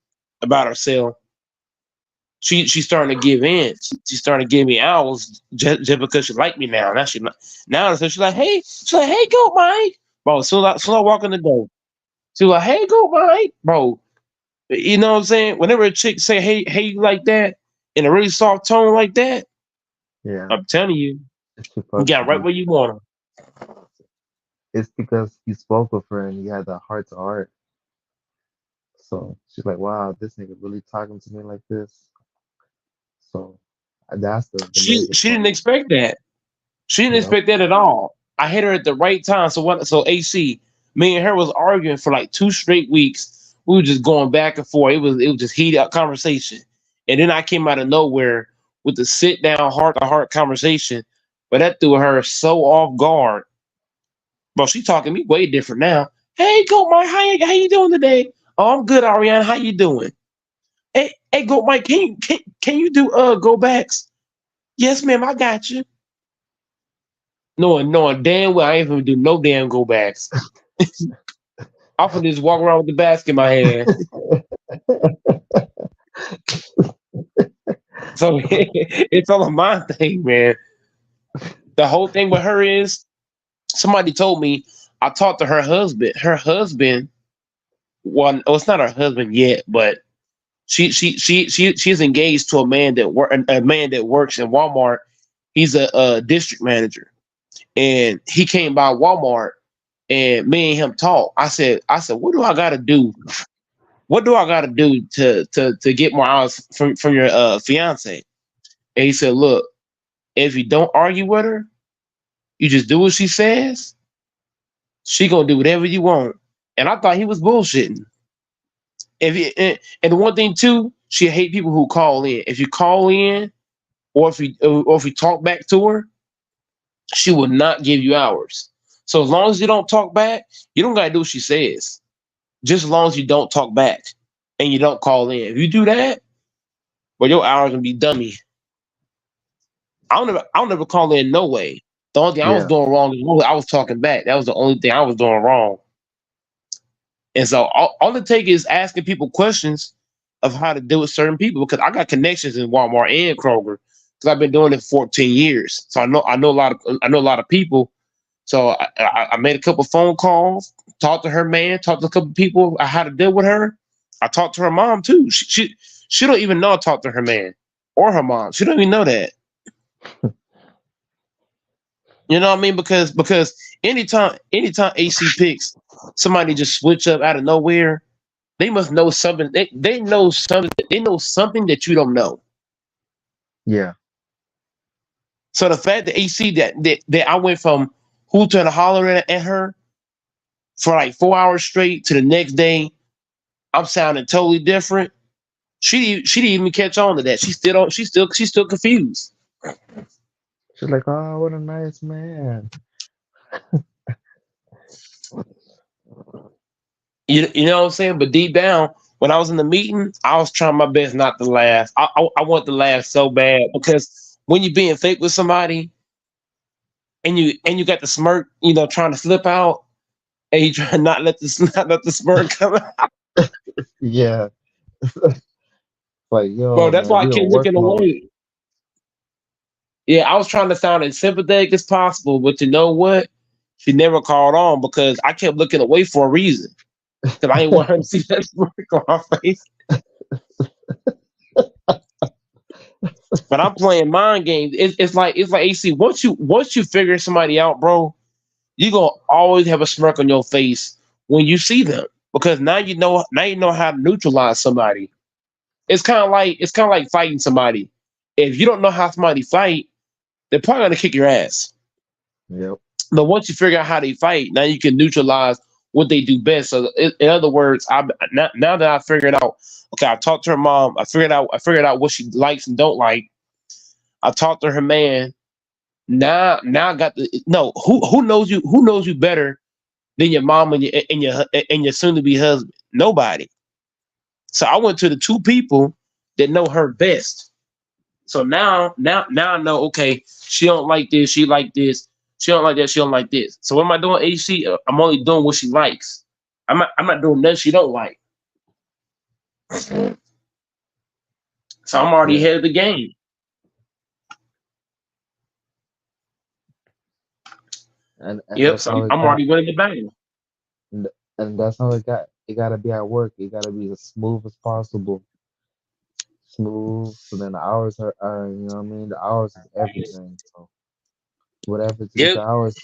about herself, she's starting to give in. She's starting to give me hours just because she like me now. So she's like, hey, go Mike, bro. So I walk in the door. She's like, hey, go Mike, bro. You know what I'm saying? Whenever a chick say, hey, like that in a really soft tone like that, Yeah, I'm telling you, it's you supposed got to right be. where you want her. It's because you spoke with her and you had that heart to heart. So she's like, wow, this nigga really talking to me like this. So that's the She major didn't part. expect that. She didn't Yep. expect that at all. I hit her at the right time. So AC, me and her was arguing for like 2 straight weeks. We were just going back and forth. It was just heated up conversation. And then I came out of nowhere with the sit down heart to heart conversation. But that threw her so off guard. Bro, she talking to me way different now. Hey, Goat Mike, how you doing today? Oh, I'm good, Ariana. How you doing? Hey, Goat Mike, can you do go backs? Yes, ma'am, I got you. Knowing damn well I ain't gonna do no damn go backs. I'm gonna just walk around with the basket in my hand. So it's all a mind thing, man. The whole thing with her is somebody told me I talked to her husband. Her husband, well, it's not her husband yet, but she's engaged to a man that works in Walmart. He's a district manager, and he came by Walmart, and me and him talked. I said, what do I got to do? What do I got to do to get more hours from your fiance? And he said, look, if you don't argue with her, you just do what she says, she gonna do whatever you want. And I thought he was bullshitting. And the one thing too, she hate people who call in. If you call in, or if you talk back to her, she will not give you hours. So as long as you don't talk back, you don't gotta do what she says. Just as long as you don't talk back and you don't call in. If you do that, well, your hours gonna be dummy. I'll never call in no way. The only thing I was doing wrong is I was talking back. That was the only thing I was doing wrong. And so all it takes is asking people questions of how to deal with certain people, because I got connections in Walmart and Kroger because I've been doing it for 14 years. So I know a lot of people. So I made a couple phone calls, talked to her man, talked to a couple people how to deal with her. I talked to her mom too. She don't even know I talked to her man or her mom. She don't even know that. You know what I mean? Because anytime AC picks somebody just switch up out of nowhere, they must know something. They know something. They know something that you don't know. Yeah. So the fact that AC that I went from hooting and hollering at her for like 4 hours straight to the next day, I'm sounding totally different. She didn't even catch on to that. She's still confused. She's like, oh, what a nice man. You know what I'm saying? But deep down, when I was in the meeting, I was trying my best not to laugh. I want to laugh so bad, because when you're being fake with somebody and you got the smirk, trying to slip out, and you try not let the smirk come out. Yeah. Like, yo, Bro, that's man, why I we kept on work looking mode. away. Yeah, I was trying to sound as sympathetic as possible, but you know what? She never called on because I kept looking away for a reason. Because I didn't want her to see that smirk on my face. But I'm playing mind games. It's like AC. Once you figure somebody out, bro, you gonna always have a smirk on your face when you see them, because now you know how to neutralize somebody. It's kind of like fighting somebody. If you don't know how somebody fight, they're probably gonna kick your ass. Yep. But once you figure out how they fight, now you can neutralize what they do best. So in other words, now that I figured out, okay, I talked to her mom. I figured out what she likes and don't like. I talked to her man. Now I got who knows you better than your mom and your soon to be husband? Nobody. So I went to the two people that know her best. So now I know. Okay, she don't like this. She like this. She don't like that. She don't like this. So what am I doing? AC. I'm only doing what she likes. I'm not doing nothing she don't like. So I'm already ahead of the game. And Yep. So I'm already winning the battle. And that's how it got. It got to be at work. It got to be as smooth as possible. Smooth. So then the hours are, you know what I mean? The hours is everything. So whatever to get the hours,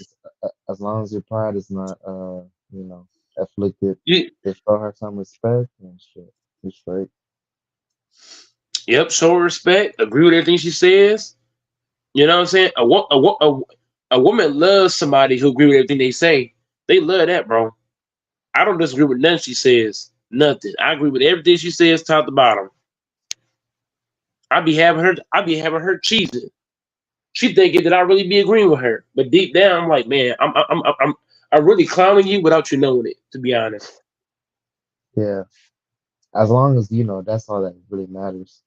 as long as your pride is not, you know, afflicted, just show her some respect and shit. You straight. Yep. Show her respect. Agree with everything she says. You know what I'm saying? A woman loves somebody who agree with everything they say. They love that, bro. I don't disagree with nothing she says. Nothing. I agree with everything she says, top to bottom. I be having her cheesing. She thinking that I really be agreeing with her, but deep down, I'm like, man, I'm really clowning you without you knowing it. To be honest. Yeah. As long as you know, that's all that really matters.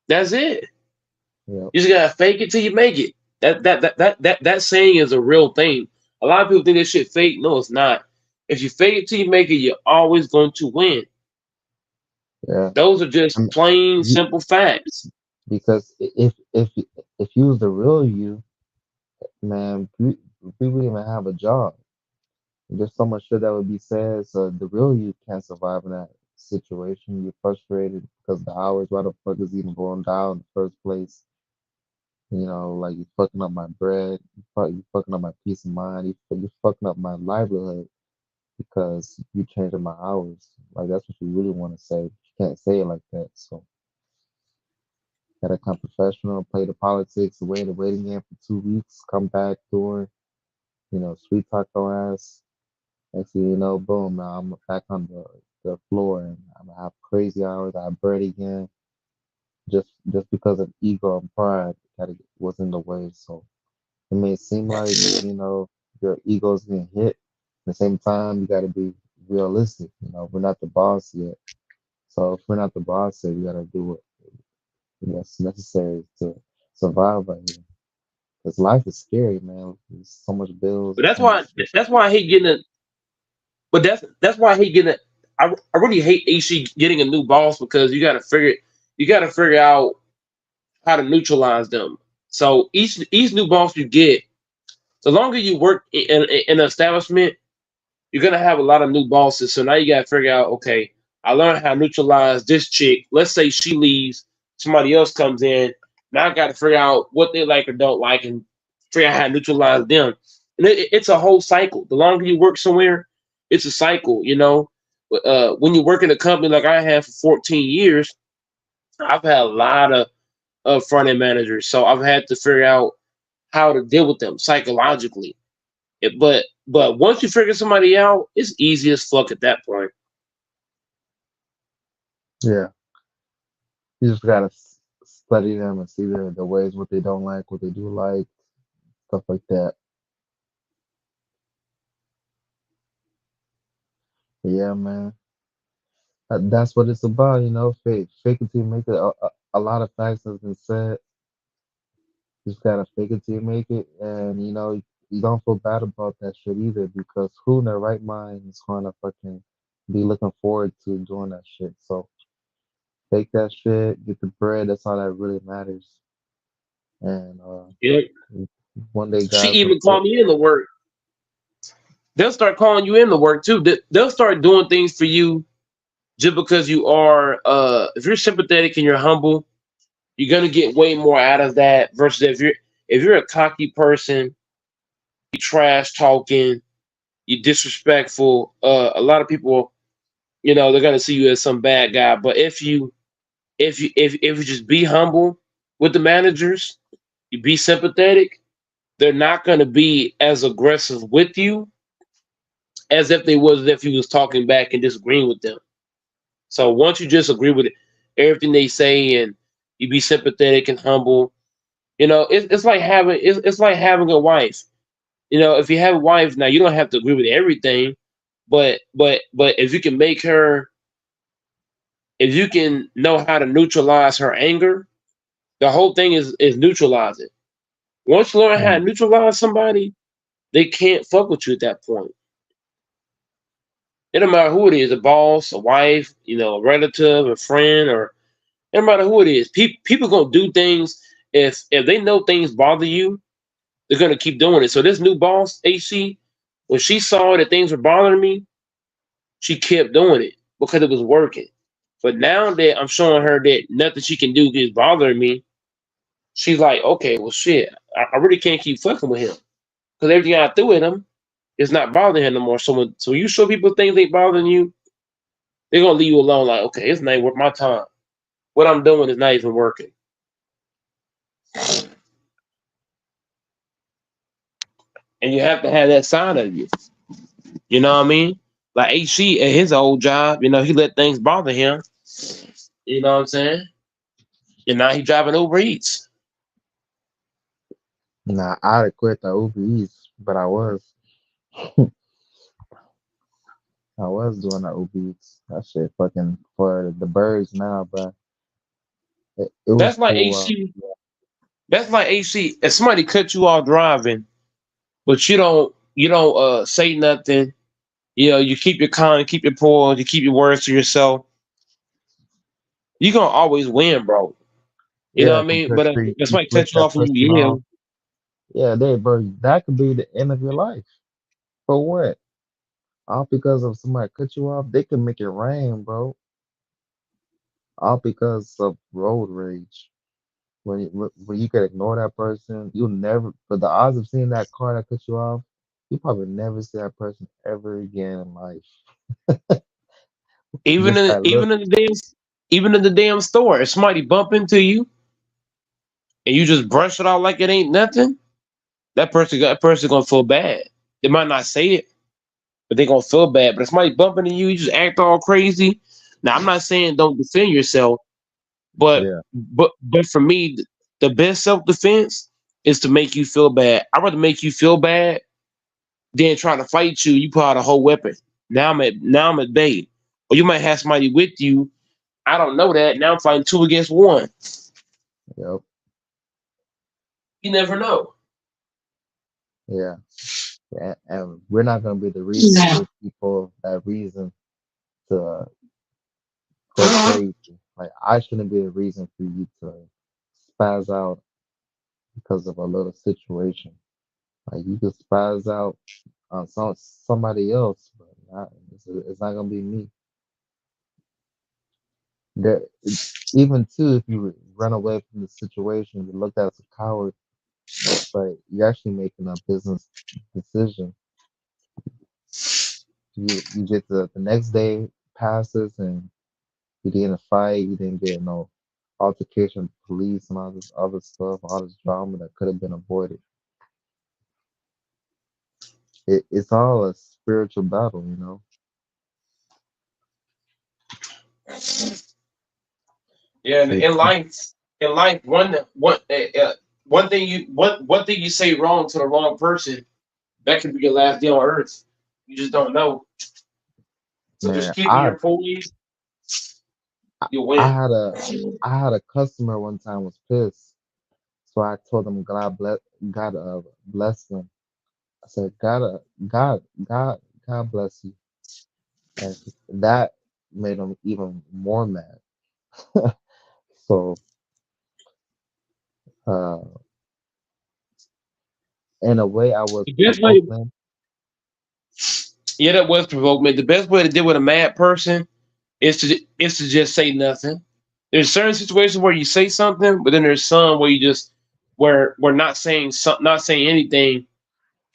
That's it. Yeah. You just gotta fake it till you make it. That saying is a real thing. A lot of people think this shit fake. No, it's not. If you fake it till you make it, you're always going to win. Yeah. Those are just plain, simple facts. Because if you was the real you, man, we wouldn't even have a job. There's so much shit that would be said. So the real you can't survive in that situation. You're frustrated because the hours. Why the fuck is even going down in the first place? You know, like you're fucking up my bread. You're fucking up my peace of mind. You're fucking up my livelihood because you changing my hours. Like that's what you really want to say. You can't say it like that. So gotta come professional, play the politics, wait the waiting game for 2 weeks, come back doing, you know, sweet talk your ass. Next thing you know, boom, now I'm back on the floor and I'm gonna have crazy hours. I bread again, just because of ego and pride that was in the way. So it may seem like you know your ego's getting hit. At the same time, you gotta be realistic. You know, we're not the boss yet. So if we're not the boss yet, we gotta do what's necessary to survive right here. Because life is scary, man. There's so much bills. But So much shit. that's why I hate getting it. But that's why I hate getting it. I really hate AC getting a new boss because you gotta figure out how to neutralize them. So each new boss you get, the longer you work in an establishment, you're gonna have a lot of new bosses. So now you gotta figure out, okay, I learned how to neutralize this chick. Let's say she leaves, somebody else comes in. Now I gotta figure out what they like or don't like and figure out how to neutralize them. And it's a whole cycle. The longer you work somewhere, it's a cycle, you know. When you work in a company like I have for 14 years, I've had a lot of front end managers, so I've had to figure out how to deal with them psychologically. But once you figure somebody out, it's easy as fuck at that point. Yeah. You just gotta study them and see the ways, what they don't like, what they do like, stuff like that. Yeah, man. That's what it's about, you know. Fake it till you make it. A lot of facts has been said. You just gotta fake it till you make it, and you know you don't feel bad about that shit either because who in their right mind is gonna fucking be looking forward to doing that shit? So take that shit, get the bread. That's all that really matters. And Yeah. one day, She God even called me in to work. They'll start calling you in to work too. They'll start doing things for you just because you are. If you're sympathetic and you're humble, you're gonna get way more out of that. Versus if you're a cocky person, you trash talking, you disrespectful. A lot of people, you know, they're gonna see you as some bad guy. But if you just be humble with the managers, you be sympathetic, they're not gonna be as aggressive with you as if they was if you was talking back and disagreeing with them. So once you just agree with everything they say and you be sympathetic and humble, you know, it's like having a wife. You know, if you have a wife now, you don't have to agree with everything, but if you can make her, if you can know how to neutralize her anger, The whole thing is neutralize it. Once you learn how to neutralize somebody, they can't fuck with you at that point. It don't matter who it is, a boss, a wife, a relative, a friend, or it don't matter who it is. People gonna do things if they know things bother you, they're gonna keep doing it. So this new boss, AC, when she saw that things were bothering me, she kept doing it because it was working. But now that I'm showing her that nothing she can do is bothering me, she's like, okay, well, shit, I really can't keep fucking with him because everything I threw at him is not bothering him no more. So when you show people things ain't bothering you, they're gonna leave you alone. Like, okay, it's not even worth my time. What I'm doing is not even working. And you have to have that side of you. You know what I mean? Like HC at his old job, he let things bother him. You know what I'm saying? And now he driving Uber Eats. Nah, I'd quit the Uber Eats, but I was doing the Uber Eats. That shit fucking for the birds now, but it was That's like cool. AC. That's like AC. If somebody cut you off driving, but you don't say nothing. You keep your calm, keep your poise, you keep your words to yourself. You're gonna always win, bro. You know what I mean? But if somebody flip cut you that off and person you off. yell, Yeah, bro, that could be the end of your life. For what? All because of somebody cut you off, they can make it rain, bro. All because of road rage. When you can ignore that person, you'll never. But the odds of seeing that car that cut you off, you probably never see that person ever again in life. even Just in that look. even in the damn even in the damn store, if somebody bump into you and you just brush it off like it ain't nothing, that person gonna feel bad. They might not say it, but they gonna feel bad. But if somebody bumping into you, you just act all crazy. Now I'm not saying don't defend yourself, but Yeah. but for me, the best self defense is to make you feel bad. I'd rather make you feel bad than trying to fight you. You pull out a whole weapon. Now I'm at bay. Or you might have somebody with you. I don't know that. Now I'm fighting 2 against 1. Yep. You never know. Yeah. And we're not gonna be the reason to give people that reason to go crazy. Like I shouldn't be the reason for you to spaz out because of a little situation. Like you could spaz out on somebody else, but it's not gonna be me. There, even too, if you run away from the situation, you look at as a coward, but you're actually making a business decision. You get the next day passes and you didn't fight, you didn't get no altercation with police and all this other stuff, all this drama that could have been avoided. It's all a spiritual battle, you know. Yeah, So in life, one thing you say wrong to the wrong person, that could be your last day on earth. You just don't know. So just man, keeping your poise, you I win. had a customer one time was pissed, so I told him God bless them. I said God bless you, and that made him even more mad. So uh, in a way, I was The best way, provoking him. yeah, that was provoking. The best way to deal with a mad person is to just say nothing. There's certain situations where you say something, but then there's some where you just where not saying anything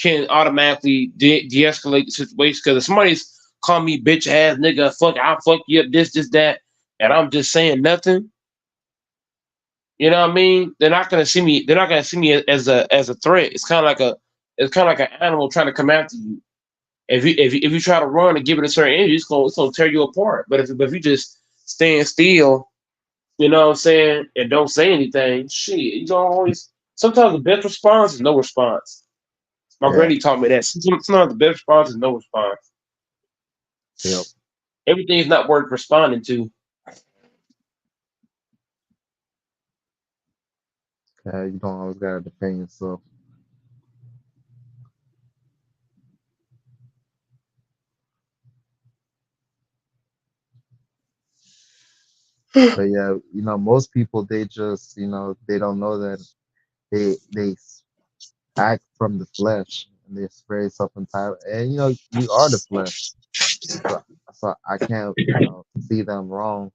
can automatically de-escalate the situation. Because if somebody's calling me bitch ass nigga, I'll fuck you up, this, that, and I'm just saying nothing. You know what I mean? They're not gonna see me. They're not gonna see me as a threat. It's kind of like an animal trying to come after you. If you try to run and give it a certain energy, it's gonna tear you apart. But if you just stand still, you know what I'm saying, and don't say anything, shit, you don't always. Sometimes the best response is no response. My Yeah, granny taught me that. Sometimes the best response is no response. yep. Everything is not worth responding to. You don't always gotta defend yourself. But yeah, most people they just, they don't know that they act from the flesh and they're very self-entitled. And we are the flesh. So I can't, see them wrong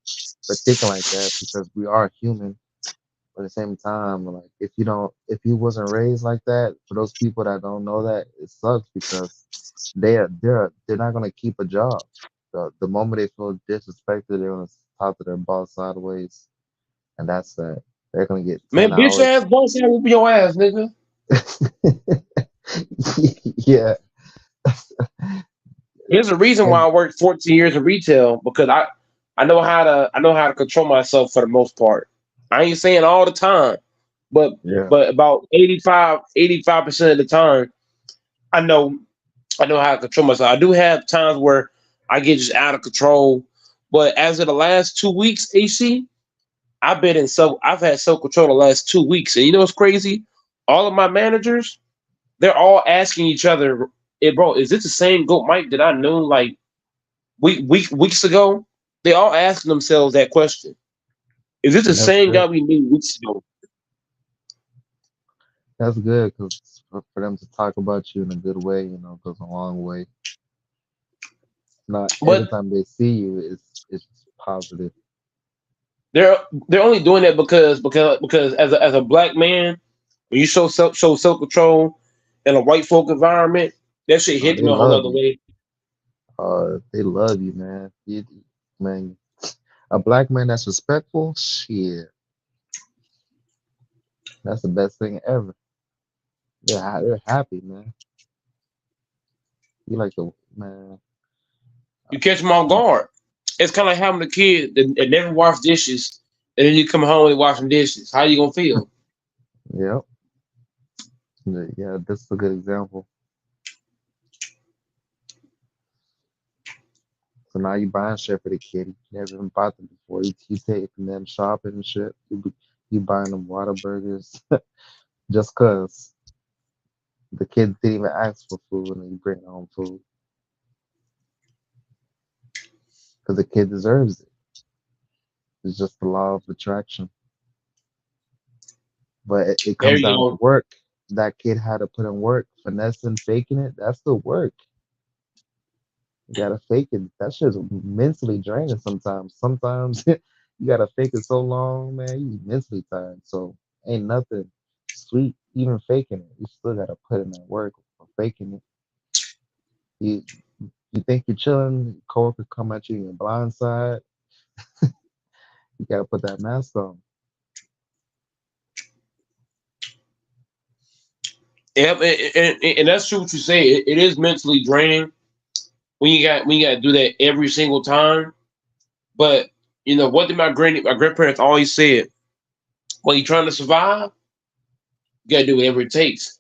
for thinking like that because we are human. But at the same time, like if you wasn't raised like that, for those people that don't know that, it sucks because they're not gonna keep a job. The moment they feel disrespected, they're gonna talk to their boss sideways, and that's that. They're gonna get Man, 10 bitch hours. ass, boss ass, whoop your ass, nigga. Yeah. Here's a reason why I worked 14 years in retail because I know how to control myself for the most part. I ain't saying all the time, but Yeah. about 85% of the time, I know how to control myself. I do have times where I get just out of control, but as of the last 2 weeks, AC, I've had self control the last 2 weeks, and you know what's crazy? All of my managers, they're all asking each other, hey, bro, is this the same GOAT Mike that I knew like weeks ago? They all asking themselves that question. Is this the That's same guy good. we knew weeks ago? That's good because for them to talk about you in a good way, goes a long way. Not every But time they see you, it's positive. they're they're only doing that because as a black man, when you show self control in a white folk environment, that shit Oh, hit they me a whole love other you. way. They love you, man. Man, a black man that's respectful, shit, that's the best thing ever. They're happy, man. You like the man. You catch them off guard. It's kind of like having a kid that never washed dishes, and then you come home and wash some dishes. How you gonna feel? Yep. Yeah, this is a good example. So now you buying shit for the kid. You never even bought them before. You taking them shopping and shit. You buying them Whataburgers just cause the kid didn't even ask for food and you bring home food because the kid deserves it. It's just the law of attraction. But it There comes you down to go. work. That kid had to put in work, finessing, faking it. That's the work. You gotta fake it. That shit's mentally draining sometimes. Sometimes you gotta fake it so long, man, you mentally tired. So ain't nothing sweet, even faking it. You still gotta put in that work for faking it. You you think you're chilling, coworker come at you in your blind side, you gotta put that mask on. Yep, and that's true what you say. It is mentally draining when you got to do that every single time. But what did my grandparents always said? When you're trying to survive, you got to do whatever it takes.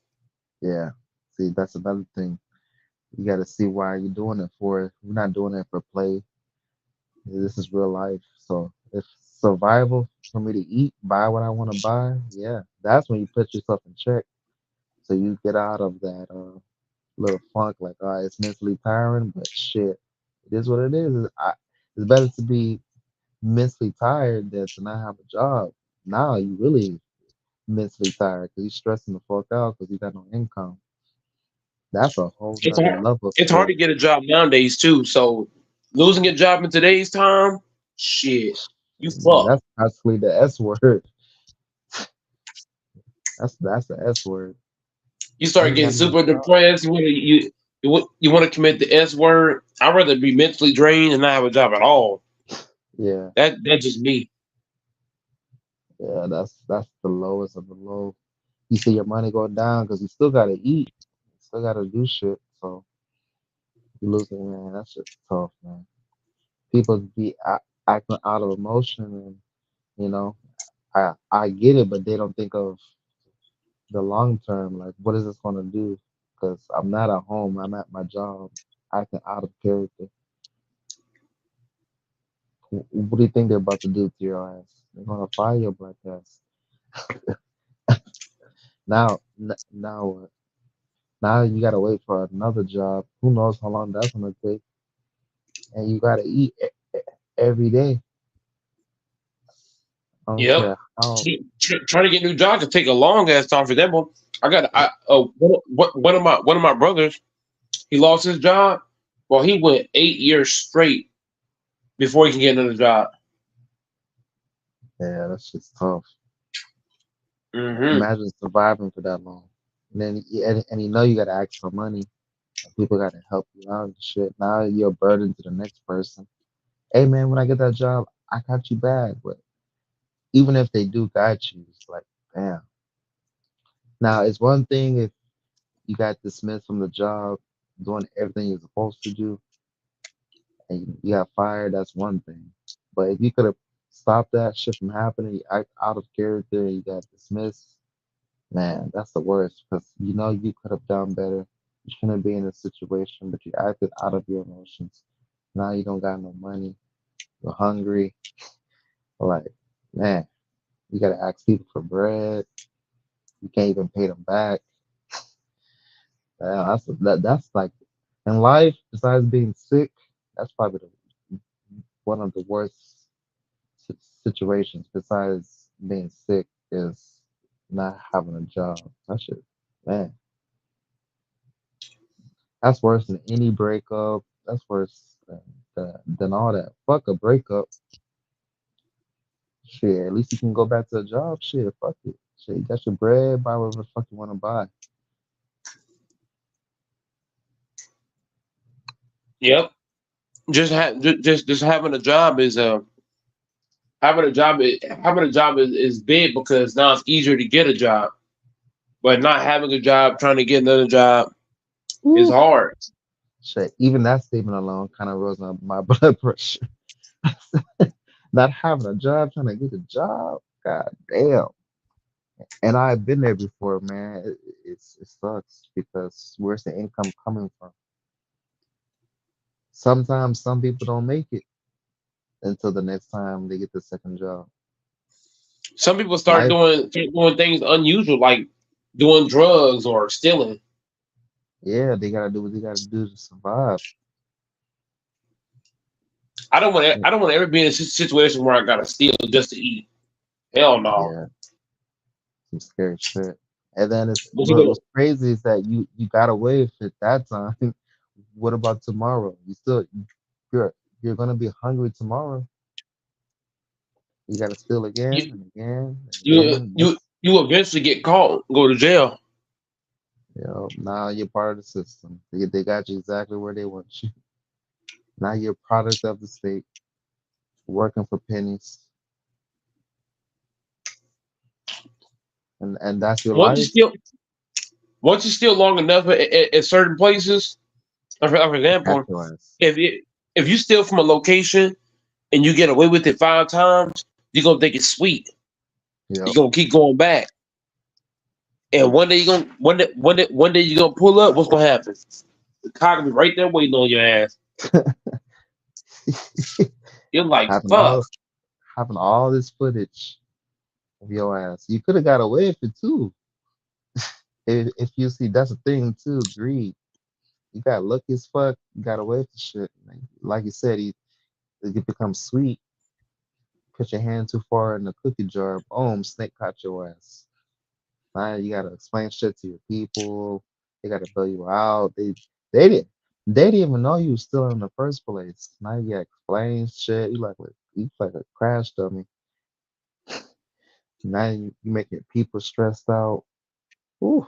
Yeah. See, that's another thing. You gotta see why you're doing it for. We're not doing it for play. This is real life. So if survival for me to eat, buy what I want to buy, yeah, that's when you put yourself in check. So you get out of that little funk, like, all right, it's mentally tiring, but shit, it is what it is. It's better to be mentally tired than to not have a job. Now you really mentally tired because you're stressing the fuck out because you got no income. That's a whole It's nother hard. level of It's hard stress. to get a job nowadays too. So losing a job in today's time, shit, you fucked. That's actually the S word. That's the S word. You I start ain't getting got no super job. depressed. You want to commit the S word. I'd rather be mentally drained and not have a job at all. Yeah, That's just me. yeah, that's the lowest of the low. You see your money go down because you still gotta eat, still gotta do shit. So you losing, man. That's just tough, man. People be acting out of emotion, and you know, I get it, but they don't think of the long term. Like, what is this gonna do? Because I'm not at home. I'm at my job, acting out of character. What do you think they're about to do to your ass? They're gonna fire your black ass. Now what? Now you gotta wait for another job. Who knows how long that's gonna take? And you gotta eat every day. I don't Yep. care how. Trying to get a new job can take a long ass time. For example, one of my brothers, he lost his job. Well, he went 8 years straight before he can get another job. Yeah, that's just tough. Mm-hmm. Imagine surviving for that long. And then and you know you gotta ask for money. And people gotta help you out and shit. Now you're a burden to the next person. Hey man, when I get that job, I got you back. But even if they do got you, it's like, damn. Now it's one thing if you got dismissed from the job doing everything you're supposed to do and you got fired, that's one thing. But if you could have stopped that shit from happening, you act out of character, you got dismissed, man, that's the worst because you know you could have done better. You shouldn't be in this situation, but you acted out of your emotions. Now you don't got no money. You're hungry. Like, man, you gotta ask people for bread. You can't even pay them back. That's like in life. Besides being sick, that's probably one of the worst situations. Besides being sick, is not having a job. That shit, man. That's worse than any breakup. That's worse than all that. Fuck a breakup. Shit, at least you can go back to a job. Shit, fuck it. Shit, you got your bread, buy whatever the fuck you want to buy. Yep. Just having a job is having a job is big because now it's easier to get a job. But not having a job, trying to get another job is Ooh. hard. Shit, even that statement alone kind of rose my blood pressure. Not having a job, trying to get a job. God damn. And I've been there before, man. It sucks because where's the income coming from? Sometimes some people don't make it until the next time they get the second job. Some people start Life, doing things unusual, like doing drugs or stealing. yeah, they gotta do what they gotta do to survive. I don't want to ever be in a situation where I gotta steal just to eat. Hell no. Yeah, some scary shit. And then it's But you know, what's crazy is that you got away with it that time. What about tomorrow? You're gonna be hungry tomorrow. You gotta steal again you and again and you again. you you eventually get caught, go to jail. Now you're part of the system. They got you exactly where they want you. Now you're a product of the state, working for pennies, and that's your Once you life. steal, once you steal long enough at certain places, for They got example, your ass. if you steal from a location and you get away with it 5 times, you're gonna think it's sweet. Yep. You're gonna keep going back. And one day you're gonna pull up, what's gonna happen? The cop will be right there waiting on your ass. You're like, having fuck. all this footage of your ass. You could have got away with it too. If you see, that's the thing too. Greed. You got lucky as fuck. You got away with the shit. Like you said, it becomes sweet. Put your hand too far in the cookie jar. Boom, snake caught your ass. Now you gotta explain shit to your people. They gotta bail you out. They didn't even know you was still in the first place. Now you gotta explain shit. You like a crash dummy. Now you making people stressed out. Ooh,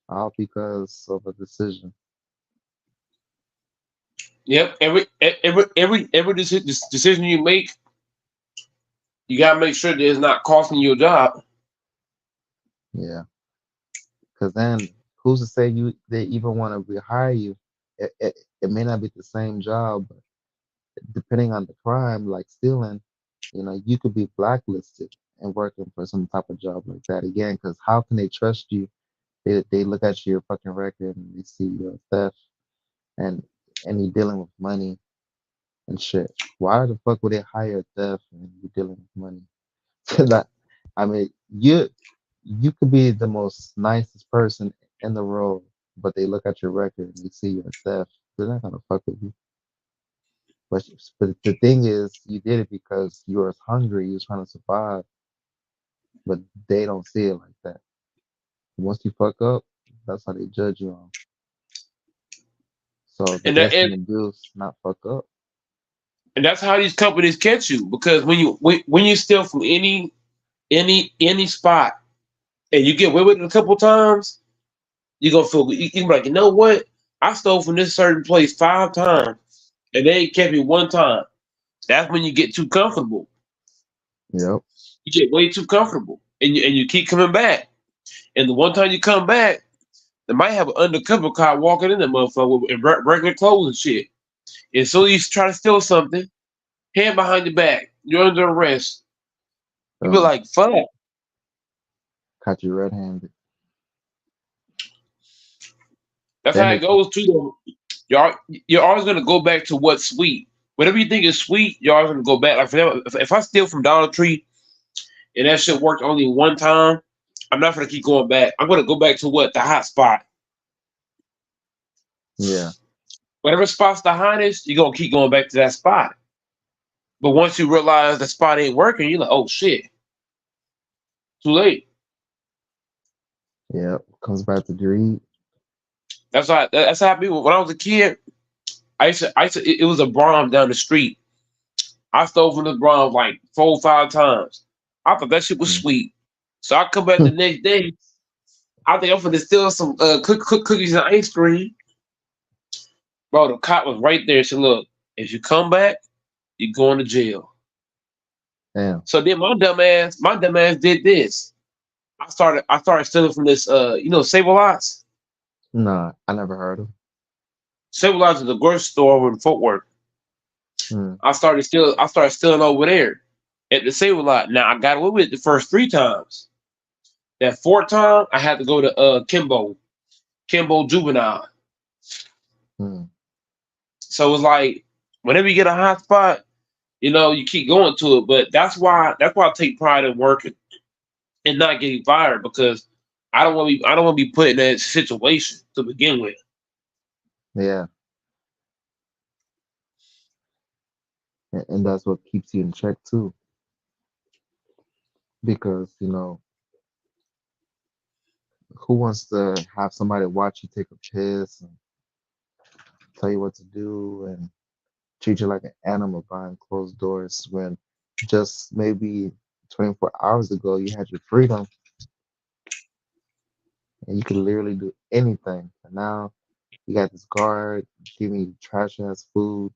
all because of a decision. Yep. Every decision you make, you gotta make sure that it's not costing you a job. Yeah, because then who's to say they even want to rehire you? It may not be the same job, but depending on the crime, like stealing, you could be blacklisted and working for some type of job like that again. Because how can they trust you? They look at your fucking record and they see your theft and you dealing with money and shit. Why the fuck would they hire a theft and you dealing with money? That I mean, you could be the most nicest person in the world, but they look at your record and they see you're a theft. They're not gonna fuck with you. But the thing is, you did it because you were hungry, you was trying to survive, but they don't see it like that. Once you fuck up, that's how they judge you on. So the And best thing to do is not fuck up. that's how these companies catch you, because when you steal from any spot and you get away with it a couple times, you're gonna feel you can be like, you know what? I stole from this certain place 5 times and they ain't kept me 1 time. That's when you get too comfortable. Yep. You get way too comfortable, and you keep coming back. And the one time you come back, they might have an undercover cop walking in the motherfucker in regular clothes and shit. And so you try to steal something, hand behind your back, you're under arrest. You be like, fuck. Caught you red-handed. That's how it goes too. You're always gonna go back to what's sweet. Whatever you think is sweet, you're always gonna go back. Like for example, if I steal from Dollar Tree and that shit worked only 1 time, I'm not gonna keep going back. I'm gonna go back to the hot spot. Yeah. Whatever spot's the hottest, you're gonna keep going back to that spot. But once you realize the spot ain't working, you're like, oh shit. Too late. Yeah. Comes back to greed. That's how people. When I was a kid, it was a Braum down the street. I stole from the Braum like 4 or 5 times. I thought that shit was sweet. So I come back the next day. I think I'm finna steal some cookies and ice cream. Bro, the cop was right there. She said, look, if you come back, you're going to jail. Damn. So then my dumb ass did this. I started stealing from this Save-A-Lots. Nah, I never heard of. Save-A-Lots is a grocery store over in Fort Worth. I started stealing over there at the Save-A-Lot. Now I got away with it the first 3 times. That 4th time, I had to go to Kimbo Juvenile. So it was like, whenever you get a hot spot, you keep going to it. But that's why I take pride in working and not getting fired, because I don't want to be put in that situation to begin with. Yeah. And that's what keeps you in check too. Because, who wants to have somebody watch you take a piss and tell you what to do and treat you like an animal behind closed doors, when just maybe 24 hours ago you had your freedom and you could literally do anything. And now you got this guard giving you trash ass food.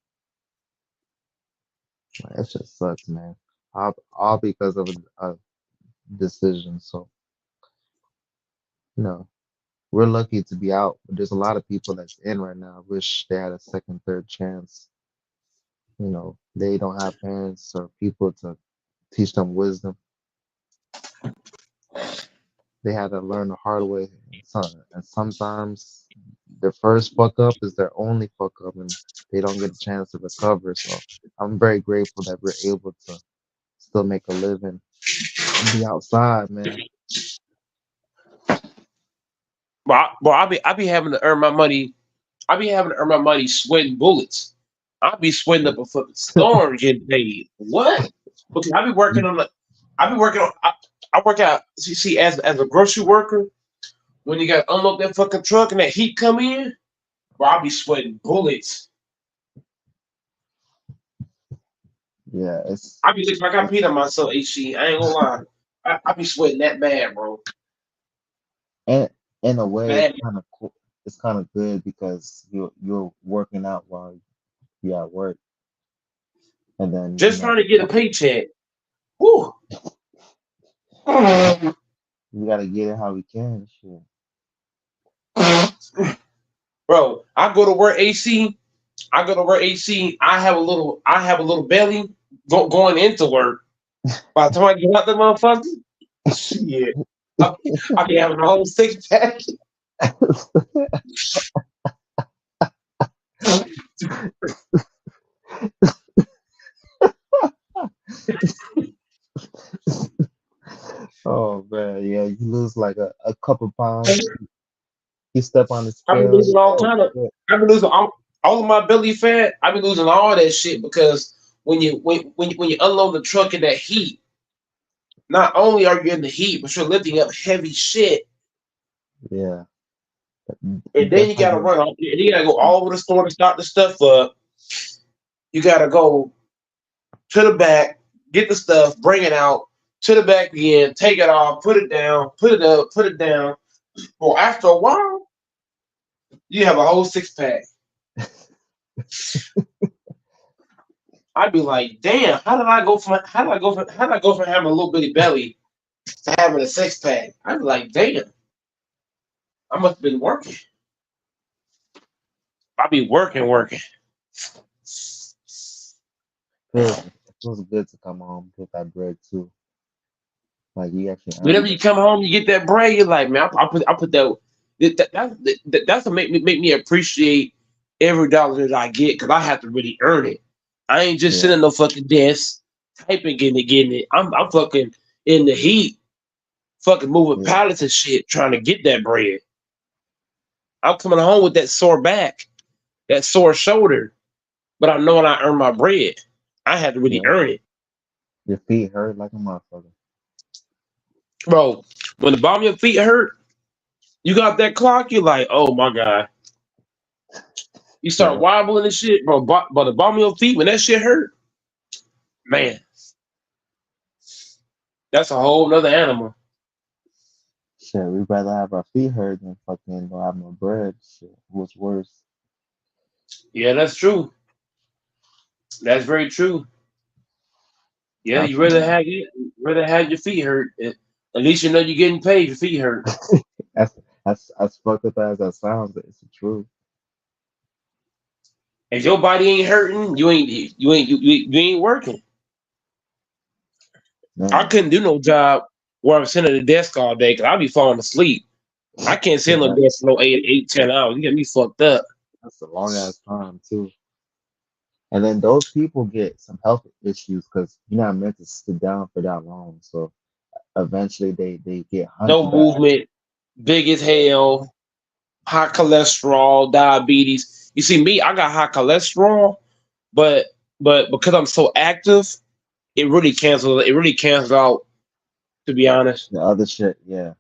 It just sucks, man. All because of a decision. So, we're lucky to be out, but there's a lot of people that's in right now. Wish they had a second, third chance. They don't have parents or people to teach them wisdom. They had to learn the hard way. And sometimes their first fuck up is their only fuck up, and they don't get a chance to recover. So I'm very grateful that we're able to still make a living and be outside, man. Bro, I be having to earn my money. I be having to earn my money sweating bullets. I be sweating up a fucking storm getting paid. What? Because I work out. See, as a grocery worker, when you got to unload that fucking truck and that heat come in, bro, I be sweating bullets. Yeah, I be looking like I peed on myself, HC. I ain't gonna lie. I be sweating that bad, bro. And in a way, it's kind of good because you're working out while you're at work, and then just trying to get a paycheck. Woo. We gotta get it how we can. Shit. Bro, I go to work AC. I have a little belly going into work. By the time I get out the motherfucker, shit, I be having a whole 6-pack. Oh man, yeah, he lose like a couple pounds. He step on the I've been scale. losing all Oh kind of. shit. I've been losing all of my belly fat. I've been losing all that shit because when you unload the truck in that heat, not only are you in the heat, but you're lifting up heavy shit, Yeah. and then That's you like gotta run. You gotta go all over the store to start the stuff up. You gotta go to the back, get the stuff, bring it out to the back again, take it off, put it down, put it up, put it down. Well, after a while, you have a whole 6-pack. I'd be like, damn, how did I go from having a little bitty belly to having a 6-pack? I'd be like, damn, I must have been working. I'd be working. it feels good to come home with that bread too. Like you actually Whenever earned you it. come home, you get that bread. You're like, man, I put that's what make me appreciate every dollar that I get because I have to really earn it. I ain't just sitting on no fucking desk typing, getting it. I'm fucking in the heat, fucking moving pallets and shit, trying to get that bread. I'm coming home with that sore back, that sore shoulder, but I know when I earn my bread, I had to really earn it. Your feet hurt like a motherfucker. Bro, when the bottom of your feet hurt, you got that clock, you're like, oh my God. You start wobbling and shit, bro. But the bottom of your feet, when that shit hurt, man, that's a whole nother animal. Shit, we'd rather have our feet hurt than fucking don't have no bread. Shit, what's worse? Yeah, that's true. That's very true. Yeah, you rather have your feet hurt. At least you know you're getting paid. Your feet hurt. As fucked up as that sounds, it's the truth. If your body ain't hurting, you ain't working. Man. I couldn't do no job where I'm sitting at the desk all day because I'll be falling asleep. I can't sit on the desk for no 10 hours. You get me fucked up. That's a long ass time too. And then those people get some health issues because you're not meant to sit down for that long. So eventually they get No hunchback. movement, big as hell, high cholesterol, diabetes. You see me, I got high cholesterol, but because I'm so active, it really cancels out, to be honest. The other shit, yeah,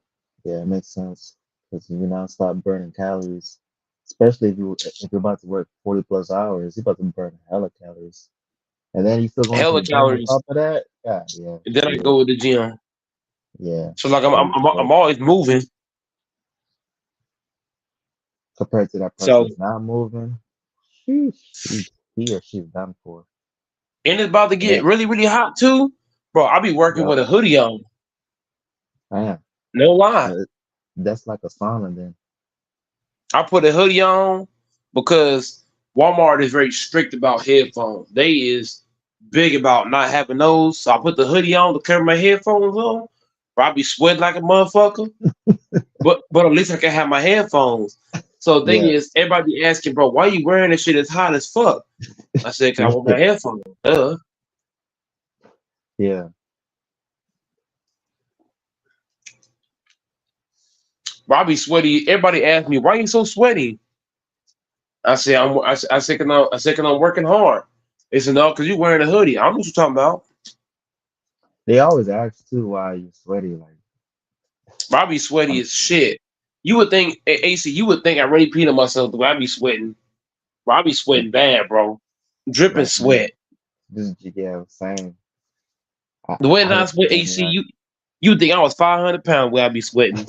it makes sense because you're not stop burning calories, especially if you're about to work 40+ hours, you're about to burn hella calories, and then you still going to Hella the gym on calories. top of that. Yeah. And then I go to the gym. Yeah. So like I'm always moving. Compared to that person that's not moving, he or she's done for. And it's about to get really, really hot too. Bro, I'll be working with a hoodie on. Man. No lie. That's like a sauna then. I put a hoodie on because Walmart is very strict about headphones. They is big about not having those. So I put the hoodie on to cover my headphones on. Bro, I'll be sweating like a motherfucker. but at least I can have my headphones. So the thing is, everybody asking, bro, why you wearing this shit? It's hot as fuck. I said, cause I want my headphones. Yeah. Bro, I be sweaty. Everybody ask me, why you so sweaty? I say, I say, cause I'm working hard. They said, no, because you wearing a hoodie. I don't know what you're talking about. They always ask too why you sweaty. Like, bro, I be sweaty as shit. You would think, AC, you would think I really peed on myself the way I be sweating. Bro, I be sweating bad, bro. Dripping sweat. Same. The way that I sweat, AC, you think I was 500 pounds where I be sweating.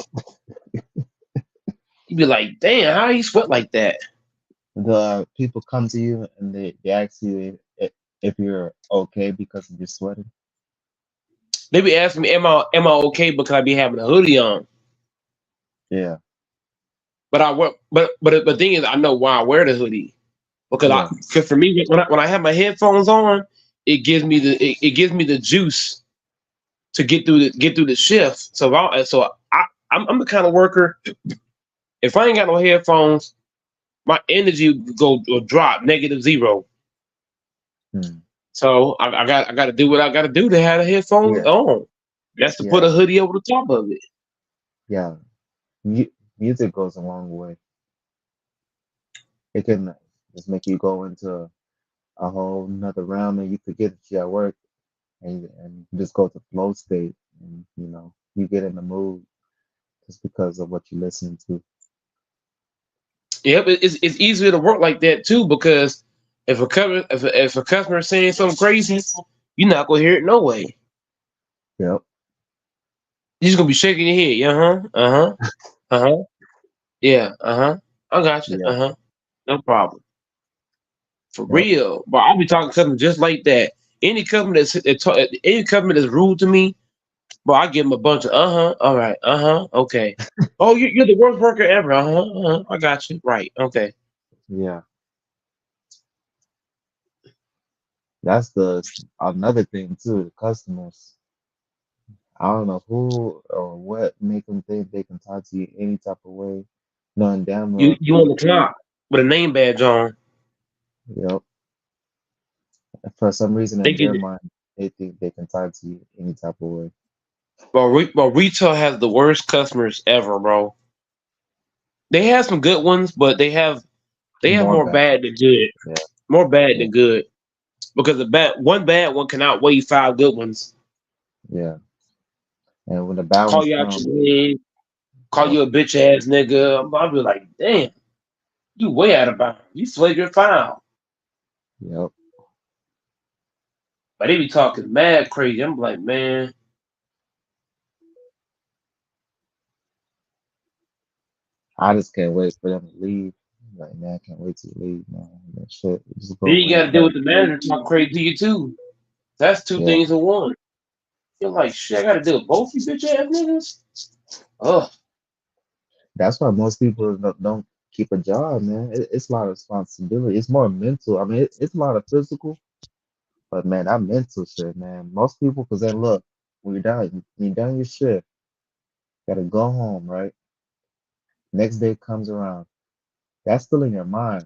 You be like, damn, how you sweat like that? The people come to you and they ask you if you're okay because you're sweating. They be asking me, am I okay because I be having a hoodie on? Yeah. But I wear, but the thing is, I know why I wear the hoodie because because for me, when I have my headphones on, it gives me the juice to get through the shift. So I'm the kind of worker. If I ain't got no headphones, my energy will drop -0. So I got to do what I got to do to have the headphones on. That's to put a hoodie over the top of it. Yeah, music goes a long way. It can just make you go into a whole nother realm, and you forget that you're at work, and you just go to flow state, and you get in the mood just because of what you listen to. Yep, it's easier to work like that too because if a customer is saying something crazy, you're not gonna hear it no way. Yep. You're just gonna be shaking your head. Yeah, I got you. Yeah. No problem. For Yep. real. But I'll be talking to something just like that. Any company that's rude to me, but I give them a bunch of all right, okay. Oh, you're the worst worker ever. I got you. Right, okay. Yeah. That's another thing too. The customers. I don't know who or what make them think they can talk to you any type of way, knowing damn well. You on the clock with a name badge on. Yep. For some reason They in get their it. mind, they think they can talk to you any type of way. But retail has the worst customers ever, bro. They have some good ones, but they have More more bad. bad than good. Yeah. More bad Yeah. than good. Because one bad one can outweigh 5 good ones. Yeah. And when the bad Call ones you out come, your name, call yep. you a bitch ass nigga. I'll be like, damn, you way out of bounds. You flagrant foul. Yep. But they be talking mad crazy. I'm like, man, I just can't wait for them to leave. Like, man, I can't wait to leave, man. That shit just go then you way got to deal better. with the manager talk crazy to you too. That's 2 Yeah. things in one. You're like, shit, I got to deal with both you bitch ass niggas. Ugh. That's why most people don't keep a job, man. It's a lot of responsibility. It's more mental. I mean, it's a lot of physical, but man, that mental shit, man. Most people, because then look, when you're done your shift, gotta go home, right? Next day comes around. That's still in your mind.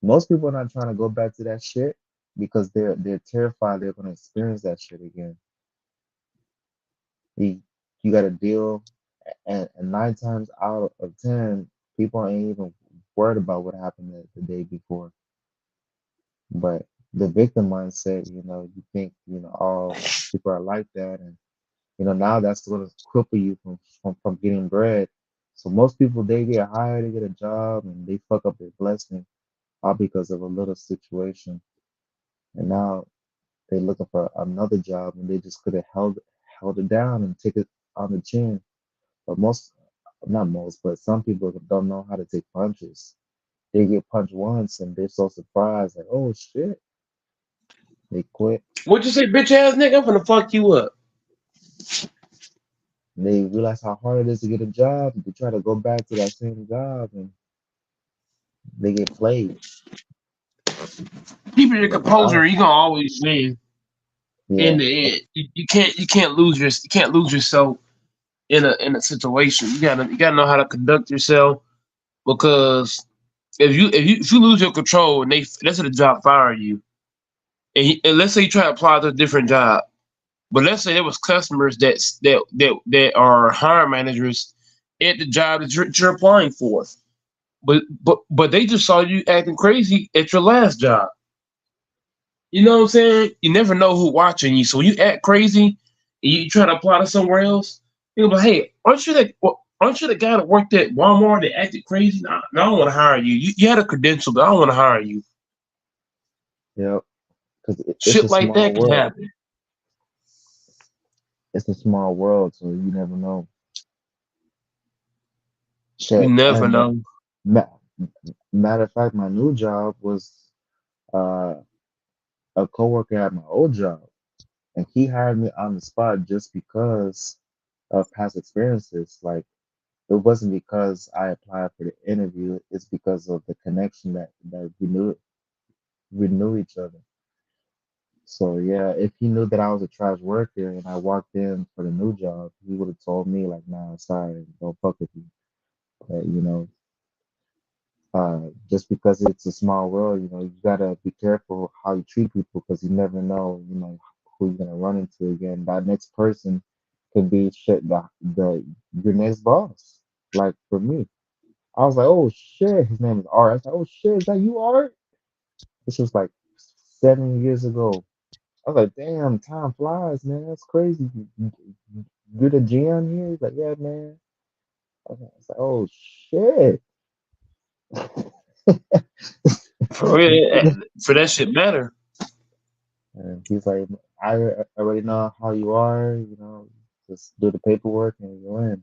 Most people are not trying to go back to that shit because they're terrified they're gonna experience that shit again. You got to deal, and 9 times out of 10, people ain't even worried about what happened the day before. But the victim mindset, you think, all people are like that, and now that's going to cripple you from getting bread. So most people, they get hired, they get a job, and they fuck up their blessing all because of a little situation, and now they're looking for another job, and they just could have held it down and take it on the chin. But not most, but some people don't know how to take punches. They get punched once and they're so surprised, like, oh shit, they quit. What'd you say, bitch ass nigga? I'm gonna fuck you up. They realize how hard it is to get a job. They try to go back to that same job and they get played. Keep your But composure. You gonna always win. In yeah, the end, you can't lose yourself in a situation. You gotta know how to conduct yourself because if you lose your control and let's say the job fire you, and let's say you try to apply to a different job, but let's say there was customers that are hiring managers at the job that you're applying for, but they just saw you acting crazy at your last job. You know what I'm saying? You never know who watching you. So when you act crazy and you try to apply to somewhere else, you'll be like, hey, aren't you the guy that worked at Walmart that acted crazy? No, I don't want to hire you. You had a credential, but I don't want to hire you. yep. Because it's Shit a like small that can world. happen. It's a small world, so you never know. You Shit. never And know. matter of fact, my new job was uh, a coworker at my old job, and he hired me on the spot just because of past experiences. Like, it wasn't because I applied for the interview; it's because of the connection that we knew each other. So yeah, if he knew that I was a trash worker and I walked in for the new job, he would have told me like, "Nah, sorry, don't fuck with you." But just because it's a small world, you gotta be careful how you treat people because you never know, who you're gonna run into again. That next person could be shit your next boss. Like for me, I was like, oh shit, his name is Art. I was like, oh shit, is that you, Art? This was like 7 years ago. I was like, damn, time flies, man. That's crazy. You're the GM here? He's like, yeah, man. I was like, oh shit. For real, for that shit matter. And he's like, I already know how you are, just do the paperwork and you're in.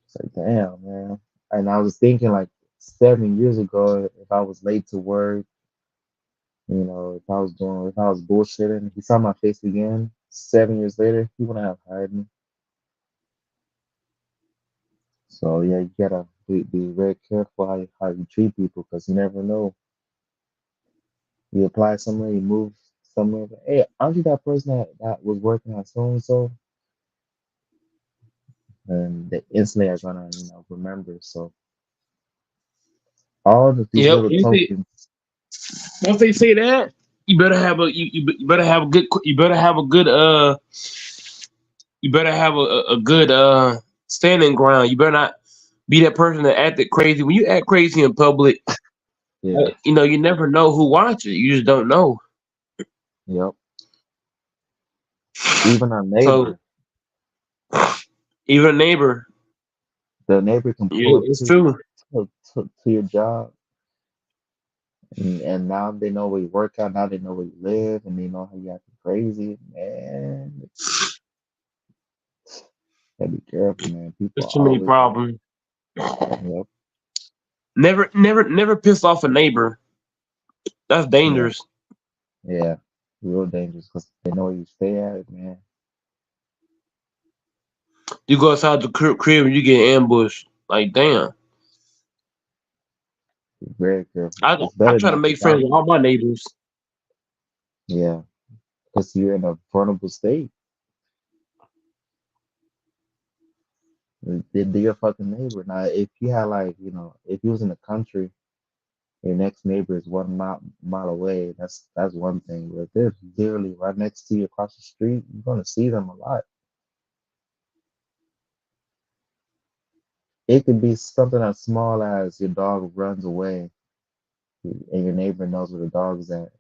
It's like, damn, man. And I was thinking like 7 years ago, if I was late to work, if I was bullshitting, he saw my face again 7 years later, he wouldn't have hired me. So yeah, you gotta be very careful how you treat people because you never know. You apply somewhere, you move somewhere. Hey, aren't you that person that was working at so and so? And they instantly are gonna remember. So all of these Yep. little tokens. Once they say that, you better have a you better have a good standing ground. You better not be that person that acted crazy. When you act crazy in public, Yeah. you never know who watches. You just don't know. Yep. Even our neighbor. Even a neighbor. The neighbor can Yeah, pull up it's true. to your job. And now they know where you work out, now they know where you live, and they know how you acting crazy. Man. Gotta be careful, man. People There's are too many always problems. Yep. Never piss off a neighbor. That's dangerous. Yeah. Real dangerous because they know where you stay at, man. You go outside the crib and you get ambushed. Like, damn. Be very careful. I try to make friends with all my neighbors. Yeah. Because you're in a vulnerable state. They're your fucking neighbor. Now, if you had if you was in the country, your next neighbor is 1 mile away. That's one thing. But if they're literally right next to you across the street, you're gonna see them a lot. It could be something as small as your dog runs away, and your neighbor knows where the dog is at.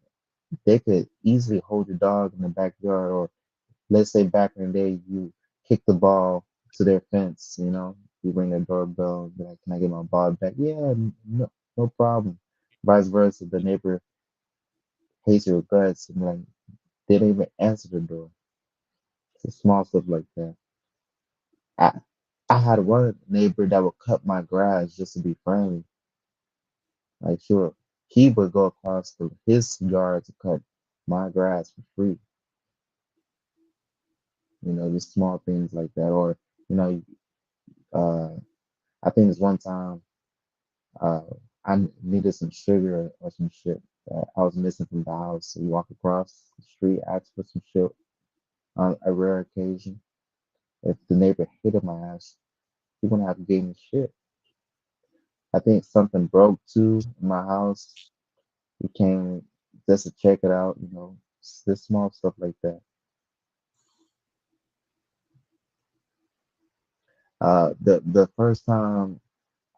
They could easily hold your dog in the backyard, or let's say back in the day, you kick the ball to their fence. You ring their doorbell, be like, "Can I get my ball back?" Yeah, no problem. Vice versa, the neighbor hates your guts, and like they don't even answer the door. It's small stuff like that. I I had one neighbor that would cut my grass just to be friendly. Like sure, he would go across his yard to cut my grass for free. Just small things like that. Or you know, uh, I think there's one time uh, I needed some sugar or some shit that I was missing from the house. So you walk across the street, ask for some shit on a rare occasion. If the neighbor hated my ass, he wouldn't have gave me shit. I think something broke too in my house. He came just to check it out, just small stuff like that. The first time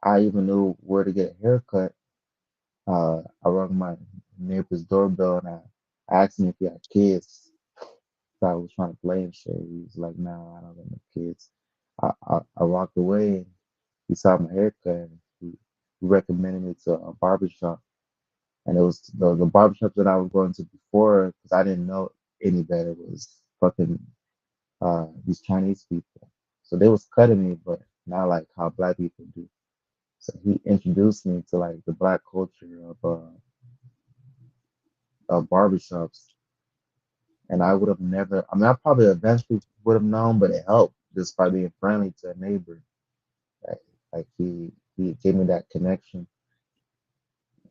I even knew where to get a haircut, I rang my neighbor's doorbell and I asked him if he had kids. So I was trying to play and shit. He was like, "No, I don't got no kids." I walked away and he saw my haircut and he recommended me to a barbershop. And it was the barbershop that I was going to before because I didn't know any better was fucking these Chinese people. So they was cutting me, but not like how black people do. So he introduced me to like the black culture of barbershops. And I would have never, I mean, I probably eventually would have known, but it helped just by being friendly to a neighbor. Like he gave me that connection.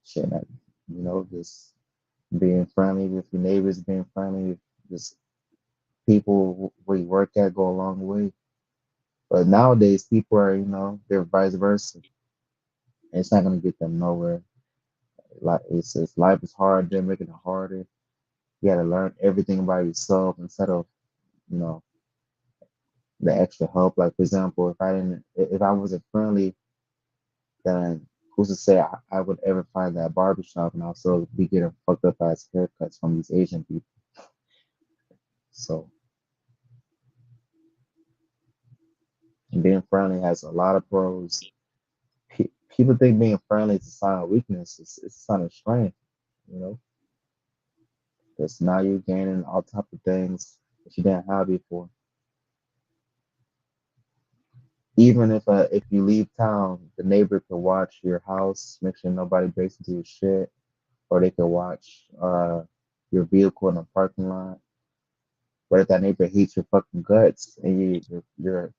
Shit, just being friendly with your neighbors, being friendly with just people where you work at go a long way. But nowadays, people are, they're vice versa. And it's not gonna get them nowhere. Like life is hard. They're making it harder. You gotta learn everything by yourself instead of you know, the extra help. Like for example, if I wasn't friendly, then who's to say I would ever find that barbershop and also be getting fucked up ass haircuts from these Asian people. So and being friendly has a lot of pros. People think being friendly is a sign of weakness. It's a sign of strength, you know, because now you're gaining all type of things that you didn't have before. Even if you leave town, the neighbor can watch your house, make sure nobody breaks into your shit, or they can watch your vehicle in the parking lot. But if that neighbor hates your fucking guts and your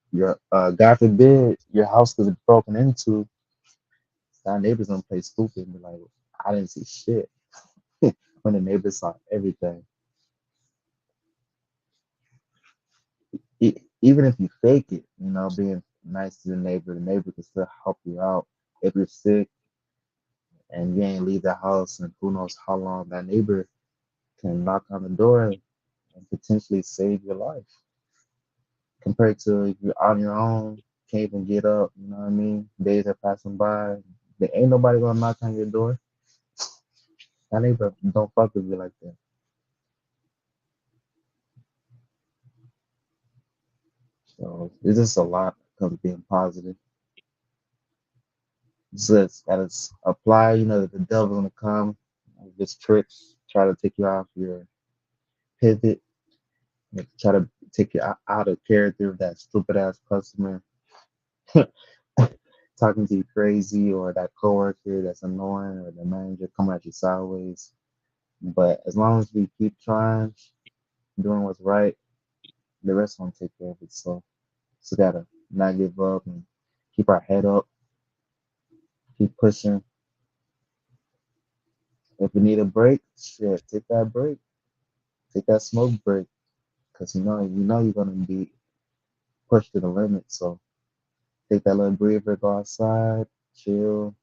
God forbid your house is broken into, that neighbor's gonna play stupid and be like, I didn't see shit when the neighbor saw everything. Even if you fake it, you know, being nice to the neighbor can still help you out. If you're sick and you ain't leave the house and who knows how long, that neighbor can knock on the door and potentially save your life. Compared to if you're on your own, can't even get up, you know what I mean? Days are passing by. There ain't nobody gonna knock on your door. That neighbor don't fuck with you like that. So it's just a lot of being positive. Just gotta apply, you know, that the devil's gonna come, this tricks, try to take you off your pivot, like, try to take you out of character of that stupid ass customer talking to you crazy, or that coworker that's annoying, or the manager coming at you sideways. But as long as we keep trying, doing what's right, the rest gonna take care of it. So just gotta not give up and keep our head up, keep pushing. If we need a break, shit, take that break, take that smoke break, cause you know you're gonna be pushed to the limit. So take that little breather, go outside, chill,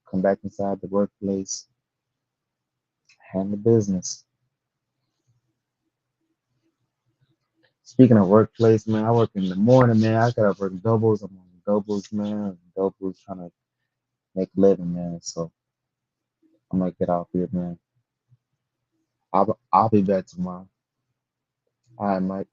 come back inside the workplace, handle business. Speaking of workplace, man, I work in the morning, man. I gotta work doubles. I'm on doubles, man. Doubles trying to make a living, man. So I'm gonna get off here, man. I'll be back tomorrow. All right, Mike.